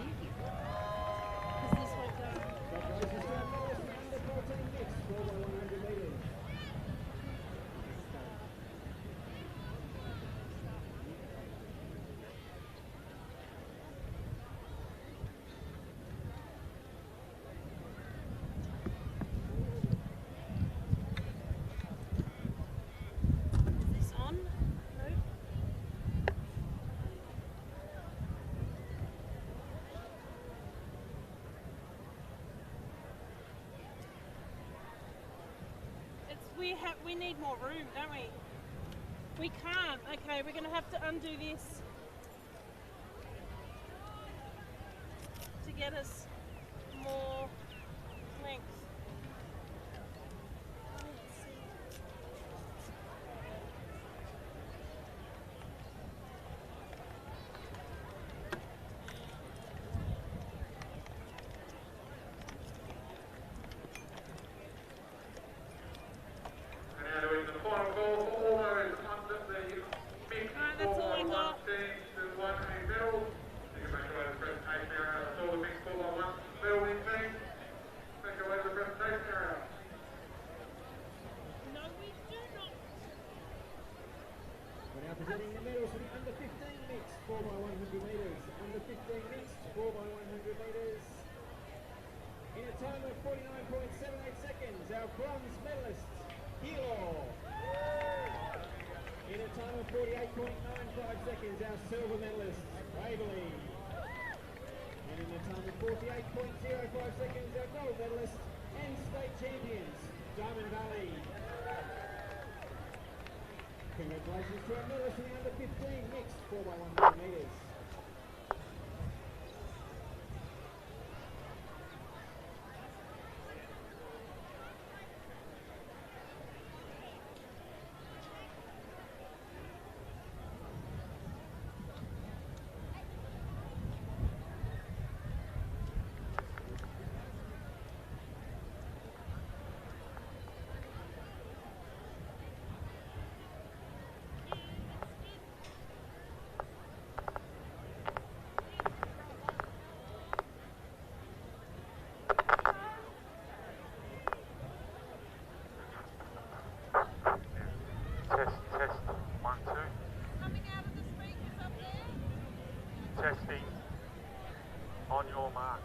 Because this won't go. Congratulations to our medalists in the under 14 mixed 4x100 metres. Is this on? No. We need more room, don't we? We can't. Okay, we're going to have to undo this to get us more length. Let's see. And now doing the final call for all those under the mixed Right, that's all I 4x1 got. teams who won a medal. You can make away to the presentation area. That's all the mixed 4x1 medal win teams. Make away to the presentation area. No, we do not. We're now presenting the medals for the under 15 mixed 4x100 metres. Under 15 mixed 4x100 metres. In a time of 49.78 seconds, our bronze medalists, Hilo. In a time of 48.95 seconds, our silver medalists, Waverley. And in a time of 48.05 seconds, our gold medalists and state champions, Diamond Valley. Congratulations to our medalists in the under 15 mixed 4x100 metres. Test, 1, 2. Coming out of the speakers up there. Testing. On your marks.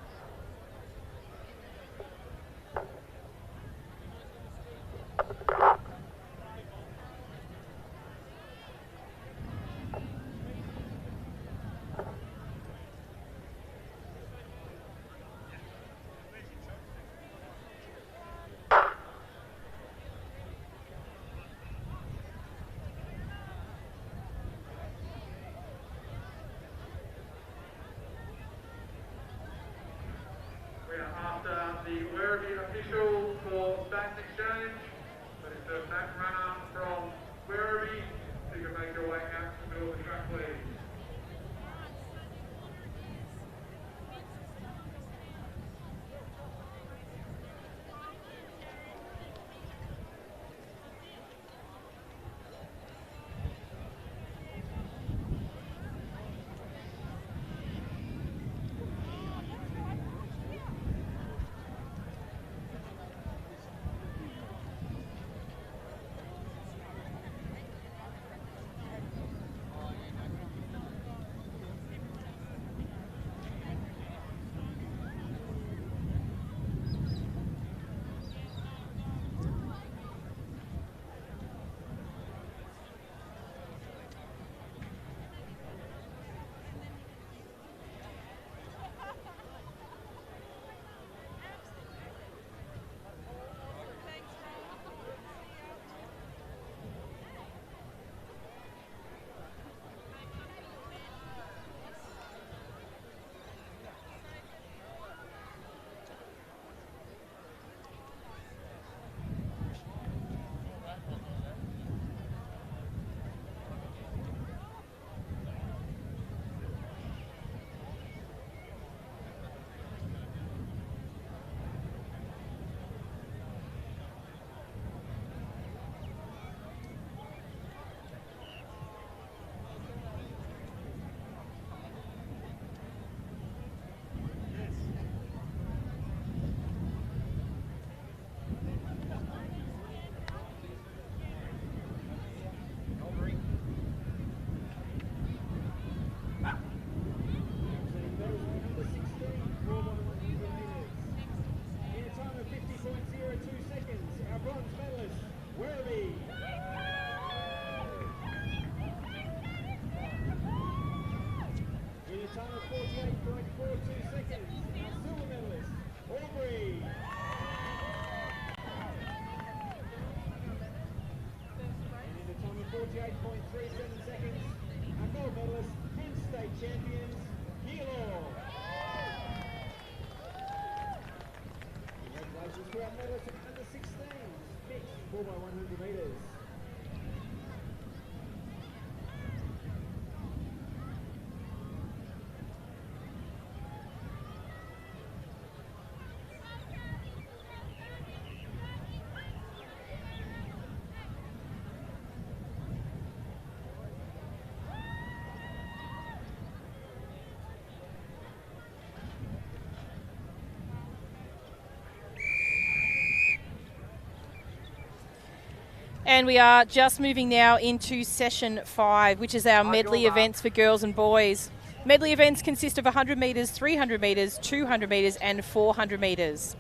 And we are just moving now into session 5, which is our medley events for girls and boys. Medley events consist of 100 metres, 300 metres, 200 metres and 400 metres.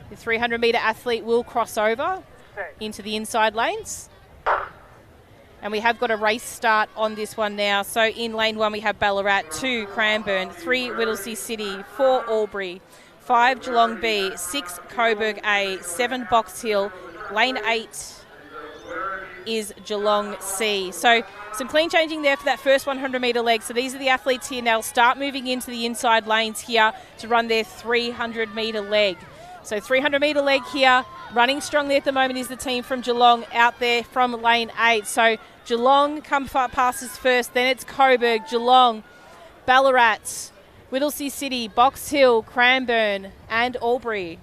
The 300 metre athlete will cross over into the inside lanes. And we have got a race start on this one now. So in lane 1 we have Ballarat, 2 Cranbourne, 3 Whittlesea City, 4 Albury, 5 Geelong B, 6 Coburg A, 7 Box Hill. Lane 8 is Geelong C. So some clean changing there for that first 100 metre leg. So these are the athletes here now. Start moving into the inside lanes here to run their 300 metre leg. So 300 metre leg here. Running strongly at the moment is the team from Geelong out there from lane 8. So Geelong passes first, then it's Coburg, Geelong, Ballarat, Whittlesea City, Box Hill, Cranbourne and Albury.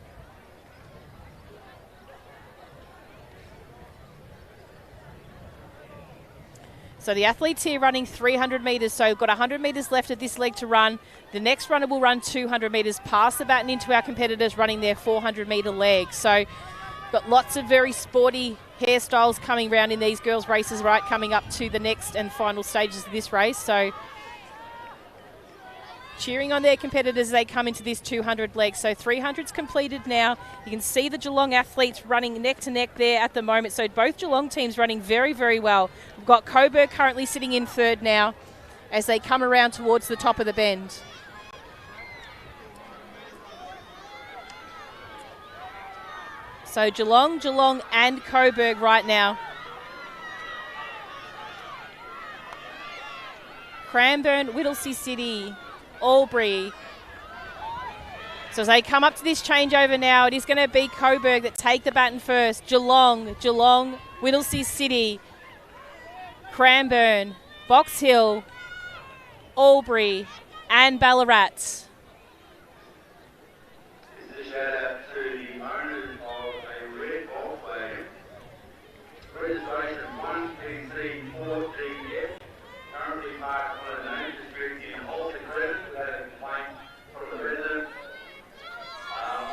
So the athletes here running 300 metres, so we've got 100 metres left of this leg to run. The next runner will run 200 metres, pass the baton into our competitors running their 400 metre leg. So got lots of very sporty hairstyles coming around in these girls' races, right, coming up to the next and final stages of this race. So cheering on their competitors as they come into this 200 leg. So 300's completed now. You can see the Geelong athletes running neck to neck there at the moment. So both Geelong teams running very, very well. We've got Coburg currently sitting in third now as they come around towards the top of the bend. So Geelong and Coburg right now. Cranbourne, Whittlesea City, Albury. So as they come up to this changeover now, it is going to be Coburg that take the baton first. Geelong, Whittlesea City, Cranbourne, Box Hill, Albury and Ballarat. This is a shout out to the owners of a red ball flag. Registration 1PC4DF, currently marked on a name district in Halton Crescent. We had a complaint from the residents on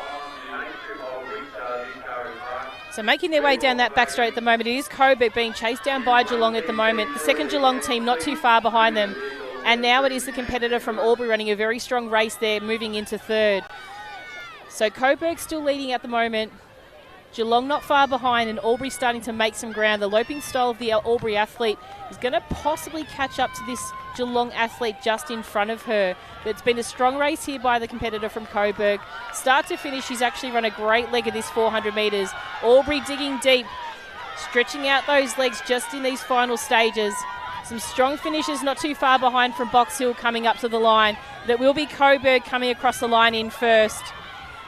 the main strip of this car is parked. So making their way down that back straight at the moment, it is Coburg being chased down by Geelong at the moment. The second Geelong team not too far behind them. And now it is the competitor from Albury running a very strong race there, moving into third. So Coburg still leading at the moment. Geelong not far behind and Albury starting to make some ground. The loping style of the Albury athlete is going to possibly catch up to this Geelong athlete just in front of her. But it's been a strong race here by the competitor from Coburg. Start to finish, she's actually run a great leg of this 400 metres. Albury digging deep, stretching out those legs just in these final stages. Some strong finishes not too far behind from Box Hill coming up to the line. That will be Coburg coming across the line in first.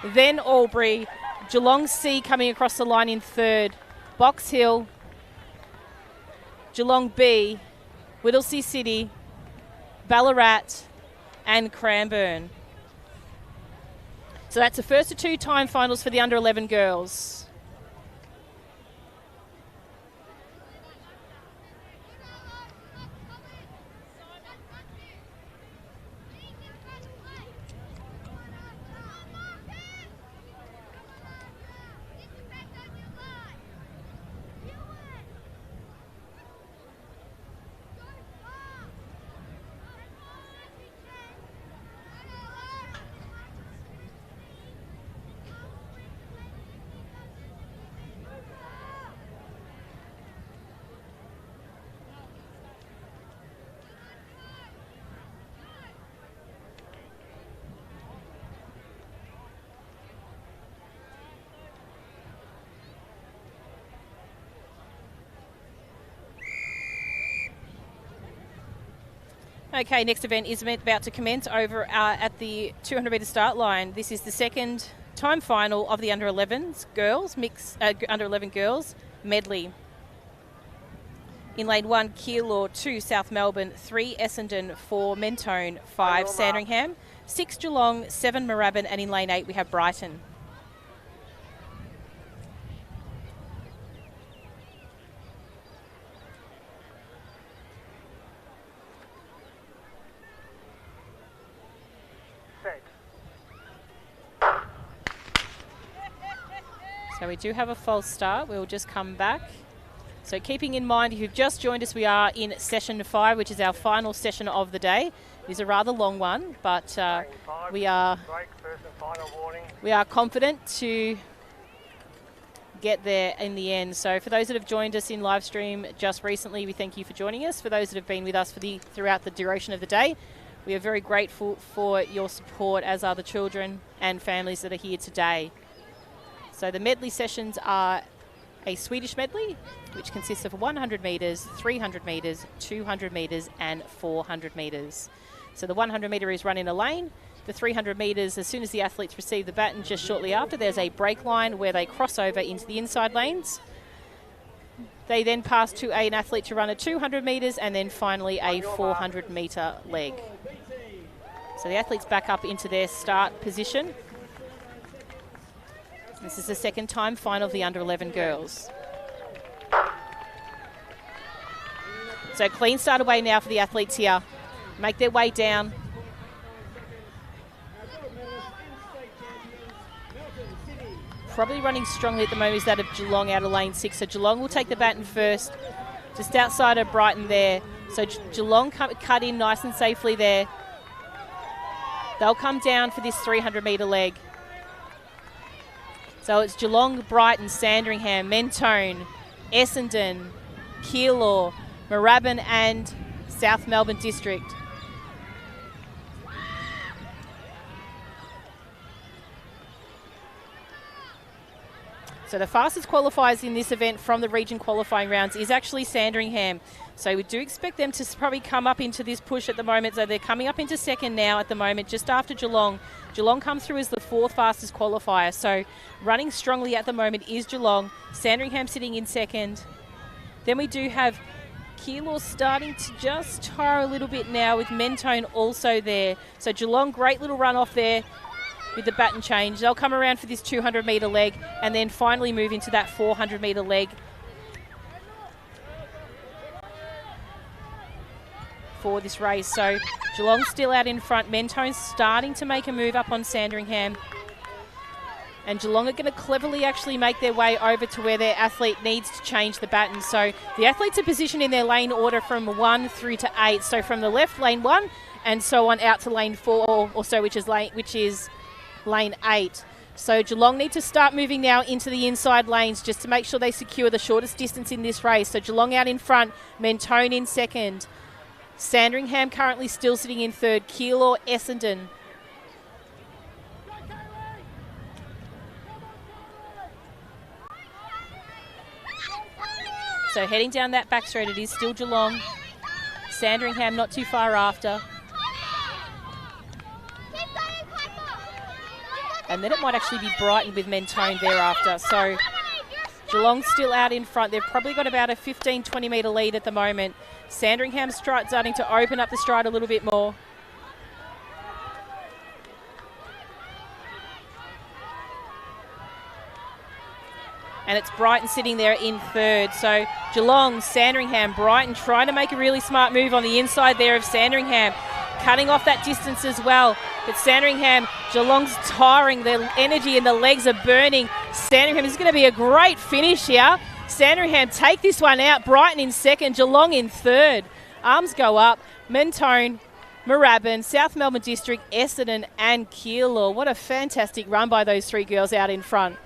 Then Albury, Geelong C coming across the line in third. Box Hill, Geelong B, Whittlesea City, Ballarat and Cranbourne. So that's the first of 2 time finals for the under 11 girls. Okay, next event is about to commence over at the 200 metre start line. This is the second time final of the under 11s girls, under 11 girls medley. In lane 1, Keilor, 2 South Melbourne, 3 Essendon, 4 Mentone, 5 Sandringham, 6 Geelong, 7 Moorabbin, and in lane 8 we have Brighton. So we do have a false start. We'll just come back. So keeping in mind, if you've just joined us, we are in session 5, which is our final session of the day. It is a rather long one, but we are confident to get there in the end. So for those that have joined us in live stream just recently, we thank you for joining us. For those that have been with us throughout the duration of the day, we are very grateful for your support, as are the children and families that are here today. So the medley sessions are a Swedish medley, which consists of 100 metres, 300 metres, 200 metres and 400 metres. So the 100 metre is run in a lane. The 300 metres, as soon as the athletes receive the baton, just shortly after, there's a break line where they cross over into the inside lanes. They then pass to an athlete to run a 200 metres and then finally a 400 metre leg. So the athletes back up into their start position. This is the second time final of the under-11 girls. So clean start away now for the athletes here. Make their way down. Probably running strongly at the moment is that of Geelong out of lane 6. So Geelong will take the baton first, just outside of Brighton there. So Geelong cut in nice and safely there. They'll come down for this 300 metre leg. So it's Geelong, Brighton, Sandringham, Mentone, Essendon, Keilor, Moorabbin and South Melbourne District. So the fastest qualifiers in this event from the region qualifying rounds is actually Sandringham. So we do expect them to probably come up into this push at the moment. So they're coming up into second now at the moment, just after Geelong. Geelong comes through as the 4th fastest qualifier. So running strongly at the moment is Geelong. Sandringham sitting in second. Then we do have Keilor starting to just tire a little bit now, with Mentone also there. So Geelong, great little run off there with the baton change. They'll come around for this 200 metre leg and then finally move into that 400 metre leg for this race. So Geelong still out in front. Mentone's starting to make a move up on Sandringham. And Geelong are going to cleverly actually make their way over to where their athlete needs to change the baton. So the athletes are positioned in their lane order from 1 through to 8. So from the left, lane 1, and so on out to lane 4 or so, which is lane 8. So Geelong need to start moving now into the inside lanes just to make sure they secure the shortest distance in this race. So Geelong out in front, Mentone in second. Sandringham currently still sitting in third. Keilor, Essendon. So heading down that back straight, it is still Geelong. Sandringham not too far after. And then it might actually be Brighton with Mentone thereafter. So Geelong still out in front. They've probably got about a 15-20 metre lead at the moment. Sandringham's starting to open up the stride a little bit more. And it's Brighton sitting there in third. So Geelong, Sandringham, Brighton trying to make a really smart move on the inside there of Sandringham, cutting off that distance as well. But Sandringham, Geelong's tiring, their energy and the legs are burning. Sandringham, is going to be a great finish here. Sandringham take this one out. Brighton in second, Geelong in third. Arms go up. Mentone, Moorabbin, South Melbourne District, Essendon and Keilor. What a fantastic run by those three girls out in front.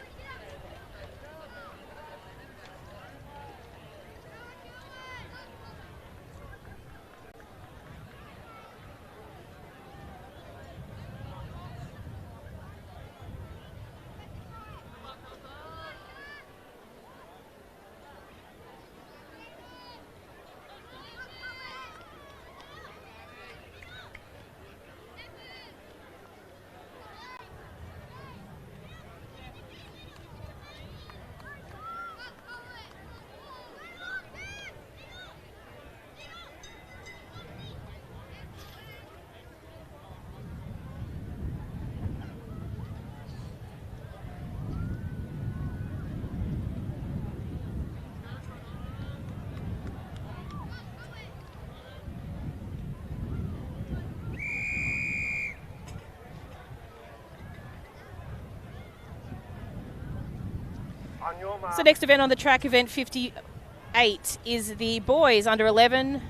On your mark. So next event on the track, event 58, is the boys under 11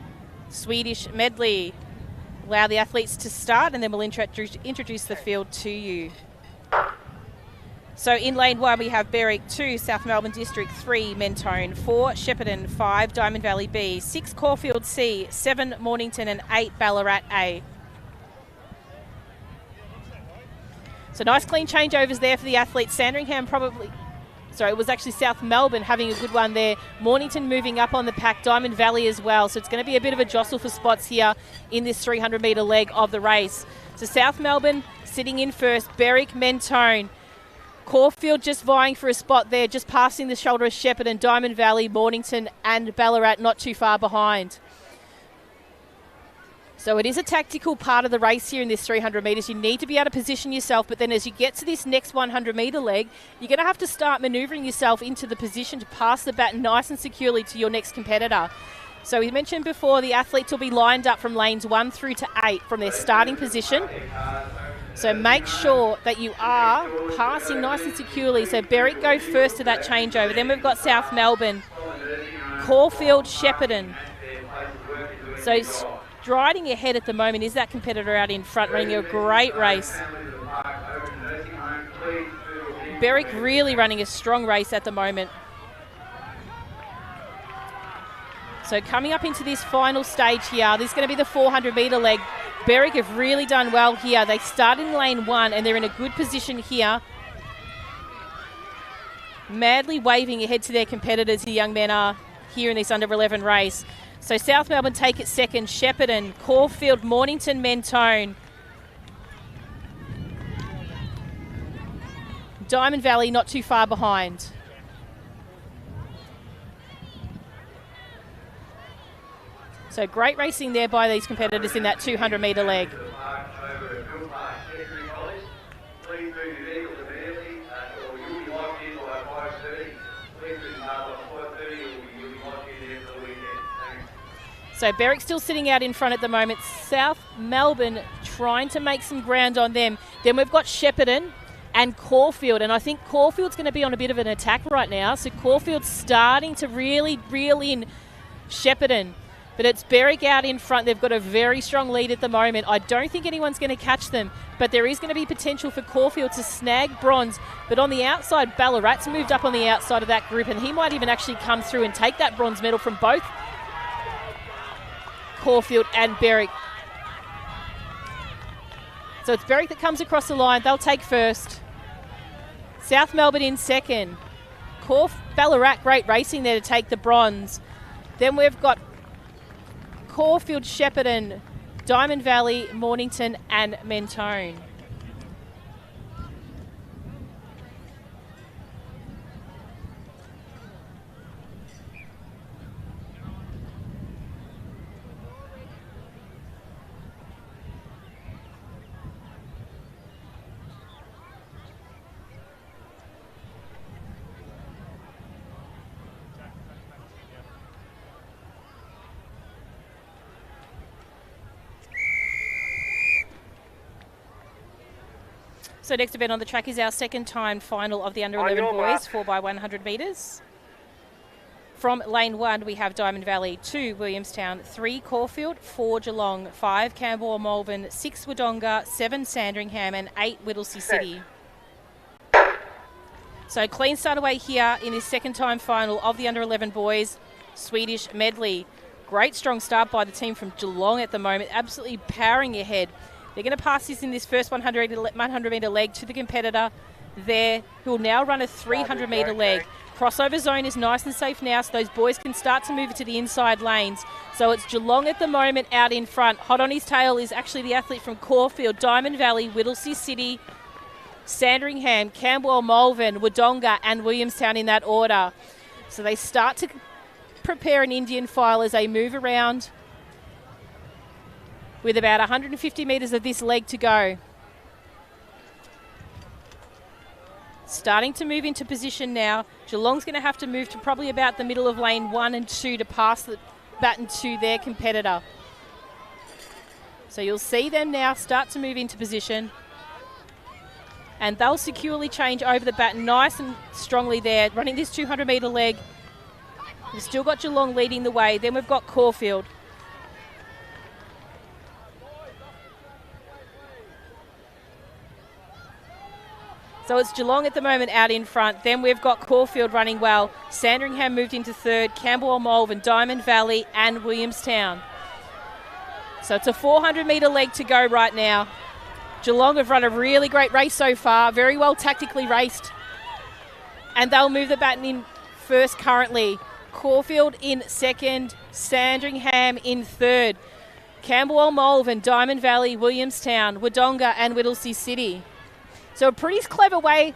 Swedish medley. Allow the athletes to start and then we'll introduce the field to you. So in lane 1 we have Berwick 2, South Melbourne District 3, Mentone 4, Shepparton 5, Diamond Valley B, 6 Caulfield C, 7 Mornington and 8 Ballarat A. So nice clean changeovers there for the athletes. Sandringham it was actually South Melbourne having a good one there. Mornington moving up on the pack, Diamond Valley as well. So it's going to be a bit of a jostle for spots here in this 300 metre leg of the race. So South Melbourne sitting in first, Berwick, Mentone. Caulfield just vying for a spot there, just passing the shoulder of Shepparton, Diamond Valley, Mornington and Ballarat not too far behind. So it is a tactical part of the race here in this 300 metres. You need to be able to position yourself, but then as you get to this next 100 metre leg, you're going to have to start manoeuvring yourself into the position to pass the baton nice and securely to your next competitor. So we mentioned before the athletes will be lined up from lanes 1 through to 8 from their starting position. So make sure that you are passing nice and securely. So Berwick go first to that changeover. Then we've got South Melbourne, Caulfield, Shepparton. So striding ahead at the moment is that competitor out in front, running a great race. Berwick really running a strong race at the moment. So coming up into this final stage here, this is going to be the 400 metre leg. Berwick have really done well here. They started in lane 1 and they're in a good position here. Madly waving ahead to their competitors, the young men are here in this under 11 race. So South Melbourne take it second, Shepparton, Caulfield, Mornington, Mentone. Diamond Valley not too far behind. So great racing there by these competitors in that 200 metre leg. So Berwick still sitting out in front at the moment. South Melbourne trying to make some ground on them. Then we've got Shepparton and Caulfield, and I think Caulfield's going to be on a bit of an attack right now. So Caulfield's starting to really reel in Shepparton. But it's Berwick out in front. They've got a very strong lead at the moment. I don't think anyone's going to catch them, but there is going to be potential for Caulfield to snag bronze. But on the outside, Ballarat's moved up on the outside of that group, and he might even actually come through and take that bronze medal from both Caulfield and Berwick. So it's Berwick that comes across the line. They'll take first. South Melbourne in second. Ballarat, great racing there to take the bronze. Then we've got Caulfield, Shepparton, Diamond Valley, Mornington and Mentone. So next event on the track is our second time final of the under 11 boys, 4x100 metres. From lane 1 we have Diamond Valley, 2 Williamstown, 3 Caulfield, 4 Geelong, 5 Camberwell Malvern, 6 Wodonga, 7 Sandringham and 8 Whittlesea City. So clean start away here in this second time final of the under 11 boys Swedish medley. Great strong start by the team from Geelong at the moment, absolutely powering ahead. They're going to pass this in this first 100 metre leg to the competitor there, who will now run a 300 metre leg. Crossover zone is nice and safe now, so those boys can start to move it to the inside lanes. So it's Geelong at the moment out in front. Hot on his tail is actually the athlete from Caulfield, Diamond Valley, Whittlesea City, Sandringham, Camberwell, Malvern, Wodonga and Williamstown in that order. So they start to prepare an Indian file as they move around, with about 150 metres of this leg to go. Starting to move into position now. Geelong's going to have to move to probably about the middle of lane 1 and 2 to pass the baton to their competitor. So you'll see them now start to move into position. and they'll securely change over the baton nice and strongly there, running this 200-metre leg. We've still got Geelong leading the way. Then we've got Caulfield. So it's Geelong at the moment out in front. Then we've got Caulfield running well. Sandringham moved into third. Camberwell, Malvern, Diamond Valley and Williamstown. So it's a 400-metre leg to go right now. Geelong have run a really great race so far. Very well tactically raced. And they'll move the baton in first currently. Caulfield in second. Sandringham in third. Camberwell, Malvern, Diamond Valley, Williamstown, Wodonga and Whittlesea City. So a pretty clever way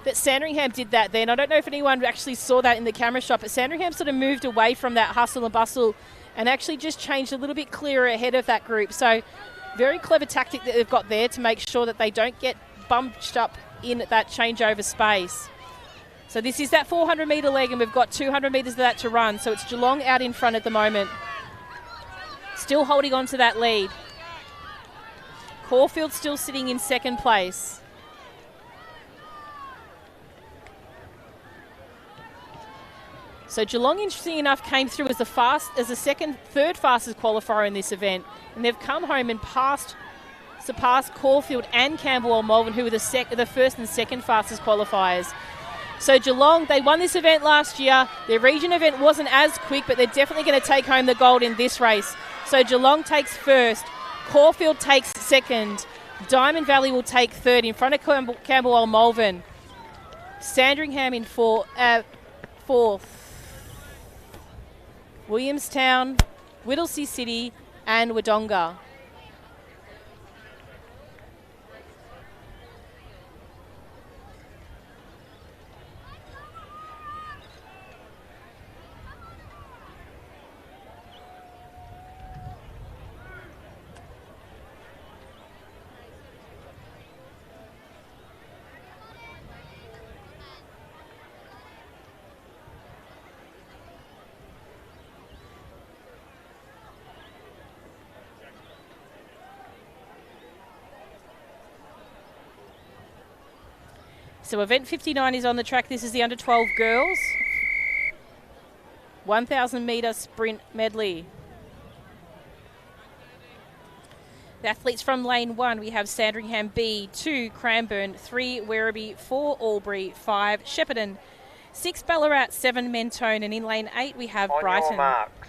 that Sandringham did that then. I don't know if anyone actually saw that in the camera shot, but Sandringham sort of moved away from that hustle and bustle and actually just changed a little bit clearer ahead of that group. So very clever tactic that they've got there to make sure that they don't get bumped up in that changeover space. So this is that 400-metre leg and we've got 200 metres of that to run. So it's Geelong out in front at the moment. Still holding on to that lead. Caulfield still sitting in second place. So Geelong, interesting enough, came through as the third fastest qualifier in this event, and they've come home and surpassed Caulfield and Camberwell Malvern, who were the first and second fastest qualifiers. So Geelong, they won this event last year. Their region event wasn't as quick, but they're definitely going to take home the gold in this race. So Geelong takes first, Caulfield takes second, Diamond Valley will take third in front of Camberwell Malvern, Sandringham in fourth. Williamstown, Whittlesea City and Wodonga. So event 59 is on the track. This is the under-12 girls 1,000 metre sprint medley. The athletes from lane 1, we have Sandringham B, 2 Cranbourne, 3 Werribee, 4 Albury, 5 Shepparton, 6 Ballarat, 7 Mentone, and in lane 8 we have Brighton. Your marks.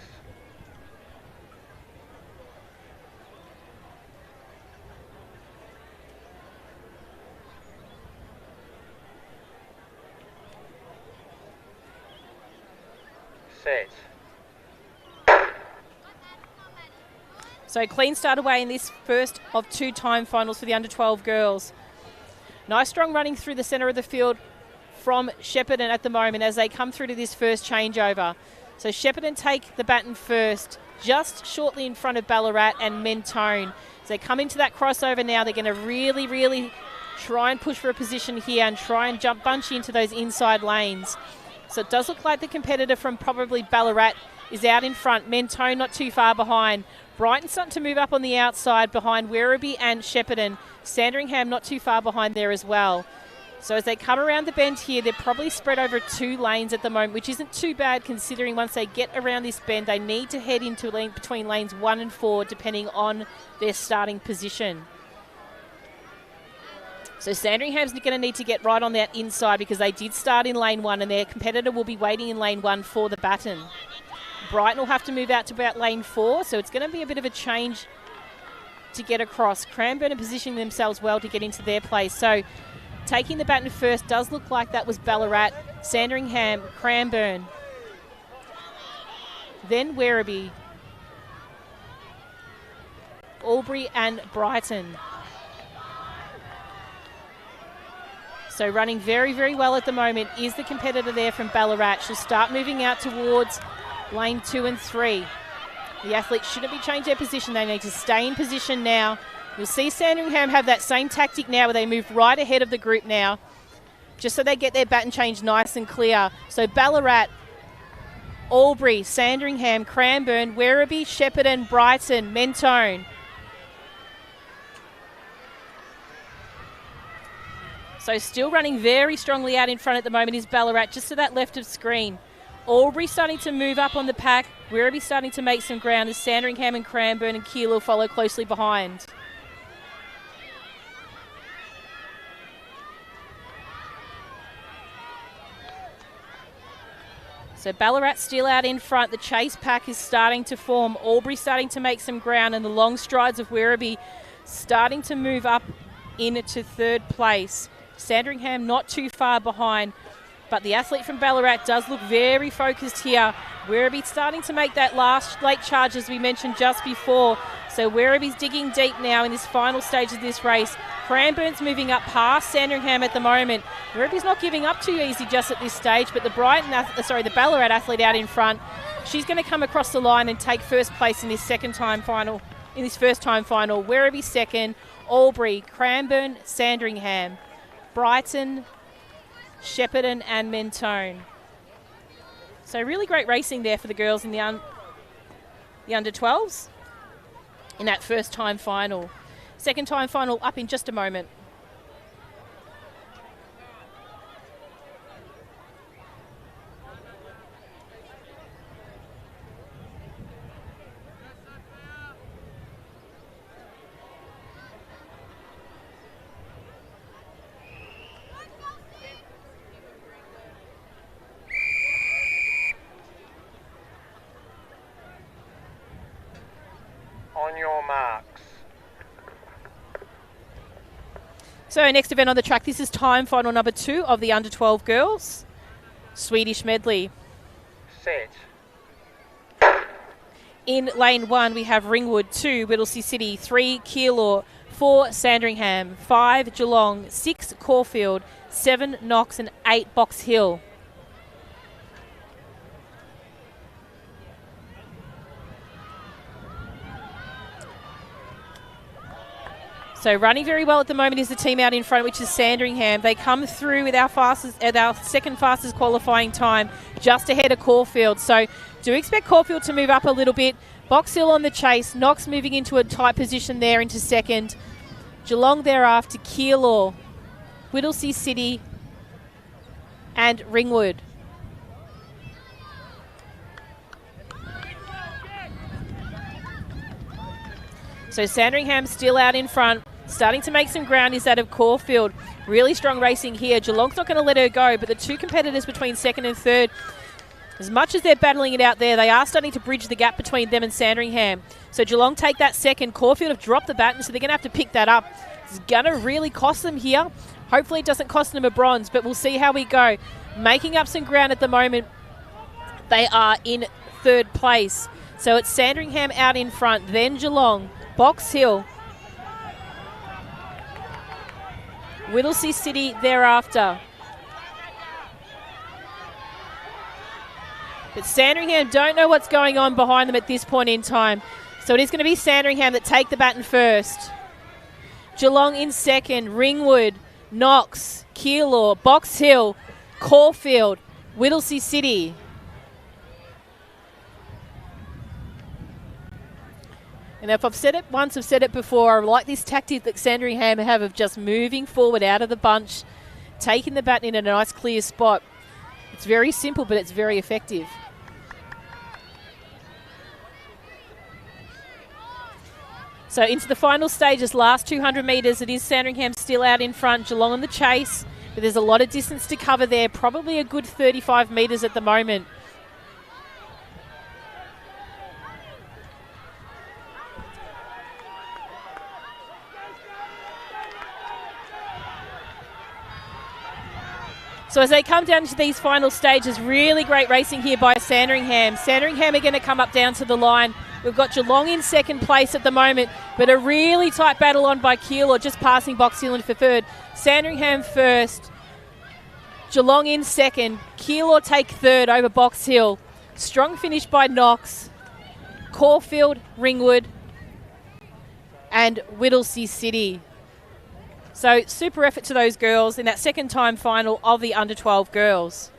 Set. So clean start away in this first of 2 time finals for the under-12 girls. Nice strong running through the centre of the field from Shepparton at the moment as they come through to this first changeover. So Shepparton take the baton first, just shortly in front of Ballarat and Mentone. As they come into that crossover now, they're going to really try and push for a position here and try and jump bunchy into those inside lanes. So it does look like the competitor from probably Ballarat is out in front. Mentone not too far behind. Brighton starting to move up on the outside behind Werribee and Shepparton. Sandringham not too far behind there as well. So as they come around the bend here, they're probably spread over 2 lanes at the moment, which isn't too bad considering once they get around this bend, they need to head into between lanes 1 and 4 depending on their starting position. So Sandringham's going to need to get right on that inside because they did start in lane 1 and their competitor will be waiting in lane 1 for the baton. Brighton will have to move out to about lane 4, so it's going to be a bit of a change to get across. Cranbourne are positioning themselves well to get into their place. So taking the baton first does look like that was Ballarat, Sandringham, Cranbourne, then Werribee, Albury and Brighton. So running very well at the moment is the competitor there from Ballarat. She'll start moving out towards lane 2 and 3. The athletes shouldn't be changing their position. They need to stay in position now. You'll see Sandringham have that same tactic now where they move right ahead of the group now, just so they get their baton change nice and clear. So Ballarat, Albury, Sandringham, Cranbourne, Werribee, Shepparton, Brighton, Mentone. So still running very strongly out in front at the moment is Ballarat, just to that left of screen. Albury starting to move up on the pack. Werribee starting to make some ground as Sandringham and Cranbourne and Keilor follow closely behind. So Ballarat still out in front. The chase pack is starting to form. Albury starting to make some ground, and the long strides of Werribee starting to move up into third place. Sandringham not too far behind, but the athlete from Ballarat does look very focused here. Werribee starting to make that last late charge, as we mentioned just before. So Werribee's digging deep now in this final stage of this race. Cranbourne's moving up past Sandringham at the moment. Werribee's not giving up too easy just at this stage, but the Ballarat athlete out in front, she's going to come across the line and take first place in this first time final. Werribee second, Albury, Cranbourne, Sandringham, Brighton, Shepparton and Mentone. So really great racing there for the girls in the under-12s in that first time final. Second time final up in just a moment. On your marks. So next event on the track, this is time final number 2 of the under-12 girls. Swedish medley. Set. In lane 1, we have Ringwood, 2, Whittlesea City, 3, Keilor, 4, Sandringham, 5, Geelong, 6, Caulfield, 7, Knox and 8, Box Hill. So running very well at the moment is the team out in front, which is Sandringham. They come through with our second fastest qualifying time, just ahead of Caulfield. So do expect Caulfield to move up a little bit. Box Hill on the chase. Knox moving into a tight position there into second. Geelong thereafter, Keilor, Whittlesea City and Ringwood. So Sandringham still out in front. Starting to make some ground is that of Caulfield. Really strong racing here. Geelong's not going to let her go, but the two competitors between second and third, as much as they're battling it out there, they are starting to bridge the gap between them and Sandringham. So Geelong take that second. Caulfield have dropped the baton, so they're going to have to pick that up. It's going to really cost them here. Hopefully it doesn't cost them a bronze, but we'll see how we go. Making up some ground at the moment. They are in third place. So it's Sandringham out in front, then Geelong, Box Hill, Whittlesea City thereafter. But Sandringham don't know what's going on behind them at this point in time. So it is going to be Sandringham that take the baton first. Geelong in second, Ringwood, Knox, Keilor, Box Hill, Caulfield, Whittlesea City. And if I've said it once, I've said it before, I like this tactic that Sandringham have of just moving forward out of the bunch, taking the baton in a nice clear spot. It's very simple, but it's very effective. So into the final stages, last 200 metres, it is Sandringham still out in front, Geelong on the chase, but there's a lot of distance to cover there, probably a good 35 metres at the moment. So as they come down to these final stages, really great racing here by Sandringham. Sandringham are going to come up down to the line. We've got Geelong in second place at the moment, but a really tight battle on by Keilor, just passing Box Hill for third. Sandringham first, Geelong in second, Keilor take third over Box Hill. Strong finish by Knox, Caulfield, Ringwood and Whittlesea City. So super effort to those girls in that second time final of the under-12 girls.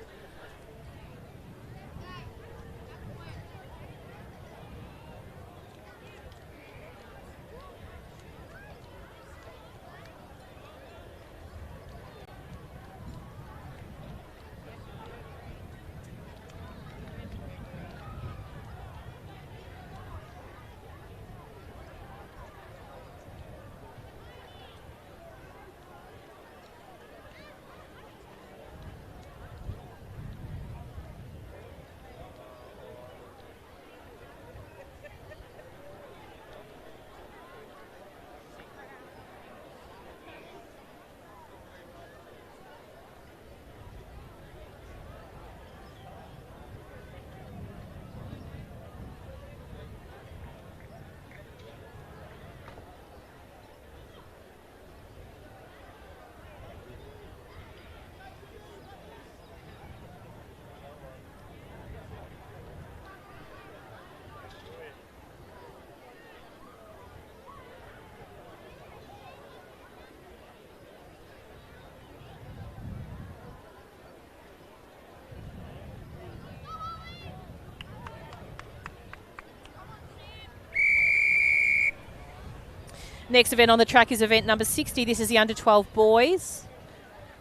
Next event on the track is event number 60. This is the under 12 boys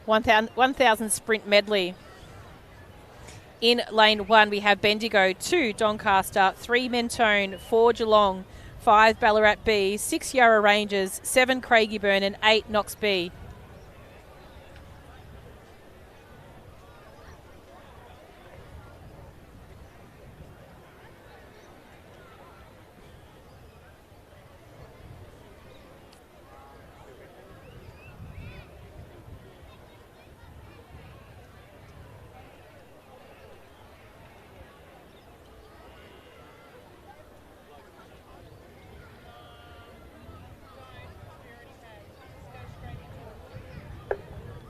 1,000 sprint medley. In lane 1 we have Bendigo, 2 Doncaster, 3 Mentone, 4 Geelong, 5 Ballarat B, 6 Yarra Rangers, 7 Craigieburn and 8 Knox B.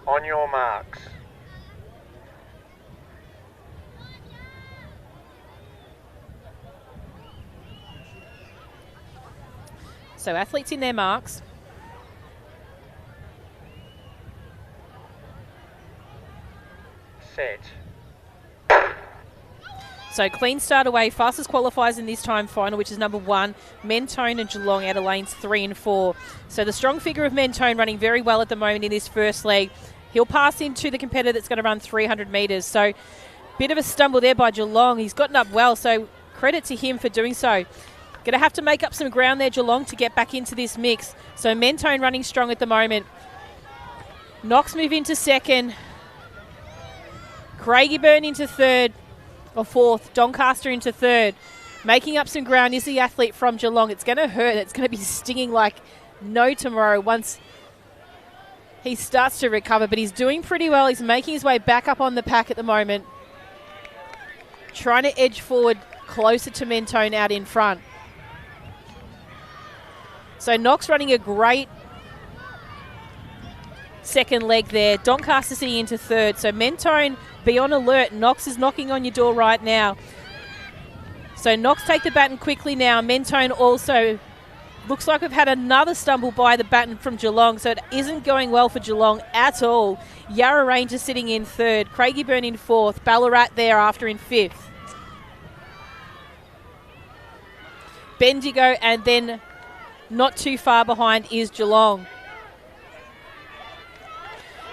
On your marks. So athletes in their marks. Set. So clean start away, fastest qualifiers in this time final, which is number 1, Mentone and Geelong out of lanes 3 and 4. So the strong figure of Mentone running very well at the moment in this first leg. He'll pass into the competitor that's going to run 300 metres. So bit of a stumble there by Geelong. He's gotten up well, so credit to him for doing so. Going to have to make up some ground there, Geelong, to get back into this mix. So Mentone running strong at the moment. Knox move into second. Craigieburn into third or fourth. Doncaster into third. Making up some ground is the athlete from Geelong. It's going to hurt. It's going to be stinging like no tomorrow once he starts to recover, but he's doing pretty well. He's making his way back up on the pack at the moment. Trying to edge forward closer to Mentone out in front. So Knox running a great second leg there. Doncaster sitting into third. So Mentone, be on alert. Knox is knocking on your door right now. So Knox take the baton quickly now. Mentone also looks like we've had another stumble by the baton from Geelong, so it isn't going well for Geelong at all. Yarra Rangers sitting in third, Craigieburn in fourth, Ballarat thereafter in fifth. Bendigo, and then not too far behind is Geelong.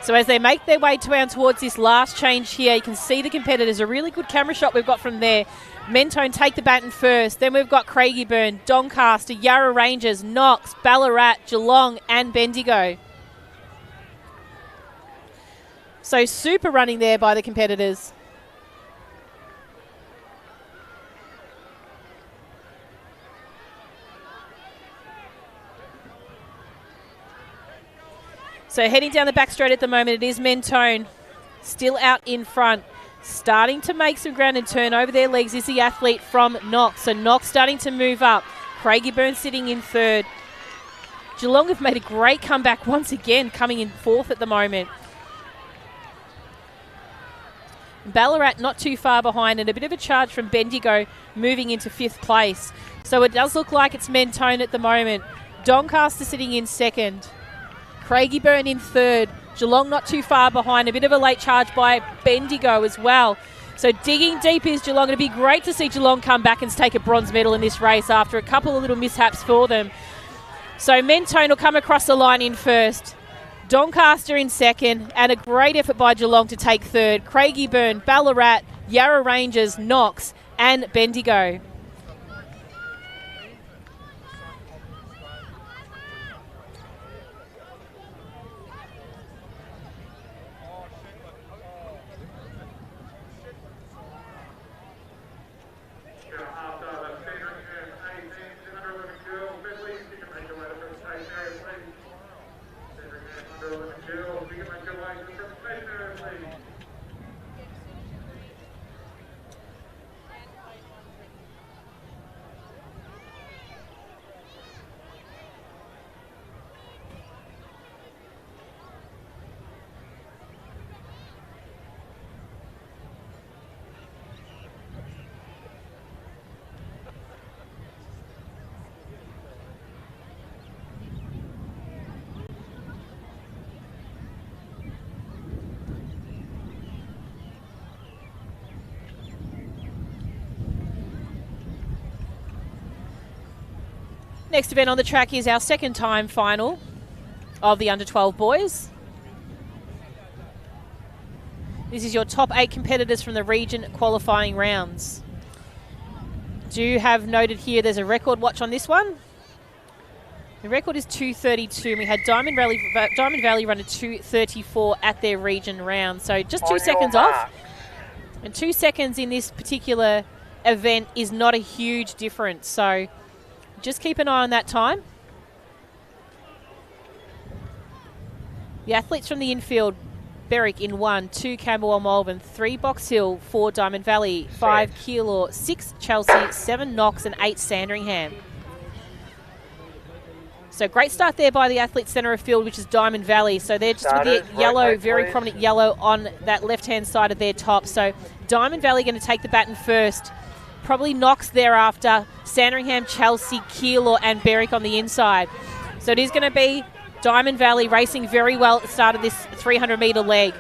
So as they make their way towards this last change here, you can see the competitors. A really good camera shot we've got from there. Mentone take the baton first. Then we've got Craigieburn, Doncaster, Yarra Rangers, Knox, Ballarat, Geelong and Bendigo. So super running there by the competitors. So heading down the back straight at the moment, it is Mentone still out in front. Starting to make some ground and turn over their legs is the athlete from Knox. So Knox starting to move up. Craigieburn sitting in third. Geelong have made a great comeback once again, coming in fourth at the moment. Ballarat not too far behind, and a bit of a charge from Bendigo moving into fifth place. So it does look like it's Mentone at the moment. Doncaster sitting in second. Craigieburn in third. Geelong not too far behind. A bit of a late charge by Bendigo as well. So digging deep is Geelong. It'd be great to see Geelong come back and take a bronze medal in this race after a couple of little mishaps for them. So Mentone will come across the line in first. Doncaster in second, and a great effort by Geelong to take third. Craigieburn, Ballarat, Yarra Rangers, Knox and Bendigo. Next event on the track is our second time final of the under 12 boys. This is your top 8 competitors from the region qualifying rounds. Do have noted here there's a record watch on this one. The record is 2:32, and we had Diamond Valley run a 2:34 at their region round. So just 2 seconds off. And 2 seconds in this particular event is not a huge difference. So just keep an eye on that time. The athletes from the infield, Berwick in 1, 2 Camberwell Malvern, 3 Box Hill, 4 Diamond Valley, 5 Keilor, 6 Chelsea, 7 Knox and 8 Sandringham. So great start there by the athlete centre of field, which is Diamond Valley. So they're just with the yellow, very prominent yellow on that left-hand side of their top. So Diamond Valley going to take the baton first. Probably Knox thereafter, Sandringham, Chelsea, Keilor and Berwick on the inside. So it is going to be Diamond Valley racing very well at the start of this 300-metre leg.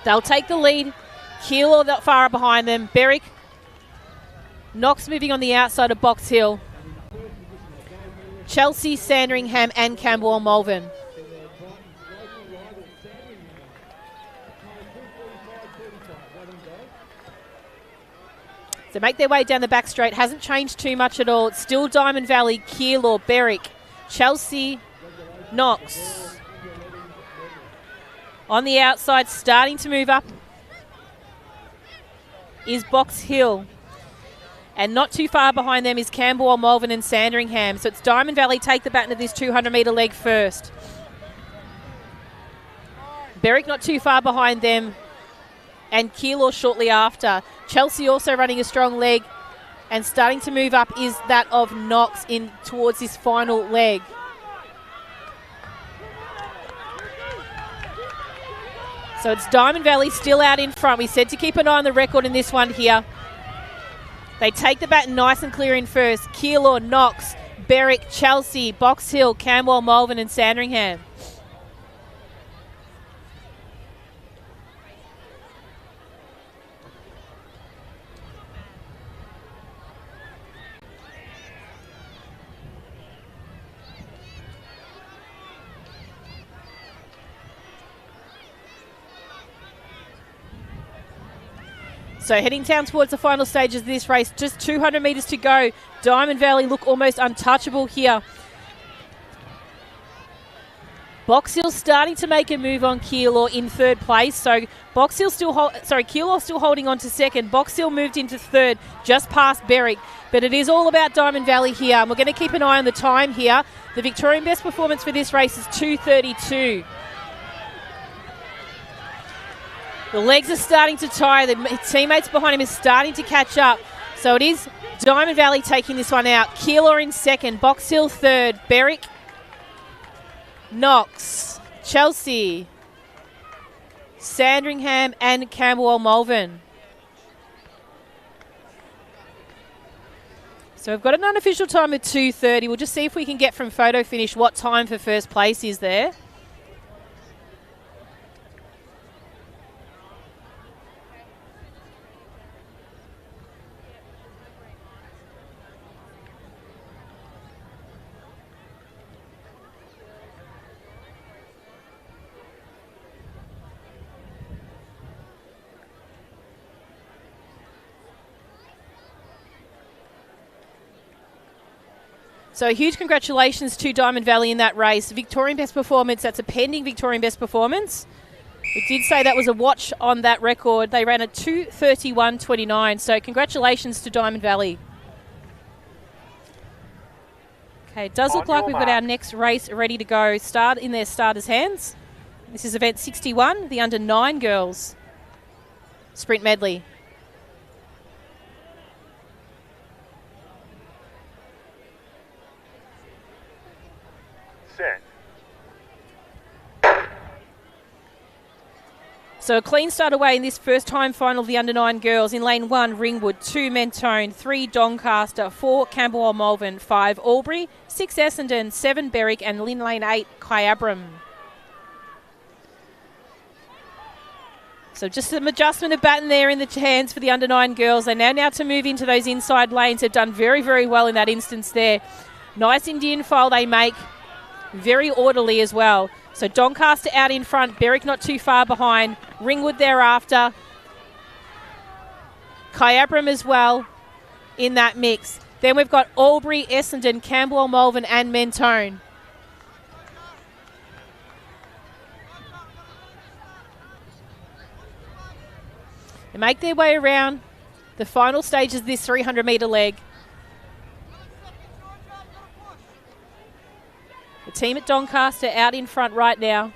They'll take the lead. Keilor that far behind them. Berwick, Knox moving on the outside of Box Hill. Chelsea, Sandringham and Camberwell Malvern. So make their way down the back straight. Hasn't changed too much at all. It's still Diamond Valley, Keilor, Berwick, Chelsea, Knox. On the outside, starting to move up, is Box Hill. And not too far behind them is Camberwell, Malvern and Sandringham. So it's Diamond Valley take the baton of this 200-metre leg first. Berwick not too far behind them. And Keilor shortly after. Chelsea also running a strong leg. And starting to move up is that of Knox in towards this final leg. So it's Diamond Valley still out in front. We said to keep an eye on the record in this one here. They take the baton nice and clear in first. Keilor, Knox, Berwick, Chelsea, Box Hill, Camberwell, Malvern and Sandringham. So heading down towards the final stages of this race, just 200 metres to go. Diamond Valley look almost untouchable here. Box Hill starting to make a move on Keilor in third place. So Box Hill Keilor still holding on to second. Box Hill moved into third, just past Berwick. But it is all about Diamond Valley here. And we're going to keep an eye on the time here. The Victorian best performance for this race is 2:32. The legs are starting to tire. The teammates behind him is starting to catch up. So it is Diamond Valley taking this one out. Keilor in second. Box Hill third. Berwick, Knox, Chelsea, Sandringham and Camberwell Malvern. So we've got an unofficial time of 2:30. We'll just see if we can get from photo finish what time for first place is there. So huge congratulations to Diamond Valley in that race. Victorian best performance, that's a pending Victorian best performance. We did say that was a watch on that record. They ran a 2:31.29, so congratulations to Diamond Valley. Okay, it does look like we've got our next race ready to go. Start in their starters' hands. This is event 61, the under 9 girls sprint medley. Set. So a clean start away in this first time final of the under 9 girls. In lane 1, Ringwood, 2 Mentone, 3 Doncaster, 4 Camberwell Malvern, 5 Albury, 6 Essendon, 7 Berwick and in lane 8, Kyabram. So just some adjustment of baton there in the hands for the under 9 girls. They now to move into those inside lanes. They've done very, very well in that instance there. Nice Indian file they make. Very orderly as well. So Doncaster out in front. Berwick not too far behind. Ringwood thereafter. Kyabram as well in that mix. Then we've got Albury, Essendon, Camberwell, Malvern and Mentone. They make their way around the final stages of this 300-metre leg. The team at Doncaster out in front right now.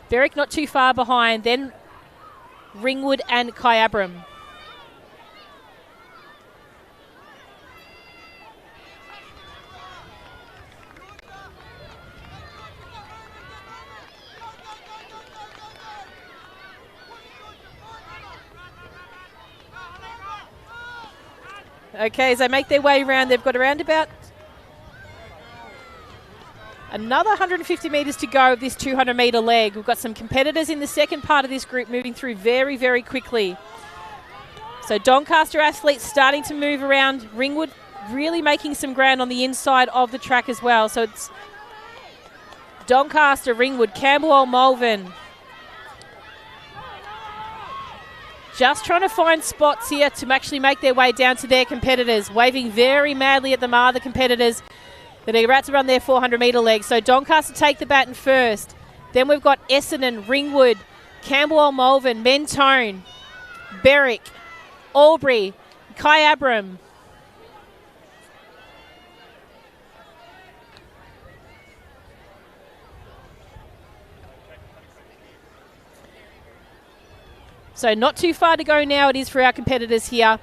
Berwick not too far behind, then Ringwood and Kyabram. Okay, as they make their way around, they've got around about another 150 metres to go of this 200-metre leg. We've got some competitors in the second part of this group moving through very, very quickly. So Doncaster athletes starting to move around. Ringwood really making some ground on the inside of the track as well. So it's Doncaster, Ringwood, Camberwell, Malvern. Just trying to find spots here to actually make their way down to their competitors. Waving very madly at them are the competitors that are about to run their 400-metre leg. So Doncaster take the baton first. Then we've got Essendon, Ringwood, Camberwell, Malvern, Mentone, Berwick, Albury, Kyabram. So not too far to go now it is for our competitors here.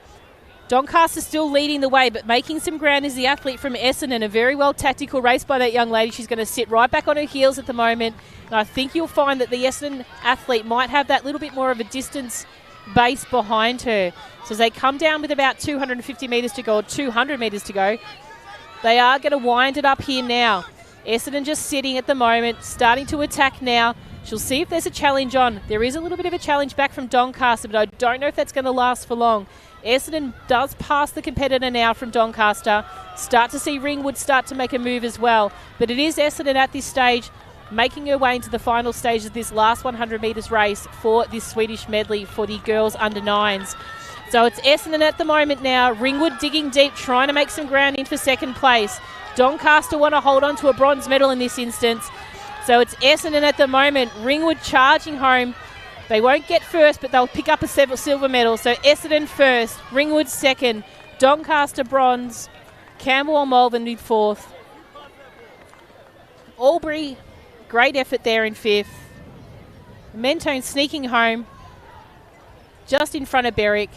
Doncaster still leading the way, but making some ground is the athlete from Essendon. A very well tactical race by that young lady. She's going to sit right back on her heels at the moment. And I think you'll find that the Essendon athlete might have that little bit more of a distance base behind her. So as they come down with about 250 metres to go, or 200 metres to go, they are going to wind it up here now. Essendon just sitting at the moment, starting to attack now. She'll see if there's a challenge on. There is a little bit of a challenge back from Doncaster, but I don't know if that's going to last for long. Essendon does pass the competitor now from Doncaster. Start to see Ringwood start to make a move as well. But it is Essendon at this stage making her way into the final stage of this last 100 metres race for this Swedish medley for the girls under 9s. So it's Essendon at the moment now. Ringwood digging deep, trying to make some ground in for second place. Doncaster want to hold on to a bronze medal in this instance. So it's Essendon at the moment. Ringwood charging home. They won't get first, but they'll pick up a silver medal. So Essendon first, Ringwood second, Doncaster bronze, Camberwell Malvern with fourth. Albury, great effort there in fifth. Mentone sneaking home, just in front of Berwick.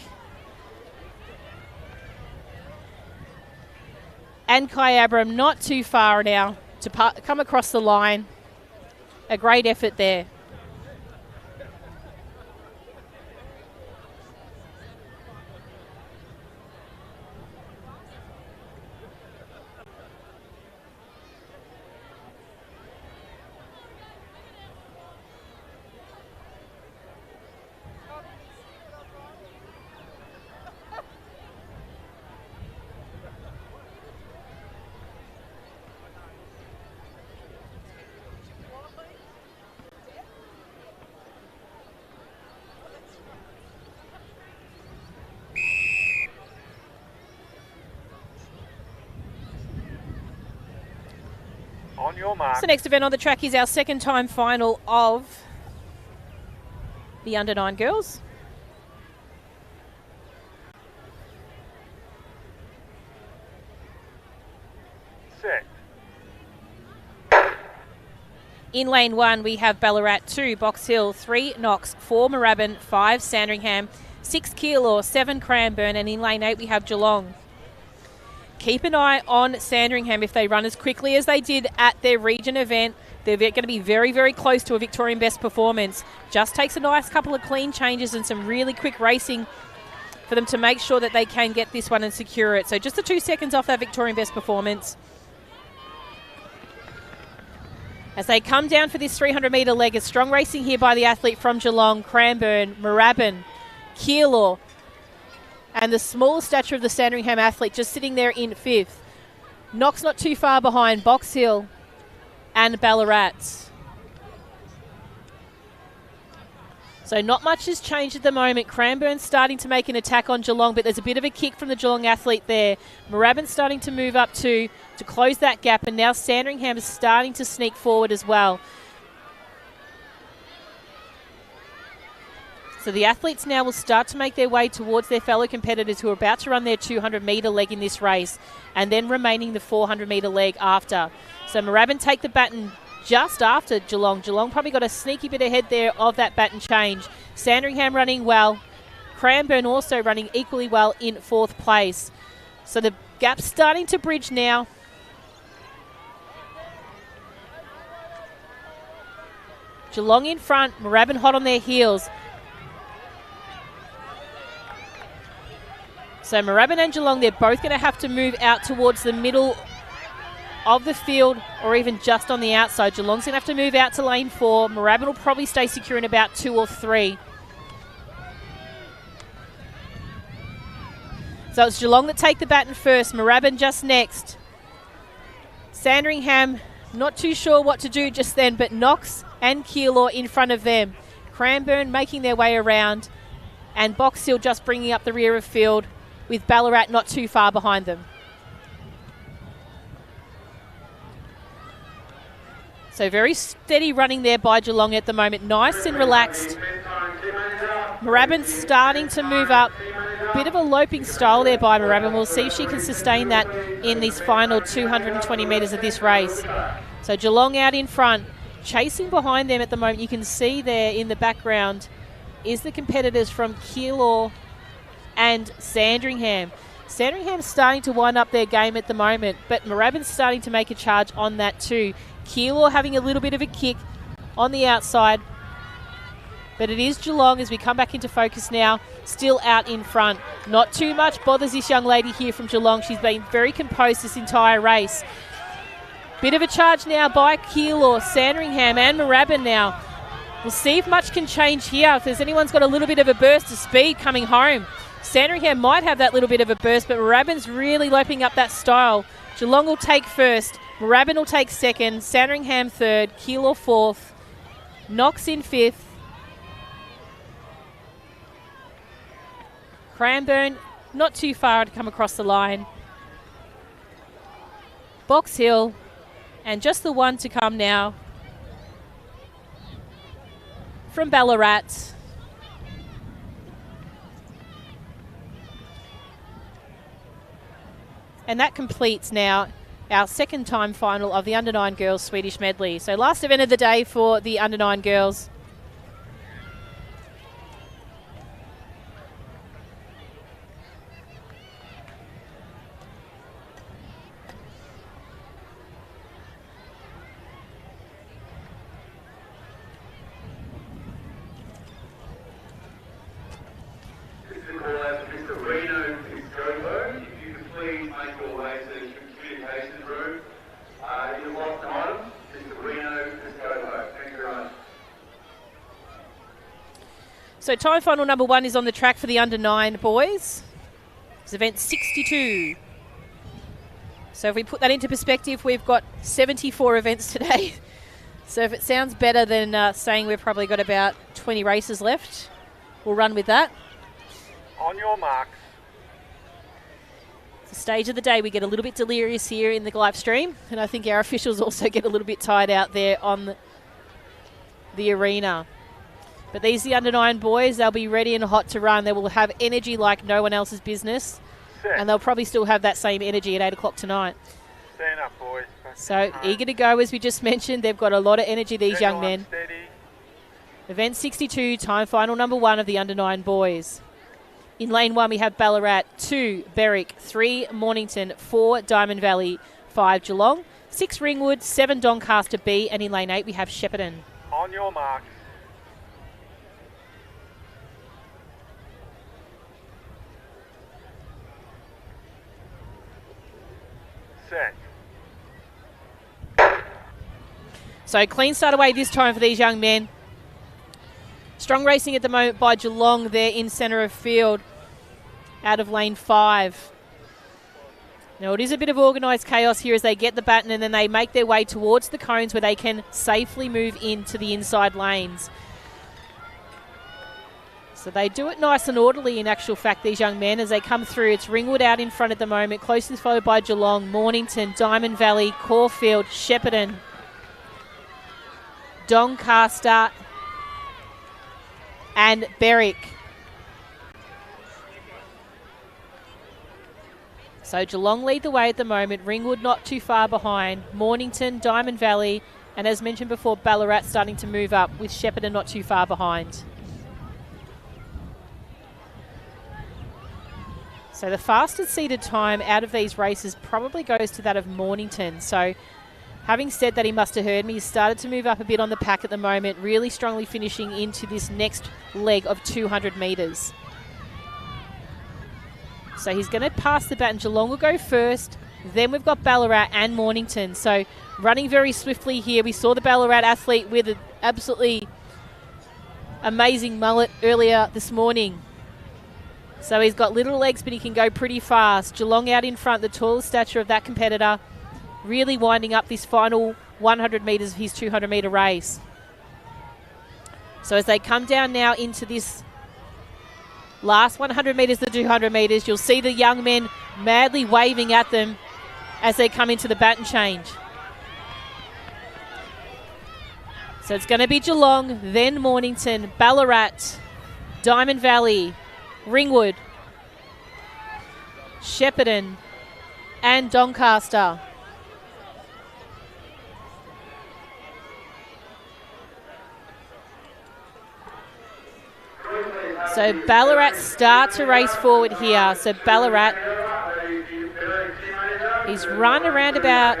And Kyabram not too far now to come across the line. A great effort there. On your mark. So next event on the track is our second time final of the under 9 girls. Set. In lane 1 we have Ballarat, 2 Box Hill, 3 Knox, 4 Moorabbin, 5 Sandringham, 6 Keilor, 7 Cranbourne, and in lane 8 we have Geelong. Keep an eye on Sandringham. If they run as quickly as they did at their region event, they're going to be very, very close to a Victorian best performance. Just takes a nice couple of clean changes and some really quick racing for them to make sure that they can get this one and secure it. So just the 2 seconds off that Victorian best performance. As they come down for this 300 metre leg, a strong racing here by the athlete from Geelong, Cranbourne, Moorabbin, Keilor, and the small stature of the Sandringham athlete just sitting there in 5th. Knox not too far behind, Box Hill and Ballarat. So not much has changed at the moment. Cranbourne's starting to make an attack on Geelong, but there's a bit of a kick from the Geelong athlete there. Moorabbin's starting to move up to close that gap, and now Sandringham is starting to sneak forward as well. So the athletes now will start to make their way towards their fellow competitors who are about to run their 200-metre leg in this race, and then remaining the 400-metre leg after. So Moorabbin take the baton just after Geelong. Geelong probably got a sneaky bit ahead there of that baton change. Sandringham running well. Cranbourne also running equally well in 4th place. So the gap's starting to bridge now. Geelong in front, Moorabbin hot on their heels. So Moorabbin and Geelong, they're both going to have to move out towards the middle of the field, or even just on the outside. Geelong's going to have to move out to lane 4. Moorabbin will probably stay secure in about 2 or 3. So it's Geelong that take the baton first. Moorabbin just next. Sandringham, not too sure what to do just then, but Knox and Keilor in front of them. Cranbourne making their way around, and Box Hill just bringing up the rear of field, with Ballarat not too far behind them. So very steady running there by Geelong at the moment. Nice and relaxed. Moorabbin starting to move up. Bit of a loping style there by Moorabbin. We'll see if she can sustain that in these final 220 metres of this race. So Geelong out in front. Chasing behind them at the moment, you can see there in the background is the competitors from Keilor and Sandringham. Sandringham's starting to wind up their game at the moment, but Moorabbin's starting to make a charge on that too. Keilor having a little bit of a kick on the outside, but it is Geelong as we come back into focus now, still out in front. Not too much bothers this young lady here from Geelong. She's been very composed this entire race. Bit of a charge now by Keilor, Sandringham and Moorabbin now. We'll see if much can change here, if there's anyone's got a little bit of a burst of speed coming home. Sandringham might have that little bit of a burst, but Moorabbin's really loping up that style. Geelong will take first, Moorabbin will take second, Sandringham third, Keilor fourth, Knox in fifth. Cranbourne not too far to come across the line. Box Hill, and just the one to come now from Ballarat. And that completes now our second time final of the Under-9 Girls Swedish Medley. So last event of the day for the Under-9 Girls. So time final number 1 is on the track for the Under-9 boys. It's event 62. So if we put that into perspective, we've got 74 events today. So if it sounds better than saying we've probably got about 20 races left, we'll run with that. On your marks. It's the stage of the day. We get a little bit delirious here in the live stream, and I think our officials also get a little bit tired out there on the arena. But these are the Under-9 boys. They'll be ready and hot to run. They will have energy like no one else's business. Set. And they'll probably still have that same energy at 8 o'clock tonight. Stand up, boys. So eager to go, as we just mentioned. They've got a lot of energy, these young men. Steady. Event 62, time final number 1 of the Under-9 boys. In lane 1, we have Ballarat, 2 Berwick, 3 Mornington, 4 Diamond Valley, 5 Geelong, 6 Ringwood, 7 Doncaster B, and in lane 8, we have Shepparton. On your marks. Set. So clean start away this time for these young men. Strong racing at the moment by Geelong there in centre of field out of lane 5. Now it is a bit of organised chaos here as they get the baton and then they make their way towards the cones where they can safely move into the inside lanes. So they do it nice and orderly in actual fact, these young men, as they come through. It's Ringwood out in front at the moment, closely followed by Geelong, Mornington, Diamond Valley, Caulfield, Shepparton, Doncaster and Berwick. So Geelong lead the way at the moment, Ringwood not too far behind, Mornington, Diamond Valley, and as mentioned before, Ballarat starting to move up with Shepparton not too far behind. So the fastest seeded time out of these races probably goes to that of Mornington. So having said that, he must have heard me. He's started to move up a bit on the pack at the moment, really strongly finishing into this next leg of 200 metres. So he's going to pass the baton. Geelong will go first. Then we've got Ballarat and Mornington. So running very swiftly here. We saw the Ballarat athlete with an absolutely amazing mullet earlier this morning. So he's got little legs, but he can go pretty fast. Geelong out in front, the tallest stature of that competitor, really winding up this final 100 metres of his 200 metre race. So as they come down now into this last 100 metres, the 200 metres, you'll see the young men madly waving at them as they come into the baton change. So it's going to be Geelong, then Mornington, Ballarat, Diamond Valley, Ringwood, Shepparton and Doncaster. So Ballarat start to race forward here. So Ballarat, he's run around about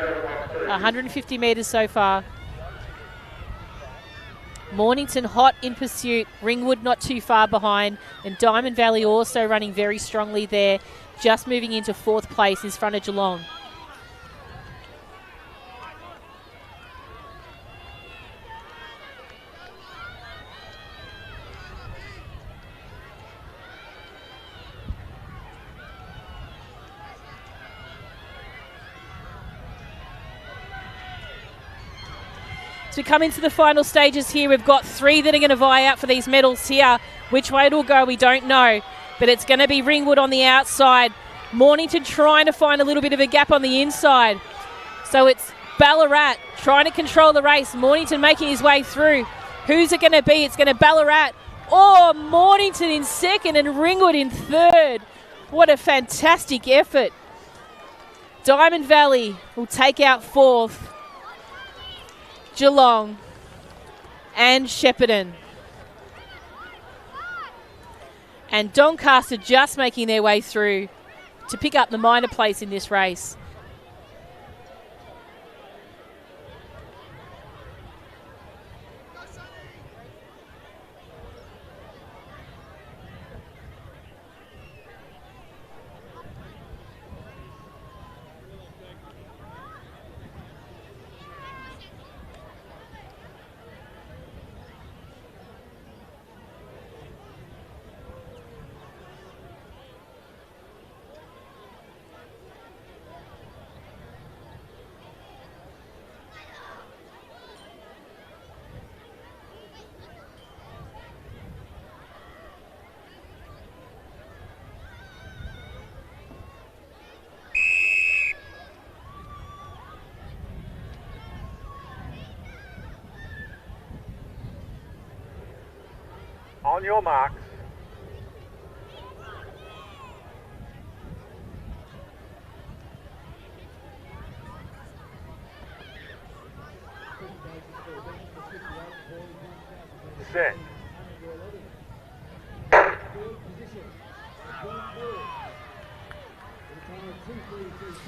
150 metres so far. Mornington hot in pursuit, Ringwood not too far behind, and Diamond Valley also running very strongly there, just moving into 4th place in front of Geelong. We come into the final stages here. We've got 3 that are going to vie out for these medals here. Which way it'll go, we don't know. But it's going to be Ringwood on the outside. Mornington trying to find a little bit of a gap on the inside. So it's Ballarat trying to control the race. Mornington making his way through. Who's it going to be? It's going to Ballarat. Oh, Mornington in 2nd and Ringwood in 3rd. What a fantastic effort. Diamond Valley will take out 4th. Geelong and Shepparton. And Doncaster just making their way through to pick up the minor place in this race. On your marks. Set.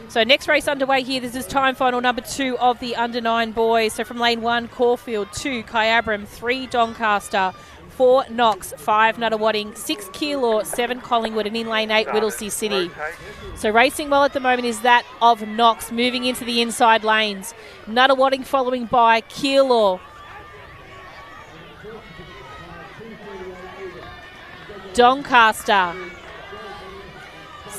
So next race underway here. This is time final number 2 of the under-9 boys. So from lane 1, Caulfield, 2, Kyabram, 3, Doncaster, 4, Knox, 5, Nuttawading, 6, Keilor, 7, Collingwood, and in lane 8, Whittlesea City. So racing well at the moment is that of Knox, moving into the inside lanes. Nuttawading following by Keilor. Doncaster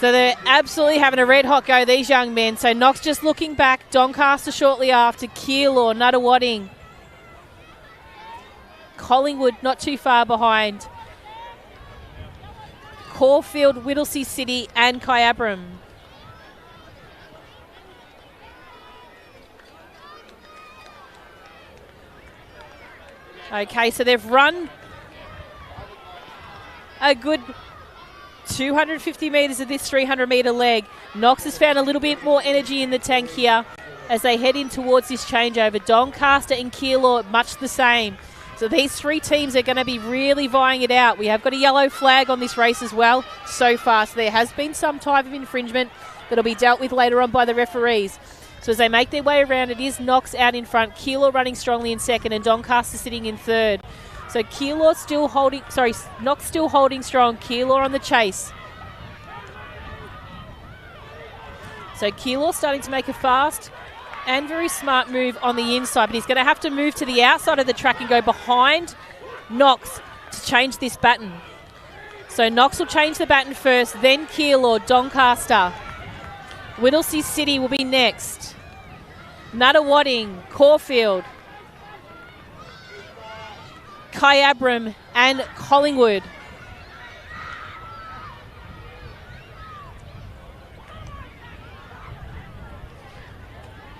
So they're absolutely having a red-hot go, these young men. So Knox just looking back. Doncaster shortly after. Keilor, Nuttawading. Collingwood not too far behind. Caulfield, Whittlesea City and Kyabram. Okay, so they've run a good 250 metres of this 300-metre leg. Knox has found a little bit more energy in the tank here as they head in towards this changeover. Doncaster and Keilor much the same. So these three teams are going to be really vying it out. We have got a yellow flag on this race as well so far. So there has been some type of infringement that'll be dealt with later on by the referees. So as they make their way around, it is Knox out in front, Keilor running strongly in second, and Doncaster sitting in third. So Keilor still holding, Knox still holding strong, Keilor on the chase. So Keilor starting to make a fast and very smart move on the inside, but he's going to have to move to the outside of the track and go behind Knox to change this baton. So Knox will change the baton first, then Keilor, Doncaster. Whittlesea City will be next. Nuttawading, Caulfield, Kyabram and Collingwood.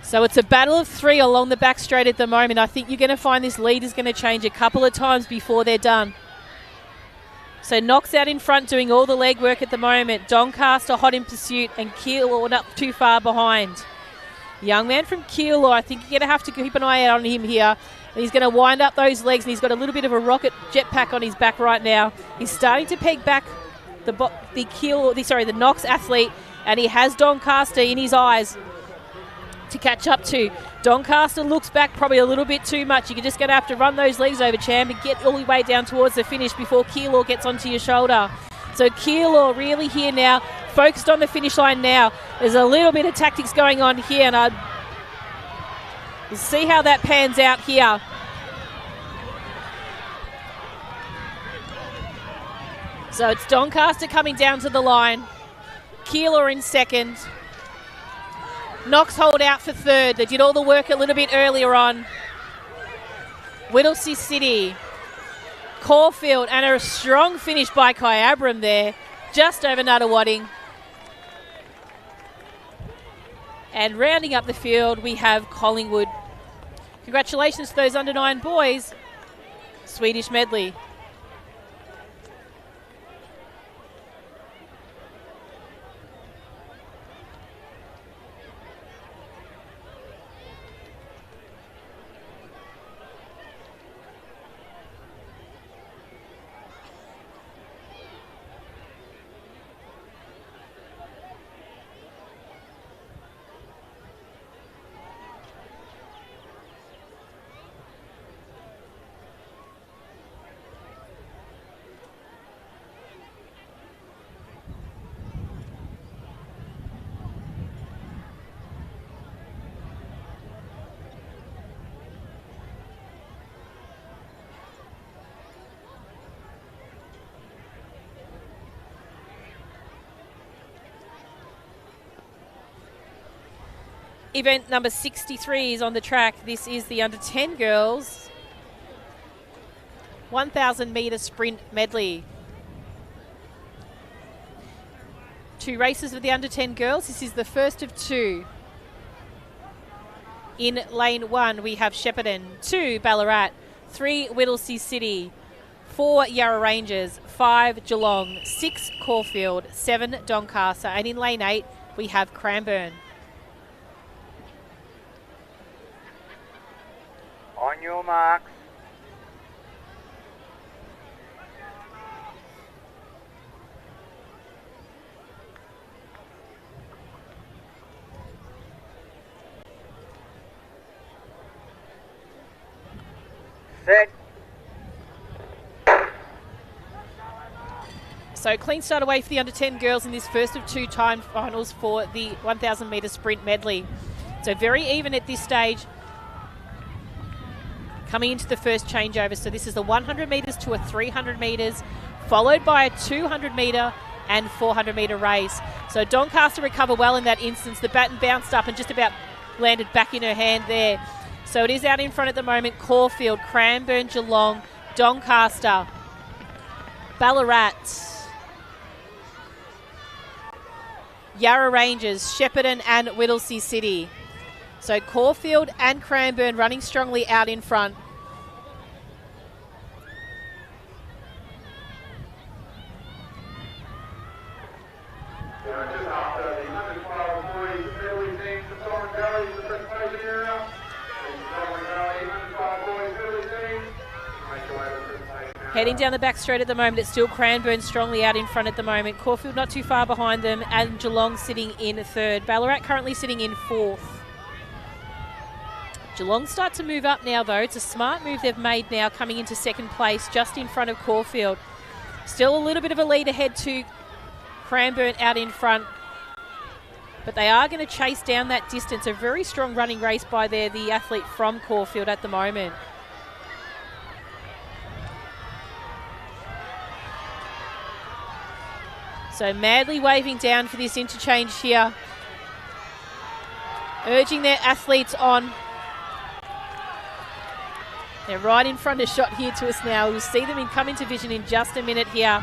So it's a battle of three along the back straight at the moment. I think you're going to find this lead is going to change a couple of times before they're done. So Knox out in front doing all the legwork at the moment. Doncaster hot in pursuit and Keilor not too far behind. Young man from Keilor, I think you're going to have to keep an eye out on him here. And he's going to wind up those legs, and he's got a little bit of a rocket jetpack on his back right now. He's starting to peg back the Knox athlete, and he has Doncaster in his eyes to catch up to. Doncaster looks back probably a little bit too much. You're just going to have to run those legs over, champ, and get all the way down towards the finish before Keilor gets onto your shoulder. So Keilor really here now, focused on the finish line now. There's a little bit of tactics going on here, and we'll see how that pans out here. So it's Doncaster coming down to the line. Keilor in second. Knox hold out for third. They did all the work a little bit earlier on. Whittlesea City, Caulfield, and a strong finish by Kyabram there, just over Nuttawading. And rounding up the field, we have Collingwood. Congratulations to those under-9 boys. Swedish medley. Event number 63 is on the track. This is the under 10 girls 1,000 metre sprint medley. 2 races with the under 10 girls. This is the first of 2. In lane 1 we have Shepparton, 2 Ballarat, 3 Whittlesea City, 4 Yarra Rangers, 5 Geelong, 6 Caulfield, 7 Doncaster, and in lane 8 we have Cranbourne. On your marks. Set. So clean start away for the under 10 girls in this first of 2 time finals for the 1,000 metre sprint medley. So very even at this stage. Coming into the first changeover. So this is the 100 metres to a 300 metres, followed by a 200 metre and 400-metre race. So Doncaster recovered well in that instance. The baton bounced up and just about landed back in her hand there. So it is out in front at the moment. Caulfield, Cranbourne, Geelong, Doncaster, Ballarat, Yarra Rangers, Shepparton and Whittlesea City. So Caulfield and Cranbourne running strongly out in front. Just after the under 12 boys early teams, the Solomon Valley is the presentation area. The Solomon Valley under 12 boys early teams. Make your way to the presentation area. Heading down the back straight at the moment, it's still Cranbourne strongly out in front at the moment. Caulfield not too far behind them, and Geelong sitting in third. Ballarat currently sitting in fourth. Geelong start to move up now, though. It's a smart move they've made now, coming into second place, just in front of Caulfield. Still a little bit of a lead ahead to Cranbourne out in front, but they are going to chase down that distance. A very strong running race by the athlete from Caulfield at the moment. So madly waving down for this interchange here, urging their athletes on. They're right in front of shot here to us now. We'll see them come into vision in just a minute here.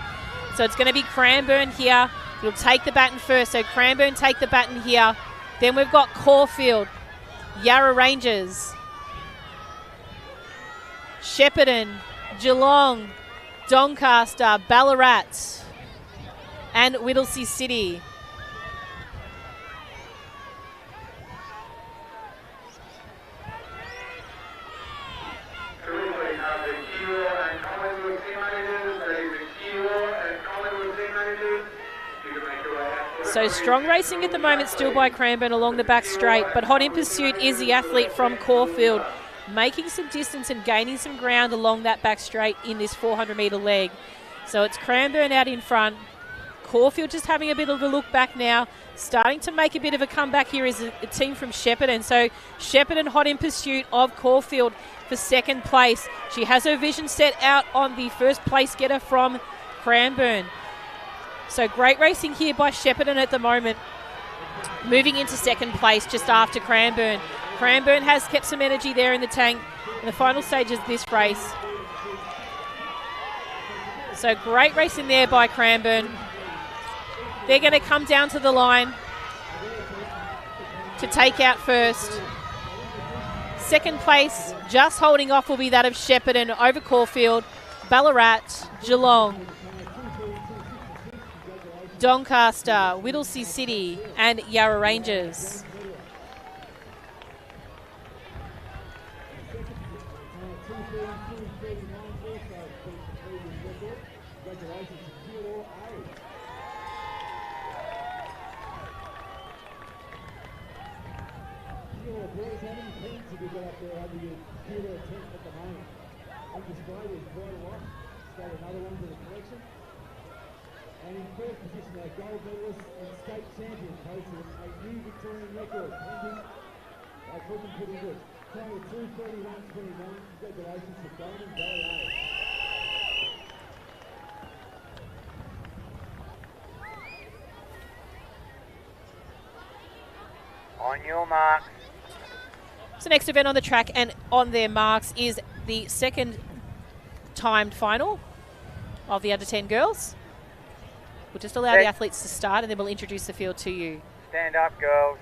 So it's going to be Cranbourne here. It'll take the baton first. So Cranbourne take the baton here. Then we've got Caulfield, Yarra Rangers, Shepparton, Geelong, Doncaster, Ballarat and Whittlesea City. Currently have the Kilo and Commonwealth team managers, LAVic TV and Commonwealth team managers. You can make your way out. So strong racing at the moment still by Cranbourne along the back straight, but hot in pursuit is the athlete from Caulfield, making some distance and gaining some ground along that back straight in this 400-metre leg. So it's Cranbourne out in front. Caulfield just having a bit of a look back now. Starting to make a bit of a comeback here is a team from Shepparton. So Shepparton hot in pursuit of Caulfield for second place. She has her vision set out on the first place getter from Cranbourne. So great racing here by Shepparton at the moment. Moving into second place just after Cranbourne. Cranbourne has kept some energy there in the tank in the final stages of this race. So great racing there by Cranbourne. They're going to come down to the line to take out first. Second place, just holding off, will be that of Shepparton over Caulfield, Ballarat, Geelong, Doncaster, Whittlesea City and Yarra Rangers. And in first position, our gold medalist and state champion, posted a new Victorian record, pending. That's looking pretty good. Time of 2:31.29. Congratulations to Diamond Valley. On your mark. So next event on the track and on their marks is the second timed final of the under-10 girls. We'll just allow the athletes to start and then we'll introduce the field to you. Stand up, girls.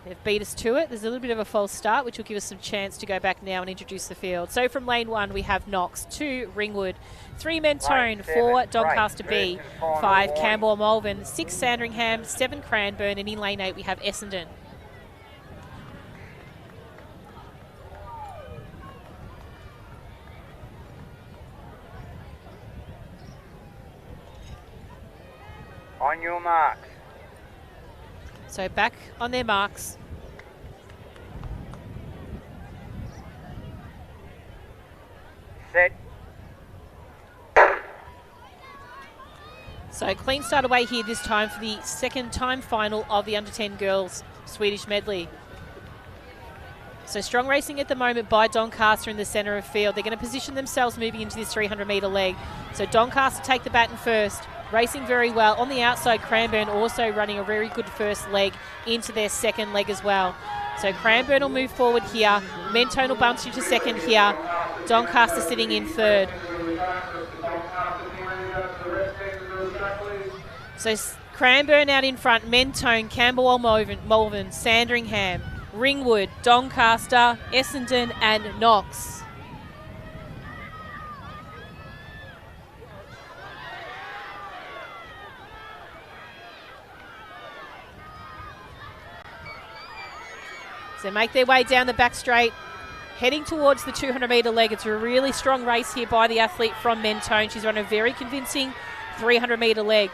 They've beat us to it. There's a little bit of a false start, which will give us some chance to go back now and introduce the field. So from lane 1, we have Knox, 2 Ringwood, 3 Mentone, 4 Doncaster B, 5 Campbell Malvern, 6 Sandringham, 7 Cranbourne, and in lane 8 we have Essendon. On your marks. So back on their marks. Set. So clean start away here this time for the second time final of the under-10 girls Swedish medley. So strong racing at the moment by Doncaster in the centre of field. They're going to position themselves moving into this 300-metre leg. So Doncaster take the baton first. racing very well. On the outside, Cranbourne also running a very good first leg into their second leg as well. So Cranbourne will move forward here. Mentone will bounce into second here. Doncaster sitting in third. So Cranbourne out in front, Mentone, Camberwell, Malvern, Sandringham, Ringwood, Doncaster, Essendon and Knox. So make their way down the back straight, heading towards the 200-metre leg. It's a really strong race here by the athlete from Mentone. She's run a very convincing 300-metre leg.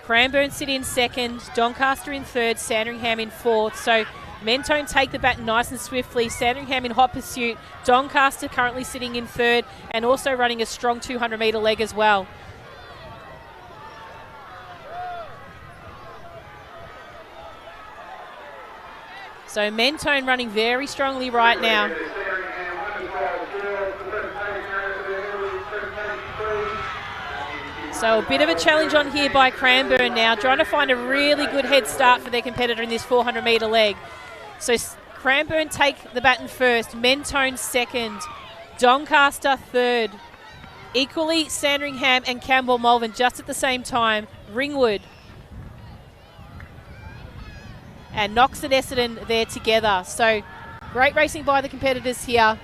Cranbourne sit in second, Doncaster in third, Sandringham in fourth. So Mentone take the baton nice and swiftly. Sandringham in hot pursuit. Doncaster currently sitting in third and also running a strong 200-metre leg as well. So Mentone running very strongly right now. So a bit of a challenge on here by Cranbourne now, trying to find a really good head start for their competitor in this 400-metre leg. So Cranbourne take the baton first, Mentone second, Doncaster third. Equally, Sandringham and Campbell Malvern just at the same time, Ringwood and Knox and Essendon there together. So great racing by the competitors here.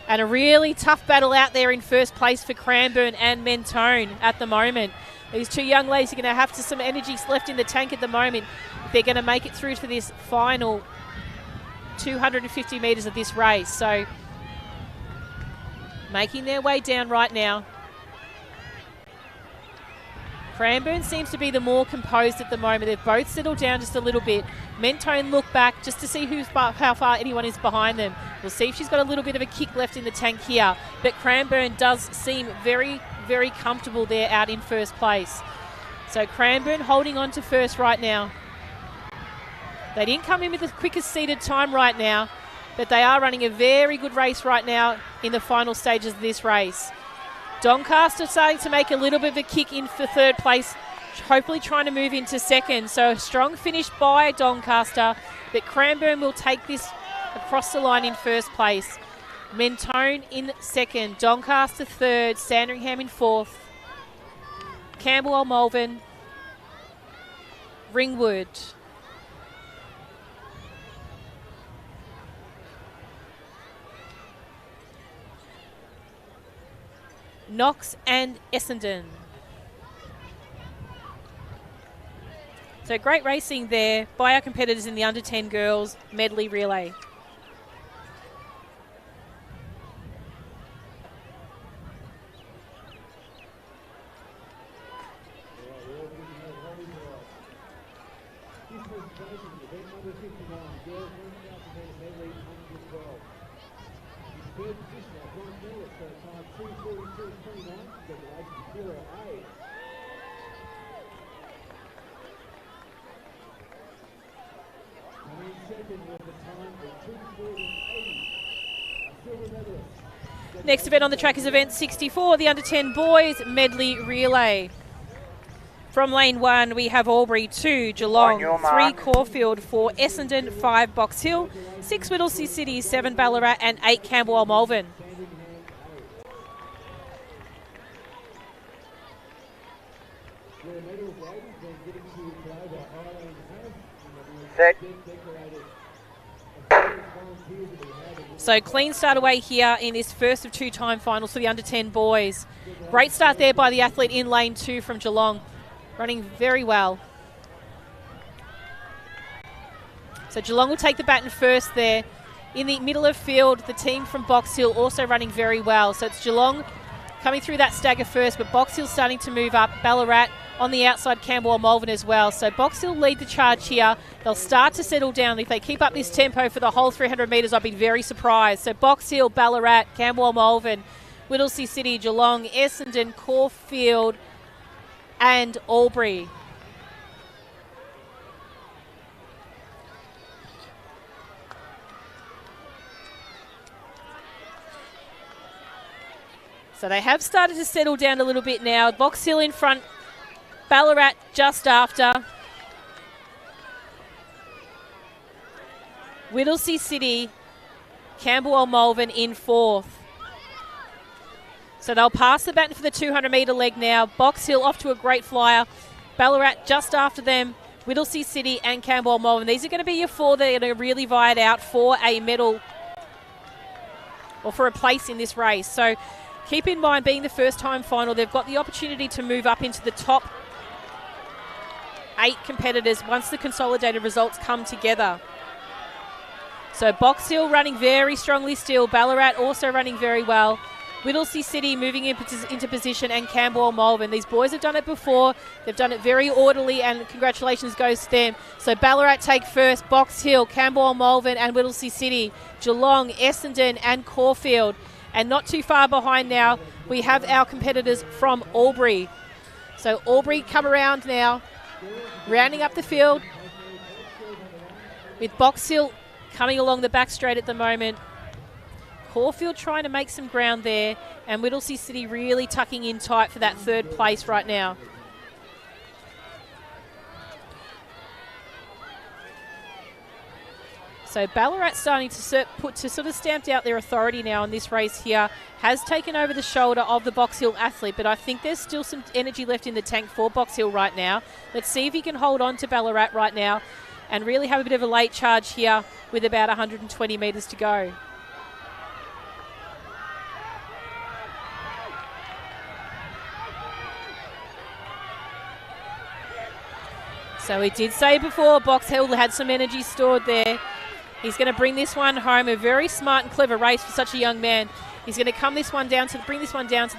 And a really tough battle out there in first place for Cranbourne and Mentone at the moment. These two young ladies are going to have some energy left in the tank at the moment if they're going to make it through to this final 250 metres of this race. So making their way down right now. Cranbourne seems to be the more composed at the moment. They've both settled down just a little bit. Mentone look back just to see how far anyone is behind them. We'll see if she's got a little bit of a kick left in the tank here. But Cranbourne does seem very, very comfortable there out in first place. So Cranbourne holding on to first right now. They didn't come in with the quickest seated time right now, but they are running a very good race right now in the final stages of this race. Doncaster starting to make a little bit of a kick in for third place, hopefully trying to move into second. So a strong finish by Doncaster, but Cranbourne will take this across the line in first place. Mentone in second, Doncaster third, Sandringham in fourth, Camberwell, Malvern, Ringwood. Knox and Essendon. So great racing there by our competitors in the under 10 girls medley relay. Next event on the track is event 64, the under 10 boys medley relay. From lane 1 we have Albury, 2 Geelong, 3 Caulfield, 4 Essendon, 5 Box Hill, 6 Whittlesea City, 7 Ballarat and 8 Camberwell Malvern. Set. So clean start away here in this first of 2-time finals for the under 10 boys. Great start there by the athlete in lane 2 from Geelong, running very well. So Geelong will take the baton first there. In the middle of field, the team from Box Hill also running very well. So it's Geelong coming through that stagger first, but Box Hill starting to move up. Ballarat on the outside, Camberwell Malvern as well. So Box Hill lead the charge here. They'll start to settle down. If they keep up this tempo for the whole 300 metres, I'll be very surprised. So Box Hill, Ballarat, Camberwell Malvern, Whittlesea City, Geelong, Essendon, Caulfield and Albury. So they have started to settle down a little bit now. Box Hill in front, Ballarat just after. Whittlesea City, Camberwell Malvern in fourth. So they'll pass the baton for the 200-metre leg now. Box Hill off to a great flyer. Ballarat just after them. Whittlesea City and Camberwell Malvern. These are going to be your four that are going to really vie it out for a medal or for a place in this race. So keep in mind, being the first time final, they've got the opportunity to move up into the top 8 competitors once the consolidated results come together. So Box Hill running very strongly still. Ballarat also running very well. Whittlesea City moving into position, and Camberwell Malvern. These boys have done it before. They've done it very orderly, and congratulations goes to them. So Ballarat take first, Box Hill, Camberwell Malvern and Whittlesea City, Geelong, Essendon and Caulfield. And not too far behind now, we have our competitors from Albury. So Albury come around now, rounding up the field with Box Hill coming along the back straight at the moment. Caulfield trying to make some ground there, and Whittlesea City really tucking in tight for that third place right now. So Ballarat starting to sort of stamped out their authority now in this race here, has taken over the shoulder of the Box Hill athlete, but I think there's still some energy left in the tank for Box Hill right now. Let's see if he can hold on to Ballarat right now and really have a bit of a late charge here with about 120 metres to go. So we did say before, Box Hill had some energy stored there. He's going to bring this one home. A very smart and clever race for such a young man. He's going to bring this one down to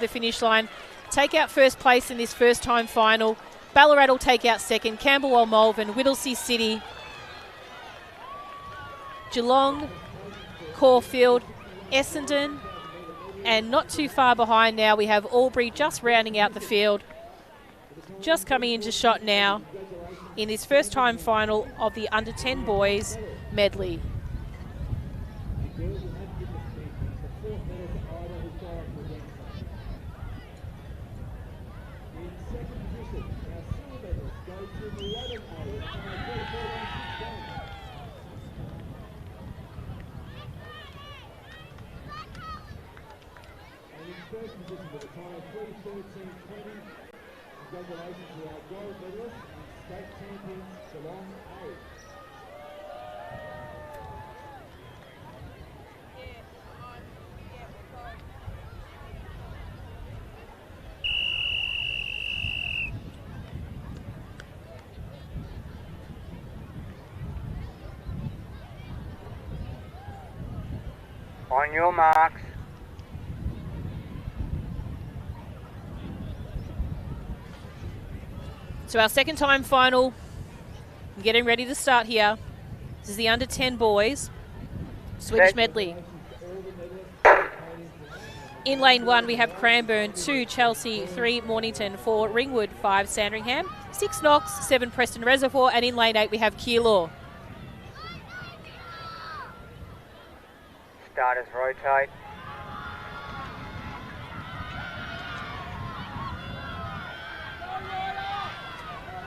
the finish line, take out first place in this first time final. Ballarat will take out second. Camberwell Malvern, Whittlesea City, Geelong, Caulfield, Essendon, and not too far behind now we have Albury just rounding out the field. Just coming into shot now in this first time final of the under 10 boys medley. Congratulations to our gold medalists and state champions, Geelong A. On your marks. So our second time final, getting ready to start here. This is the under 10 boys, Swedish medley. In lane 1 we have Cranbourne, 2 Chelsea, 3 Mornington, 4 Ringwood, 5 Sandringham, 6 Knox, 7 Preston Reservoir, and in lane 8 we have Keilor. Starters rotate.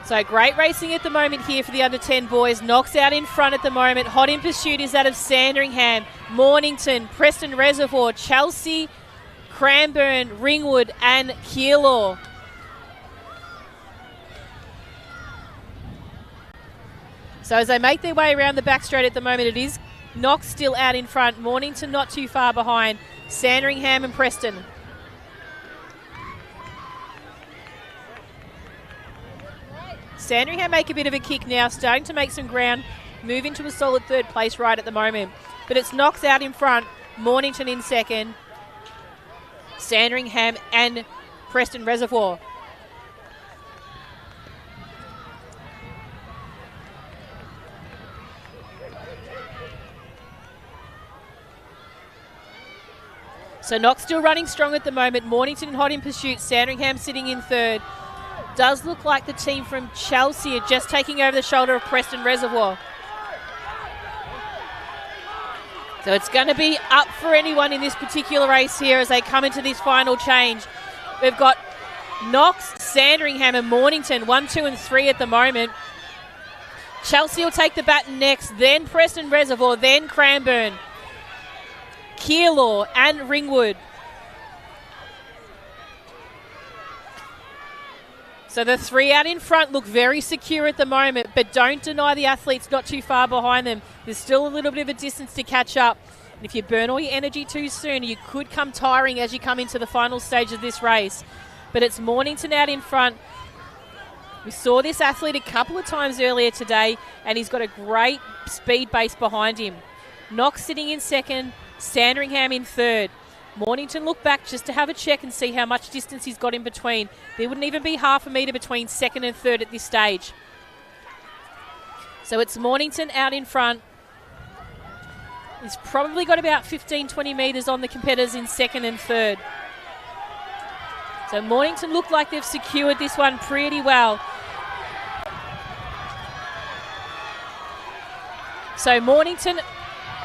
So great racing at the moment here for the under 10 boys. Knox out in front at the moment. Hot in pursuit is that of Sandringham, Mornington, Preston Reservoir, Chelsea, Cranbourne, Ringwood and Keilor. So as they make their way around the back straight at the moment, it is Knox still out in front. Mornington not too far behind. Sandringham and Preston. Sandringham make a bit of a kick now, starting to make some ground, move into a solid third place right at the moment. But it's Knox out in front, Mornington in second, Sandringham and Preston Reservoir. So Knox still running strong at the moment, Mornington hot in pursuit, Sandringham sitting in third. Does look like the team from Chelsea are just taking over the shoulder of Preston Reservoir. So it's going to be up for anyone in this particular race here as they come into this final change. We've got Knox, Sandringham and Mornington, 1, 2 and 3 at the moment. Chelsea will take the baton next, then Preston Reservoir, then Cranbourne, Keilor and Ringwood. So the three out in front look very secure at the moment, but don't deny the athletes not too far behind them. There's still a little bit of a distance to catch up. And if you burn all your energy too soon, you could come tiring as you come into the final stage of this race. But it's Mornington out in front. We saw this athlete a couple of times earlier today, and he's got a great speed base behind him. Knox sitting in second, Sandringham in third. Mornington look back just to have a check and see how much distance he's got in between. There wouldn't even be half a metre between second and third at this stage. So it's Mornington out in front. He's probably got about 15, 20 metres on the competitors in second and third. So Mornington look like they've secured this one pretty well. So Mornington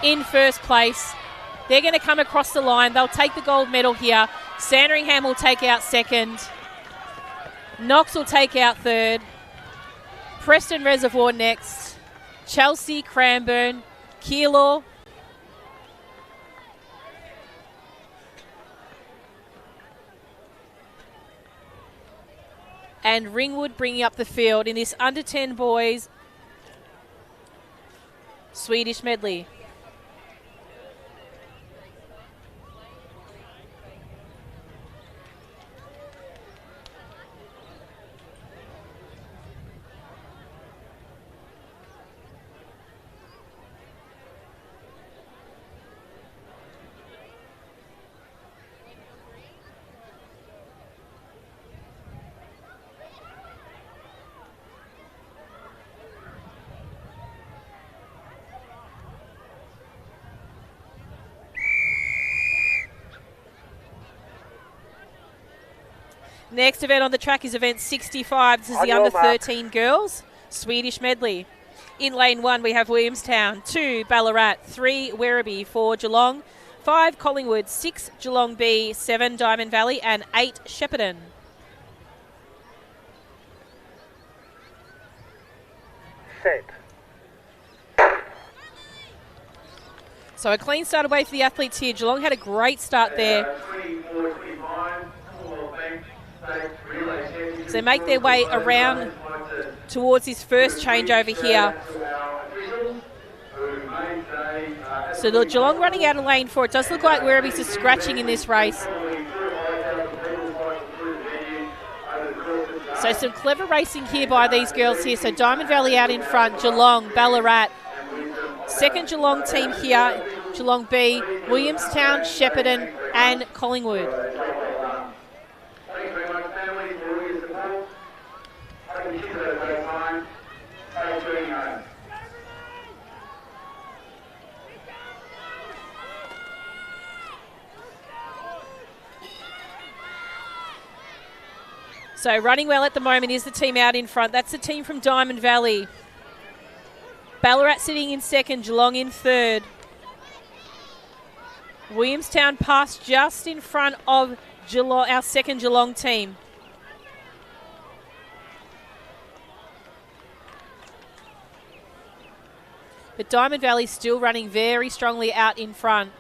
in first place. They're going to come across the line. They'll take the gold medal here. Sandringham will take out second. Knox will take out third. Preston Reservoir next. Chelsea, Cranbourne, Keilor. And Ringwood bringing up the field in this under 10 boys Swedish medley. Next event on the track is event 65. This is the under 13 girls Swedish medley. In lane 1 we have Williamstown, 2 Ballarat, 3 Werribee, 4 Geelong, 5 Collingwood, 6 Geelong B, 7 Diamond Valley and 8 Shepparton. Set. So a clean start away for the athletes here. Geelong had a great start there. 24-25, So they make their way around towards this first changeover here. So the Geelong running out of lane 4. It does look like Werribee's is scratching in this race. So some clever racing here by these girls here. So Diamond Valley out in front, Geelong, Ballarat. Second Geelong team here, Geelong B, Williamstown, Shepparton and Collingwood. Thanks very much, family, for all your support. Hope you kids had a great time. Safe journey home. So running well at the moment is the team out in front. That's the team from Diamond Valley. Ballarat sitting in second, Geelong in third. Williamstown passed just in front of Geelong, our second Geelong team. But Diamond Valley still running very strongly out in front.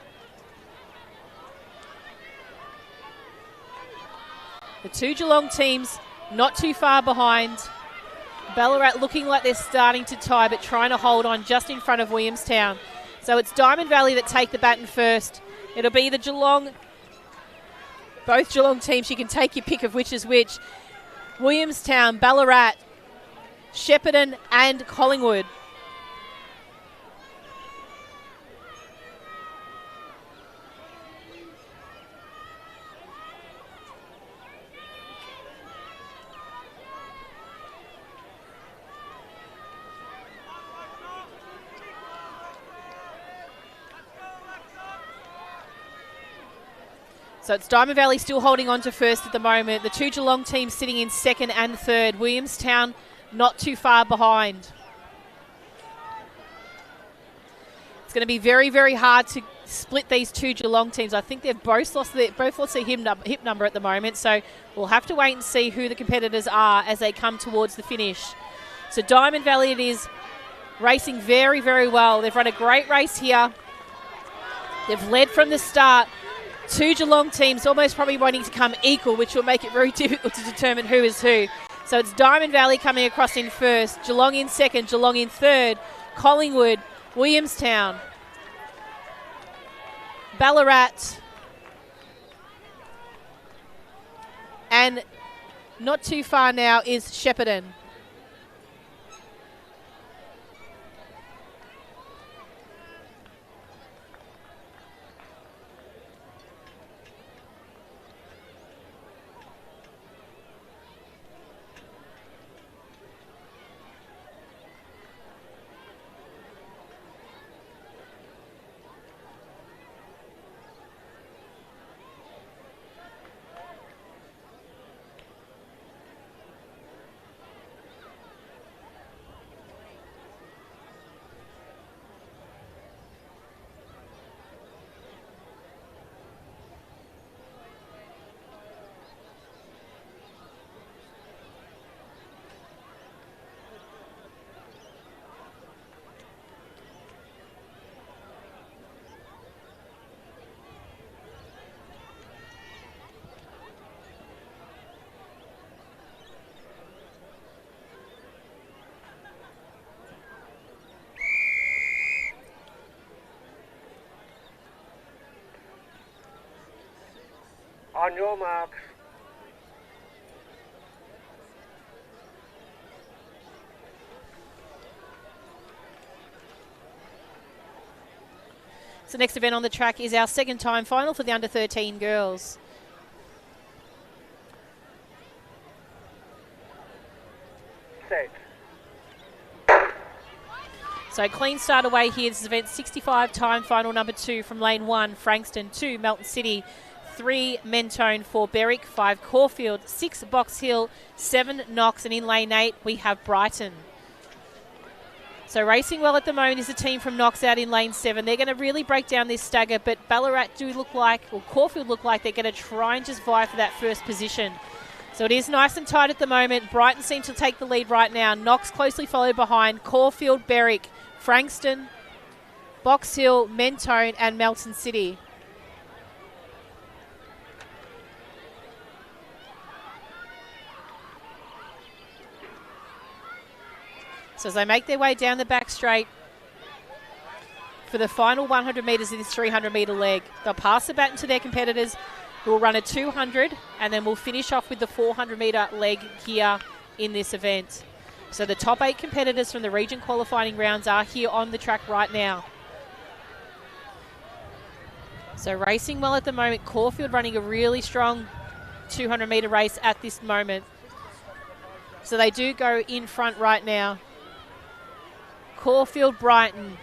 The two Geelong teams not too far behind. Ballarat looking like they're starting to tie but trying to hold on just in front of Williamstown. So it's Diamond Valley that take the baton first. It'll be the Geelong, both Geelong teams. You can take your pick of which is which. Williamstown, Ballarat, Shepparton and Collingwood. So it's Diamond Valley still holding on to first at the moment. The two Geelong teams sitting in second and third. Williamstown not too far behind. It's going to be very, very hard to split these two Geelong teams. I think they've both lost their hip number at the moment, so we'll have to wait and see who the competitors are as they come towards the finish. So Diamond Valley it is, racing very, very well. They've run a great race here. They've led from the start. Two Geelong teams almost probably wanting to come equal, which will make it very difficult to determine who is who. So it's Diamond Valley coming across in first, Geelong in second, Geelong in third, Collingwood, Williamstown, Ballarat, and not too far now is Shepparton. On your marks. So next event on the track is our second time final for the under 13 girls. Set. So clean start away here. This is event 65 time final number 2 from lane 1, Frankston, 2, Melton City, 3, Mentone, 4, Berwick, 5, Caulfield, 6, Box Hill, 7, Knox, and in lane 8 we have Brighton. So racing well at the moment is the team from Knox out in lane 7. They're going to really break down this stagger, but Ballarat do look like, or Caulfield look like they're going to try and just vie for that first position. So it is nice and tight at the moment. Brighton seems to take the lead right now. Knox closely followed behind. Caulfield, Berwick, Frankston, Box Hill, Mentone, and Melton City. So as they make their way down the back straight for the final 100 metres of this 300-metre leg, they'll pass the baton to their competitors who will run a 200, and then we'll finish off with the 400-metre leg here in this event. So the top 8 competitors from the region qualifying rounds are here on the track right now. So racing well at the moment. Caulfield running a really strong 200-metre race at this moment. So they do go in front right now. Caulfield, Brighton,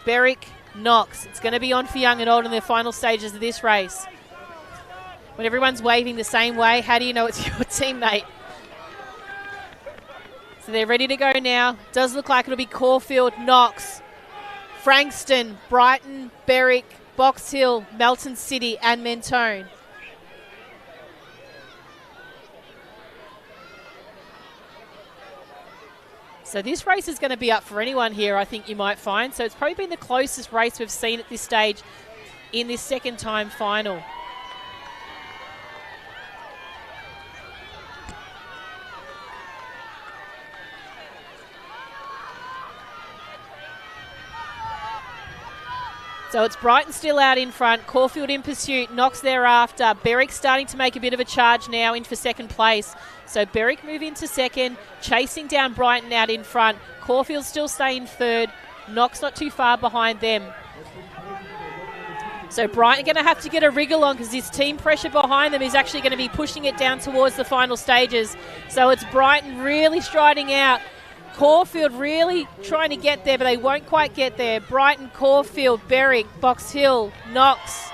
Berwick, Knox. It's going to be on for young and old in the final stages of this race. When everyone's waving the same way, how do you know it's your teammate? So they're ready to go now. Does look like it'll be Caulfield, Knox, Frankston, Brighton, Berwick, Box Hill, Melton City, and Mentone. So this race is going to be up for anyone here, I think you might find. So it's probably been the closest race we've seen at this stage in this second time final. So it's Brighton still out in front, Caulfield in pursuit, Knox thereafter. Berwick starting to make a bit of a charge now in for second place. So Berwick move into second, chasing down Brighton out in front. Caulfield still staying third, Knox not too far behind them. So Brighton going to have to get a wriggle on because this team pressure behind them is actually going to be pushing it down towards the final stages. So it's Brighton really striding out. Caulfield really trying to get there, but they won't quite get there. Brighton, Caulfield, Berwick, Box Hill, Knox,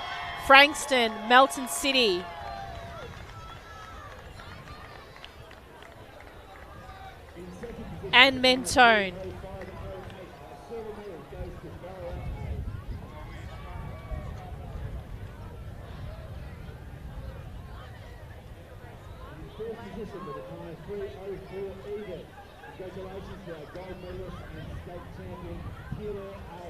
Frankston, Melton City. And Mentone. position with a time of 3:04 even. Congratulations to our gold medalist and state champion, Peter A.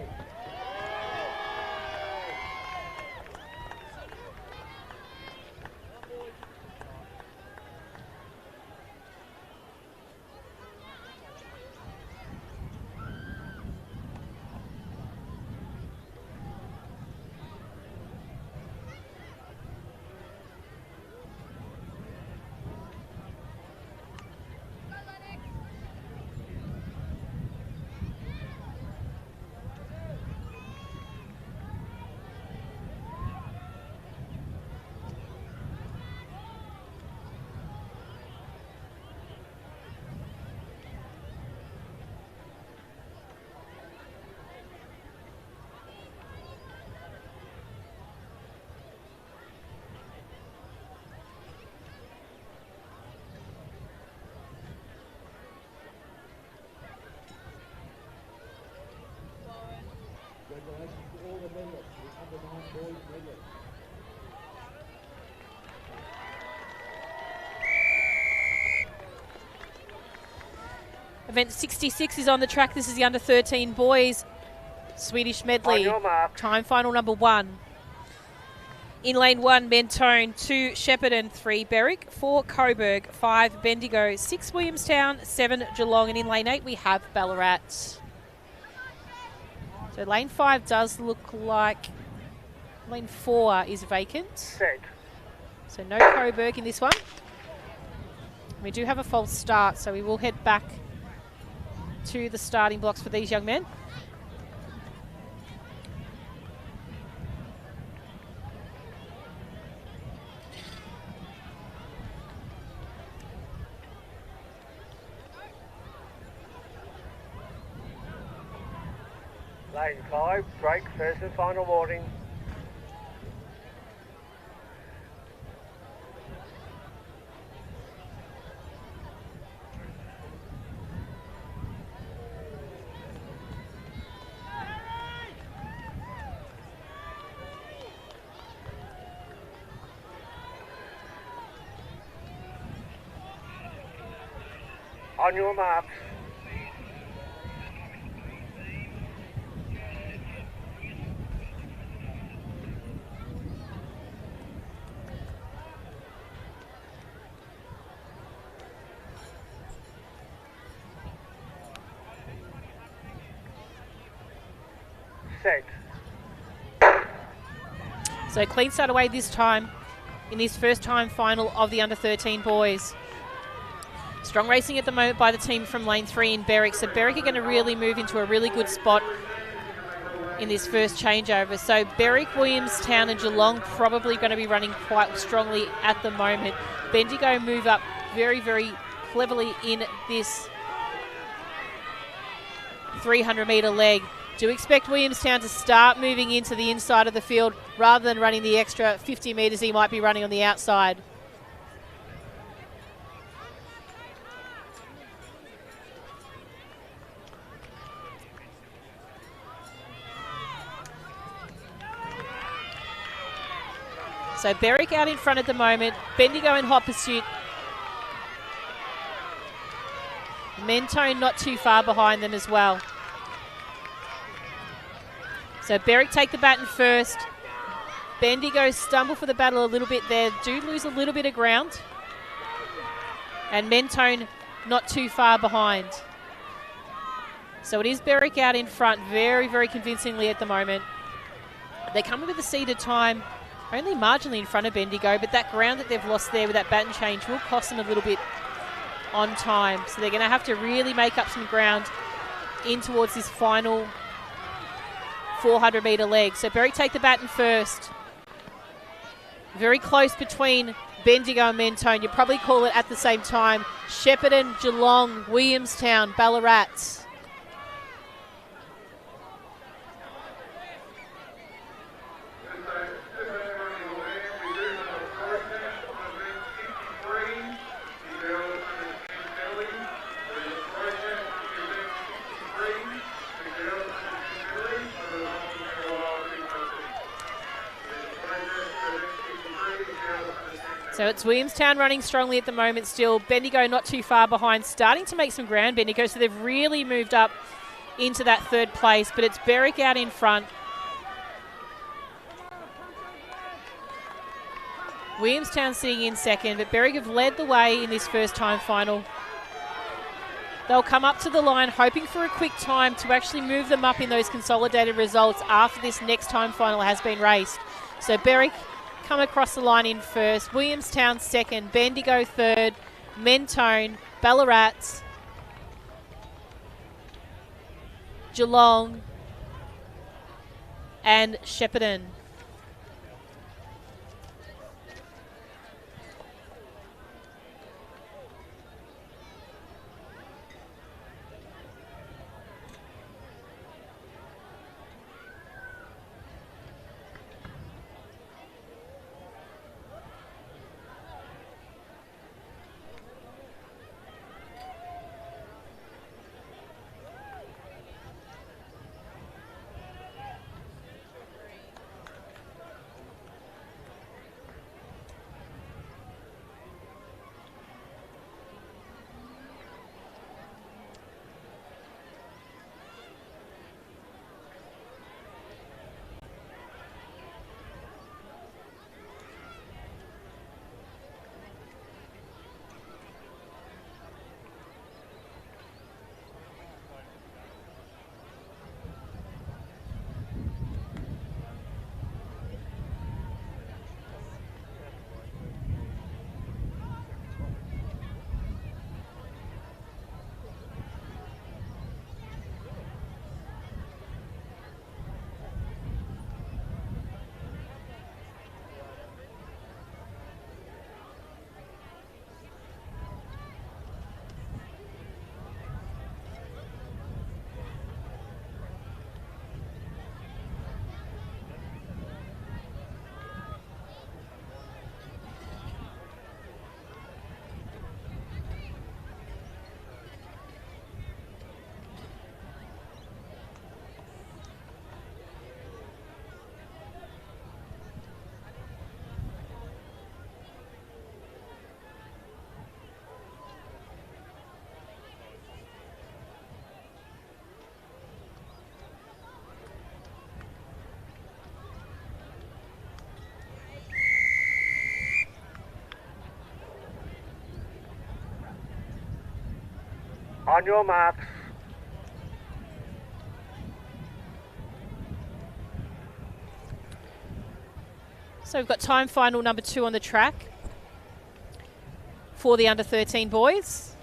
Congratulations to all the medalists, the under 9 boys medalists. Event 66 is on the track. This is the under 13 boys Swedish medley. Time final number 1. In lane 1, Mentone, 2, Shepparton, 3, Berwick, 4, Coburg, 5, Bendigo, 6, Williamstown, 7, Geelong, and in lane 8 we have Ballarat. So lane 5 does look like lane 4 is vacant. Set. So no Coburg in this one. We do have a false start, so we will head back to the starting blocks for these young men. Lane 5, break, first and final warning. On your marks. Set. So clean start away this time in this first time final of the under 13 boys. Strong racing at the moment by the team from lane 3 in Berwick. So Berwick are going to really move into a really good spot in this first changeover. So Berwick, Williamstown and Geelong probably going to be running quite strongly at the moment. Bendigo move up very, very cleverly in this 300-metre leg. Do expect Williamstown to start moving into the inside of the field rather than running the extra 50 metres he might be running on the outside. So Berwick out in front at the moment. Bendigo in hot pursuit. Mentone not too far behind them as well. So Berwick take the baton first. Bendigo stumble for the battle a little bit there. Do lose a little bit of ground. And Mentone not too far behind. So it is Berwick out in front very, very convincingly at the moment. They come in with a seeded time, only marginally in front of Bendigo, but that ground that they've lost there with that baton change will cost them a little bit on time. So they're going to have to really make up some ground in towards this final 400-metre leg. So Berwick take the baton first. Very close between Bendigo and Mentone. You probably call it at the same time. Shepparton, Geelong, Williamstown, Ballarat. So it's Williamstown running strongly at the moment still. Bendigo not too far behind, starting to make some ground, Bendigo, so they've really moved up into that third place, but it's Berwick out in front. Williamstown sitting in second, but Berwick have led the way in this first time final. They'll come up to the line hoping for a quick time to actually move them up in those consolidated results after this next time final has been raced. So Berwick come across the line in first, Williamstown second, Bendigo third, Mentone, Ballarat, Geelong and Shepparton. On your marks. So we've got time final number 2 on the track for the under 13 boys.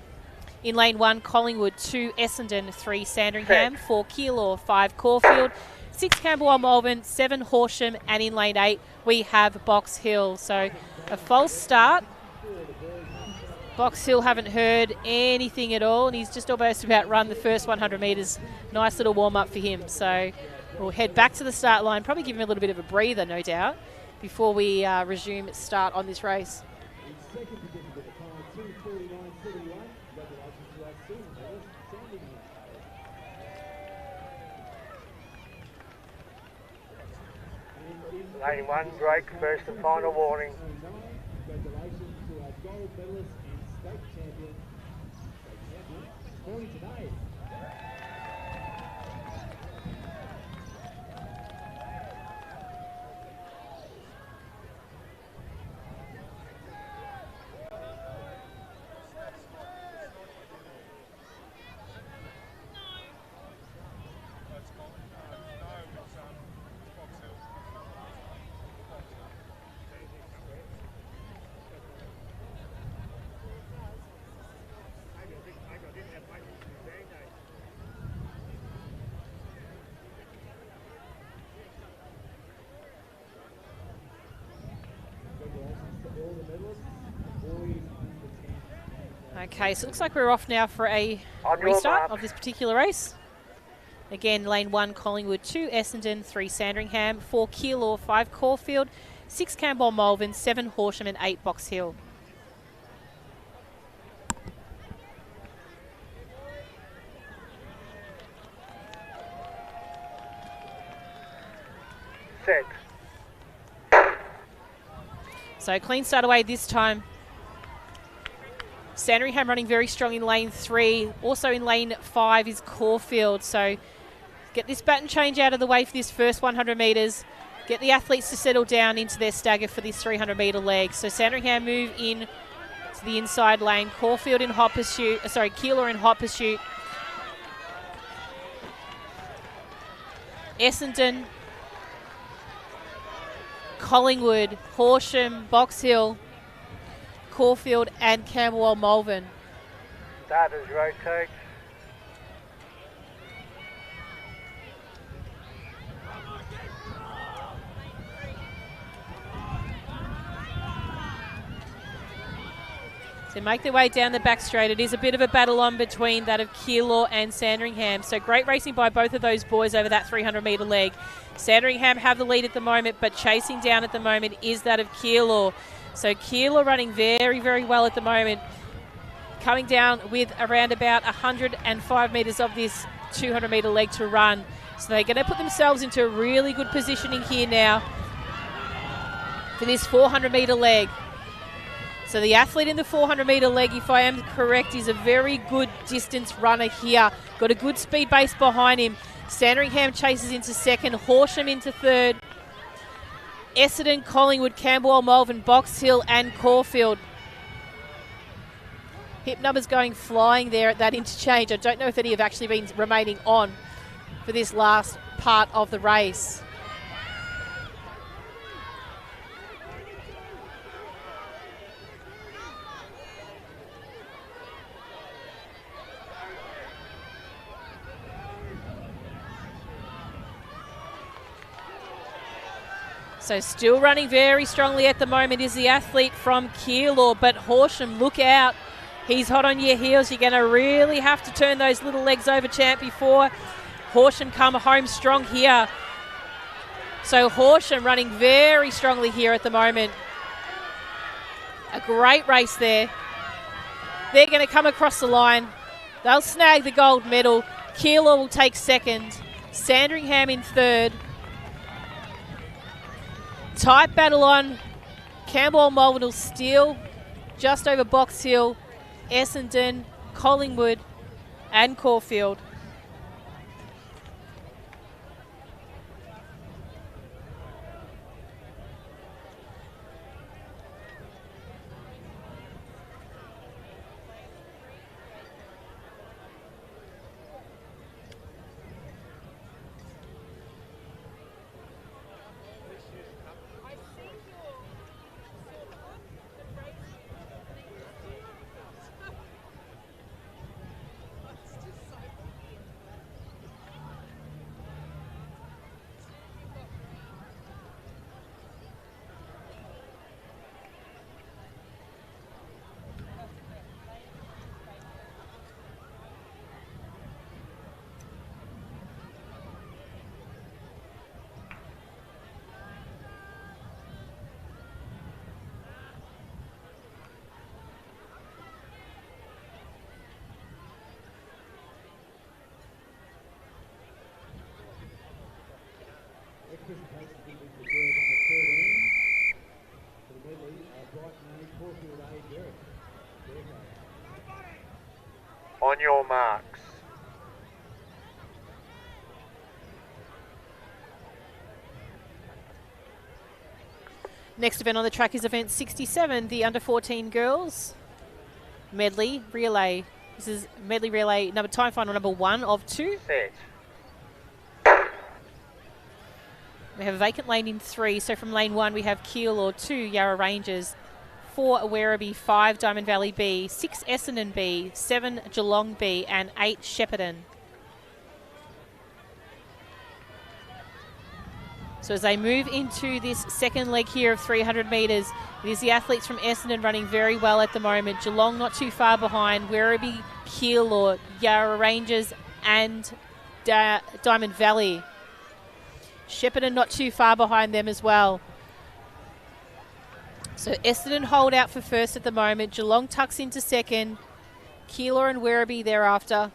In lane 1, Collingwood, 2 Essendon, 3 Sandringham, 4 Keilor, 5 Caulfield, 6 Camberwell Malvern, 7 Horsham, and in lane 8 we have Box Hill. So a false start. Box Hill haven't heard anything at all, and he's just almost about run the first 100 metres. Nice little warm-up for him. So we'll head back to the start line, probably give him a little bit of a breather, no doubt, before we resume start on this race. Lane 1, break, first and final warning. Congratulations to our gold medalist and state champion. Scoring today. Okay, so it looks like we're off now for a restart of this particular race. Again, lane 1, Collingwood, 2 Essendon, 3 Sandringham, 4 Keilor, 5 Caulfield, 6 Camberwell Malvern, 7 Horsham, and 8 Box Hill. Set. So clean start away this time. Sandringham running very strong in lane 3. Also in lane 5 is Caulfield. So get this baton change out of the way for this first 100 metres. Get the athletes to settle down into their stagger for this 300 metre leg. So Sandringham move in to the inside lane. Caulfield in hot pursuit. Keeler in hot pursuit. Essendon, Collingwood, Horsham, Box Hill, Caulfield and Camberwell Malvern. Starters rotate. So make their way down the back straight. It is a bit of a battle on between that of Keilor and Sandringham. So great racing by both of those boys over that 300 metre leg. Sandringham have the lead at the moment, but chasing down at the moment is that of Keilor. So Keilor running very, very well at the moment. Coming down with around about 105 metres of this 200 metre leg to run. So they're going to put themselves into a really good positioning here now for this 400 metre leg. So the athlete in the 400 metre leg, if I am correct, is a very good distance runner here. Got a good speed base behind him. Sandringham chases into second, Horsham into third. Essendon, Collingwood, Camberwell, Malvern, Box Hill and Caulfield. Hip numbers going flying there at that interchange. I don't know if any have actually been remaining on for this last part of the race. So still running very strongly at the moment is the athlete from Keilor, but Horsham, look out. He's hot on your heels. You're going to really have to turn those little legs over, champ, before Horsham come home strong here. So Horsham running very strongly here at the moment. A great race there. They're going to come across the line. They'll snag the gold medal. Keilor will take second. Sandringham in third. Tight battle on. Camberwell Malvern will steal just over Box Hill, Essendon, Collingwood and Caulfield. On your marks. Next event on the track is event 67, the under 14 girls medley relay. This is medley relay time final number 1 of 2. Set. We have a vacant lane in 3. So from lane 1 we have Keilor, 2 Yarra Rangers, 4 Werribee, 5 Diamond Valley B, 6 Essendon B, 7 Geelong B and 8 Shepparton. So as they move into this second leg here of 300 metres, it is the athletes from Essendon running very well at the moment. Geelong not too far behind, Werribee, Keilor, Yarra Rangers and Diamond Valley. Shepparton not too far behind them as well. So Essendon hold out for first at the moment. Geelong tucks into second. Keilor and Werribee thereafter.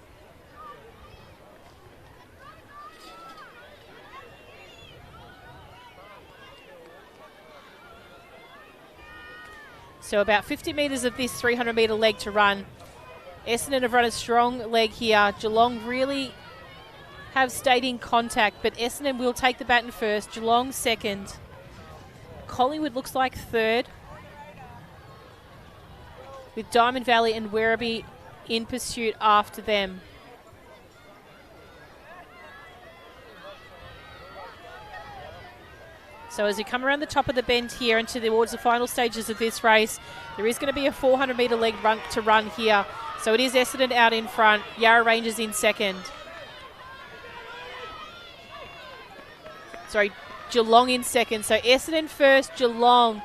So about 50 metres of this 300-metre leg to run. Essendon have run a strong leg here. Geelong really have stayed in contact, but Essendon will take the baton first. Geelong second. Collingwood looks like third, with Diamond Valley and Werribee in pursuit after them. So as we come around the top of the bend here and towards the final stages of this race, there is going to be a 400-metre leg run to run here. So it is Essendon out in front, Yarra Rangers in second. Sorry, Geelong in second. So Essendon first, Geelong,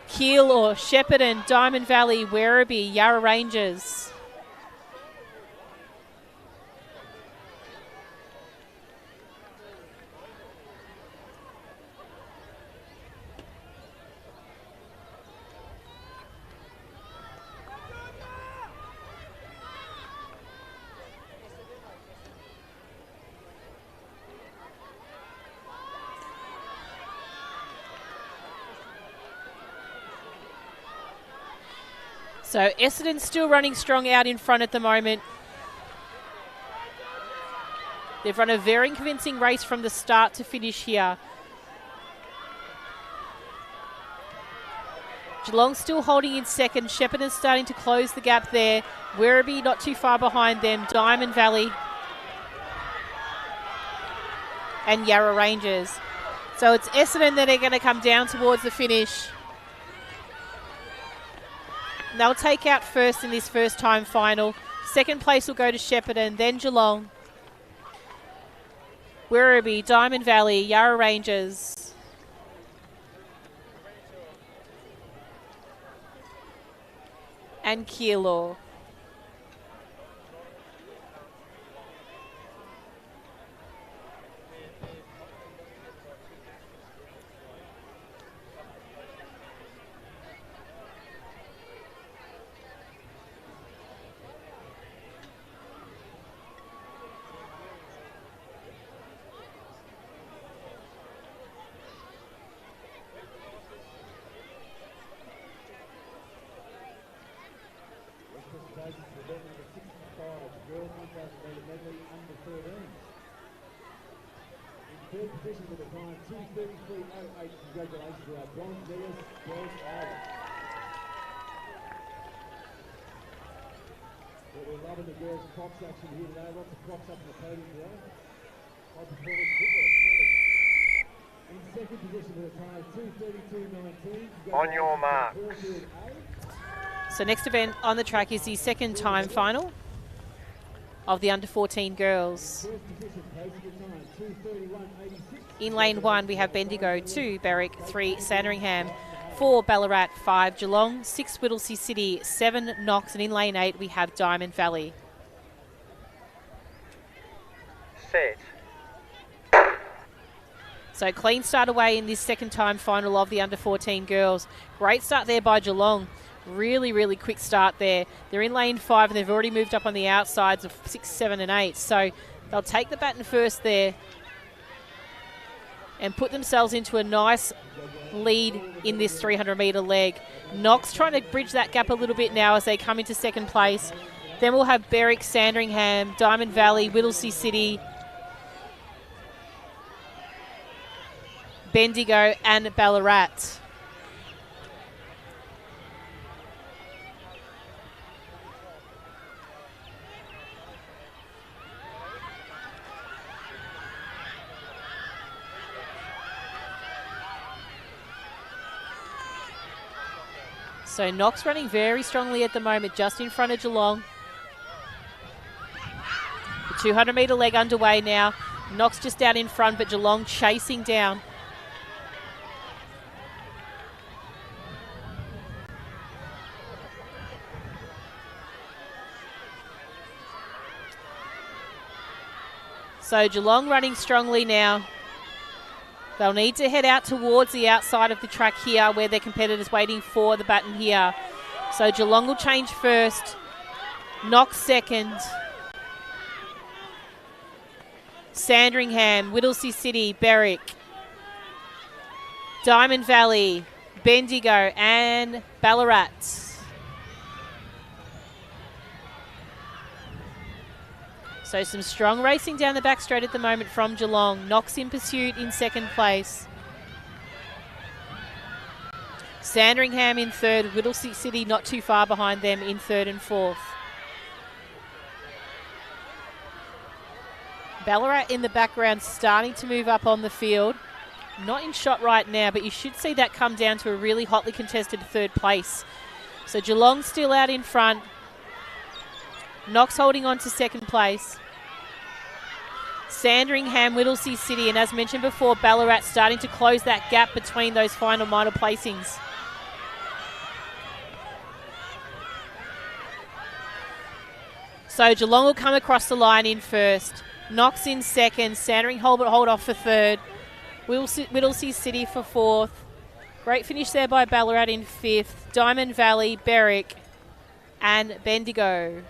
Keilor, Shepparton, Diamond Valley, Werribee, Yarra Rangers. So Essendon still running strong out in front at the moment. They've run a very convincing race from the start to finish here. Geelong still holding in second. Shepparton starting to close the gap there. Werribee not too far behind them. Diamond Valley and Yarra Rangers. So it's Essendon that are going to come down towards the finish. They'll take out first in this first time final. Second place will go to Shepparton, then Geelong, Werribee, Diamond Valley, Yarra Rangers. And Keilor. Third position with a time 2:33.08. Congratulations to our bronze leaders, girls Ireland. We're loving the girls' props action here today. Lots of props up on the podium today. High performance football. In second position with a time 2:32.19. On your mark. So next event on the track is the second time final of the under-14 girls. In lane 1, we have Bendigo, 2 Berwick, 3 Sandringham, 4 Ballarat, 5 Geelong, 6 Whittlesea City, 7 Knox, and in lane 8, we have Diamond Valley. Set. So clean start away in this second time final of the under-14 girls. Great start there by Geelong. Really, really quick start there. They're in lane 5 and they've already moved up on the outsides of 6, 7 and 8. So they'll take the baton first there and put themselves into a nice lead in this 300-metre leg. Knox trying to bridge that gap a little bit now as they come into second place. Then we'll have Berwick, Sandringham, Diamond Valley, Whittlesea City, Bendigo and Ballarat. So Knox running very strongly at the moment, just in front of Geelong. The 200-metre leg underway now. Knox just out in front, but Geelong chasing down. So Geelong running strongly now. They'll need to head out towards the outside of the track here where their competitors waiting for the baton here. So Geelong will change first. Knox second. Sandringham, Whittlesea City, Berwick, Diamond Valley, Bendigo and Ballarat. So some strong racing down the back straight at the moment from Geelong. Knox in pursuit in second place. Sandringham in third. Whittlesea City not too far behind them in third and fourth. Ballarat in the background starting to move up on the field. Not in shot right now, but you should see that come down to a really hotly contested third place. So Geelong still out in front. Knox holding on to second place. Sandringham, Whittlesea City, and as mentioned before, Ballarat starting to close that gap between those final minor placings. So Geelong will come across the line in first. Knox in second. Sandringham hold off for third. Whittlesea City for fourth. Great finish there by Ballarat in fifth. Diamond Valley, Berwick, and Bendigo.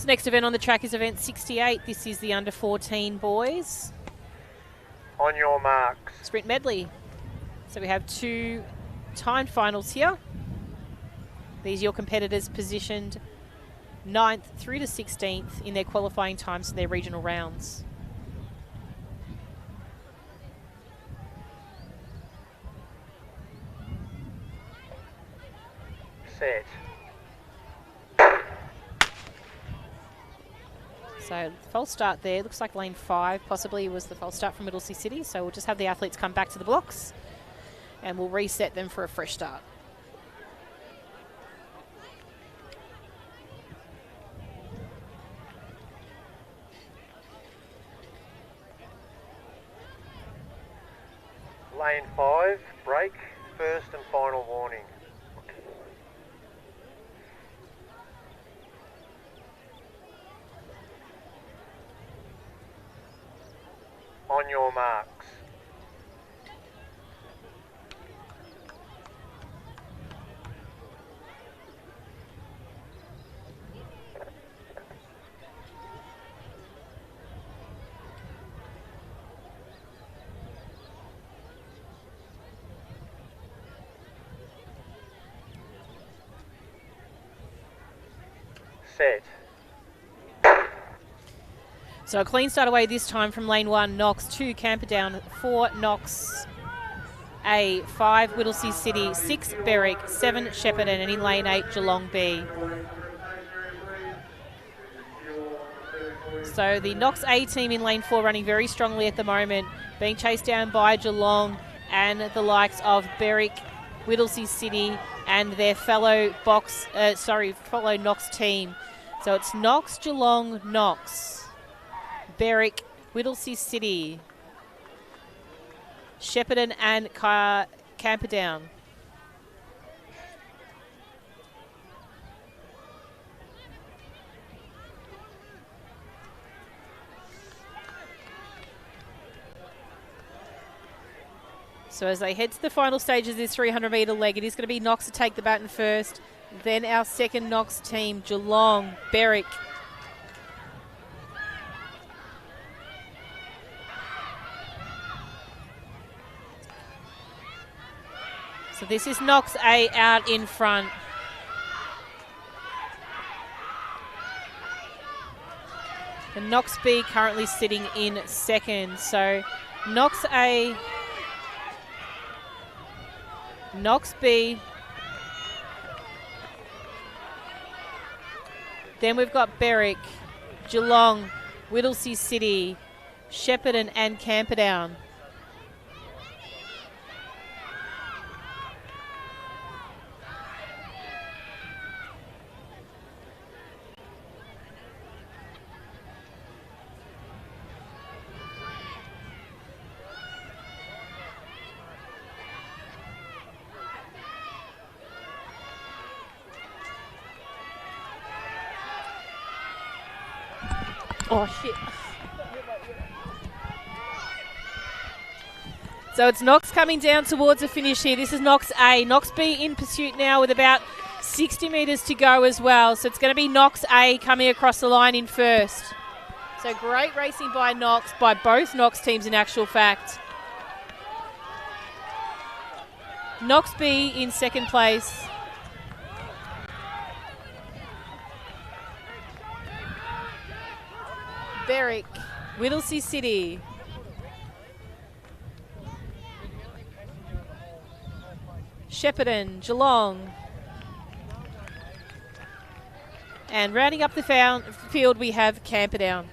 Next event on the track is event 68. This is the under 14 boys. On your marks. Sprint medley. So we have two timed finals here. These are your competitors positioned 9th through to 16th in their qualifying times for their regional rounds. Set. So false start there. Looks like lane 5 possibly was the false start from Whittlesea City. So we'll just have the athletes come back to the blocks and we'll reset them for a fresh start. Lane 5, break, first and final warning. On your marks. Set. So a clean start away this time from lane 1, Knox, 2 Camperdown, 4 Knox A, 5 Whittlesea City, 6 Berwick, 7 Shepparton, and in lane 8 Geelong B. So the Knox A team in lane 4 running very strongly at the moment, being chased down by Geelong and the likes of Berwick, Whittlesea City, and their fellow Knox team. So it's Knox, Geelong, Knox, Berwick, Whittlesea City, Shepparton and Camperdown. So as they head to the final stage of this 300-metre leg, it is going to be Knox to take the baton first. Then our second Knox team, Geelong, Berwick. So this is Knox A out in front. And Knox B currently sitting in second. So Knox A, Knox B. Then we've got Berwick, Geelong, Whittlesea City, Shepparton and Camperdown. Oh, shit. So it's Knox coming down towards the finish here. This is Knox A. Knox B in pursuit now with about 60 metres to go as well. So it's going to be Knox A coming across the line in first. So great racing by Knox, by both Knox teams in actual fact. Knox B in second place. Berwick, Whittlesea City. Shepparton, Geelong. And rounding up the field, we have Camperdown.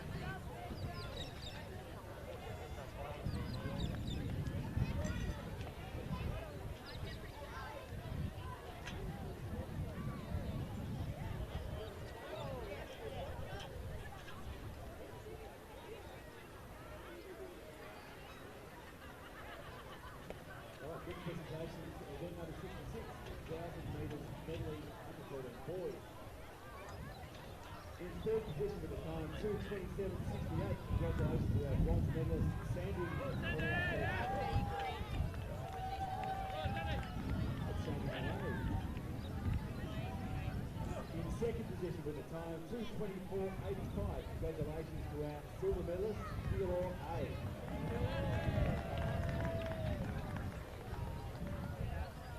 Third position at the time, 2:27.68. Congratulations to our bronze medalist, Sandy. In second position with the time, 2:24.85. Congratulations to our silver medalist, Theodore A.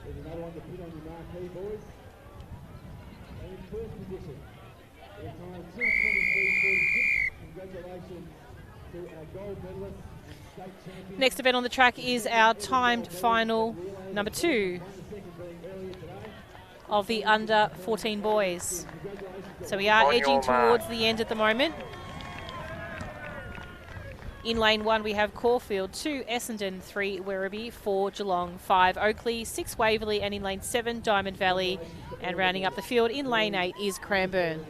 There's another one to put on your marquee, boys. And in first position, in time 2:23.46. Congratulations to our gold medalist and state champion. Next event on the track is our timed final number 2 of the under 14 boys. So we are edging towards the end at the moment. In lane 1 we have Caulfield, 2 Essendon, 3 Werribee, 4 Geelong, 5 Oakley, 6 Waverley, and in lane 7 Diamond Valley. And rounding up the field in lane 8 is Cranbourne.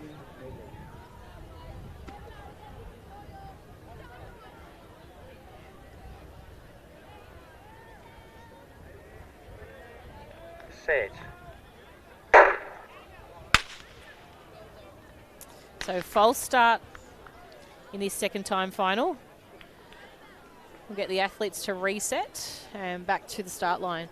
Set. So false start in this second time final. We'll get the athletes to reset and back to the start line.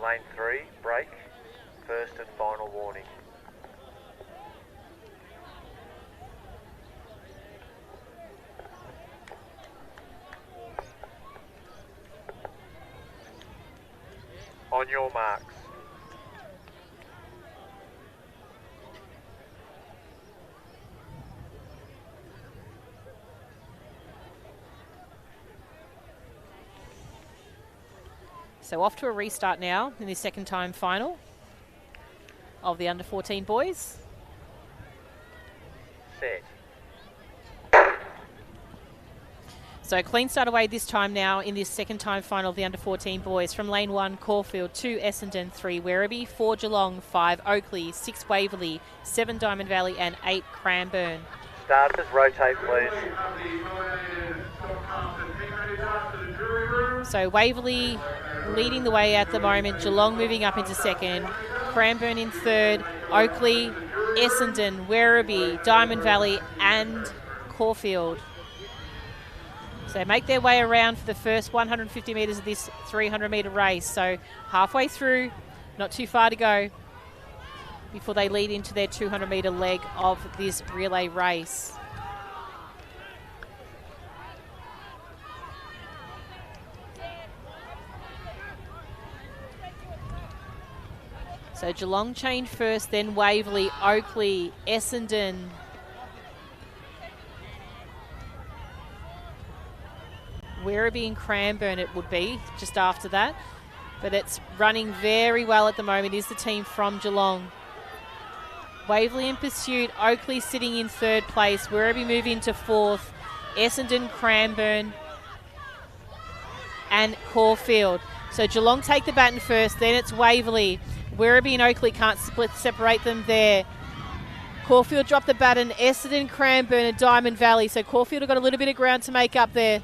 Lane 3, break. First and final warning. On your marks. So off to a restart now in the second time final of the under 14 boys. Set. So clean start away this time now in this second time final of the under 14 boys. From lane 1 Caulfield, 2 Essendon, 3 Werribee, 4 Geelong, 5 Oakley, 6 Waverley, 7 Diamond Valley and 8 Cranbourne. Starters, rotate please. So Waverley leading the way at the moment, Geelong moving up into second, Cranbourne in third, Oakley, Essendon, Werribee, Diamond Valley and Caulfield. So they make their way around for the first 150 metres of this 300-metre race. So halfway through, not too far to go before they lead into their 200-metre leg of this relay race. So Geelong change first, then Waverley, Oakley, Essendon. Werribee and Cranbourne it would be just after that. But it's running very well at the moment, is the team from Geelong. Waverley in pursuit, Oakley sitting in third place, Werribee move into fourth, Essendon, Cranbourne and Caulfield. So Geelong take the baton first, then it's Waverley. Werribee and Oakley can't separate them there. Caulfield drop the baton, Essendon, Cranbourne and Diamond Valley. So Caulfield have got a little bit of ground to make up there.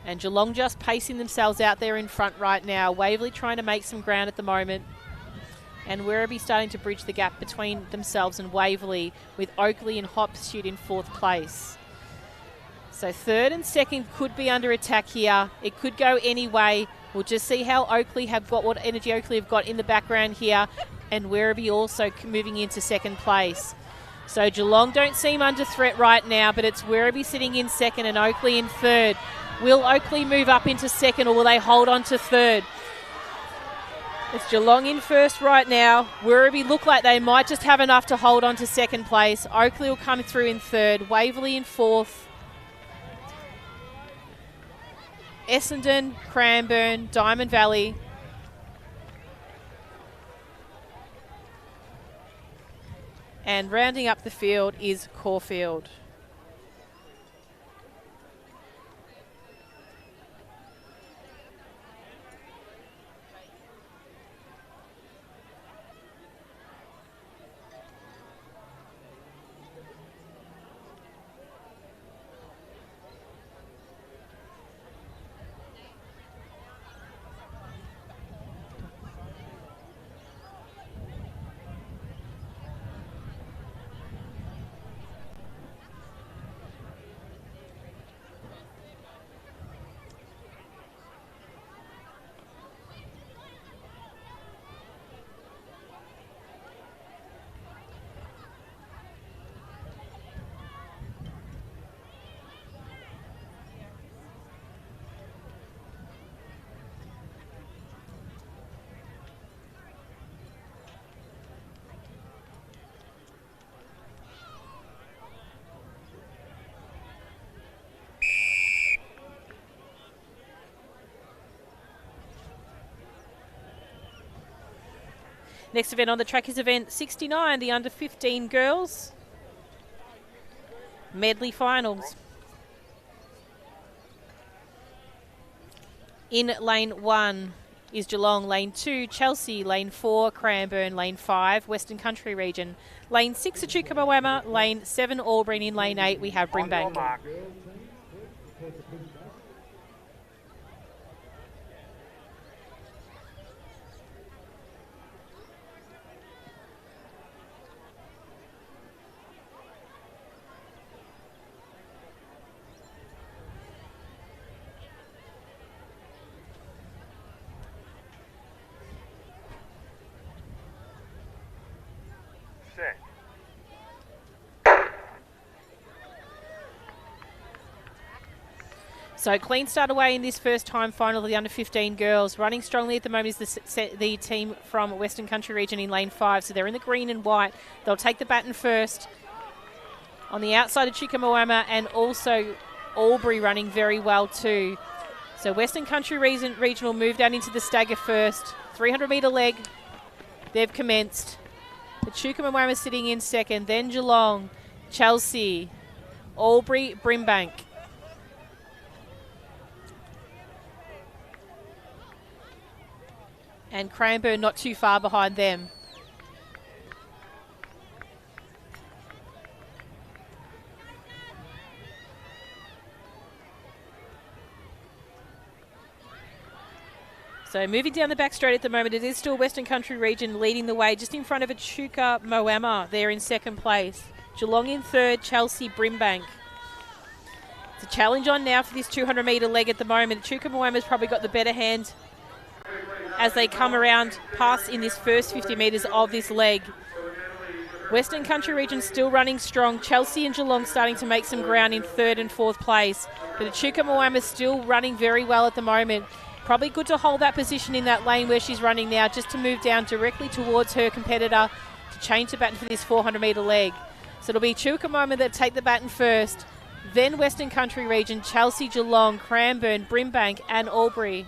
And Geelong just pacing themselves out there in front right now. Waverley trying to make some ground at the moment. And Werribee starting to bridge the gap between themselves and Waverley, with Oakley and hot pursuit in fourth place. So third and second could be under attack here. It could go any way. We'll just see how Oakley have got, what energy Oakley have got in the background here. And Werribee also moving into second place. So Geelong don't seem under threat right now, but it's Werribee sitting in second and Oakley in third. Will Oakley move up into second, or will they hold on to third? It's Geelong in first right now. Werribee look like they might just have enough to hold on to second place. Oakley will come through in third. Waverley in fourth. Essendon, Cranbourne, Diamond Valley. And rounding up the field is Caulfield. Next event on the track is event 69, the under 15 girls medley finals. In lane 1 is Geelong, lane 2 Chelsea, lane 4 Cranbourne, lane 5 Western Country Region, lane 6 Echuca-Moama, lane 7 Albury, in lane 8 we have Brimbank. So clean start away in this first time final of the under-15 girls. Running strongly at the moment is the team from Western Country Region in lane 5. So they're in the green and white. They'll take the baton first. On the outside of Echuca-Moama and also Albury running very well too. So Western Country Regional moved out into the stagger first. 300-metre leg. They've commenced. Echuca-Moama sitting in second. Then Geelong, Chelsea, Albury, Brimbank. And Cranbourne not too far behind them. So moving down the back straight at the moment, it is still Western Country Region leading the way, just in front of Echuca Moama there in second place. Geelong in third, Chelsea Brimbank. It's a challenge on now for this 200-metre leg at the moment. Echuca Moama's probably got the better hand as they come around past in this first 50 metres of this leg. Western Country Region still running strong. Chelsea and Geelong starting to make some ground in third and fourth place. But Echuca Moama still running very well at the moment. Probably good to hold that position in that lane where she's running now, just to move down directly towards her competitor to change the baton for this 400-metre leg. So it'll be Echuca Moama that take the baton first, then Western Country Region, Chelsea, Geelong, Cranbourne, Brimbank and Albury.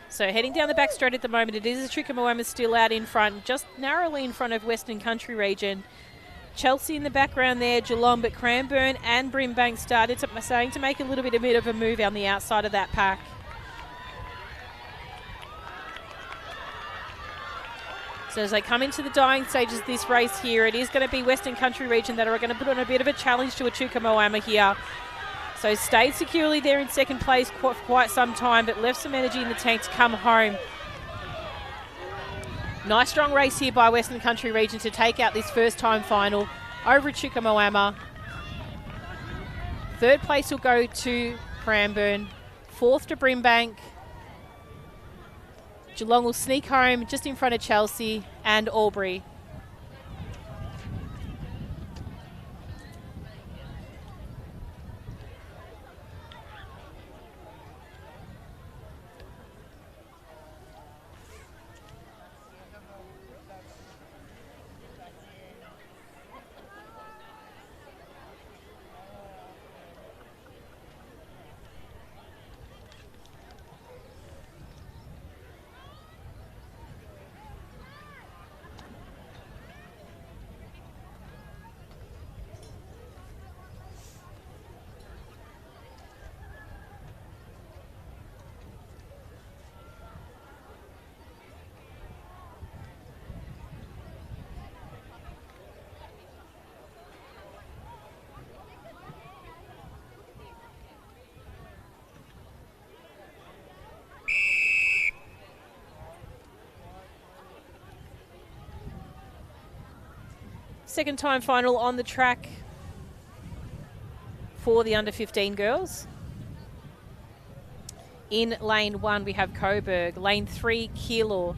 So heading down the back straight at the moment, it is Echuca Moama still out in front, just narrowly in front of Western Country Region. Chelsea in the background there, Geelong, but Cranbourne and Brimbank starting to make a little bit of a move on the outside of that pack. So as they come into the dying stages of this race here, it is going to be Western Country Region that are going to put on a bit of a challenge to Echuca Moama here. So stayed securely there in second place for quite some time, but left some energy in the tank to come home. Nice strong race here by Western Country Region to take out this first time final over Echuca Moama. Third place will go to Cranbourne. Fourth to Brimbank. Geelong will sneak home just in front of Chelsea and Albury. Second time final on the track for the under-15 girls. In lane 1 we have Coburg, lane 3 Keilor,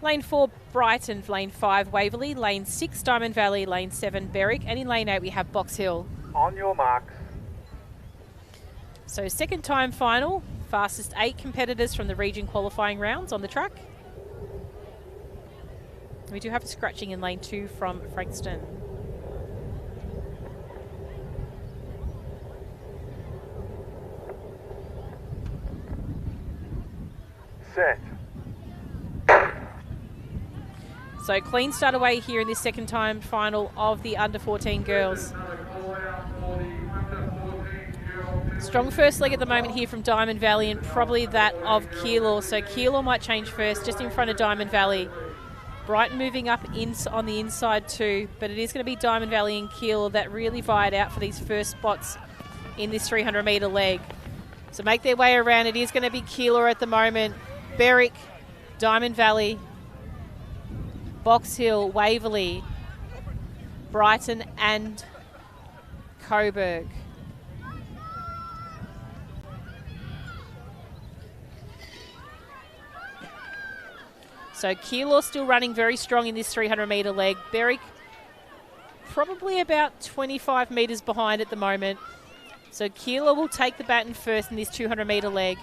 lane 4 Brighton, lane 5 Waverley, lane 6 Diamond Valley, lane 7 Berwick, and in lane 8 we have Box Hill. On your marks. So second time final, fastest 8 competitors from the region qualifying rounds on the track. We do have a scratching in lane 2 from Frankston. Set. So clean start away here in this second time final of the under-14 girls. Strong first leg at the moment here from Diamond Valley and probably that of Keilor. So Keilor might change first, just in front of Diamond Valley. Brighton moving up on the inside too, but it is going to be Diamond Valley and Keilor that really vied out for these first spots in this 300-metre leg. So make their way around. It is going to be Keilor at the moment. Berwick, Diamond Valley, Box Hill, Waverley, Brighton and Coburg. So Keilor still running very strong in this 300-metre leg. Berwick probably about 25 metres behind at the moment. So Keilor will take the baton first in this 200-metre leg.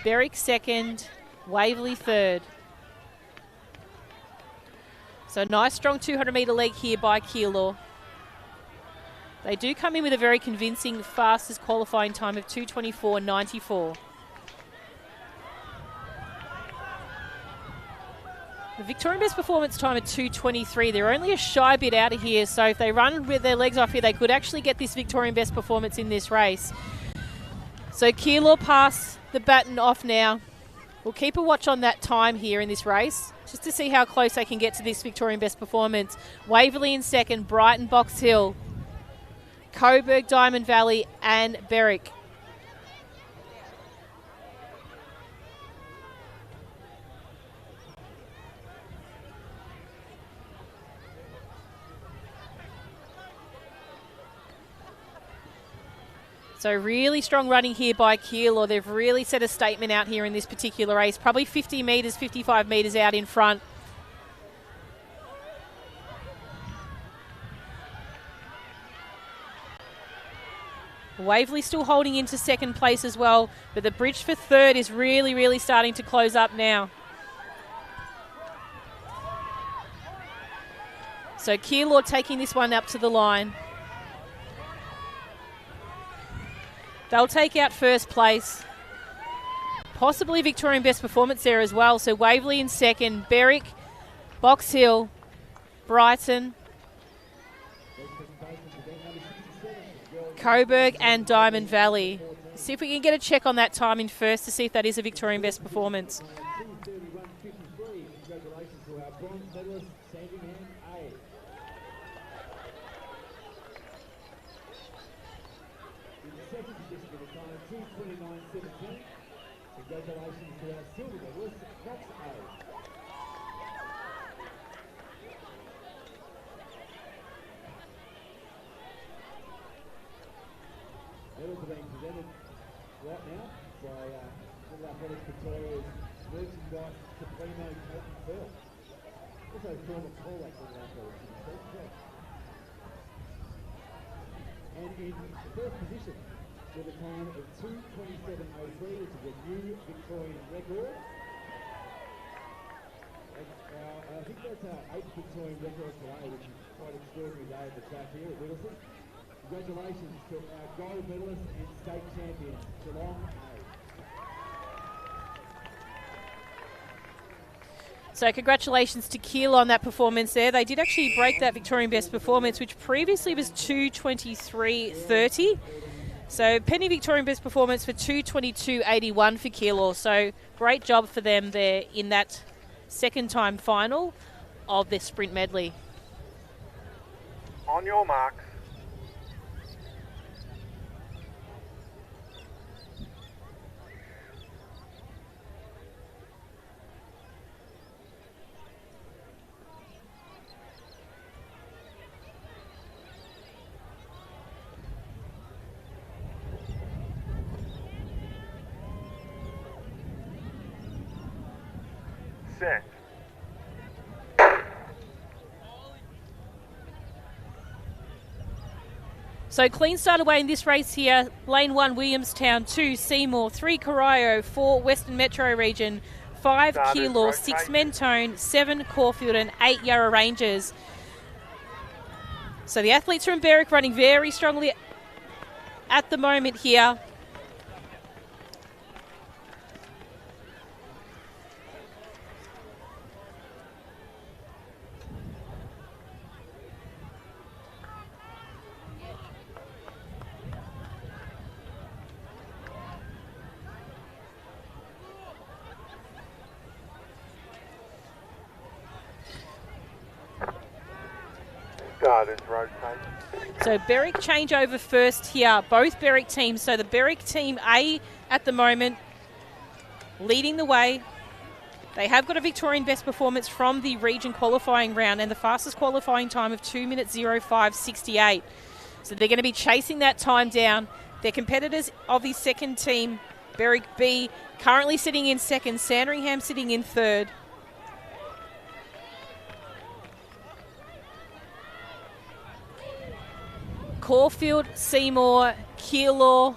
Berwick second, Waverley third. So nice strong 200-metre leg here by Keilor. They do come in with a very convincing fastest qualifying time of 2:24.94. The Victorian best performance time at 2:23. They're only a shy bit out of here, so if they run with their legs off here, they could actually get this Victorian best performance in this race. So Keilor pass the baton off now. We'll keep a watch on that time here in this race, just to see how close they can get to this Victorian best performance. Waverley in second, Brighton, Box Hill, Coburg, Diamond Valley, and Berwick. So really strong running here by Keilor. They've really set a statement out here in this particular race. Probably 50 metres, 55 metres out in front. Waverley still holding into second place as well, but the bridge for third is really, really starting to close up now. So Keilor taking this one up to the line. They'll take out first place. Possibly Victorian best performance there as well. So Waverley in second, Berwick, Box Hill, Brighton, Coburg and Diamond Valley. See if we can get a check on that time in first to see if that is a Victorian best performance. Congratulations to our bronze medalist, Sandringham A. In the second position with a time of 2:29.17. Congratulations to our silver medalist, Box A. Medals are being presented right now by Little Athletics Victoria's merchandise Supremo Coach Phil. Also former call-back Little Athletics himself. And in the first position with a time of 2:27.03, which is a new Victorian record. I think that's our 8th Victorian record today, which is quite an extraordinary day at the track here at Whittleton. Congratulations to our gold medalist and state champion, Geelong A. So congratulations to Keilor on that performance there. They did actually break that Victorian best performance, which previously was 2:23.30. So penny Victorian best performance for 2:22.81 for Keilor. So great job for them there in that second time final of the sprint medley. On your marks. Set. So clean start away in this race here. Lane 1, Williamstown, 2, Seymour, 3, Corio, 4, Western Metro Region, 5, Keilor, 6, Mentone, 7, Caulfield and 8, Yarra Rangers. So the athletes from Berwick running very strongly at the moment here. Starters rotate. So Berwick change over first here, both Berwick teams. So the Berwick team A at the moment leading the way. They have got a Victorian best performance from the region qualifying round and the fastest qualifying time of 2:05.68. So they're going to be chasing that time down. Their competitors of the second team, Berwick B, currently sitting in second, Sandringham sitting in third. Caulfield, Seymour, Keilor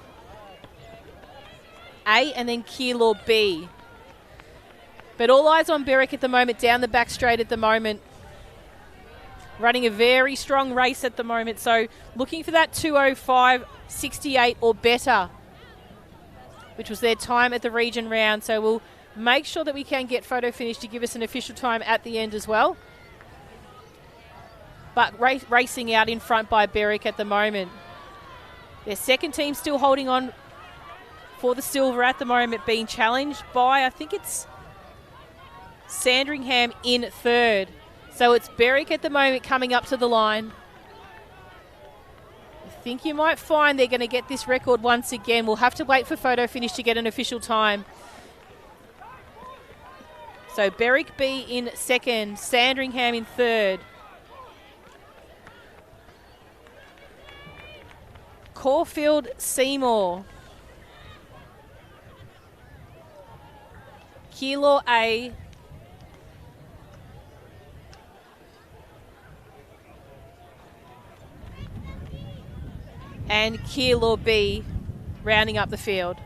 A and then Keilor B. But all eyes on Berwick at the moment, down the back straight at the moment. Running a very strong race at the moment, so looking for that 2:05.68 or better, which was their time at the region round. So we'll Make sure that we can get photo finish to give us an official time at the end as well. But racing out in front by Berwick at the moment. Their second team still holding on for the silver at the moment, being challenged by, I think it's Sandringham in third. So it's Berwick at the moment coming up to the line. I think you might find they're going to get this record once again. We'll have to wait for photo finish to get an official time. So Berwick B in second, Sandringham in third. Caulfield Seymour. Keilor A. And Keilor B rounding up the field.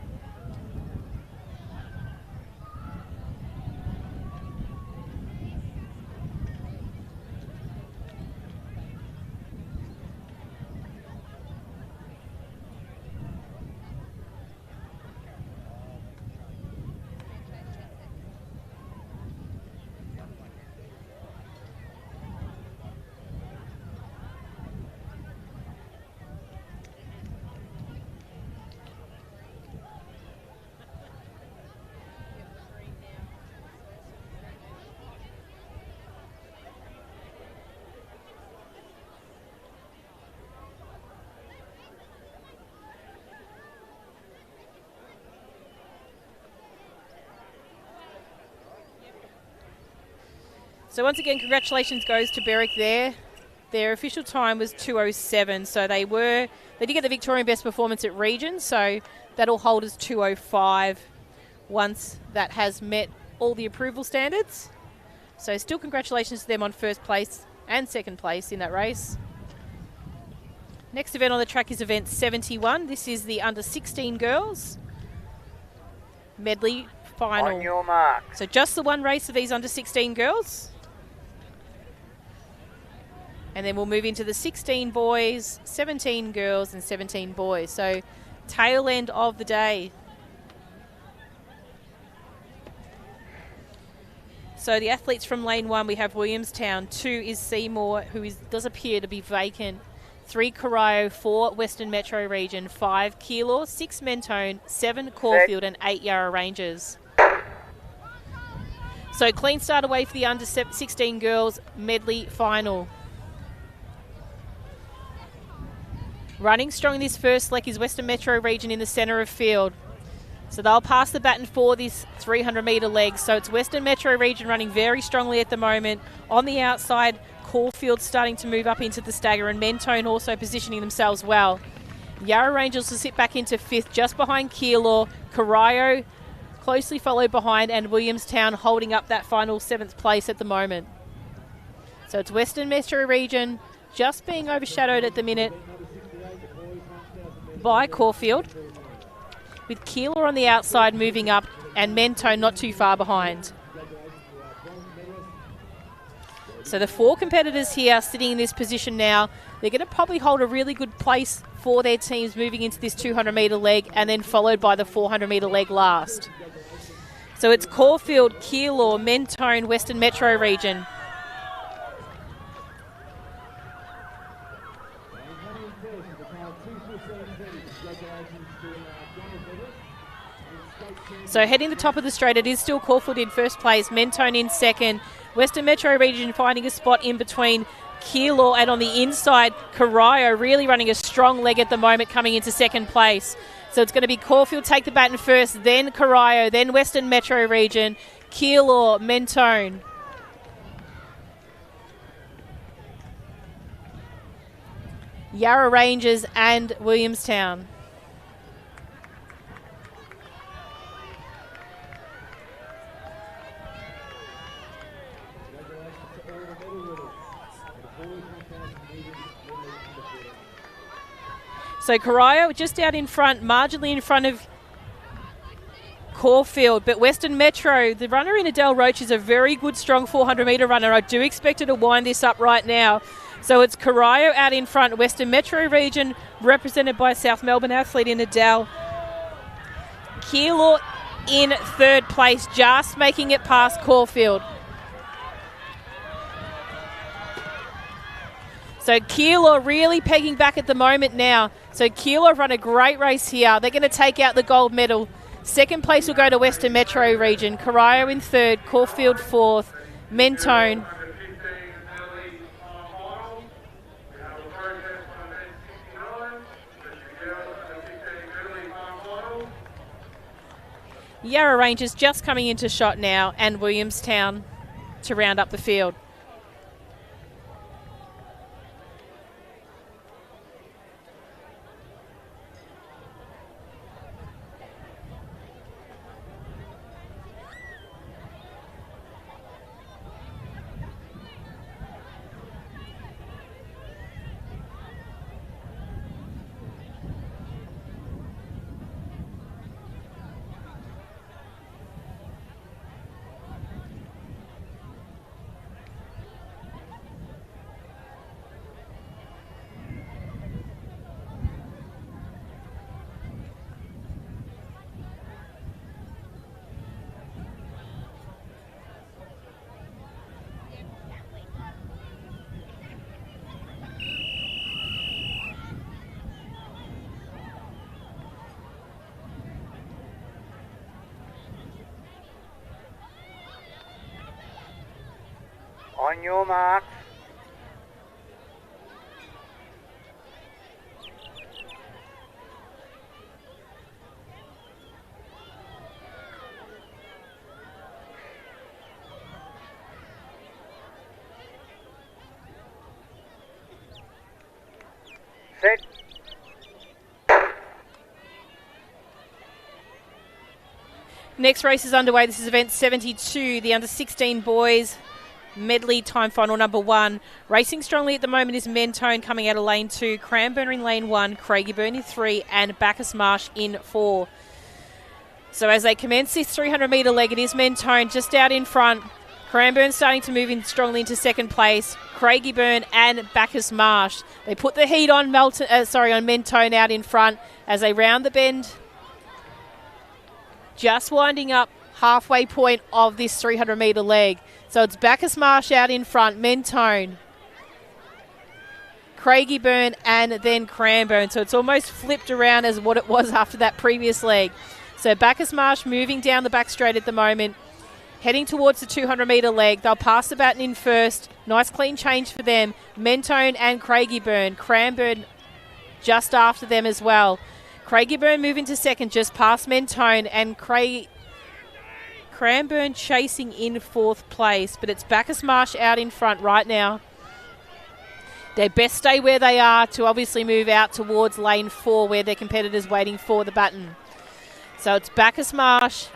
So once again, congratulations goes to Berwick there. Their official time was 2:07, so they did get the Victorian best performance at region, so that'll hold as 2:05 once that has met all the approval standards. So still congratulations to them on first place and second place in that race. Next event on the track is event 71. This is the under 16 girls medley final. On your mark. So just the one race of these under 16 girls. And then we'll move into the 16 boys, 17 girls and 17 boys. So tail end of the day. So the athletes from lane 1, we have Williamstown. 2 is Seymour, who does appear to be vacant. 3 Corio, 4 Western Metro Region, 5 Keilor, 6 Mentone, 7 Caulfield and 8 Yarra Rangers. So clean start away for the under 16 girls medley final. Running strong in this first leg is Western Metro Region in the centre of field. So they'll pass the baton for this 300-metre leg. So it's Western Metro Region running very strongly at the moment. On the outside, Caulfield starting to move up into the stagger and Mentone also positioning themselves well. Yarra Rangers will sit back into 5th just behind Keilor. Corio closely followed behind and Williamstown holding up that final 7th place at the moment. So it's Western Metro Region just being overshadowed at the minute by Caulfield, with Keilor on the outside moving up and Mentone not too far behind. So the 4 competitors here sitting in this position now, they're going to probably hold a really good place for their teams moving into this 200-metre leg and then followed by the 400-metre leg last. So it's Caulfield, Keilor, Mentone, Western Metro Region. So heading the top of the straight, it is still Caulfield in first place, Mentone in second, Western Metro Region finding a spot in between Keilor, and on the inside, Corio really running a strong leg at the moment coming into second place. So it's going to be Caulfield take the baton first, then Corio, then Western Metro Region, Keilor, Mentone. Yarra Rangers and Williamstown. So Corio just out in front, marginally in front of Caulfield, but Western Metro, the runner in Adele Roach is a very good, strong 400-metre runner. I do expect her to wind this up right now. So it's Corio out in front, Western Metro Region represented by South Melbourne athlete in Adele. Keilor in third place, just making it past Caulfield. So Keilor really pegging back at the moment now. So Keilor run a great race here. They're going to take out the gold medal. Second place will go to Western Metro region. Corio in third, Caulfield fourth, Mentone. Yarra Rangers just coming into shot now, and Williamstown to round up the field. On your mark. Set. Next race is underway. This is event 72, the under-16 boys medley time final number 1. Racing strongly at the moment is Mentone coming out of lane 2, Cranbourne in lane 1, Craigieburn in 3, and Bacchus Marsh in 4. So as they commence this 300 metre leg, it is Mentone just out in front. Cranbourne starting to move in strongly into second place. Craigieburn and Bacchus Marsh. They put the heat on on Mentone out in front as they round the bend. Just winding up halfway point of this 300 metre leg. So it's Bacchus Marsh out in front, Mentone, Craigieburn, and then Cranbourne. So it's almost flipped around as what it was after that previous leg. So Bacchus Marsh moving down the back straight at the moment, heading towards the 200 metre leg. They'll pass the baton in first. Nice clean change for them. Mentone and Craigieburn. Cranbourne just after them as well. Craigieburn moving to second, just past Mentone, and Cranbourne chasing in fourth place, but it's Bacchus Marsh out in front right now. They best stay where they are to obviously move out towards lane 4 where their competitors waiting for the baton. So it's Bacchus Marsh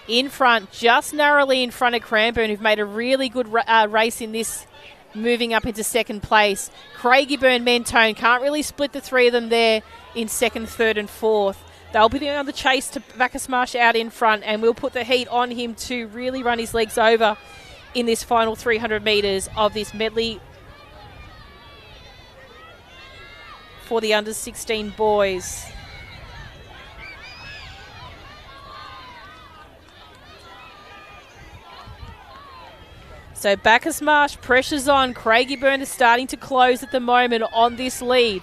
in front, just narrowly in front of Cranbourne, who've made a really good race in this, moving up into second place. Craigieburn, Mentone, can't really split the three of them there in second, third and fourth. They'll be on the chase to Bacchus Marsh out in front, and we'll put the heat on him to really run his legs over in this final 300 metres of this medley for the under-16 boys. So Bacchus Marsh, pressure's on. Craigieburn is starting to close at the moment on this lead.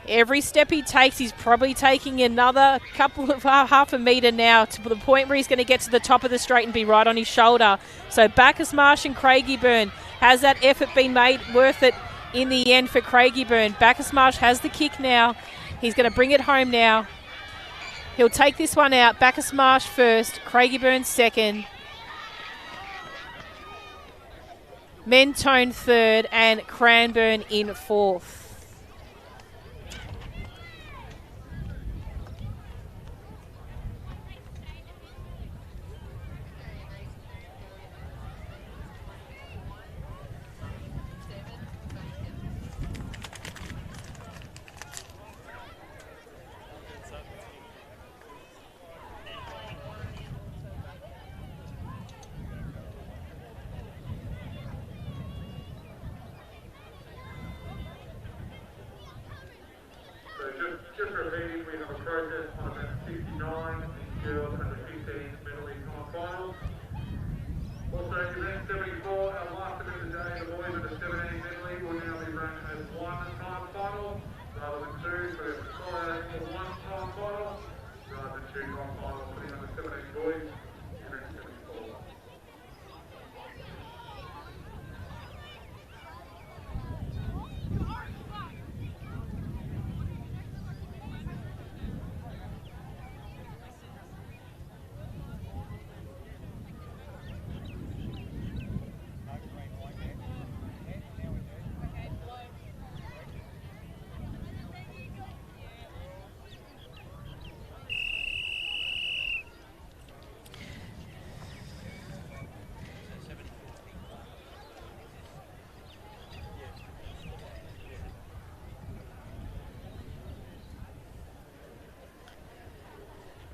Every step he takes, he's probably taking another couple of half a metre now to the point where he's going to get to the top of the straight and be right on his shoulder. So Bacchus Marsh and Craigieburn, has that effort been made worth it in the end for Craigieburn? Bacchus Marsh has the kick now. He's going to bring it home now. He'll take this one out. Bacchus Marsh first, Craigieburn second, Mentone third, and Cranbourne in fourth. Just repeating, we have a protest on event 69, girls and the 15 medley time finals. Also, event 74, our last event of the day, the boys of the 17 medley will now be run as one time final rather than two, so we have to consolidate for one time final rather than two time finals, putting on the 17 boys, event 74.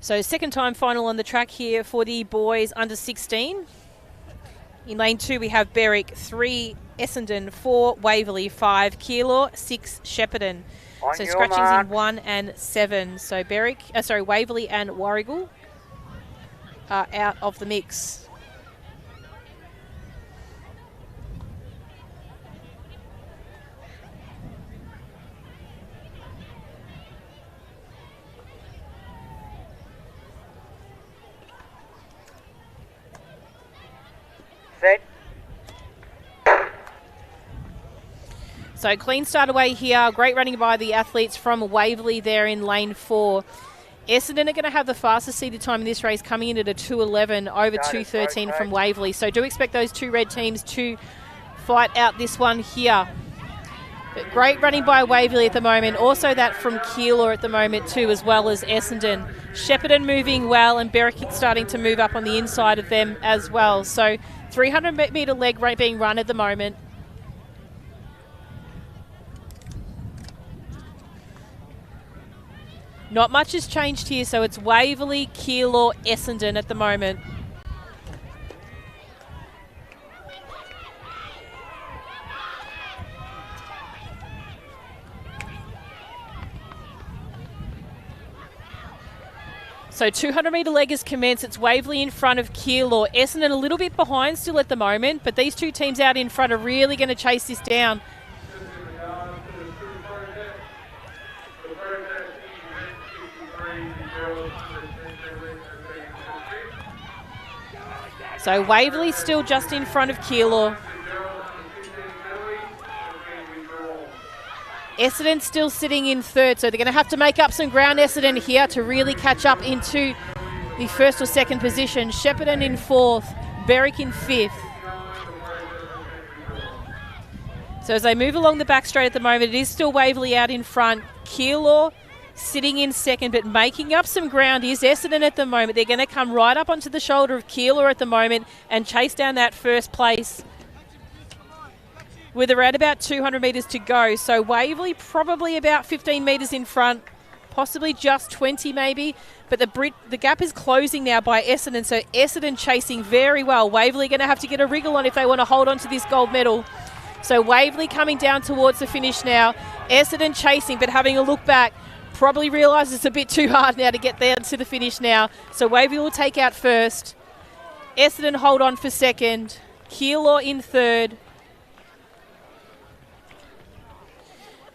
So second time final on the track here for the boys under 16. In lane 2 we have Berwick, 3 Essendon, 4 Waverley, 5 Keilor, 6 Shepparton. So scratchings in 1 and 7. So Waverley and Warragul are out of the mix. Set. So clean start away here. Great running by the athletes from Waverley there in lane 4. Essendon are going to have the fastest seeded time in this race, coming in at a 2:11 over 2:13 from Waverley. So do expect those two red teams to fight out this one here. But great running by Waverley at the moment. Also that from Keilor at the moment too, as well as Essendon. Shepparton moving well, and Berwick starting to move up on the inside of them as well. So 300 metre leg being run at the moment. Not much has changed here, so it's Waverley, Keilor, Essendon at the moment. So 200 metre leg has commenced. It's Waverley in front of Keilor. Essendon a little bit behind still at the moment, but these two teams out in front are really going to chase this down. So Waverley still just in front of Keilor. Essendon still sitting in third, so they're going to have to make up some ground, Essendon, here to really catch up into the first or second position. Shepparton in fourth, Berwick in fifth. So as they move along the back straight at the moment, it is still Waverley out in front. Keilor sitting in second, but making up some ground is Essendon at the moment. They're going to come right up onto the shoulder of Keilor at the moment and chase down that first place with around about 200 metres to go. So Waverley probably about 15 metres in front, possibly just 20 maybe, but the gap is closing now by Essendon, so Essendon chasing very well. Waverley going to have to get a wriggle on if they want to hold on to this gold medal. So Waverley coming down towards the finish now. Essendon chasing, but having a look back, probably realises it's a bit too hard now to get down to the finish now. So Waverley will take out first. Essendon hold on for second. Keilor in third.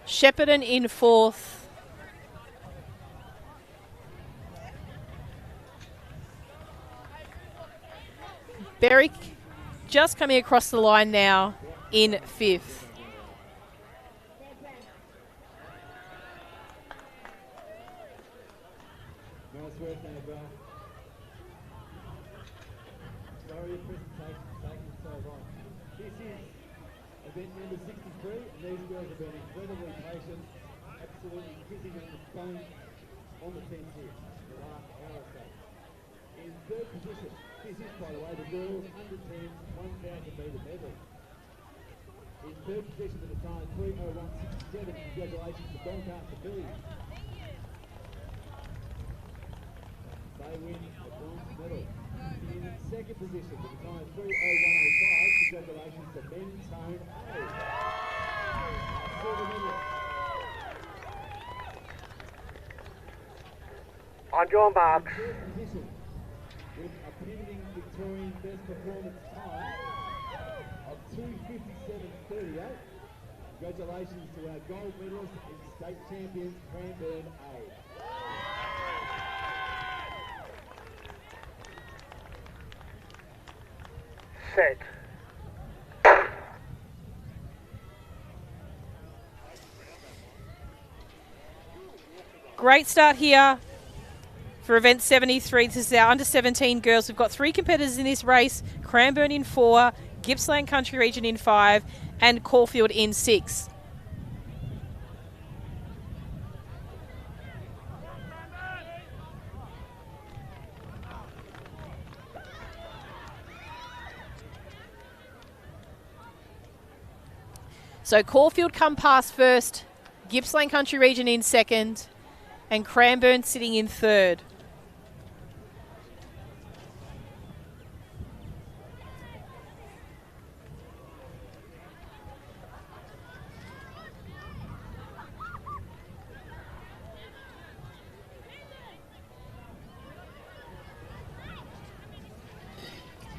Shepparton in fourth. Berwick just coming across the line now in fifth. Nice work, Annabelle. Sorry, your presentation's taking so long. This is event number 63, and these girls have been incredibly patient, absolutely kissing on the phone on the fence here for the last hour or so. In third position, this is, by the way, the girls under 10 1,000 metre medley. In third position with a time of 3:01.67, congratulations to Doncaster Billy. They win the bronze medal. In second position with a time of 3:01.05, congratulations to Ben Tone A. Silver medal. On your marks. Position with a pending Victorian best performance time of 2:57.38. Congratulations to our gold medalist and state champions, Cranbourne A. Set. Great start here for event 73. This is our under 17 girls. We've got 3 competitors in this race: Cranbourne in 4, Gippsland Country Region in 5, and Caulfield in 6. So Caulfield come past first, Gippsland Country Region in 2nd, and Cranbourne sitting in 3rd.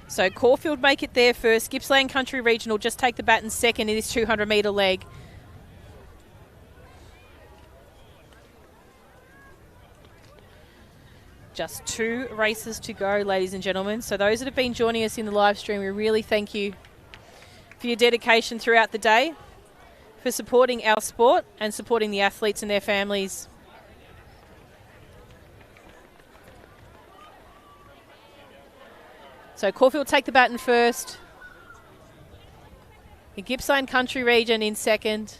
So Caulfield make it there first. Gippsland Country Region will just take the baton second in this 200-metre leg. Just 2 races to go, ladies and gentlemen. So those that have been joining us in the live stream, we really thank you for your dedication throughout the day, for supporting our sport and supporting the athletes and their families. So Caulfield take the baton first. The Gippsland Country Region in 2nd.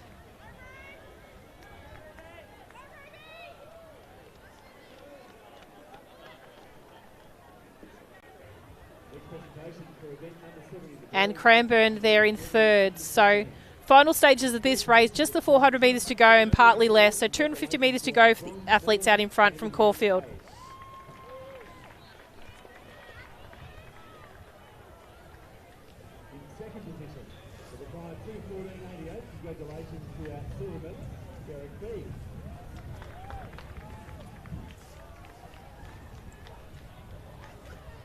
And Cranbourne there in 3rd. So final stages of this race, just the 400 metres to go and partly less. So 250 metres to go for the athletes out in front from Caulfield. Congratulations to our silverman, Derek B.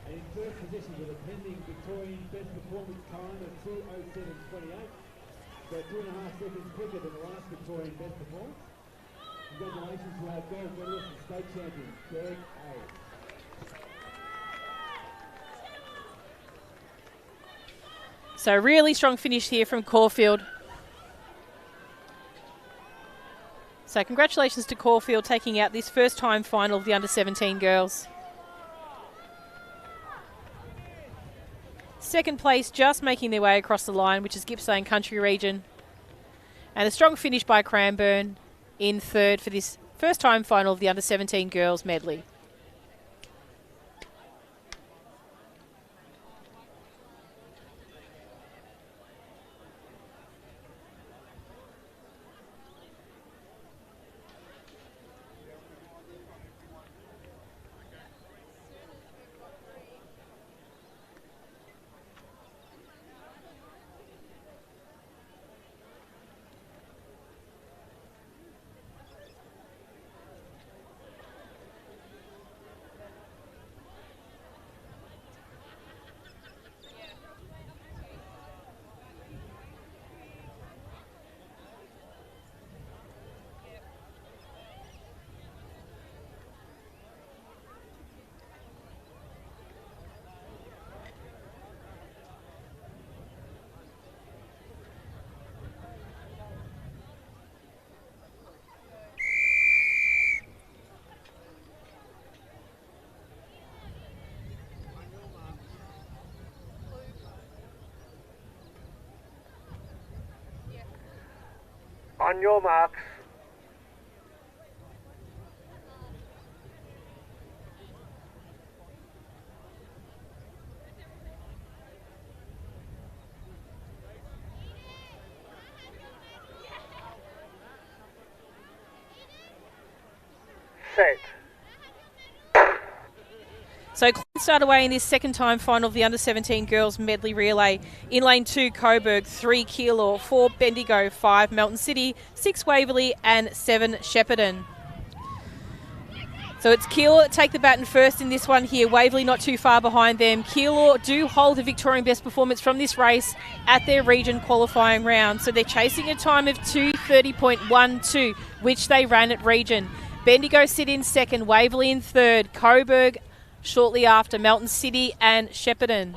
And in first position with a pending Victorian best performance time of 2:07.28. So 2.5 seconds quicker than the last Victorian best performance. Congratulations to our gold medalist and state champion, Derek A. So really strong finish here from Caulfield. So congratulations to Caulfield taking out this first time final of the under 17 girls. Second place just making their way across the line, which is Gippsland Country Region. And a strong finish by Cranbourne in 3rd for this first time final of the under 17 girls medley. On your marks. Set. So Clean start away in this second time final of the under 17 girls medley relay. In lane 2, Coburg, 3 Keilor, 4 Bendigo, 5 Melton City, 6 Waverley and 7 Shepparton. So it's Keilor that take the baton first in this one here. Waverley not too far behind them. Keilor do hold the Victorian best performance from this race at their region qualifying round. So they're chasing a time of 2:30.12, which they ran at region. Bendigo sit in second, Waverley in third, Coburg shortly after, Melton City and Shepparton.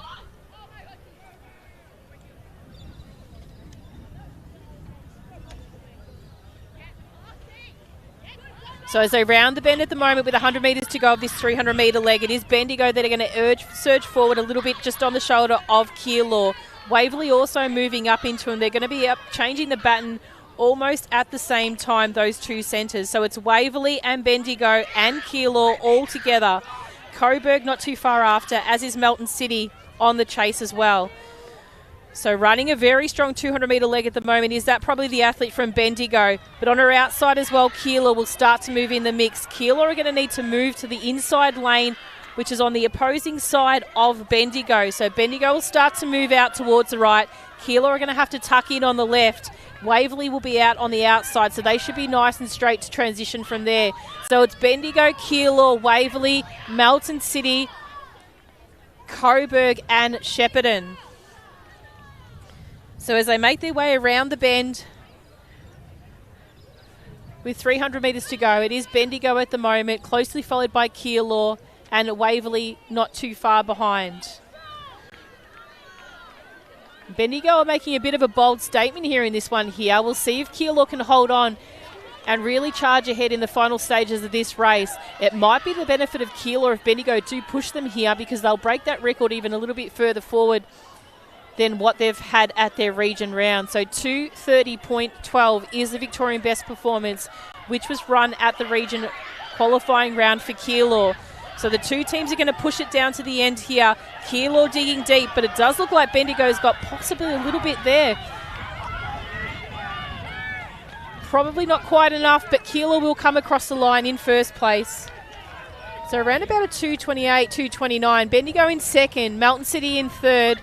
So as they round the bend at the moment with 100 metres to go of this 300-metre leg, it is Bendigo that are going to surge forward a little bit just on the shoulder of Keilor. Waverley also moving up into them. They're going to be up changing the baton almost at the same time, those two centres. So it's Waverley and Bendigo and Keilor all together. Coburg not too far after, as is Melton City on the chase as well. So running a very strong 200-metre leg at the moment is that probably the athlete from Bendigo. But on her outside as well, Keilor will start to move in the mix. Keilor are going to need to move to the inside lane, which is on the opposing side of Bendigo. So Bendigo will start to move out towards the right. Keilor are going to have to tuck in on the left. Waverley will be out on the outside, so they should be nice and straight to transition from there. So it's Bendigo, Keilor, Waverley, Melton City, Coburg and Shepparton. So as they make their way around the bend with 300 metres to go, it is Bendigo at the moment, closely followed by Keilor and Waverley not too far behind. Bendigo are making a bit of a bold statement here in this one here. We'll see if Keilor can hold on and really charge ahead in the final stages of this race. It might be the benefit of Keilor if Bendigo do push them here, because they'll break that record even a little bit further forward than what they've had at their region round. So 2:30.12 is the Victorian best performance, which was run at the region qualifying round for Keilor. So the two teams are going to push it down to the end here. Keilor digging deep, but it does look like Bendigo's got possibly a little bit there. Probably not quite enough, but Keilor will come across the line in first place. So around about a 2:28, 2:29. Bendigo in second, Melton City in third,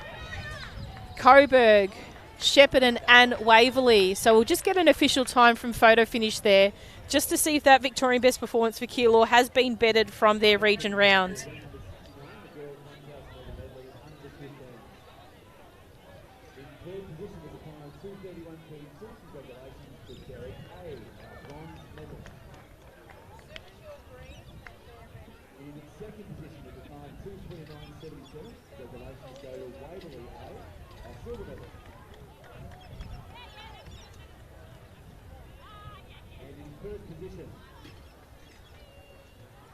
Coburg, Shepparton and Waverley. So we'll just get an official time from photo finish there, just to see if that Victorian best performance for Keilor has been bettered from their region round.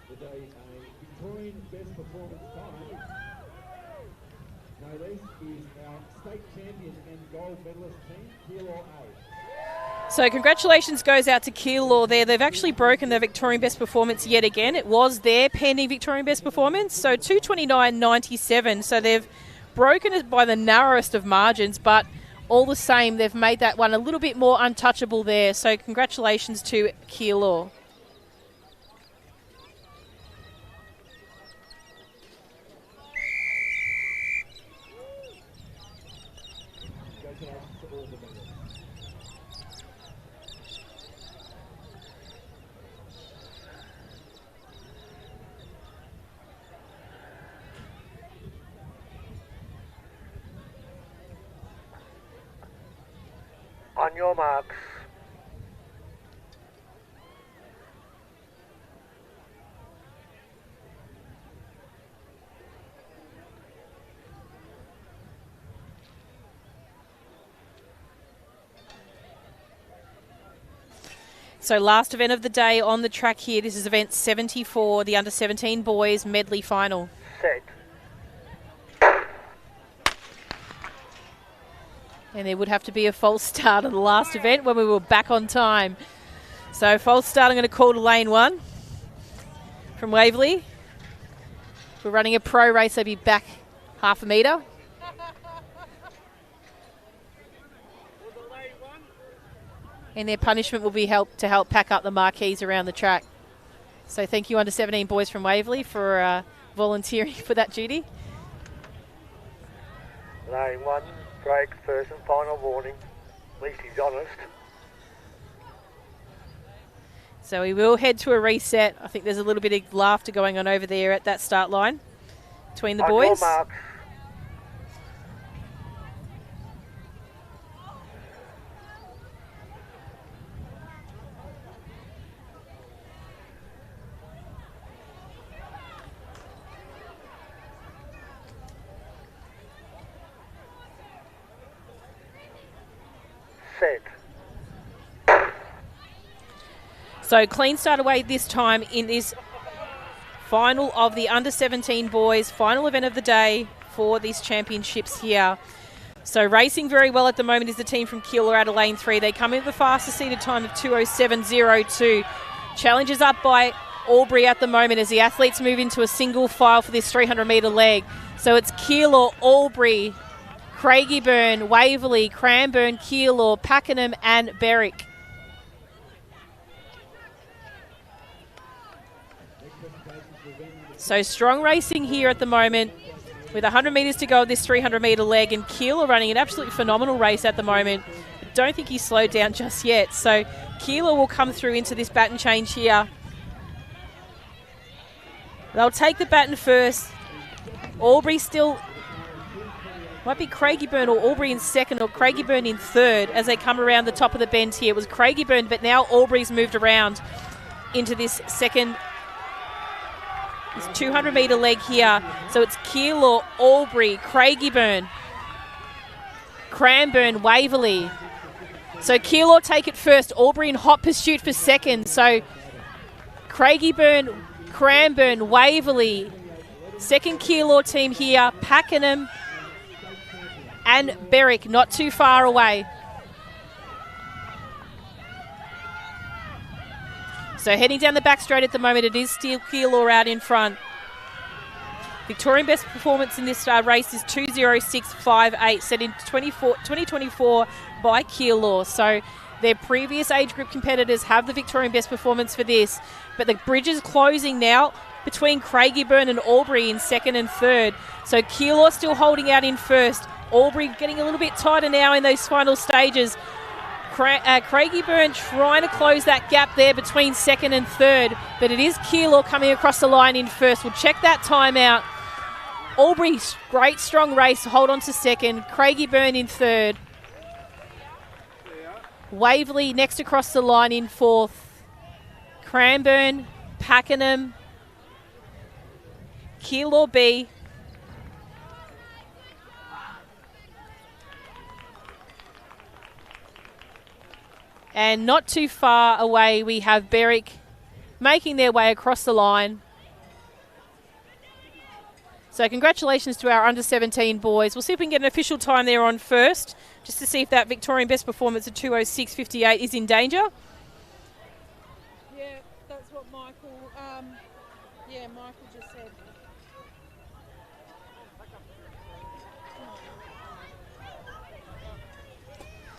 With a Victorian best performance time, no less, is our state champion and gold medalist team, Keilor A. So congratulations goes out to Keilor there. They've actually broken their Victorian best performance yet again. It was their pending Victorian best performance, so 2:29.97. So they've broken it by the narrowest of margins, but all the same, they've made that one a little bit more untouchable there. So congratulations to Keilor. On your marks. So last event of the day on the track here. This is event 74, the under-17 boys medley final. Set. And there would have to be a false start on the last event when we were back on time. So false start, I'm going to call to lane one from Waverley. If we're running a pro race, they'll be back half a metre. And their punishment will be to help pack up the marquees around the track. So thank you, under-17 boys from Waverley, for volunteering for that duty. Lane one, break, first and final warning. At least he's honest. So we will head to a reset. I think there's a little bit of laughter going on over there at that start line between the boys. On your marks. Set. So clean start away this time in this final of the under-17 boys, final event of the day for these championships here. So racing very well at the moment is the team from Keilor out of lane 3. They come in with the fastest seated time of 2:07.02. Challenges up by Albury at the moment as the athletes move into a single file for this 300-metre leg. So it's Keilor, Albury, Craigieburn, Waverley, Cranbourne, Keilor, Pakenham and Berwick. So strong racing here at the moment with 100 metres to go of this 300-metre leg, and Keilor running an absolutely phenomenal race at the moment. I don't think he's slowed down just yet. So Keilor will come through into this baton change here. They'll take the baton first. Albury still... might be Craigieburn or Albury in second, or Craigieburn in third as they come around the top of the bend here. It was Craigieburn, but now Albury's moved around into this second 200-metre leg here. So it's Keilor, Albury, Craigieburn, Cranbourne, Waverley. So Keilor take it first. Albury in hot pursuit for second. So Craigieburn, Cranbourne, Waverley. Second Keilor team here. Pakenham and Berwick not too far away. So heading down the back straight at the moment, it is still Keilor out in front. Victorian best performance in this race is 2:06.58, set in 2024 by Keilor. So their previous age group competitors have the Victorian best performance for this. But the bridge is closing now between Craigieburn and Albury in second and third. So Keilor still holding out in first. Albury getting a little bit tighter now in those final stages. Craigieburn trying to close that gap there between second and third, but it is Keilor coming across the line in first. We'll check that time out. Albury, great strong race, hold on to second. Craigieburn in third. Waverley next across the line in fourth. Cranbourne, Pakenham, Keilor B. And not too far away, we have Berwick making their way across the line. So congratulations to our under-17 boys. We'll see if we can get an official time there on first, just to see if that Victorian best performance of 2:06.58 is in danger. Yeah, that's what Michael just said.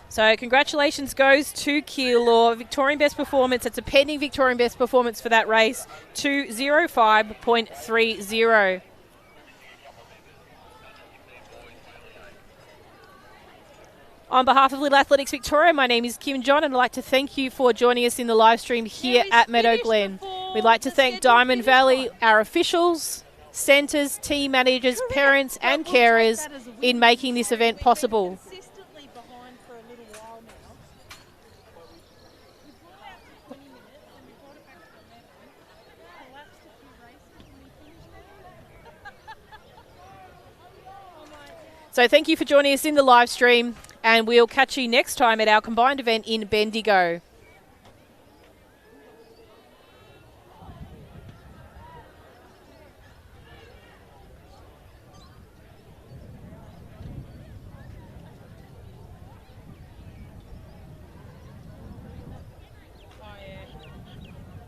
So congratulations goes to Keilor. Victorian best performance. It's a pending Victorian best performance for that race, 2:05.30. On behalf of Little Athletics Victoria, my name is Kim John, and I'd like to thank you for joining us in the live stream here at Meadow Glen. We'd like to thank Diamond Valley, our officials, centres, team managers, parents and carers in making this event possible. So thank you for joining us in the live stream, and we'll catch you next time at our combined event in Bendigo.